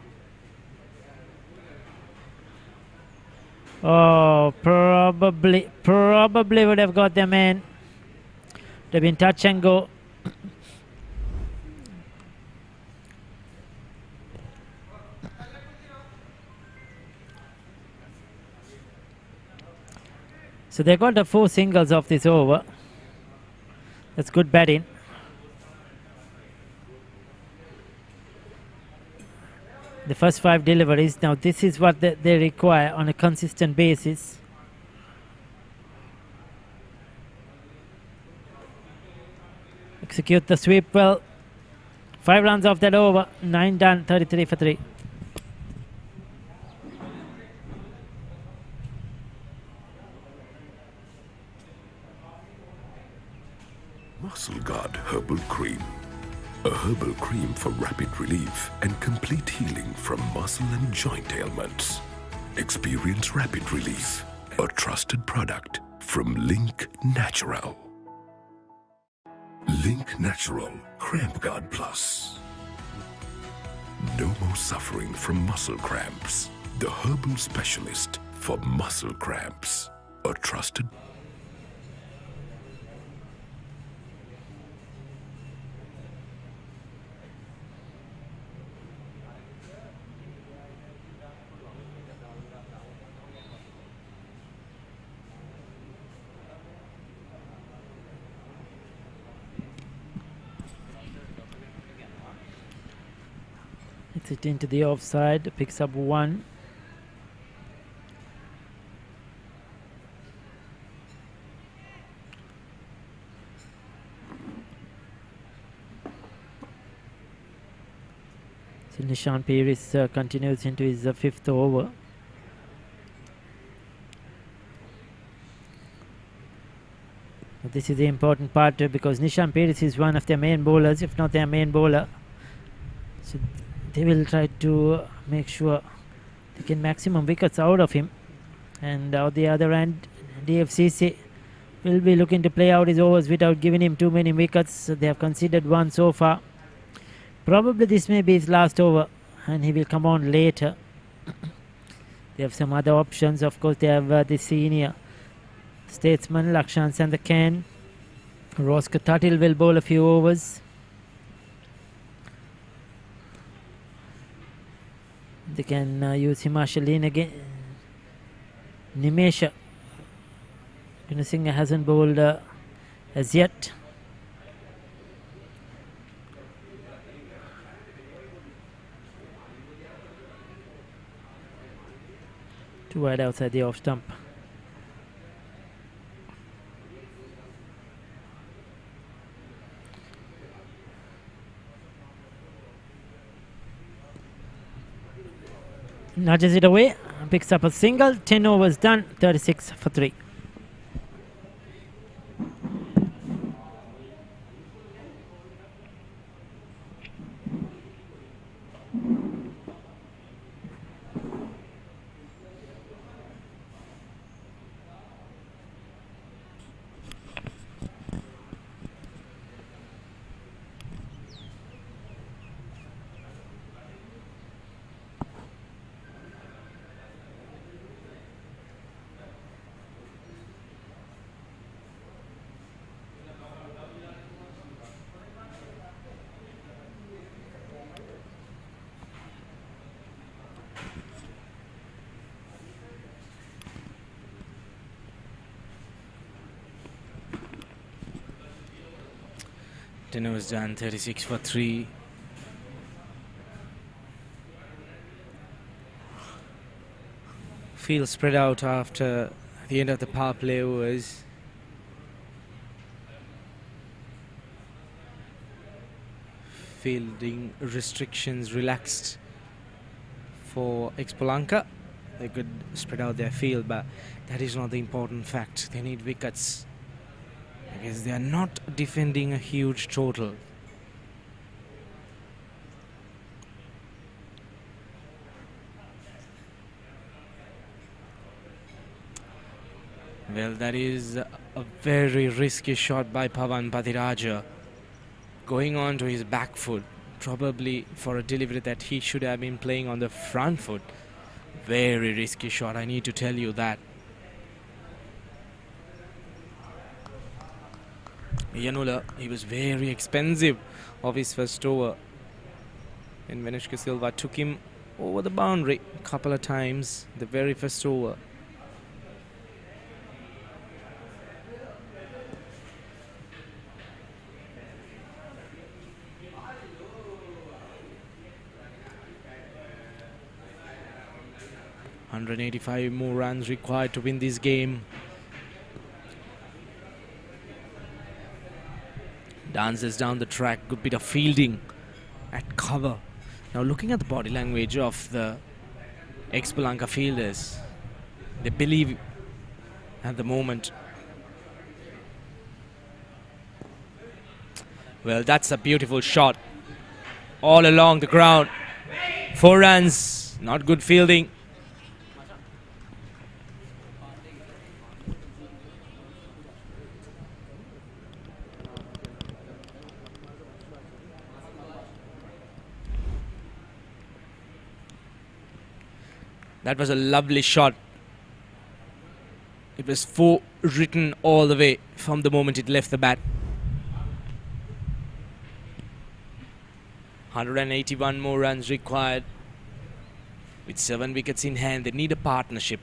Oh, probably would have got the man. Would have been touch and go. So they got the 4 singles off this over. That's good batting. The first 5 deliveries. Now this is what they require on a consistent basis. Execute the sweep well. 5 runs off that over. 9 done, 33 for 3. Muscle Guard Herbal Cream. A herbal cream for rapid relief and complete healing from muscle and joint ailments. Experience rapid relief. A trusted product from Link Natural. Link Natural Cramp Guard Plus. No more suffering from muscle cramps. The herbal specialist for muscle cramps. A trusted. Hits it into the offside, picks up 1. So Nishan Peris continues into his 5th over. But this is the important part because Nishan Peris is one of their main bowlers, if not their main bowler. So they will try to make sure they get maximum wickets out of him. And on the other end, DFCC will be looking to play out his overs without giving him too many wickets. So they have conceded 1 so far. Probably this may be his last over and he will come on later. They have some other options. Of course, they have the senior statesman Lakshan Sandhakan. Roska Tatil will bowl a few overs. They can use Himashalin again. Nimesha Gunasinghe hasn't bowled as yet. Too wide outside the off stump. Nudges it away, picks up a single, 10 overs done, 36 for 3. Dinner was done, 36 for 3. Field spread out after the end of the power play overs. Fielding restrictions relaxed for Expolanka. They could spread out their field, but that is not the important fact. They need wickets because they are not defending a huge total. Well, that is a very risky shot by Pavan Patiraja, going on to his back foot, probably for a delivery that he should have been playing on the front foot. Very risky shot, I need to tell you that. Yanula, he was very expensive of his first over, and Venushka Silva took him over the boundary a couple of times the very first over. $185 more runs required to win this game. Dances down the track, good bit of fielding at cover. Now looking at the body language of the Expolanka fielders, they believe at the moment. Well, that's a beautiful shot all along the ground. 4 runs, not good fielding. That was a lovely shot. It was 4 written all the way from the moment it left the bat. 181 more runs required. With 7 wickets in hand, they need a partnership.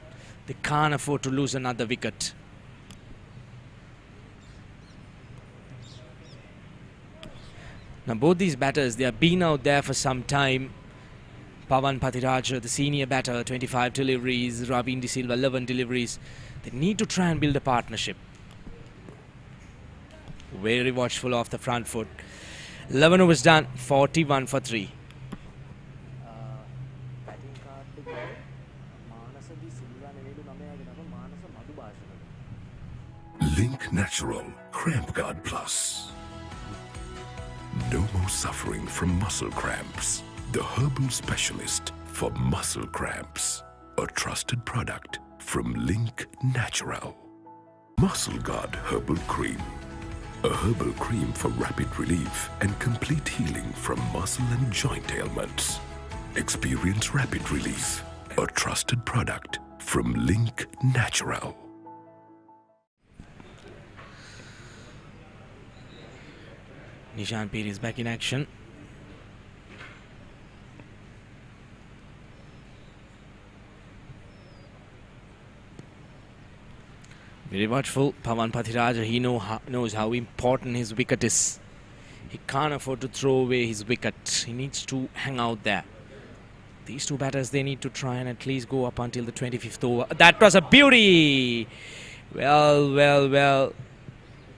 They can't afford to lose another wicket. Now both these batters, they have been out there for some time. Pavan Patiraja, the senior batter, 25 deliveries. Ravin De Silva, 11 deliveries. They need to try and build a partnership. Very watchful off the front foot. 11 overs done, 41 for 3. Link Natural Cramp Guard Plus. No more suffering from muscle cramps. The herbal specialist for muscle cramps. A trusted product from Link Natural. Muscle Guard Herbal Cream. A herbal cream for rapid relief and complete healing from muscle and joint ailments. Experience rapid relief. A trusted product from Link Natural. Nishan Piri is back in action. Very watchful. Pawan Pathiraja, he knows how important his wicket is. He can't afford to throw away his wicket. He needs to hang out there. These two batters, they need to try and at least go up until the 25th over. That was a beauty! Well.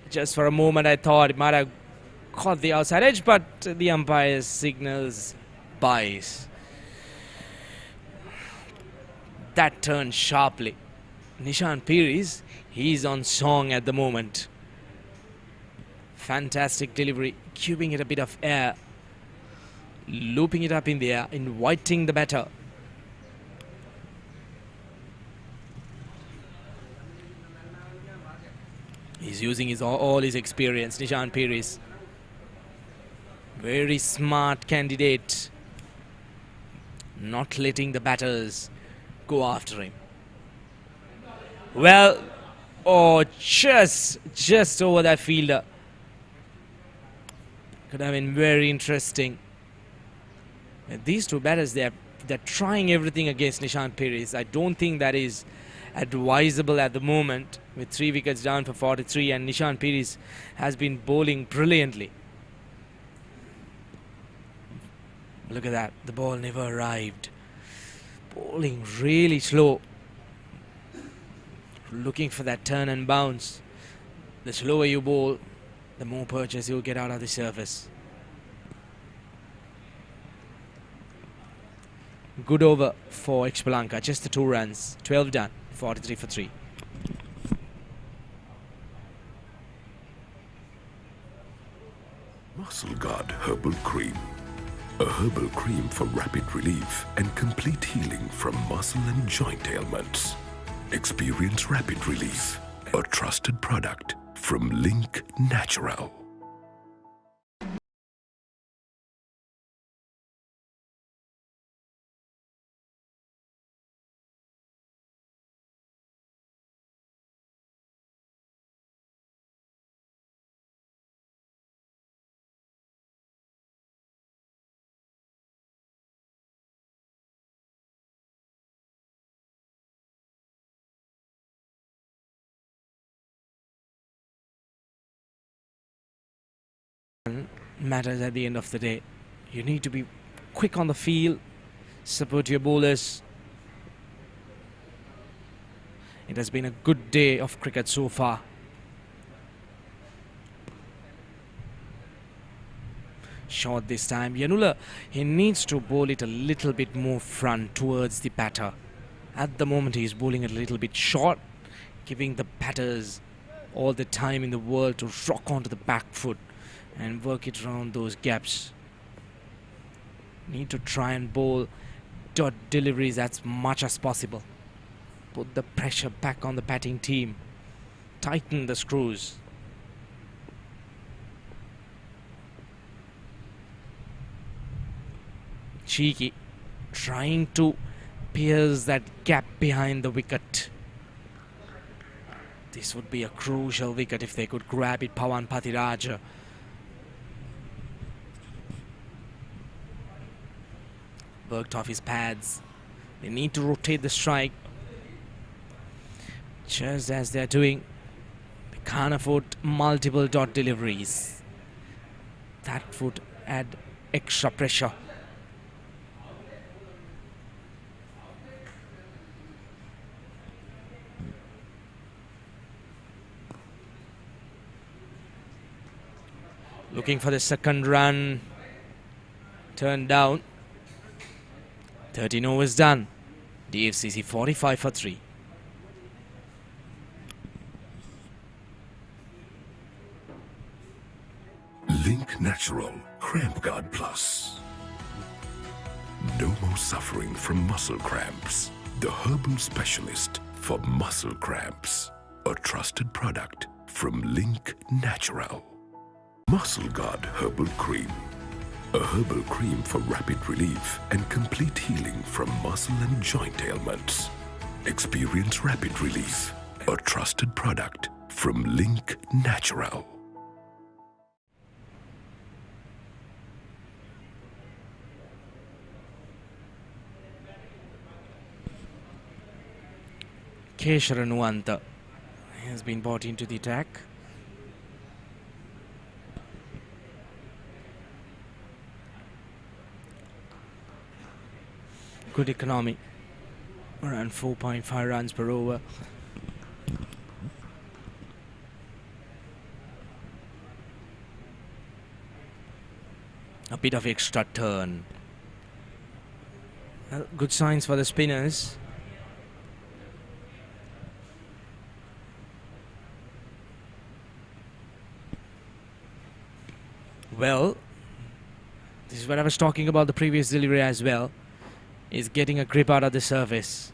Just for a moment I thought it might have caught the outside edge, but the umpire signals byes. That turned sharply. Nishan Piri's, he's on song at the moment. Fantastic delivery, giving it a bit of air, looping it up in the air, inviting the batter. He's using all his experience, Nishan Piri's. Very smart candidate. Not letting the batters go after him. Well, oh, just over that fielder. Could have been very interesting. And these two batters, they're trying everything against Nishan Piri's. I don't think that is advisable at the moment, with 3 wickets down for 43, and Nishan Piri's has been bowling brilliantly. Look at that, the ball never arrived. Bowling really slow. Looking for that turn and bounce. The slower you bowl, the more purchase you'll get out of the surface. Good over for Expolanka, just the 2 runs, 12 done, 43 for 3. Muscle Guard Herbal Cream. A herbal cream for rapid relief and complete healing from muscle and joint ailments. Experience rapid relief. A trusted product from Link Natural. Matters at the end of the day. You need to be quick on the field, support your bowlers. It has been a good day of cricket so far. Short this time. Yanula, he needs to bowl it a little bit more front towards the batter. At the moment he is bowling it a little bit short, giving the batters all the time in the world to rock onto the back foot and work it around those gaps. Need to try and bowl dot deliveries as much as possible. Put the pressure back on the batting team. Tighten the screws. Cheeky, trying to pierce that gap behind the wicket. This would be a crucial wicket if they could grab it, Pawan Pathiraja. Worked off his pads. They need to rotate the strike. Just as they're doing. They can't afford multiple dot deliveries. That would add extra pressure. Looking for the second run. Turned down. 13 overs done. DFCC 45 for 3. Natural Cramp Guard Plus. No more suffering from muscle cramps. The herbal specialist for muscle cramps. A trusted product from Link Natural. Muscle Guard Herbal Cream. A herbal cream for rapid relief and complete healing from muscle and joint ailments. Experience rapid relief. A trusted product from Link Natural. Kesharanwanta has been brought into the attack. Good economy, around 4.5 runs per over. A bit of extra turn. Good signs for the spinners. Well, this is what I was talking about the previous delivery as well, is getting a grip out of the surface.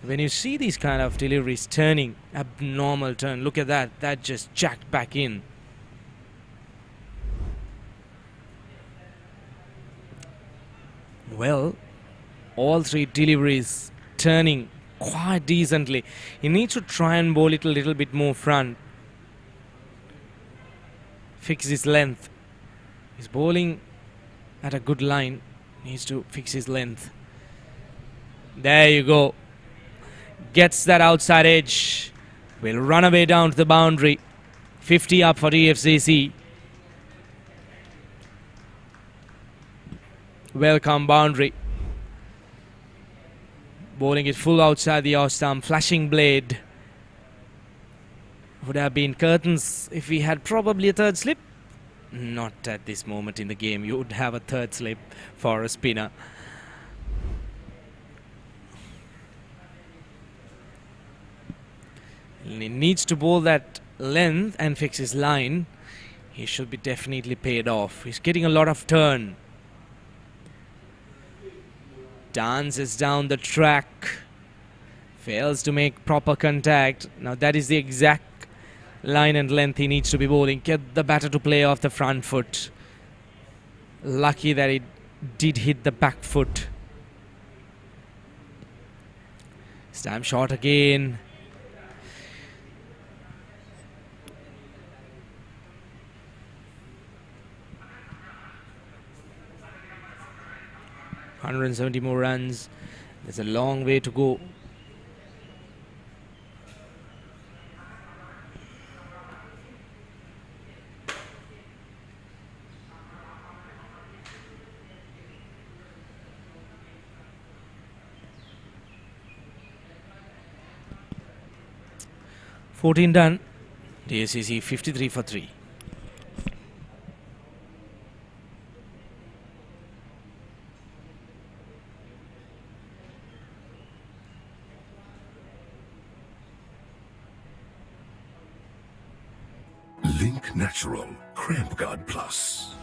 When you see these kind of deliveries turning, abnormal turn, look at that, that just jacked back in. Well, all three deliveries turning quite decently. He needs to try and bowl it a little bit more front. Fix his length. He's bowling at a good line. Needs to fix his length. There you go. Gets that outside edge. Will run away down to the boundary. 50 up for DFCC. Welcome boundary. Bowling it full outside the off stump. Flashing blade. Would have been curtains if we had probably a third slip. Not at this moment in the game. You would have a third slip for a spinner. He needs to bowl that length and fix his line. He should be definitely paid off. He's getting a lot of turn. Dances down the track. Fails to make proper contact. Now that is the exact line and length he needs to be bowling. Get the batter to play off the front foot. Lucky that it did hit the back foot. Stamp shot again. ...170 more runs. There's a long way to go. ...14 done. DFCC 53 for 3. Link Natural Cramp Guard Plus.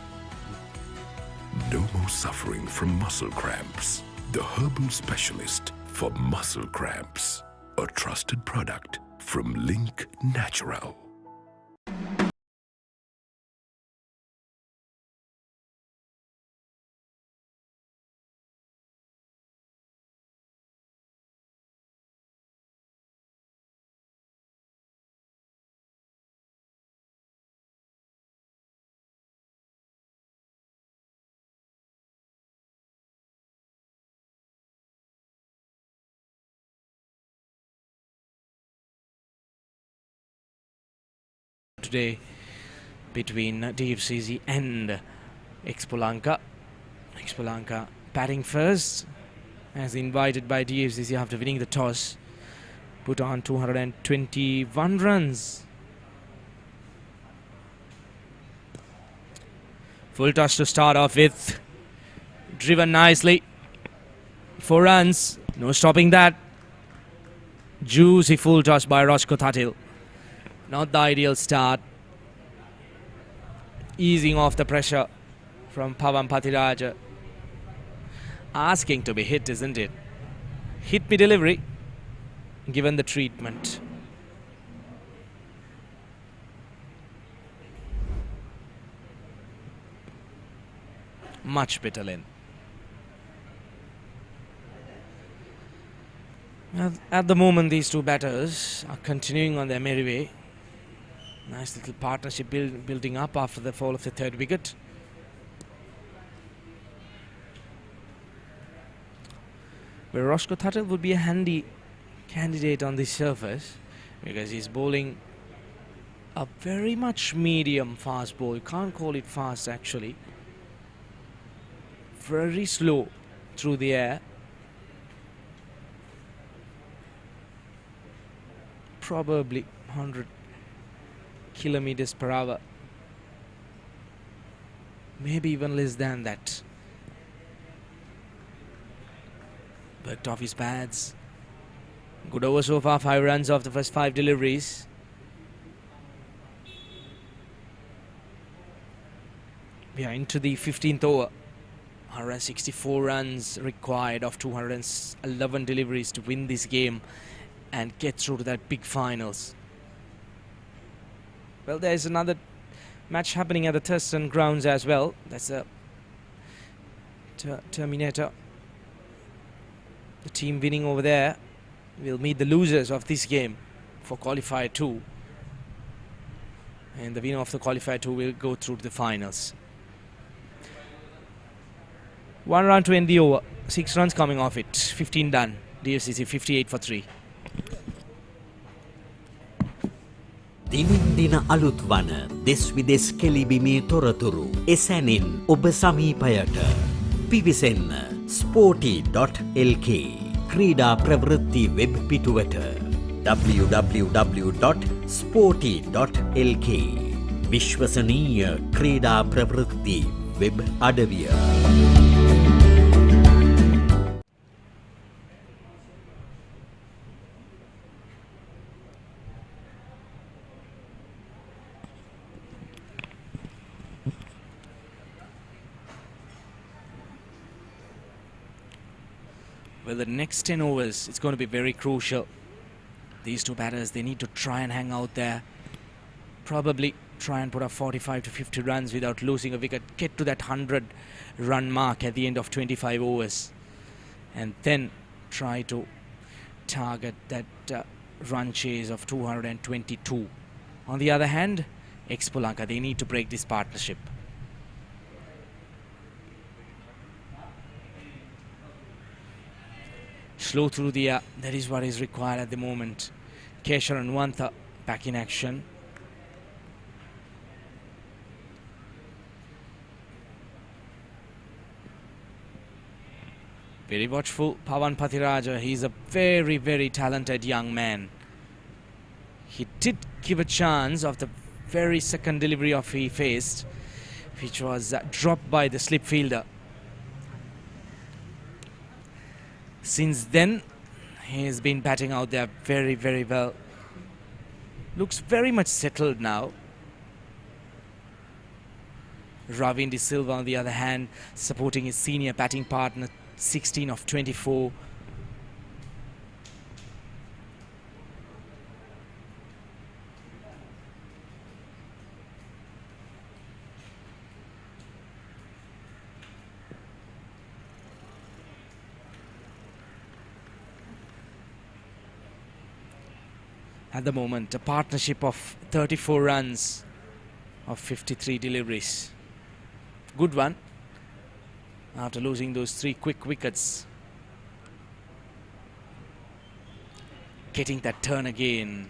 No more suffering from muscle cramps. The herbal specialist for muscle cramps. A trusted product from Link Natural. Today between DFCC and Expolanka. Expolanka batting first, as invited by DFCC after winning the toss. Put on 221 runs. Full toss to start off with. Driven nicely. 4 runs. No stopping that. Juicy full toss by Rajko Thatil. Not the ideal start. easing off the pressure from Pavan Pathiraja. Asking to be hit, isn't it? Hit me delivery, given the treatment. Much better length. Well, at the moment, these two batters are continuing on their merry way. Nice little partnership building up after the fall of the third wicket. Where Roscoe Tuttle would be a handy candidate on this surface because he's bowling a very much medium fast ball. You can't call it fast actually. Very slow through the air. Probably 100 kilometers per hour. Maybe even less than that. Worked off his pads. Good over so far, 5 runs off the first 5 deliveries. We are into the 15th over. 164 runs required of 211 deliveries to win this game and get through to that big finals. Well, there's another match happening at the Thurston grounds as well. That's a Terminator. The team winning over there will meet the losers of this game for qualifier 2. And the winner of the qualifier 2 will go through to the finals. 1 run to end the over. 6 runs coming off it. 15 done. DFCC 58 for 3. දිනින් දින අලුත් වන දෙස් විදෙස් කෙලිබිමේ තොරතුරු එසැනින් ඔබ සමීපයට පිවිසෙන්න Sporty.lk ක්‍රීඩා ප්‍රවෘත්ති web පිටුවට www.sporty.lk විශ්වසනීය ක්‍රීඩා ප්‍රවෘත්ති වෙබ් අඩවිය. Well, the next 10 overs, it's going to be very crucial. These two batters, they need to try and hang out there. Probably try and put up 45 to 50 runs without losing a wicket. Get to that 100-run mark at the end of 25 overs. And then try to target that run chase of 222. On the other hand, Expolanka, they need to break this partnership. Slow through the air, that is what is required at the moment. Keshav and Wantha back in action. Very watchful, Pavan Pathiraja. He's a very, very talented young man. He did give a chance of the very second delivery of he faced, which was dropped by the slip fielder. Since then, he's been batting out there very, very well. Looks very much settled now. Ravin De Silva, on the other hand, supporting his senior batting partner, 16 of 24. At the moment, a partnership of 34 runs of 53 deliveries. Good one after losing those 3 quick wickets. Getting that turn again.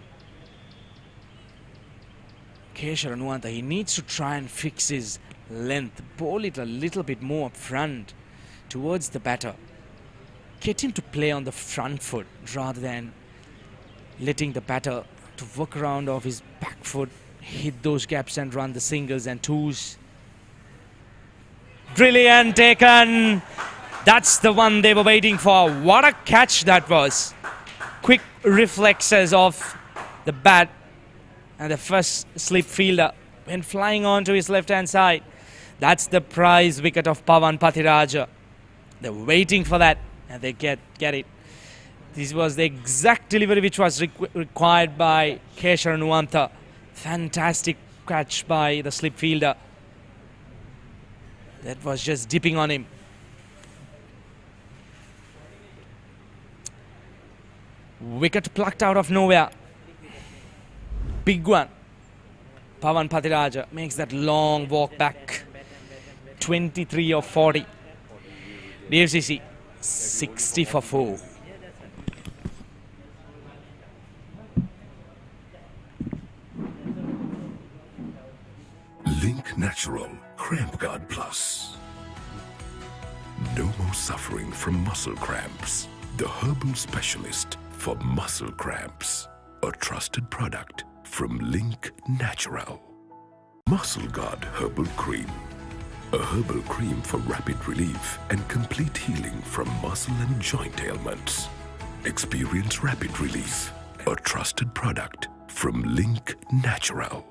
Keshav Anuwantha, he needs to try and fix his length, bowl it a little bit more up front towards the batter. Get him to play on the front foot rather than letting the batter to work around off his back foot, hit those gaps and run the singles and twos. Brilliant taken. That's the one they were waiting for. What a catch that was. Quick reflexes of the bat and the first slip fielder went flying on to his left-hand side. That's the prize wicket of Pavan Pathiraja. They're waiting for that, and they get it. This was the exact delivery which was required by Keshar Nuwantha. Fantastic catch by the slip fielder. That was just dipping on him. Wicket plucked out of nowhere. Big one. Pavan Pathiraja makes that long walk back. 23 of 40. DFCC 60 for 4. Link Natural Cramp Guard Plus. No more suffering from muscle cramps. The herbal specialist for muscle cramps. A trusted product from Link Natural. Muscle Guard Herbal Cream. A herbal cream for rapid relief and complete healing from muscle and joint ailments. Experience rapid relief. A trusted product from Link Natural.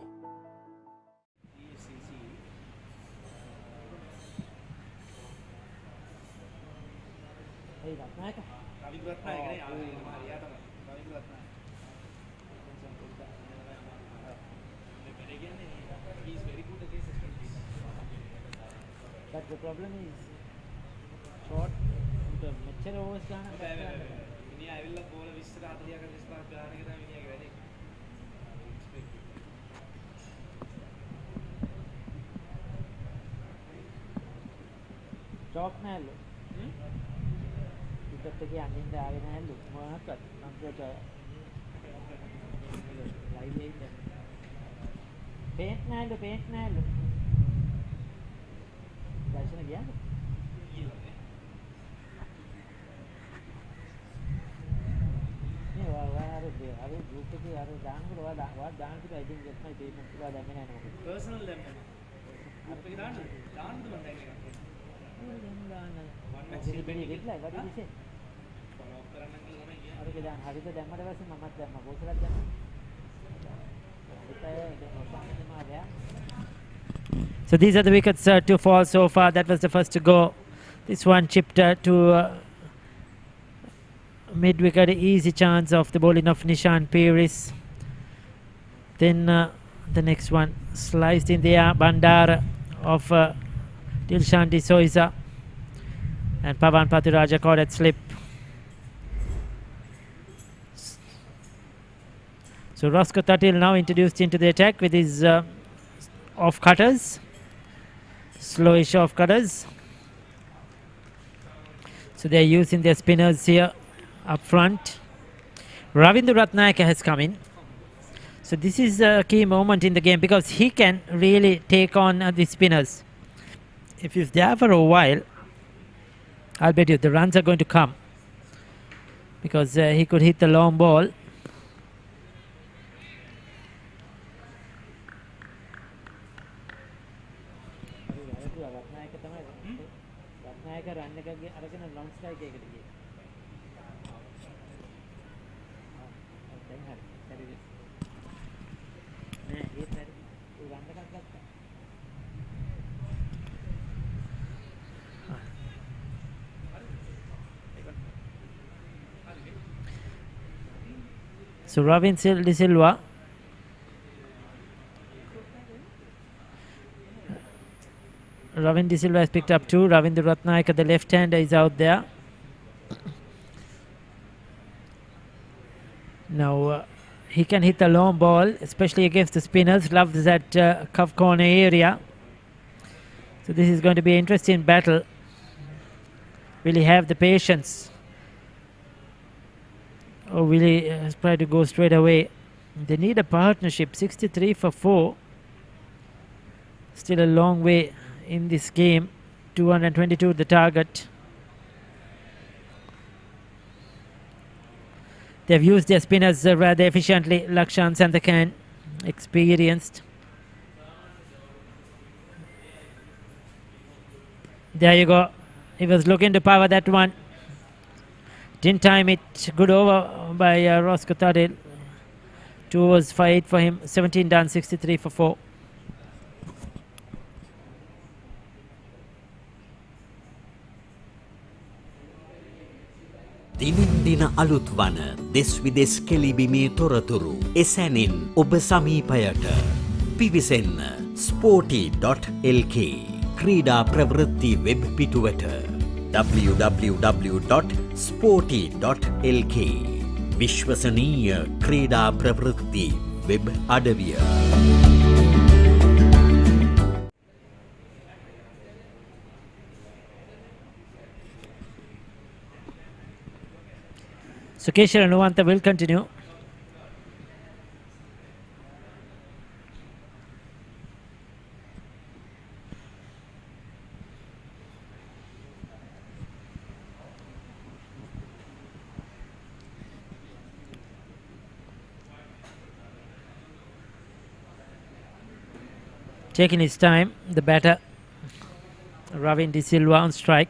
But the problem is short the mecher overs chalk nallu ඉතත් එක යන්නේ ආගෙන නැල්ලු මොනක්වත් computer live එකේ paint නෑලු දර්ශන ගියාද අර group එකේ අර දානකොට ඔයා දාන්න තිබ්බා ඉතින් just my payment කියලා දැම්මේ නැහැ නේද personal දැම්මේ ගෲප් එකේ දාන්නද මම දැම්මේ what did you say අරක දාන්න හරිද දැම්මට පස්සේ මමත් දැම්මා කොහොමද දැම්මා So these are the wickets to fall so far. That was the first to go. This one chipped to mid wicket. Easy chance of the bowling of Nishan Peris. Then the next one sliced in the air. Bandara of Dilshan D'Souza. And Pavan Pathiraja caught at slip. So Roscoe Tatil now introduced into the attack with his off cutters. Slowish off cutters. So they are using their spinners here up front. Ravindra Ratnayaka has come in. So this is a key moment in the game because he can really take on the spinners. If he's there for a while, I'll bet you the runs are going to come because he could hit the long ball. So Ravin De Silva has picked up two. Ravindra Ratnayaka, the left-hander, is out there. Now he can hit the long ball, especially against the spinners. Loves that cuff corner area. So this is going to be an interesting battle. Will he have the patience? Or will he try to go straight away? They need a partnership. 63 for 4. Still a long way in this game. 222 the target. They've used their spinners rather efficiently. Lakshan Santhakan, experienced. There you go. He was looking to power that one. Didn't time it. Good over by Roscoe Tatil. 2 overs for 8 for him. 17 done, 63 for 4. දිනින් දින අලුත් වන දෙස් විදෙස් කෙලිබිමේ තොරතුරු එසැනින් ඔබ සමීපයට පිවිසෙන්න Sporty.lk ක්‍රීඩා ප්‍රවෘත්ති web පිටුවට www.sporty.lk විශ්වසනීය ක්‍රීඩා ප්‍රවෘත්ති වෙබ් අඩවිය. So Keshav Anuvantha will continue. Taking his time, the batter Ravin De Silva on strike.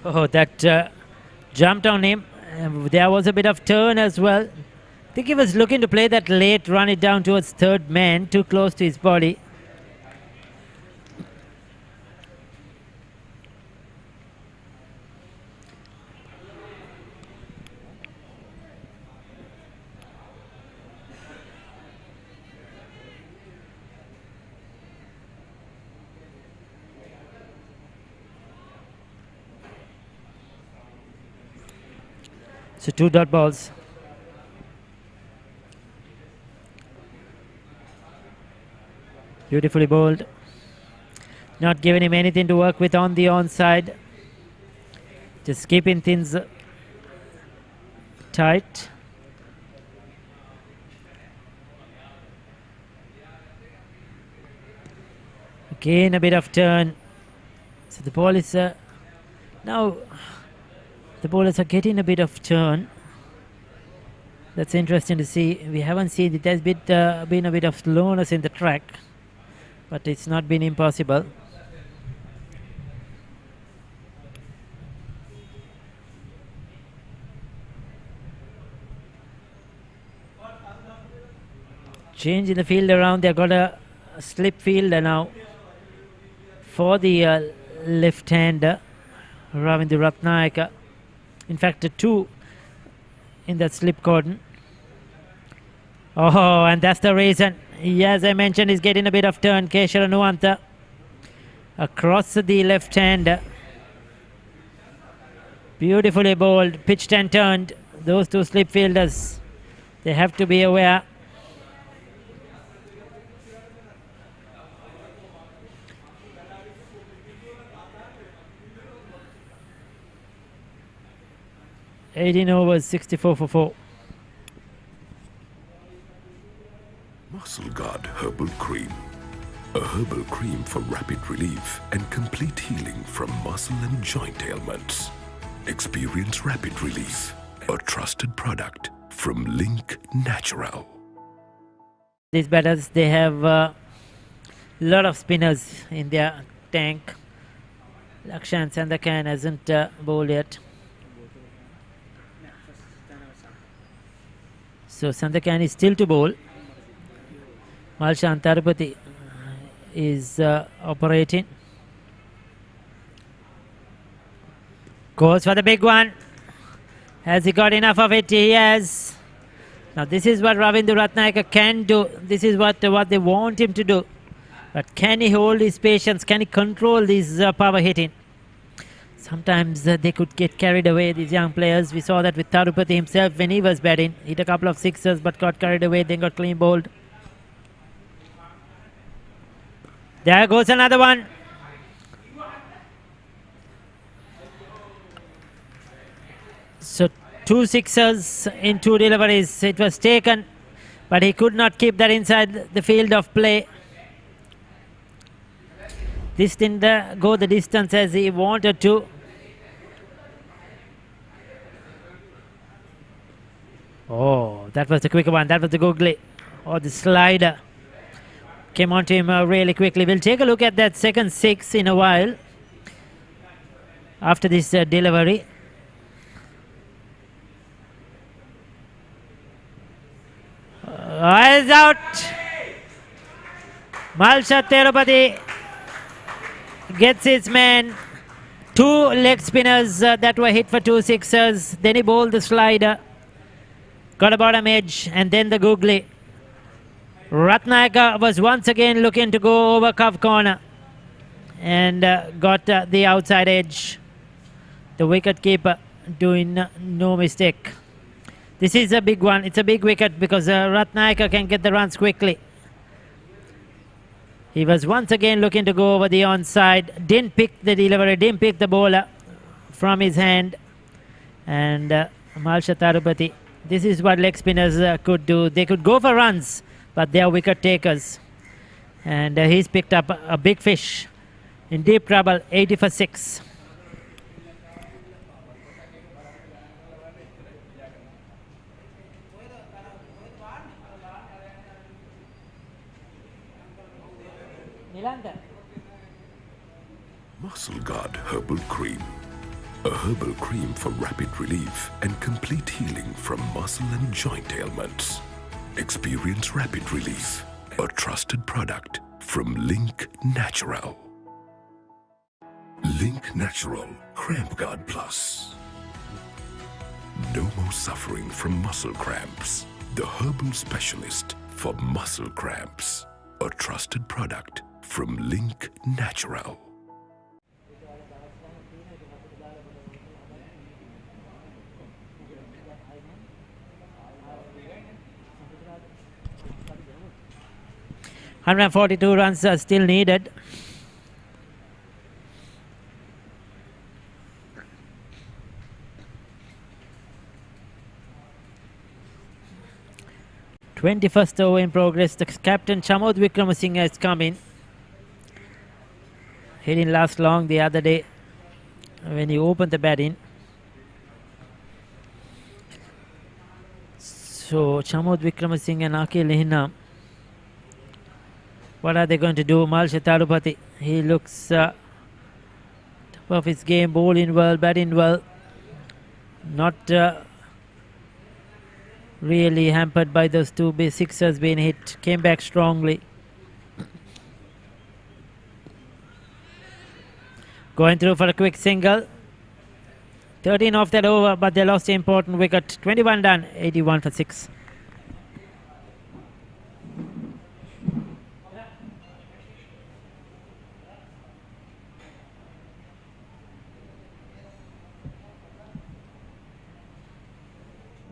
Oh, that jumped on him. There was a bit of turn as well. I think he was looking to play that late, run it down towards third man, too close to his body. So 2 dot balls. Beautifully bowled. Not giving him anything to work with on the onside. Just keeping things tight. Again a bit of turn. So the ball is now. The bowlers are getting a bit of turn. That's interesting to see. We haven't seen it. There's been a bit of slowness in the track, but it's not been impossible. Change in the field around. They've got a slip fielder now for the left-hander, Ravindra Ratnayaka. In fact, 2 in that slip cordon. Oh, and that's the reason. As I mentioned, he's getting a bit of turn. Keshav Anuvantha across the left hand. Beautifully bowled, pitched and turned. Those 2 slip fielders, they have to be aware. (18 overs, 64 for 4). Muscle Guard Herbal Cream. A herbal cream for rapid relief and complete healing from muscle and joint ailments. Experience rapid relief. A trusted product from Link Natural. These batters, they have a lot of spinners in their tank. Lakshan Sandakan hasn't bowled yet. So Sandakan is still to bowl. Malshan Tarupati is operating. Goes for the big one. Has he got enough of it? He has. Now this is what Ravindra Ratnayaka can do. This is what they want him to do. But can he hold his patience? Can he control this power hitting? Sometimes they could get carried away, these young players. We saw that with Tarupati himself when he was batting. Hit a couple of sixes but got carried away, then got clean bowled. There goes another one. So 2 sixes in 2 deliveries. It was taken, but he could not keep that inside the field of play. This didn't go the distance as he wanted to. Oh, that was the quicker one. That was the googly. Oh, the slider came onto him really quickly. We'll take a look at that second 6 in a while after this delivery. Eyes out. Malsha Tirupati gets his man. 2 leg spinners that were hit for 2 sixers. Then he bowled the slider. Got a bottom edge and then the googly. Ratnayaka was once again looking to go over cuff corner and got the outside edge. The wicket keeper doing no mistake. This is a big one. It's a big wicket because Ratnayaka can get the runs quickly. He was once again looking to go over the onside. Didn't pick the delivery, didn't pick the bowler from his hand. And Malsha Tarupati, this is what leg spinners could do. They could go for runs, but they are wicket takers. And he's picked up a big fish in deep trouble, 80 for 6. Muscle Guard Herbal Cream. A herbal cream for rapid relief and complete healing from muscle and joint ailments. Experience rapid relief. A trusted product from Link Natural. Link Natural Cramp Guard Plus. No more suffering from muscle cramps. The herbal specialist for muscle cramps. A trusted product from Link Natural. $142 runs are still needed. "21st over in progress. The captain Chamod Wickramasinghe has come in. He didn't last long the other day when he opened the batting. So Chamod Wickramasinghe and Akil Lehina. What are they going to do? Malsha Tarupati, he looks top of his game, bowling well, batting well. Not really hampered by those 2 big sixers being hit. Came back strongly. Going through for a quick single. 13 off that over, but they lost the important wicket. 21 done, 81 for 6.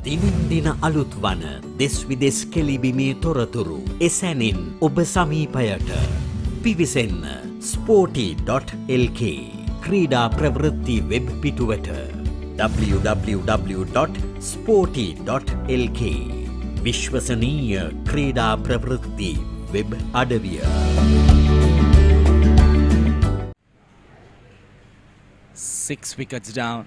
දිනින් දින අලුත් වන දෙස් විදෙස් කෙලිබිමේ තොරතුරු එසැනින් ඔබ සමීපයට පිවිසෙන්න Sporty.lk ක්‍රීඩා ප්‍රවෘත්ති web පිටුවට www.sporty.lk විශ්වසනීය ක්‍රීඩා ප්‍රවෘත්ති වෙබ් අඩවිය 6 wickets down.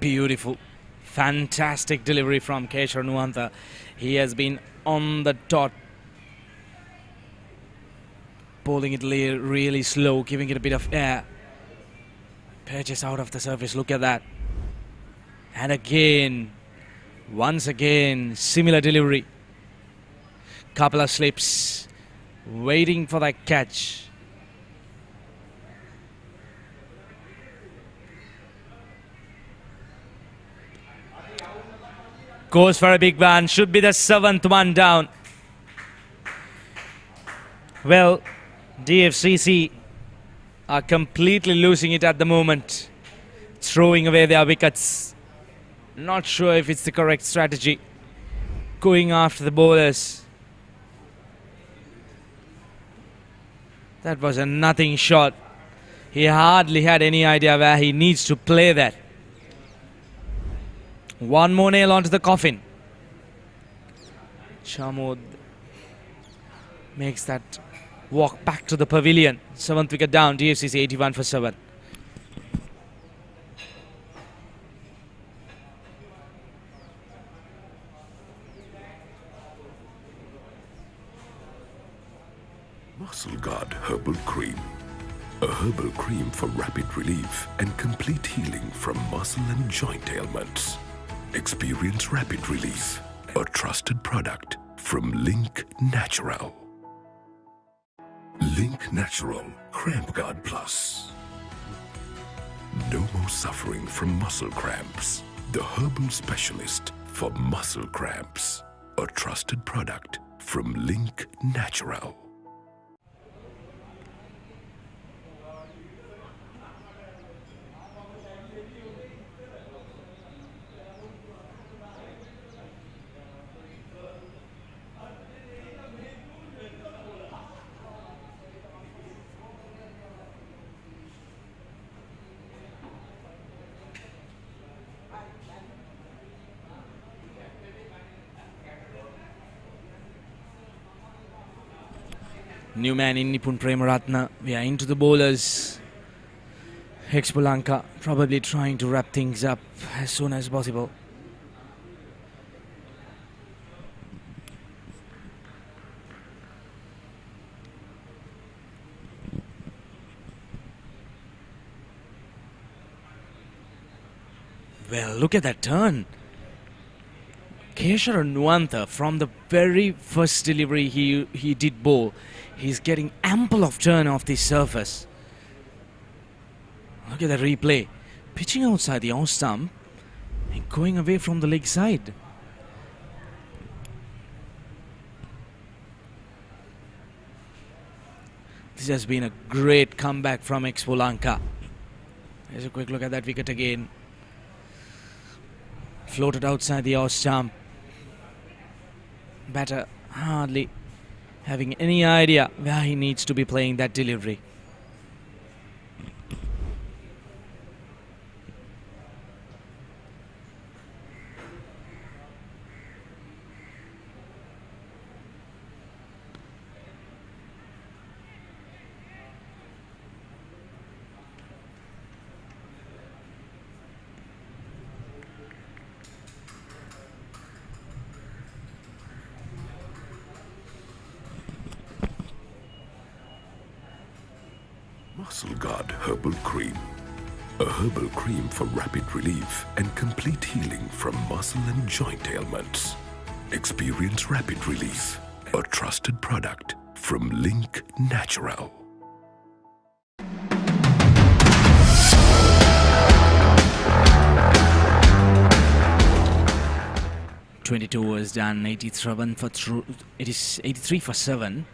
Beautiful, fantastic delivery from Keshar Nuantha. He has been on the dot, bowling it really slow, giving it a bit of air. Pitches out of the surface, look at that. And again, once again, similar delivery. Couple of slips, waiting for that catch. Goes for a big one, should be the 7th one down. Well, DFCC are completely losing it at the moment, throwing away their wickets. Not sure if it's the correct strategy, going after the bowlers. That was a nothing shot. He hardly had any idea where he needs to play that. One more nail onto the coffin. Chamod makes that walk back to the pavilion. 7th wicket down, DFCC 81 for 7. Muscle Guard Herbal Cream. a herbal cream for rapid relief and complete healing from muscle and joint ailments. Experience rapid relief, a trusted product from Link Natural. Link Natural Cramp Guard Plus. No more suffering from muscle cramps. The herbal specialist for muscle cramps. A trusted product from Link Natural. New man in Nipun Premaratna. We are into the bowlers. Expolanka probably trying to wrap things up as soon as possible. Well, look at that turn. Keshara Nuantha, from the very first delivery he did bowl, he's getting ample of turn off the surface. Look at the replay. Pitching outside the off stump and going away from the leg side. This has been a great comeback from Expolanka. Here's a quick look at that wicket again. Floated outside the off stump. Batter hardly having any idea where he needs to be playing that delivery. Muscle Guard Herbal Cream. A herbal cream for rapid relief and complete healing from muscle and joint ailments. Experience rapid relief. A trusted product from Link Natural. .22 was done. 87 for it is 83 for 7.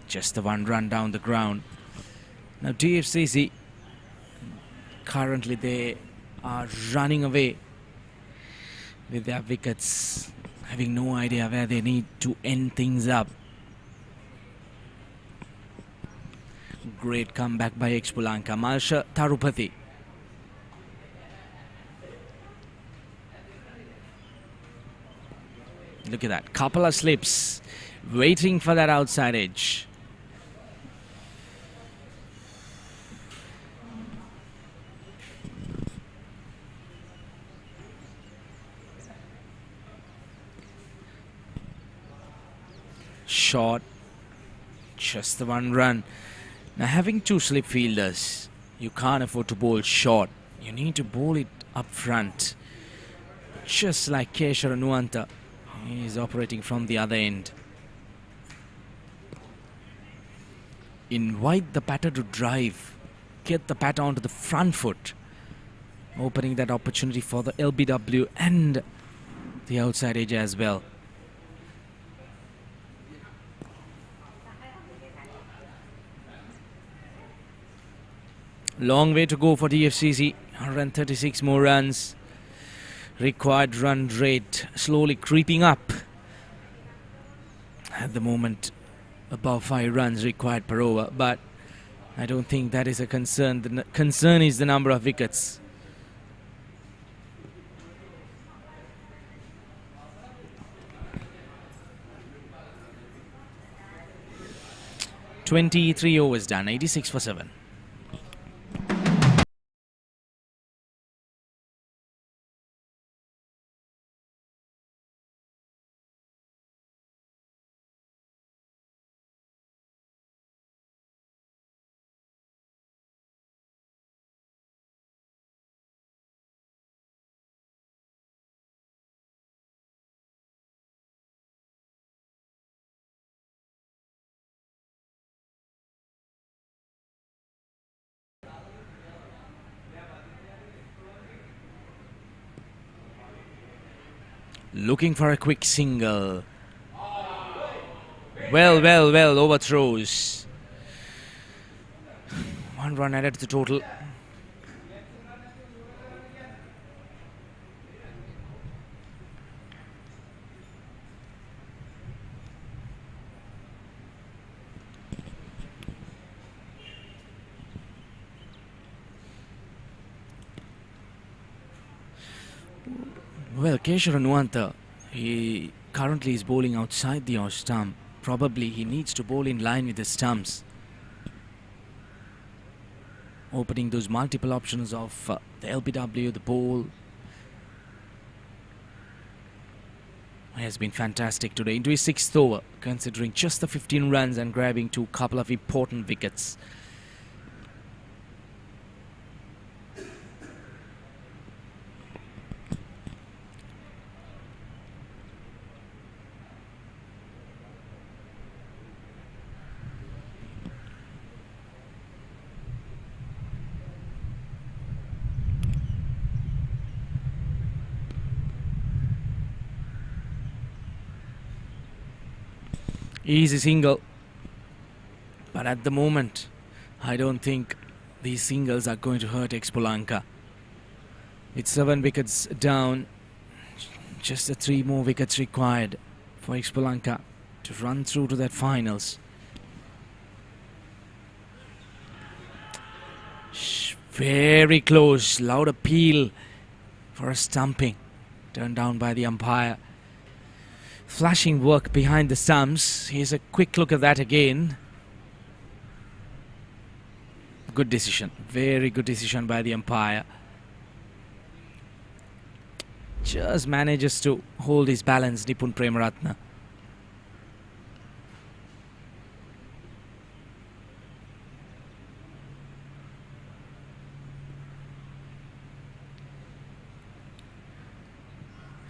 Just the one run down the ground. Now DFCC, currently they are running away with their wickets, having no idea where they need to end things up. Great comeback by Expolanka. Malsha Tharupathy. Look at that. Couple of slips. Waiting for that outside edge. Short. Just the one run. Now, having two slip fielders, you can't afford to bowl short. You need to bowl it up front. Just like Keshara Nuantha. He's operating from the other end. Invite the batter to drive. Get the batter onto the front foot. Opening that opportunity for the LBW and the outside edge as well. Long way to go for DFCC. 136 more runs. Required run rate slowly creeping up. At the moment, above 5 runs required per over. But I don't think that is a concern. The concern is the number of wickets. .23 overs done. 86 for 7. Looking for a quick single. Well, overthrows. 1 run added to the total. Well, Keshara Nuanta, he currently is bowling outside the off stump. Probably he needs to bowl in line with the stumps. Opening those multiple options of the LBW, the ball. He has been fantastic today. Into his 6th over, considering just the 15 runs and grabbing 2 couple of important wickets. Easy single, but at the moment I don't think these singles are going to hurt Expolanka. It's 7 wickets down, just the 3 more wickets required for Expolanka to run through to that finals. Very close, loud appeal for a stumping, turned down by the umpire. Flashing work behind the stumps. Here's a quick look at that again. Good decision. Very good decision by the umpire. Just manages to hold his balance, Nipun Premaratna.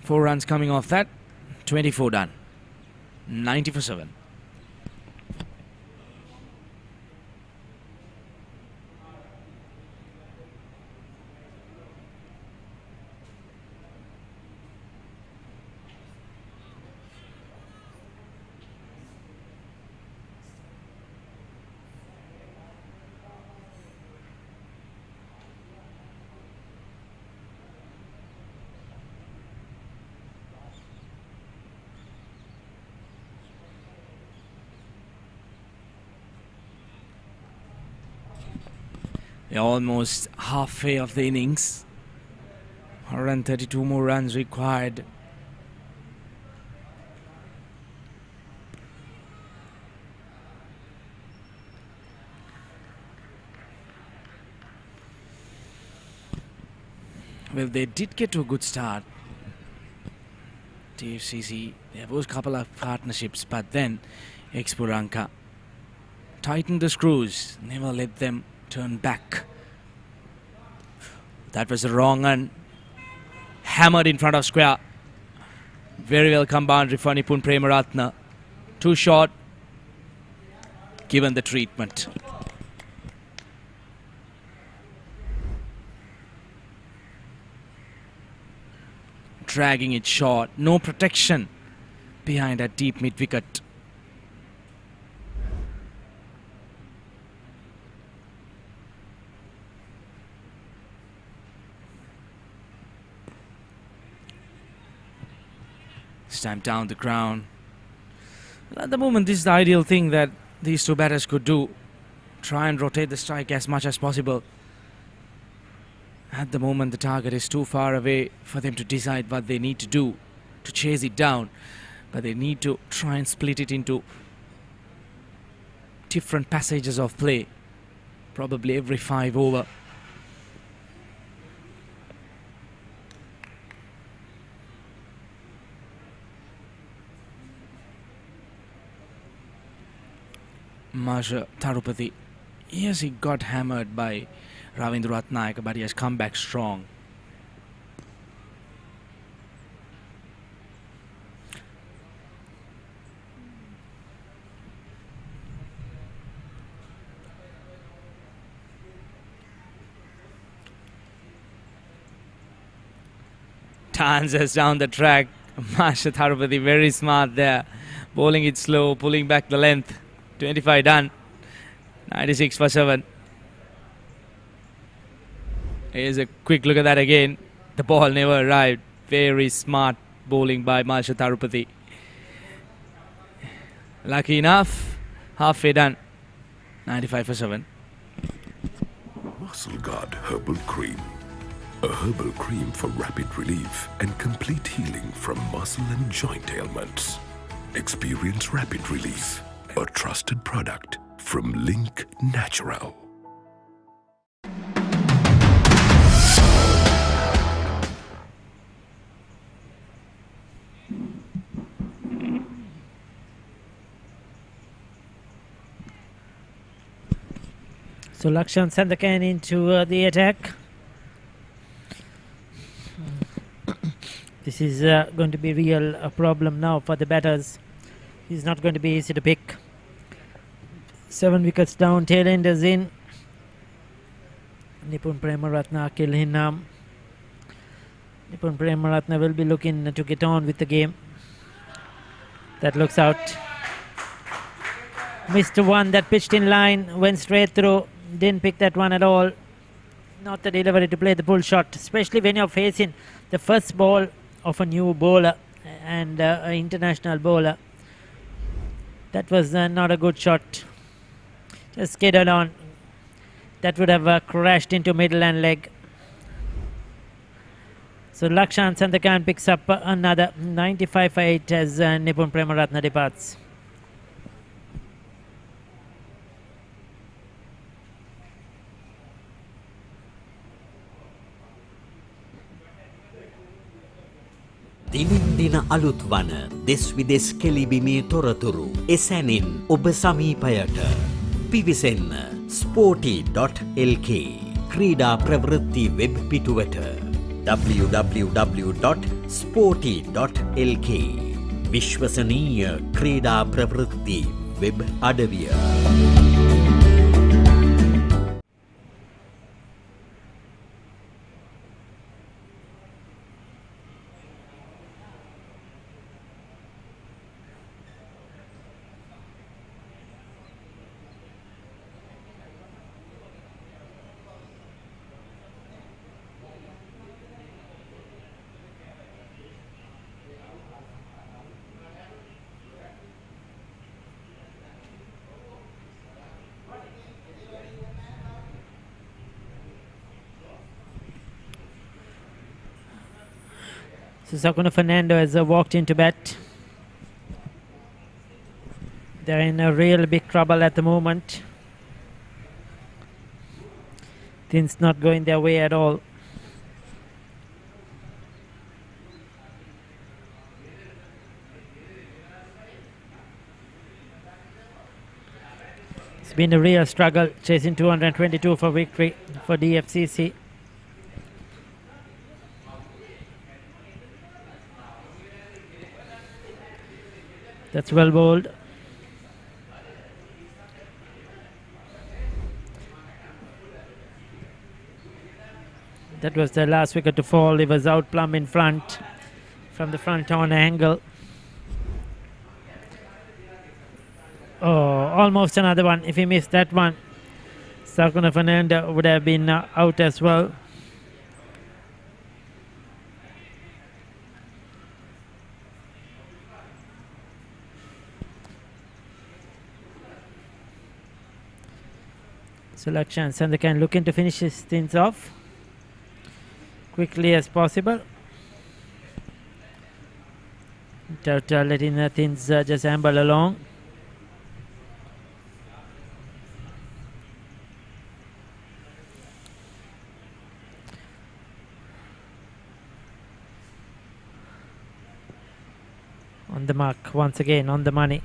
Four runs coming off that. 24 done. 90 for 7. Almost halfway of the innings. 132 more runs required. Well, they did get to a good start. DFCC, there was a couple of partnerships, but then Expolanka tightened the screws, never let them turn back. That was a wrong one. Hammered in front of square. Very well come boundary for Nipun Premaratna. Too short, given the treatment. Dragging it short. No protection behind that deep mid wicket. Stamped down the ground. At the moment, this is the ideal thing that these two batters could do. Try and rotate the strike as much as possible. At the moment, the target is too far away for them to decide what they need to do to chase it down. But they need to try and split it into different passages of play. Probably every 5 over. Marsha Tharupati. Yes, he got hammered by Ravindra Ratnayaka, but he has come back strong. Dances down the track. Masha Tharupati very smart there. Bowling it slow, pulling back the length. 25 done. 96 for 7. Here's a quick look at that again. The ball never arrived. Very smart bowling by Masha Tharupati. Lucky enough, halfway done. 95 for 7. Muscle Guard Herbal Cream. A herbal cream for rapid relief and complete healing from muscle and joint ailments. Experience rapid relief. A trusted product from Link Natural. So Lakshan Sandakan into the attack. This is going to be real a problem now for the batters. He's not going to be easy to pick. 7 wickets down, tail enders in. Nipun Premaratna kill him. Nipun Premaratna will be looking to get on with the game. That looks out. Missed one that pitched in line, went straight through. Didn't pick that one at all. Not the delivery to play the pull shot, especially when you're facing the first ball of a new bowler and an international bowler. That was not a good shot. Just skidded on. That would have crashed into middle and leg. So Lakshan Sandakan picks up another 95 for 8 as Nipun Premaratna departs. දිනින් දින අලුත් වන දෙස් විදෙස් කෙලිබිමේ තොරතුරු එසැනින් ඔබ සමීපයට පිවිසෙන්න Sporty.lk ක්‍රීඩා ප්‍රවෘත්ති web පිටුවට www.sporty.lk විශ්වසනීය ක්‍රීඩා ප්‍රවෘත්ති වෙබ් අඩවිය. So Sakuna Fernando has walked into bat. They're in a real big trouble at the moment. Things not going their way at all. It's been a real struggle chasing 222 for victory for DFCC. That's well bowled. That was the last wicket to fall. He was out plumb in front from the front on angle. Oh, almost another one. If he missed that one, Sakuna Fernando would have been out as well. Selection Sandakan looking to finish his things off quickly as possible. Letting the things just amble along. On the mark once again, on the money.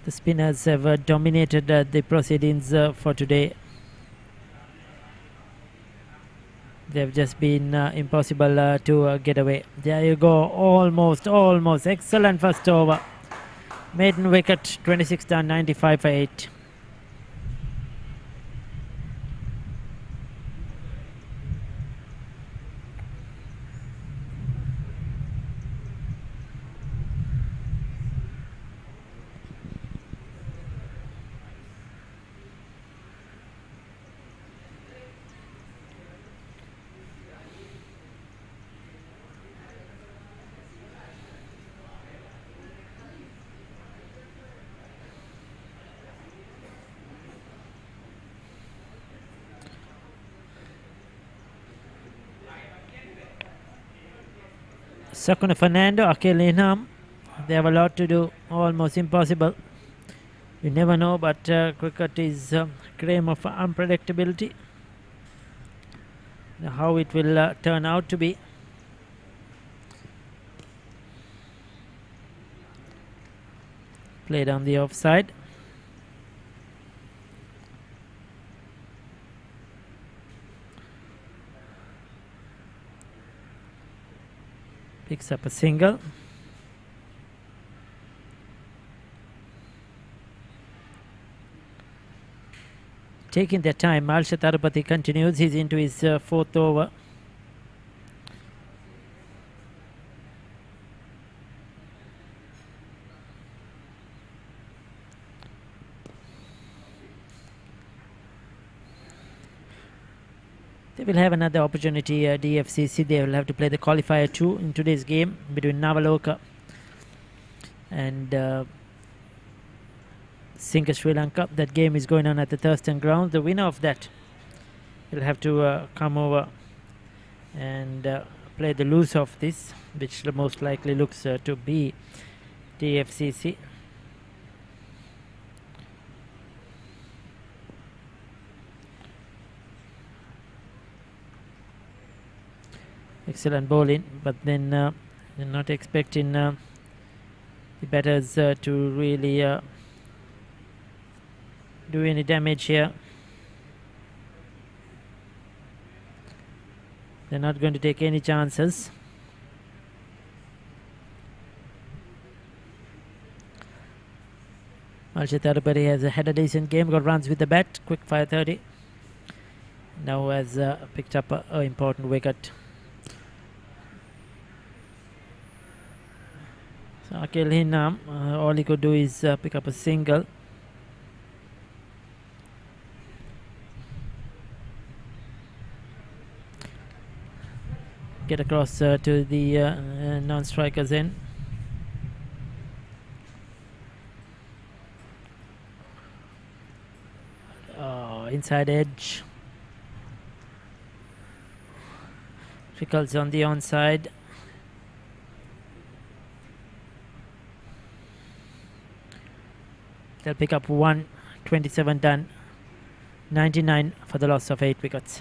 The spinners have dominated the proceedings for today. They've just been impossible to get away. There you go, almost. Excellent first over. Maiden wicket, 26 done, 95 for 8. Sakuna Fernando, Akhil Inham, they have a lot to do, almost impossible. You never know, but cricket is a game of unpredictability. How it will turn out to be. Played on the offside. Picks up a single. Taking their time, Alsha Tarupati continues. He's into his fourth over. They will have another opportunity. DFCC, they will have to play the qualifier 2 in today's game between Navaloka and Sinker Sri Lanka. That game is going on at the Thurston ground. The winner of that will have to come over and play the loser of this, which most likely looks to be DFCC. Excellent bowling, but then you're not expecting the batters to really do any damage here. They're not going to take any chances. Alsha Tarupati has had a decent game, got runs with the bat, quick fire 30. Now has picked up an important wicket. So Akhil Hinam, all he could do is pick up a single. Get across to the non-strikers end. Inside edge. Trickles on the onside. They'll pick up 1, 27 done, 99 for the loss of 8 wickets.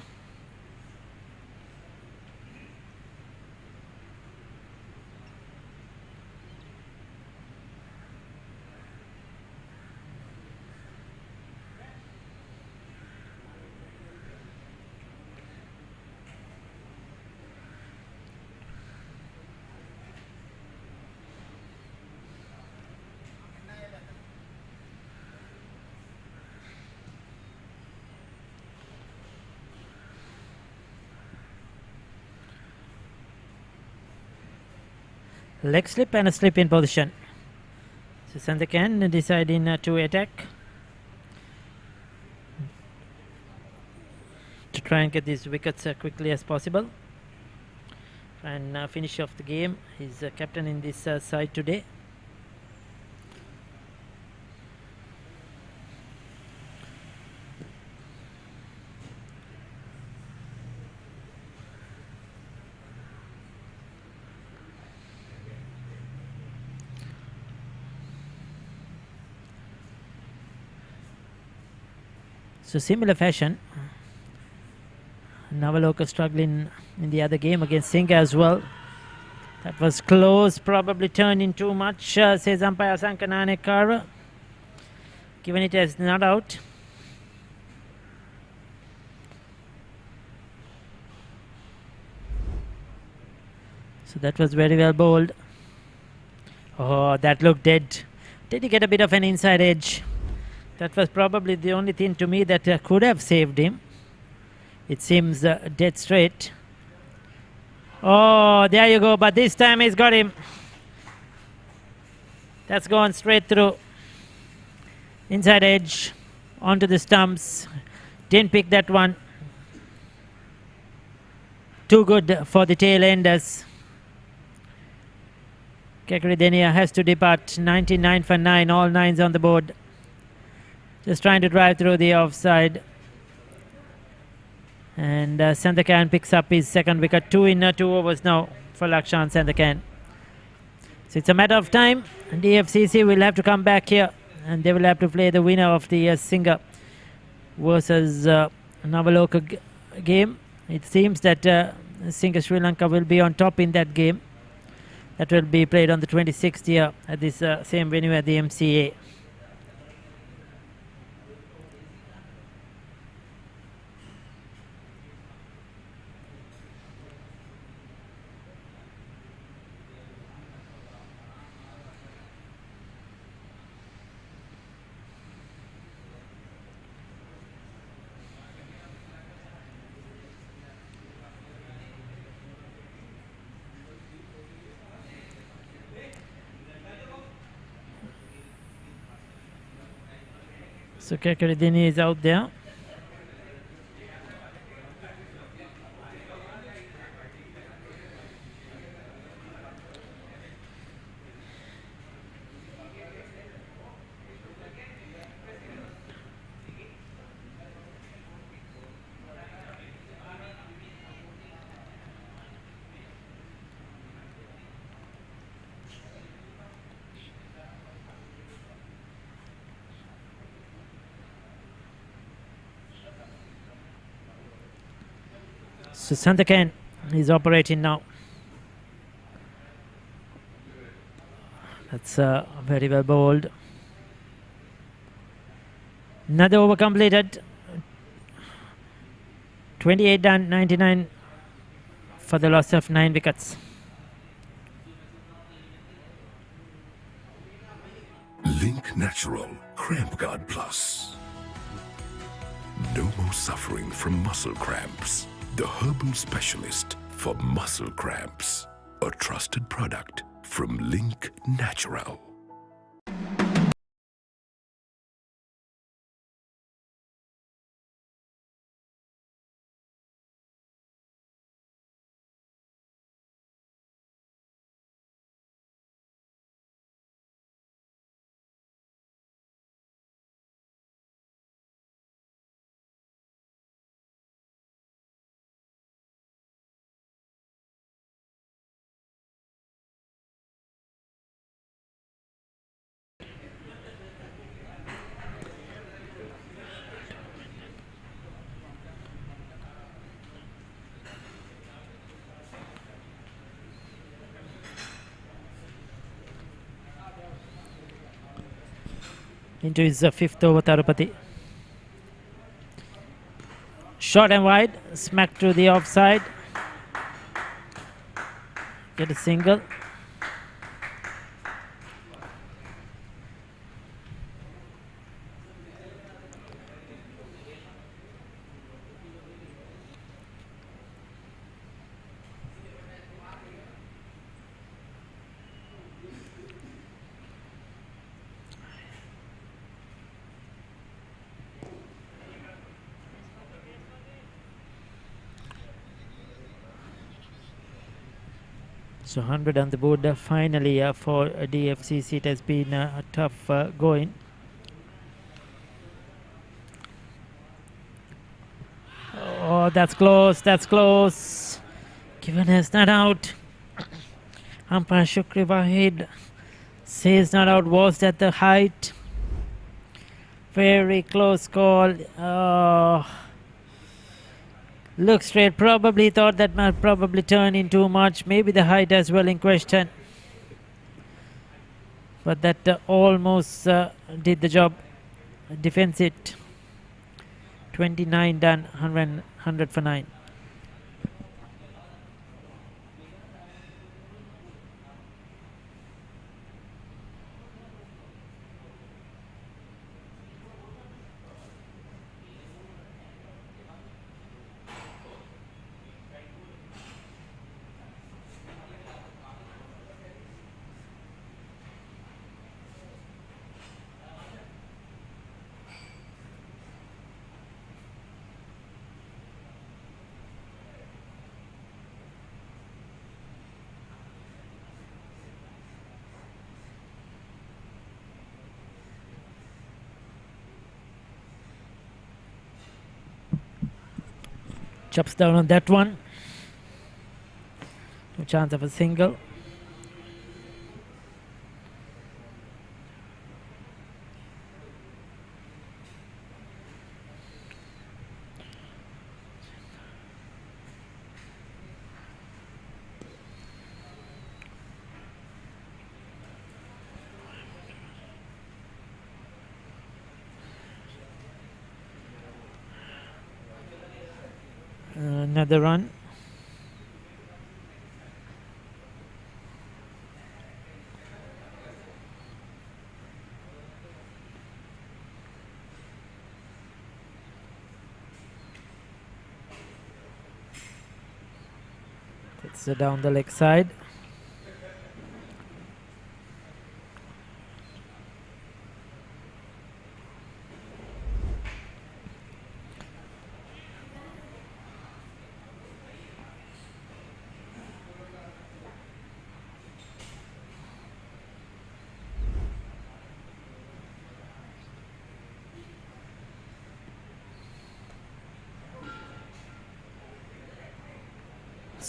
Leg slip and a slip in position. So Sandakan deciding to attack to try and get these wickets quickly as possible and finish off the game. He's captain in this side today. So similar fashion, Navaloka struggling in the other game against Singh as well. That was close, probably turned in too much, says umpire Sankanane Kara, given it as not out. So that was very well bowled. Oh, that looked dead. Did he get a bit of an inside edge? That was probably the only thing to me that could have saved him. It seems dead straight. Oh, there you go. But this time he's got him. That's gone straight through. Inside edge. Onto the stumps. Didn't pick that one. Too good for the tail enders. Kakridenia has to depart. 99 for 9. All 9s on the board. Just trying to drive through the offside. And Sandakan picks up his second wicket. 2 in 2 overs now for Lakshan Sandakan. So it's a matter of time. DFCC will have to come back here and they will have to play the winner of the Singer versus Navaloka game. It seems that Singer Sri Lanka will be on top in that game. That will be played on the 26th here at this same venue at the MCA. So Kekaridini is out there. So Santakan is operating now. That's very well bowled. Another over completed. 28 done, 99 for the loss of 9 wickets. Link Natural Cramp Guard Plus. No more suffering from muscle cramps. The herbal specialist for muscle cramps. A trusted product from Link Natural. Into his fifth over, Tarupati. Short and wide, smack to the offside. Get a single. So 100 on the board finally for DFCC. It has been a tough going. Oh, that's close, that's close. Given as not out. Umpire Shukri Wahid says not out. Was that the height? Very close call. Look straight, probably thought that might probably turn in too much. Maybe the height as well in question. But that almost did the job. Defends it. 29 done, 100 for 9. Chops down on that one. No chance of a single. Another run. It's down the leg side.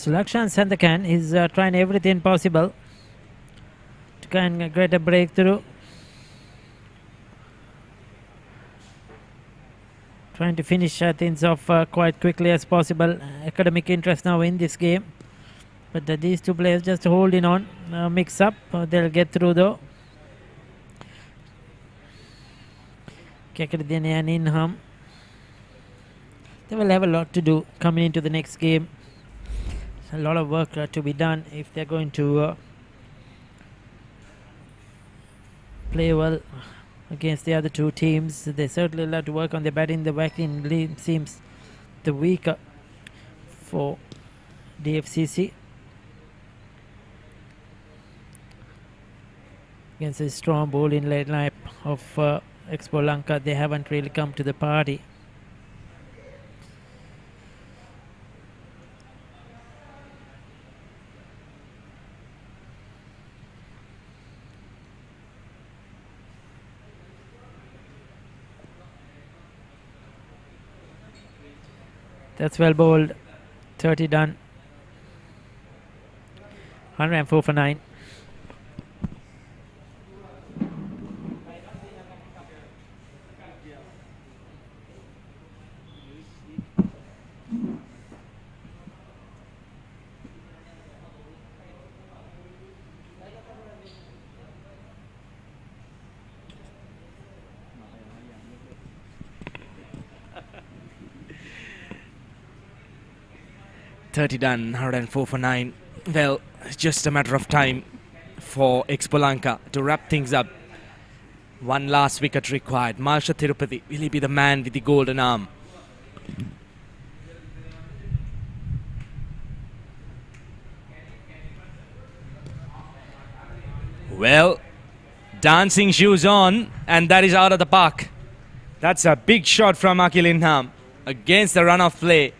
Sulakshan Sandakan is trying everything possible to kind of get a breakthrough. Trying to finish things off quite quickly as possible. Academic interest now in this game. But these two players just holding on. Mix up. They'll get through though. Kakadini and Inham. They will have a lot to do coming into the next game. A lot of work to be done if they're going to play well against the other two teams. They certainly have to work on their batting. The batting seems the weaker for DFCC against a strong bowling late lineup of Expo Lanka. They haven't really come to the party. That's well bowled. 30 done. 104 for 9. Done, 104 for 9. Well, it's just a matter of time for Expolanka to wrap things up. One last wicket required. Marsha Tirupati, will he be the man with the golden arm? Well, dancing shoes on, and that is out of the park. That's a big shot from Akil Inham against the run-off play.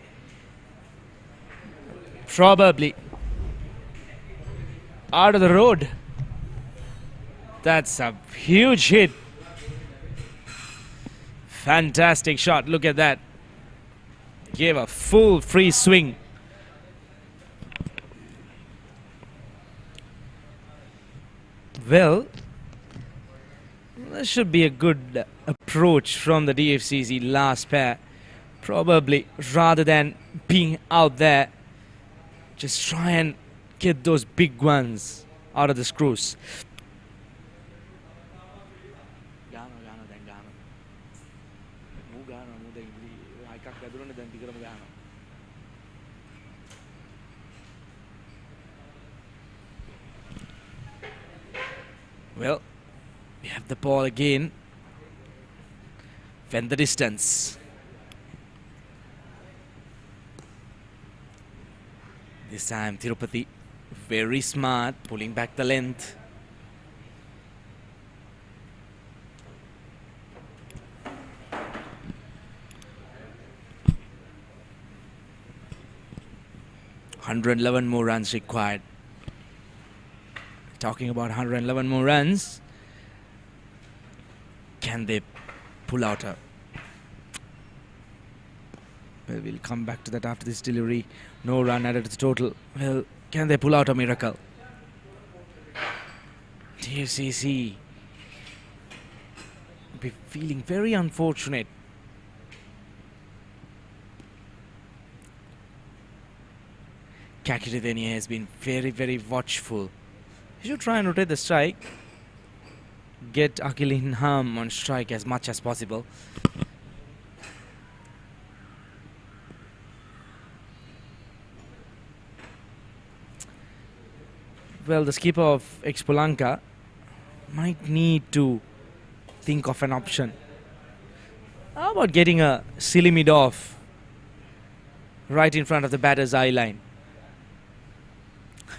Probably out of the road. That's a huge hit. Fantastic shot. Look at that. Gave a full free swing. Well, that should be a good approach from the DFCC last pair. Probably rather than being out there, just try and get those big ones out of the screws. Well, we have the ball again. Fend the distance. This time Tirupati very smart, pulling back the length. $111 more runs required. Talking about 111 more runs. Can they pull out a... Well, we'll come back to that after this delivery. No run added to the total. Well, can they pull out a miracle? DFCC be feeling very unfortunate. Kakirithenia has been very, very watchful. He should try and rotate the strike. Get Akil Inham on strike as much as possible. Well, the skipper of Expolanka might need to think of an option. How about getting a silly mid off right in front of the batter's eye line?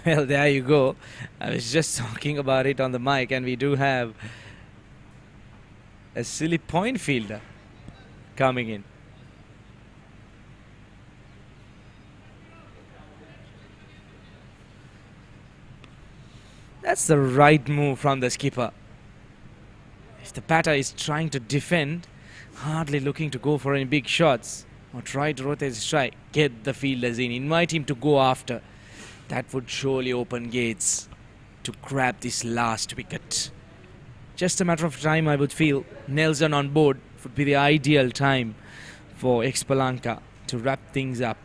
Well, there you go. I was just talking about it on the mic, and we do have a silly point fielder coming in. That's the right move from the skipper. If the batter is trying to defend, hardly looking to go for any big shots or try to rotate his strike, get the fielders in, invite him to go after. That would surely open gates to grab this last wicket. Just a matter of time, I would feel. Nelson on board would be the ideal time for Expolanka to wrap things up.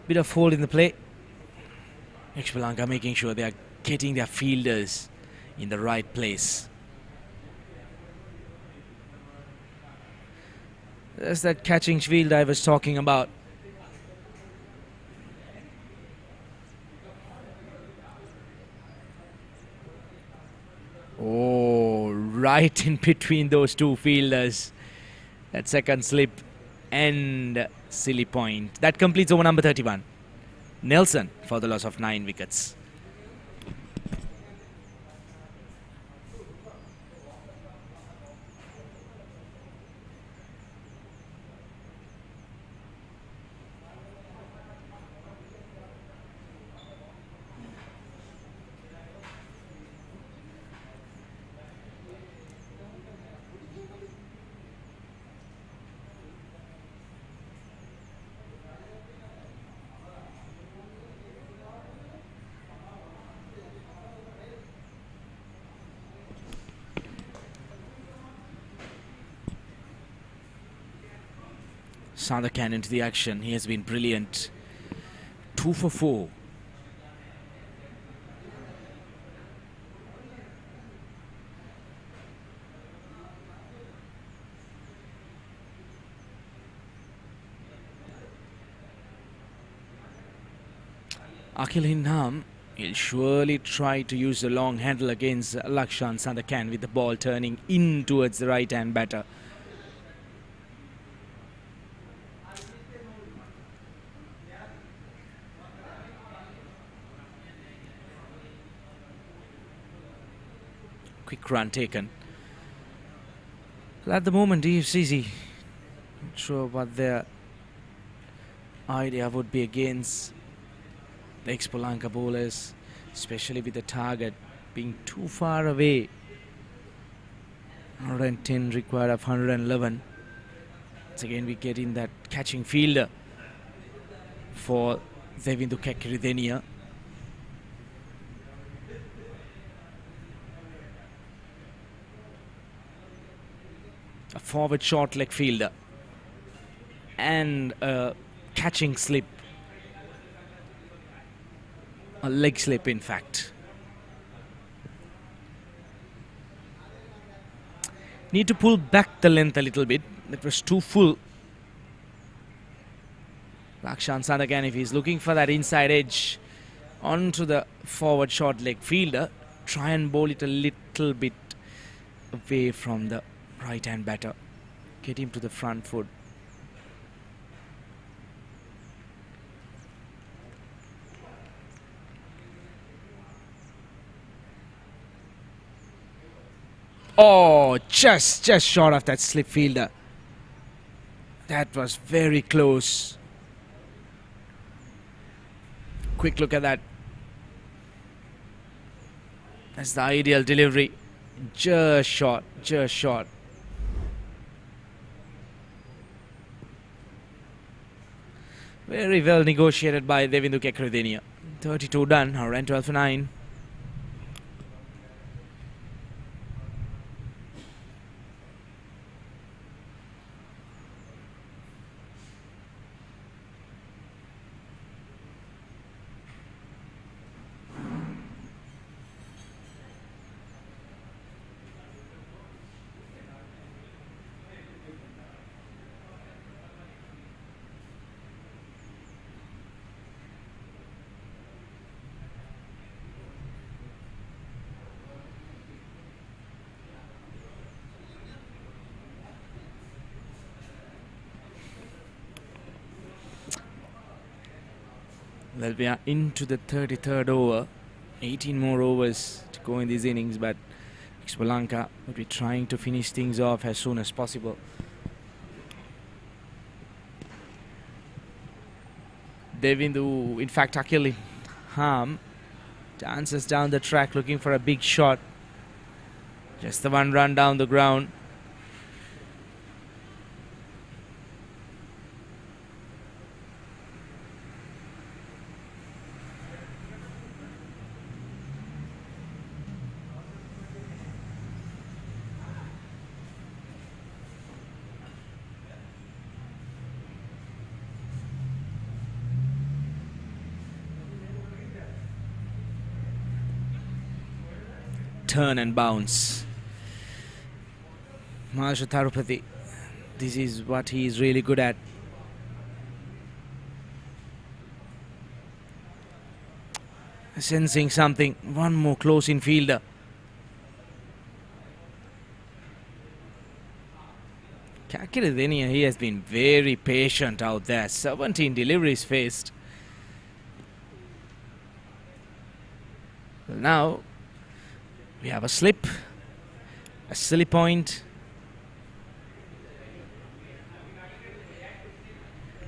Bit of hole in the play. Expolanka making sure they are getting their fielders in the right place. There's that catching field I was talking about. Oh, right in between those two fielders. That second slip and silly point. That completes over number 31. Nelson for the loss of 9 wickets. Sandhakan into the action. He has been brilliant. 2 for 4. Akhil Hindham, he'll surely try to use the long handle against Lakshan Sandhakan with the ball turning in towards the right-hand batter. Quick run taken. Well, at the moment, DFCC, not sure what their idea would be against the Expolanka bowlers, especially with the target being too far away. 110 required of 111. Once again, we get in that catching fielder for Devindu Kekridenia. A forward short leg fielder and a catching slip, a leg slip in fact. Need to pull back the length a little bit. That was too full. Lakshan Sandhakan, if he's looking for that inside edge onto the forward short leg fielder, try and bowl it a little bit away from the right-hand batter. Get him to the front foot. Oh, just short of that slip fielder. That was very close. Quick look at that. That's the ideal delivery. Just short, just short. Very well negotiated by Devindu Kekridenia. 32 done, now ran 12 for 9. Well, we are into the 33rd over. 18 more overs to go in these innings, but Expolanka will be trying to finish things off as soon as possible. Devindu, in fact, Akil Ham dances down the track looking for a big shot. Just the one run down the ground. Turn and bounce. Maharashtra Tharupati, this is what he is really good at. Sensing something, one more close in fielder. Kakiradenia, he has been very patient out there. 17 deliveries faced. Well, now we have a slip, a silly point,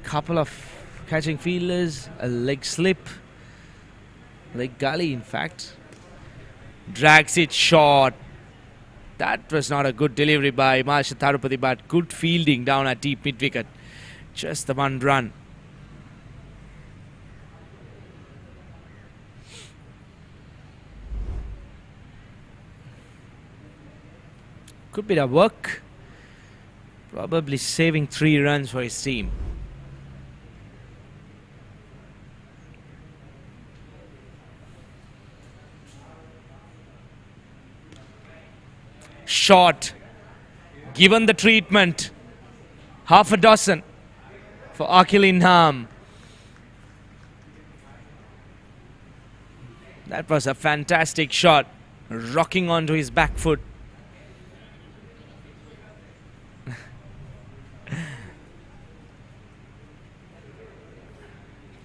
couple of catching fielders, a leg slip, leg gully in fact, drags it short. That was not a good delivery by Maharashtra Tharupati, but good fielding down at deep mid wicket. Just the one run. Good bit of work. Probably saving 3 runs for his team. Shot. Given the treatment. Half a dozen for Akil Inham. That was a fantastic shot. Rocking onto his back foot.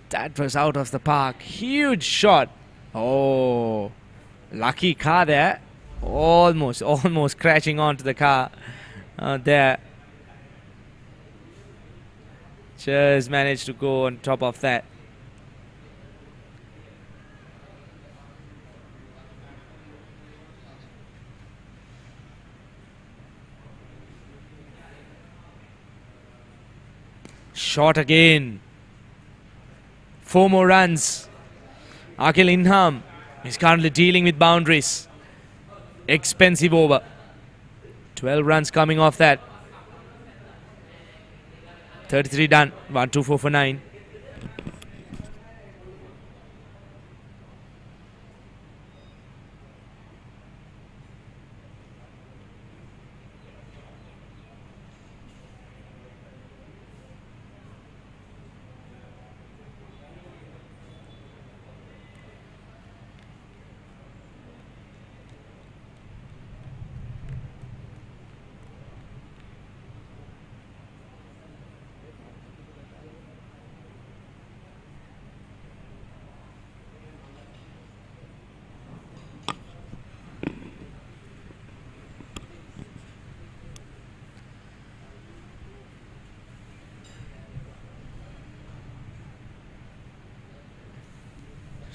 That was out of the park. Huge shot. Oh, lucky car there. Almost crashing onto the car there. Just managed to go on top of that. Shot again. 4 more runs. Akil Inham is currently dealing with boundaries. Expensive over. 12 runs coming off that. 33 done. 1, 2, 4 for 9.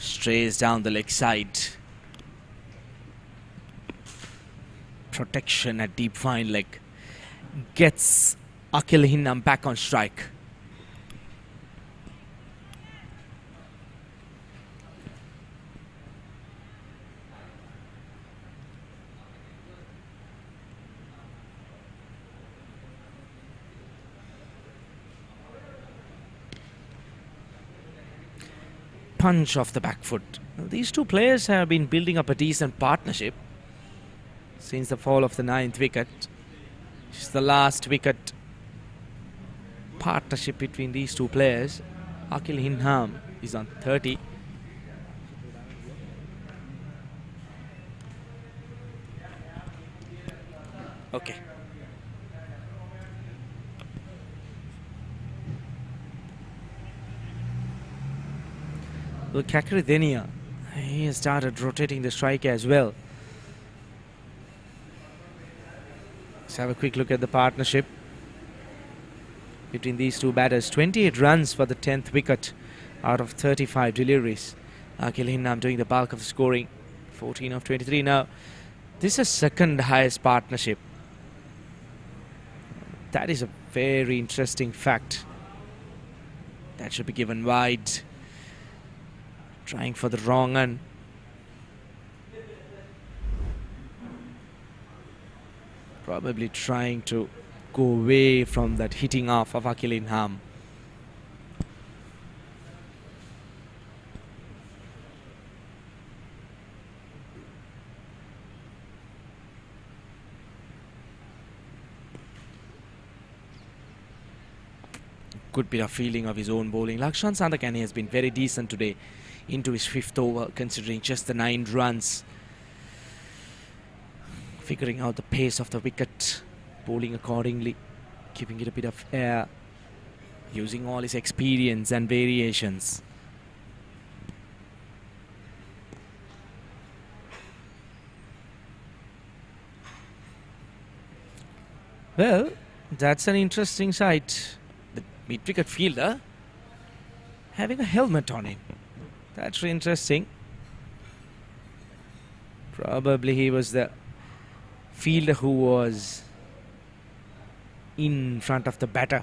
Strays down the leg side. Protection at deep fine leg. Gets Akil Inham back on strike. Punch off the back foot. These two players have been building up a decent partnership since the fall of the 9th wicket. It's the last wicket partnership between these two players. Akil Inham is on 30. Okay. Look, Kakridenia, he has started rotating the strike as well. Let's have a quick look at the partnership between these two batters. 28 runs for the 10th wicket out of 35 deliveries. Akil Hinnam doing the bulk of the scoring. 14 of 23. Now, this is second highest partnership. That is a very interesting fact. That should be given wide. Trying for the wrong end. Probably trying to go away from that hitting off of Akil Hinnam. Good bit of feeling of his own bowling. Lakshan Sandakani has been very decent today into his 5th over, considering just the 9 runs. Figuring out the pace of the wicket, bowling accordingly, giving it a bit of air, using all his experience and variations. Well, that's an interesting sight. The mid-wicket fielder having a helmet on him. That's interesting. Probably he was the fielder who was in front of the batter.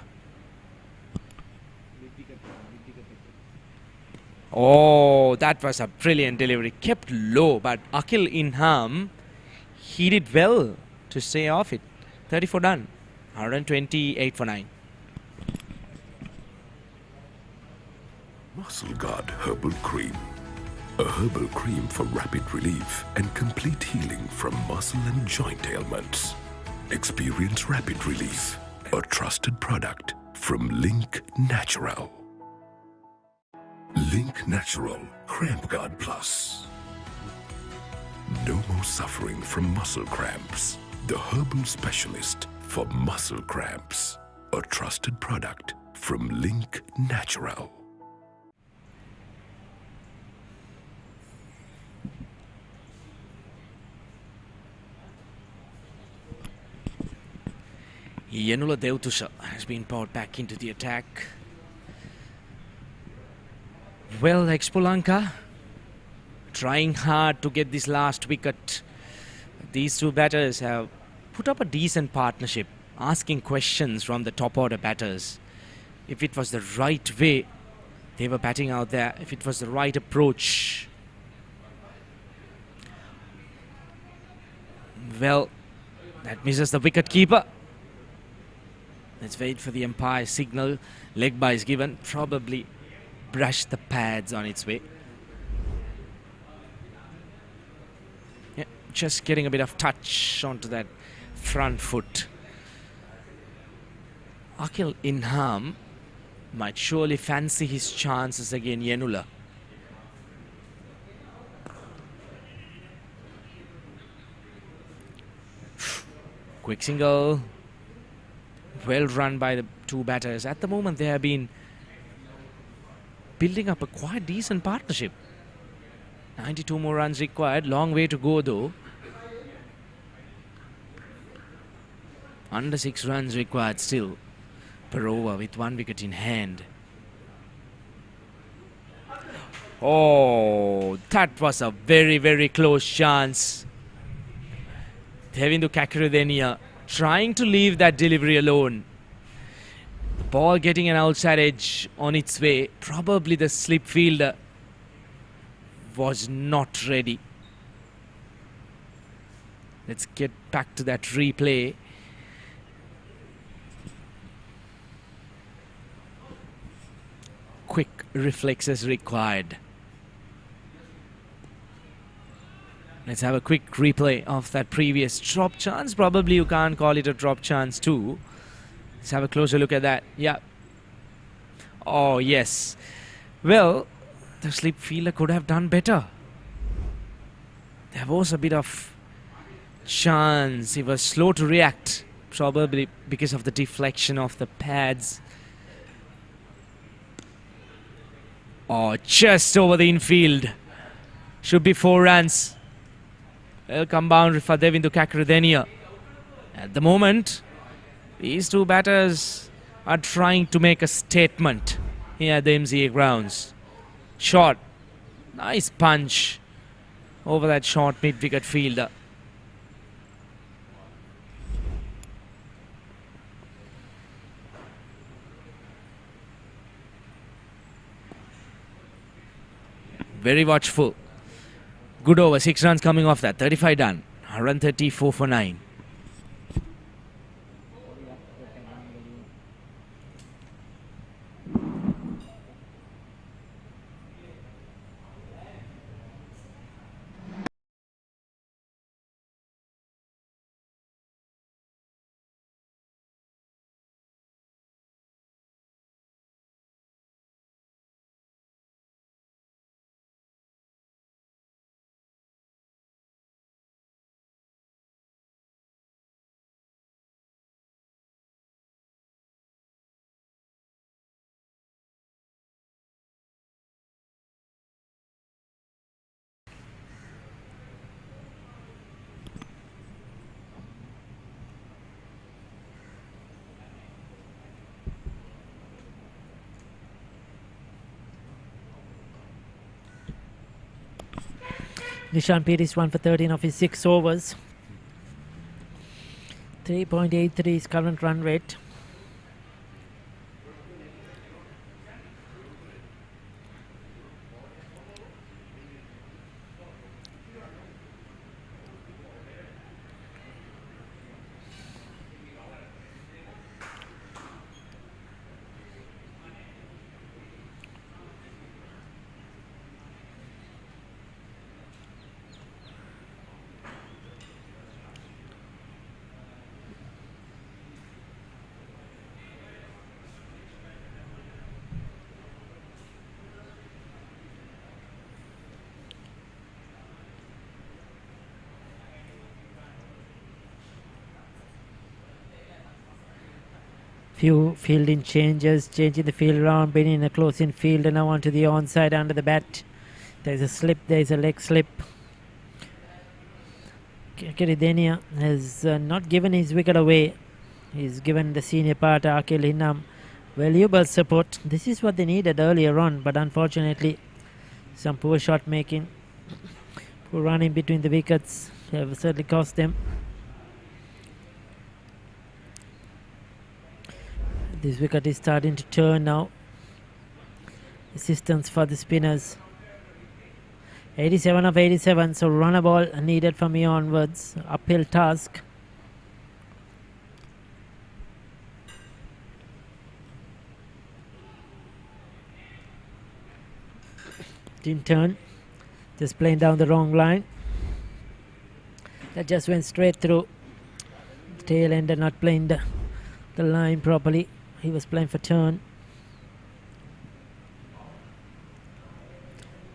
Oh, that was a brilliant delivery. Kept low, but Akil Hinnam, he did well to stay off it. 34 done. 128 for 9. Muscle Guard Herbal Cream. A herbal cream for rapid relief and complete healing from muscle and joint ailments. Experience rapid relief. A trusted product from Link Natural. Link Natural Cramp Guard Plus. No more suffering from muscle cramps. The herbal specialist for muscle cramps. A trusted product from Link Natural. Yenula Devtusha has been brought back into the attack. Well, Expolanka trying hard to get this last wicket. These two batters have put up a decent partnership, asking questions from the top order batters. If it was the right way they were batting out there, if it was the right approach. Well, that misses the wicket keeper. Let's wait for the umpire's signal. Leg by is given. Probably brush the pads on its way. Yeah, just getting a bit of touch onto that front foot. Akil Hinnam might surely fancy his chances again, Yenula. Quick single. Well run by the two batters. At the moment, they have been building up a quite decent partnership. 92 more runs required. Long way to go, though. Under 6 runs required still per over with 1 wicket in hand. Oh, that was a very, very close chance. Devindu Kakridenia trying to leave that delivery alone. Ball getting an outside edge on its way. Probably the slip fielder was not ready. Let's get back to that replay. Quick reflexes required. Let's have a quick replay of that previous drop chance. Probably you can't call it a drop chance too. Let's have a closer look at that. Yeah. Oh, yes. Well, the slip fielder could have done better. There was a bit of chance. He was slow to react. Probably because of the deflection of the pads. Oh, just over the infield. Should be 4 runs. Welcome boundary for Devindu Kakradenia. At the moment, these two batters are trying to make a statement here at the MCA grounds. Shot. Nice punch over that short mid-wicket fielder. Very watchful. Good over. 6 runs coming off that. 35 done. Run 34 for 9. Nishan Piri is 1 for 13 of his 6 overs. 3.83 is current run rate. Few fielding changes, changing the field around, bringing in a close in fielder now onto the onside under the bat. There's a slip, there's a leg slip. Kakradenia has not given his wicket away. He's given the senior partner Akil Hinam valuable support. This is what they needed earlier on, but unfortunately some poor shot making, poor running between the wickets have certainly cost them. This wicket is starting to turn now. Assistance for the spinners. 87 of 87, so run a ball needed from here onwards. Uphill task. Didn't turn. Just playing down the wrong line. That just went straight through. The tail ender not playing the line properly. He was playing for turn.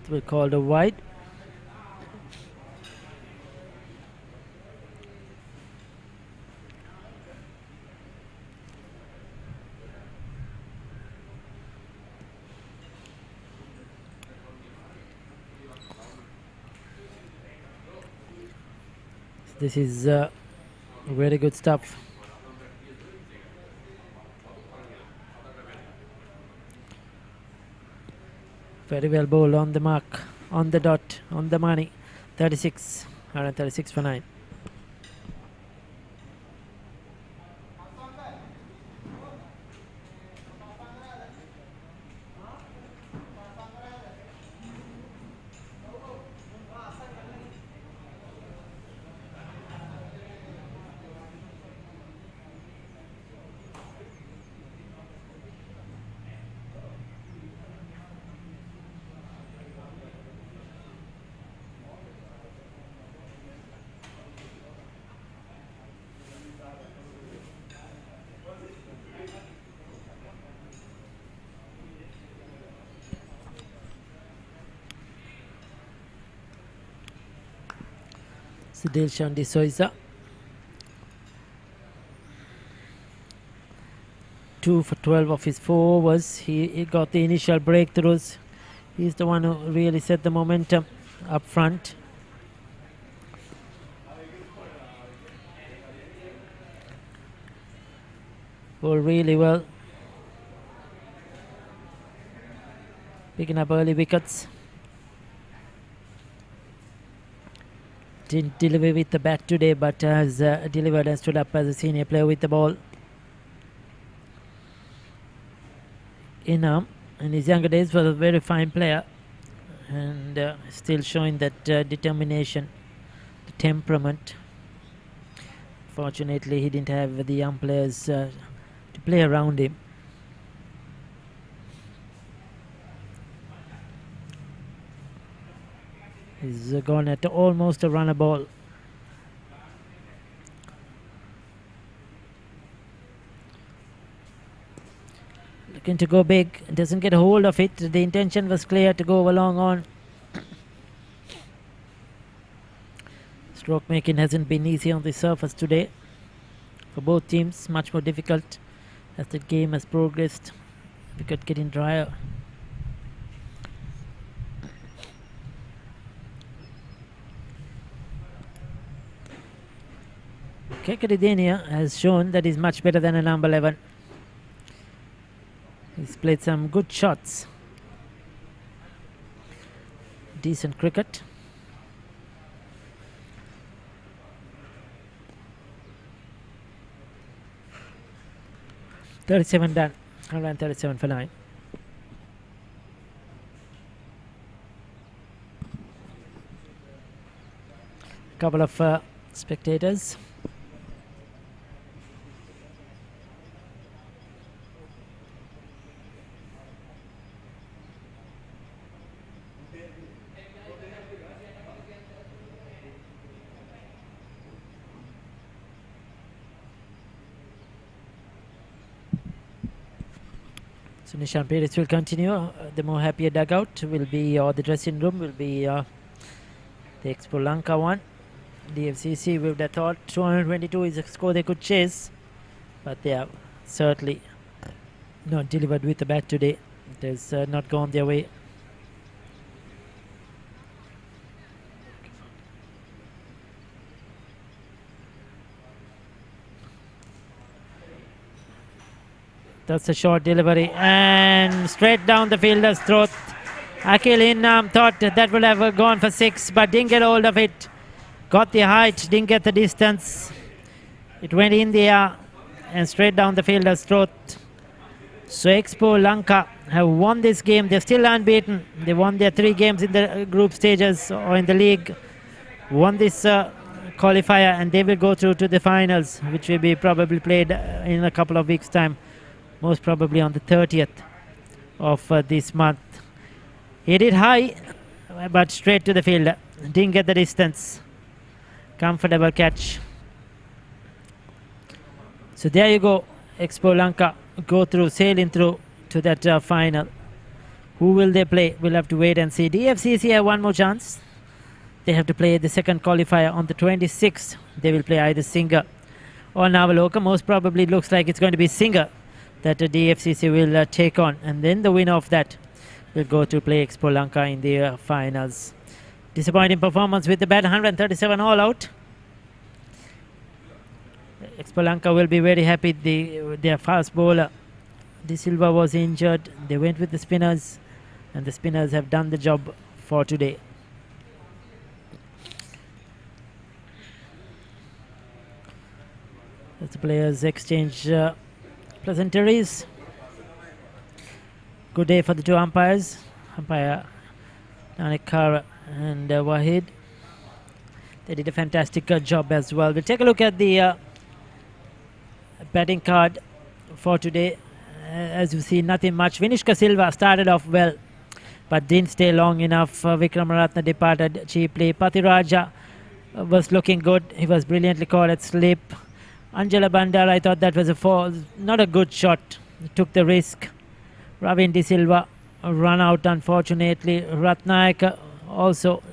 It was called a wide. This is very good stuff. Very well bowled, on the mark, on the dot, on the money. 36, 136 for 9. Sidil Shandi Soisa. 2 for 12 of his 4 overs. He got the initial breakthroughs He's the one who really set the momentum up front. Bowled really well. Picking up early wickets. Didn't deliver with the bat today, but has delivered and stood up as a senior player with the ball. In his younger days was a very fine player, and still showing that determination, the temperament. Fortunately, he didn't have the young players to play around him. He's gone at almost a runner ball. Looking to go big, doesn't get a hold of it. The intention was clear to go along on. Stroke making hasn't been easy on the surface today for both teams. Much more difficult as the game has progressed. Wicket getting drier. Kekadidenia has shown that he's much better than a number 11. He's played some good shots. Decent cricket. .37 done. 137 for 9. Couple of spectators. So Nishan Perez will continue. The more happier dugout will be, or the dressing room will be the Expo Lanka one. DFCC, we would have thought 222 is a score they could chase, but they have certainly not delivered with the bat today. It has not gone their way. That's a short delivery and straight down the fielder's throat. Akil Innam thought that would have gone for 6, but didn't get hold of it. Got the height, didn't get the distance. It went in the air and straight down the fielder's throat. So Expo Lanka have won this game. They're still unbeaten. They won their 3 games in the group stages or in the league. Won this qualifier, and they will go through to the finals, which will be probably played in a couple of weeks' time. Most probably on the 30th of this month. Hit it high, but straight to the fielder. Didn't get the distance. Comfortable catch. So there you go. Expo Lanka go through, sailing through to that final. Who will they play? We'll have to wait and see. DFCC have one more chance. They have to play the second qualifier on the 26th. They will play either Singer or Navaloka. Most probably looks like it's going to be Singer that the DFCC will take on, and then the winner of that will go to play Expo Lanka in the finals. Disappointing performance with the bat, 137 all out. Expo Lanka will be very happy. Their fast bowler De Silva was injured. They went with the spinners, and the spinners have done the job for today. As the players exchange pleasantries. Good day for the 2 umpires, umpire Nanik Kara and Wahid. They did a fantastic job as well. We'll take a look at the batting card for today. As you see, nothing much. Vinishka Silva started off well, but didn't stay long enough. Vikramaratne departed cheaply. Pathiraja was looking good. He was brilliantly caught at slip. Angela Bandar, I thought that was a fall, not a good shot. Took the risk. Ravin De Silva run out, unfortunately. Ratnaik also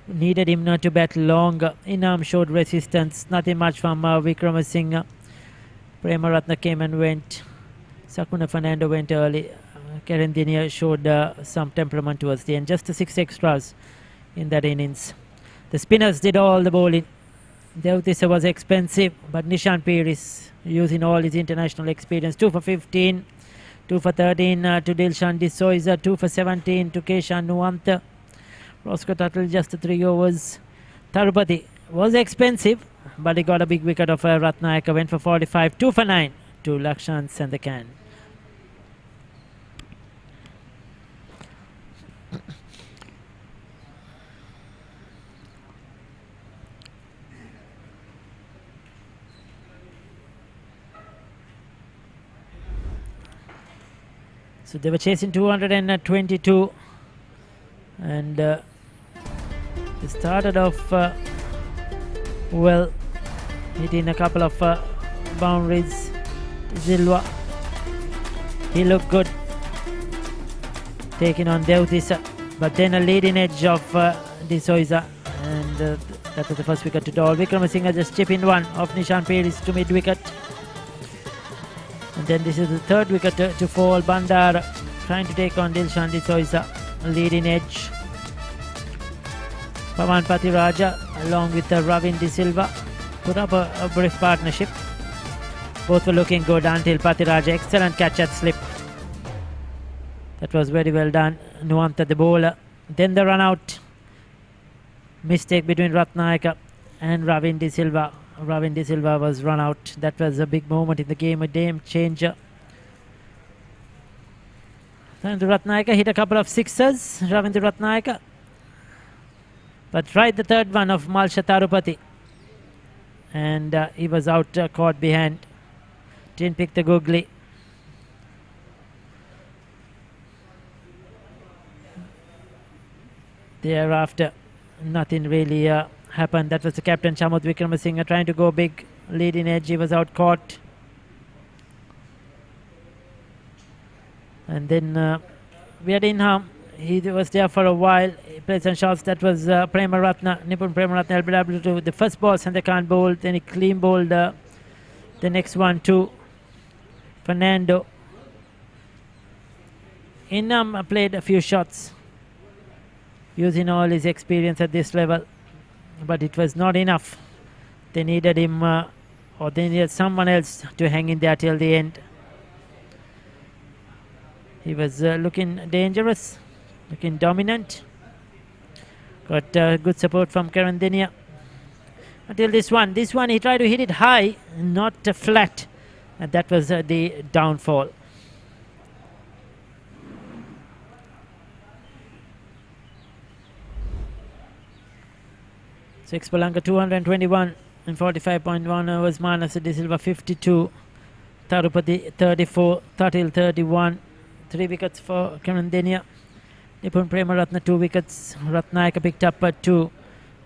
needed him not to bat longer. Inam showed resistance. Nothing much from Vikramasinghe. Prema Ratna came and went. Sakuna Fernando went early. Karendinia showed some temperament towards the end. Just the 6 extras in that innings. The spinners did all the bowling. Devtisa was expensive, but Nishan Peris using all his international experience. 2 for 15, 2 for 13 to Dilshan D'Souza, 2 for 17 to Keshan Nuwanta. Roscoe Tuttle just 3 overs. Tarupati was expensive, but he got a big wicket of Ratnayaka. Went for 45, 2 for 9 to Lakshan Sandakan. So they were chasing 222, and they started off well, hitting a couple of boundaries. Zilwa, he looked good, taking on Devtisa, but then a leading edge of D'Souza, and that was the first wicket to Dol. Vikramasinghe just chipping one off Nishan Peris to mid wicket. And then this is the third wicket to fall. Bandara trying to take on Dilshan D'Souza, leading edge. Pawan Patiraja along with Ravin De Silva put up a brief partnership. Both were looking good until Patiraja, excellent catch at slip. That was very well done. Nuwanta the bowler. Then the run out. Mistake between Ratnayaka and Ravin De Silva. Ravin De Silva was run out. That was a big moment in the game, a game changer. Then Ratnayaka hit a couple of sixes, Ravindra Ratnayaka. But tried the third one of Malsha Tarupati. And he was out, caught behind. Didn't pick the googly. Thereafter, nothing really happened. That was the captain Chamud Vikramasinghe trying to go big, leading edge. He was out caught. And then Viadinham, he was there for a while. He played some shots. That was Premaratna, Nipun Premaratna, LBW to the first ball, Sandakan bowled. Then he clean bowled the next one to Fernando. Inam played a few shots using all his experience at this level, but it was not enough. They needed him, or they needed someone else to hang in there till the end. He was looking dangerous, looking dominant. Got good support from Karandinia. Until this one he tried to hit it high, not flat, and that was the downfall. So Expolanka 221 and 45.1 overs. Manasa De Silva 52, Tarupati 34, Tatil 31, 3 wickets for Karandinia. Nipun Premaratna 2 wickets. Ratnayaka picked up 2,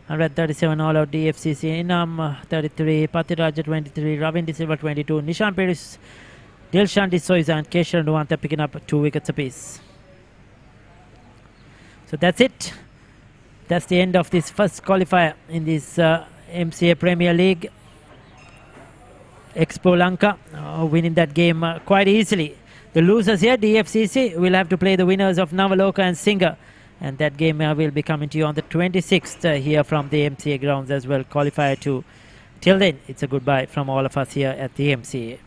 137 all out DFCC. Inam 33, Patiraja 23, Ravin De Silva 22, Nishan Peris, Dilshan D'Souza and Keshan Nuwanta picking up 2 wickets apiece. So that's it. That's the end of this first qualifier in this MCA Premier League. Expo Lanka winning that game quite easily. The losers here, DFCC, will have to play the winners of Navaloka and Singer. And that game will be coming to you on the 26th here from the MCA grounds as well. Qualifier 2. Till then, it's a goodbye from all of us here at the MCA.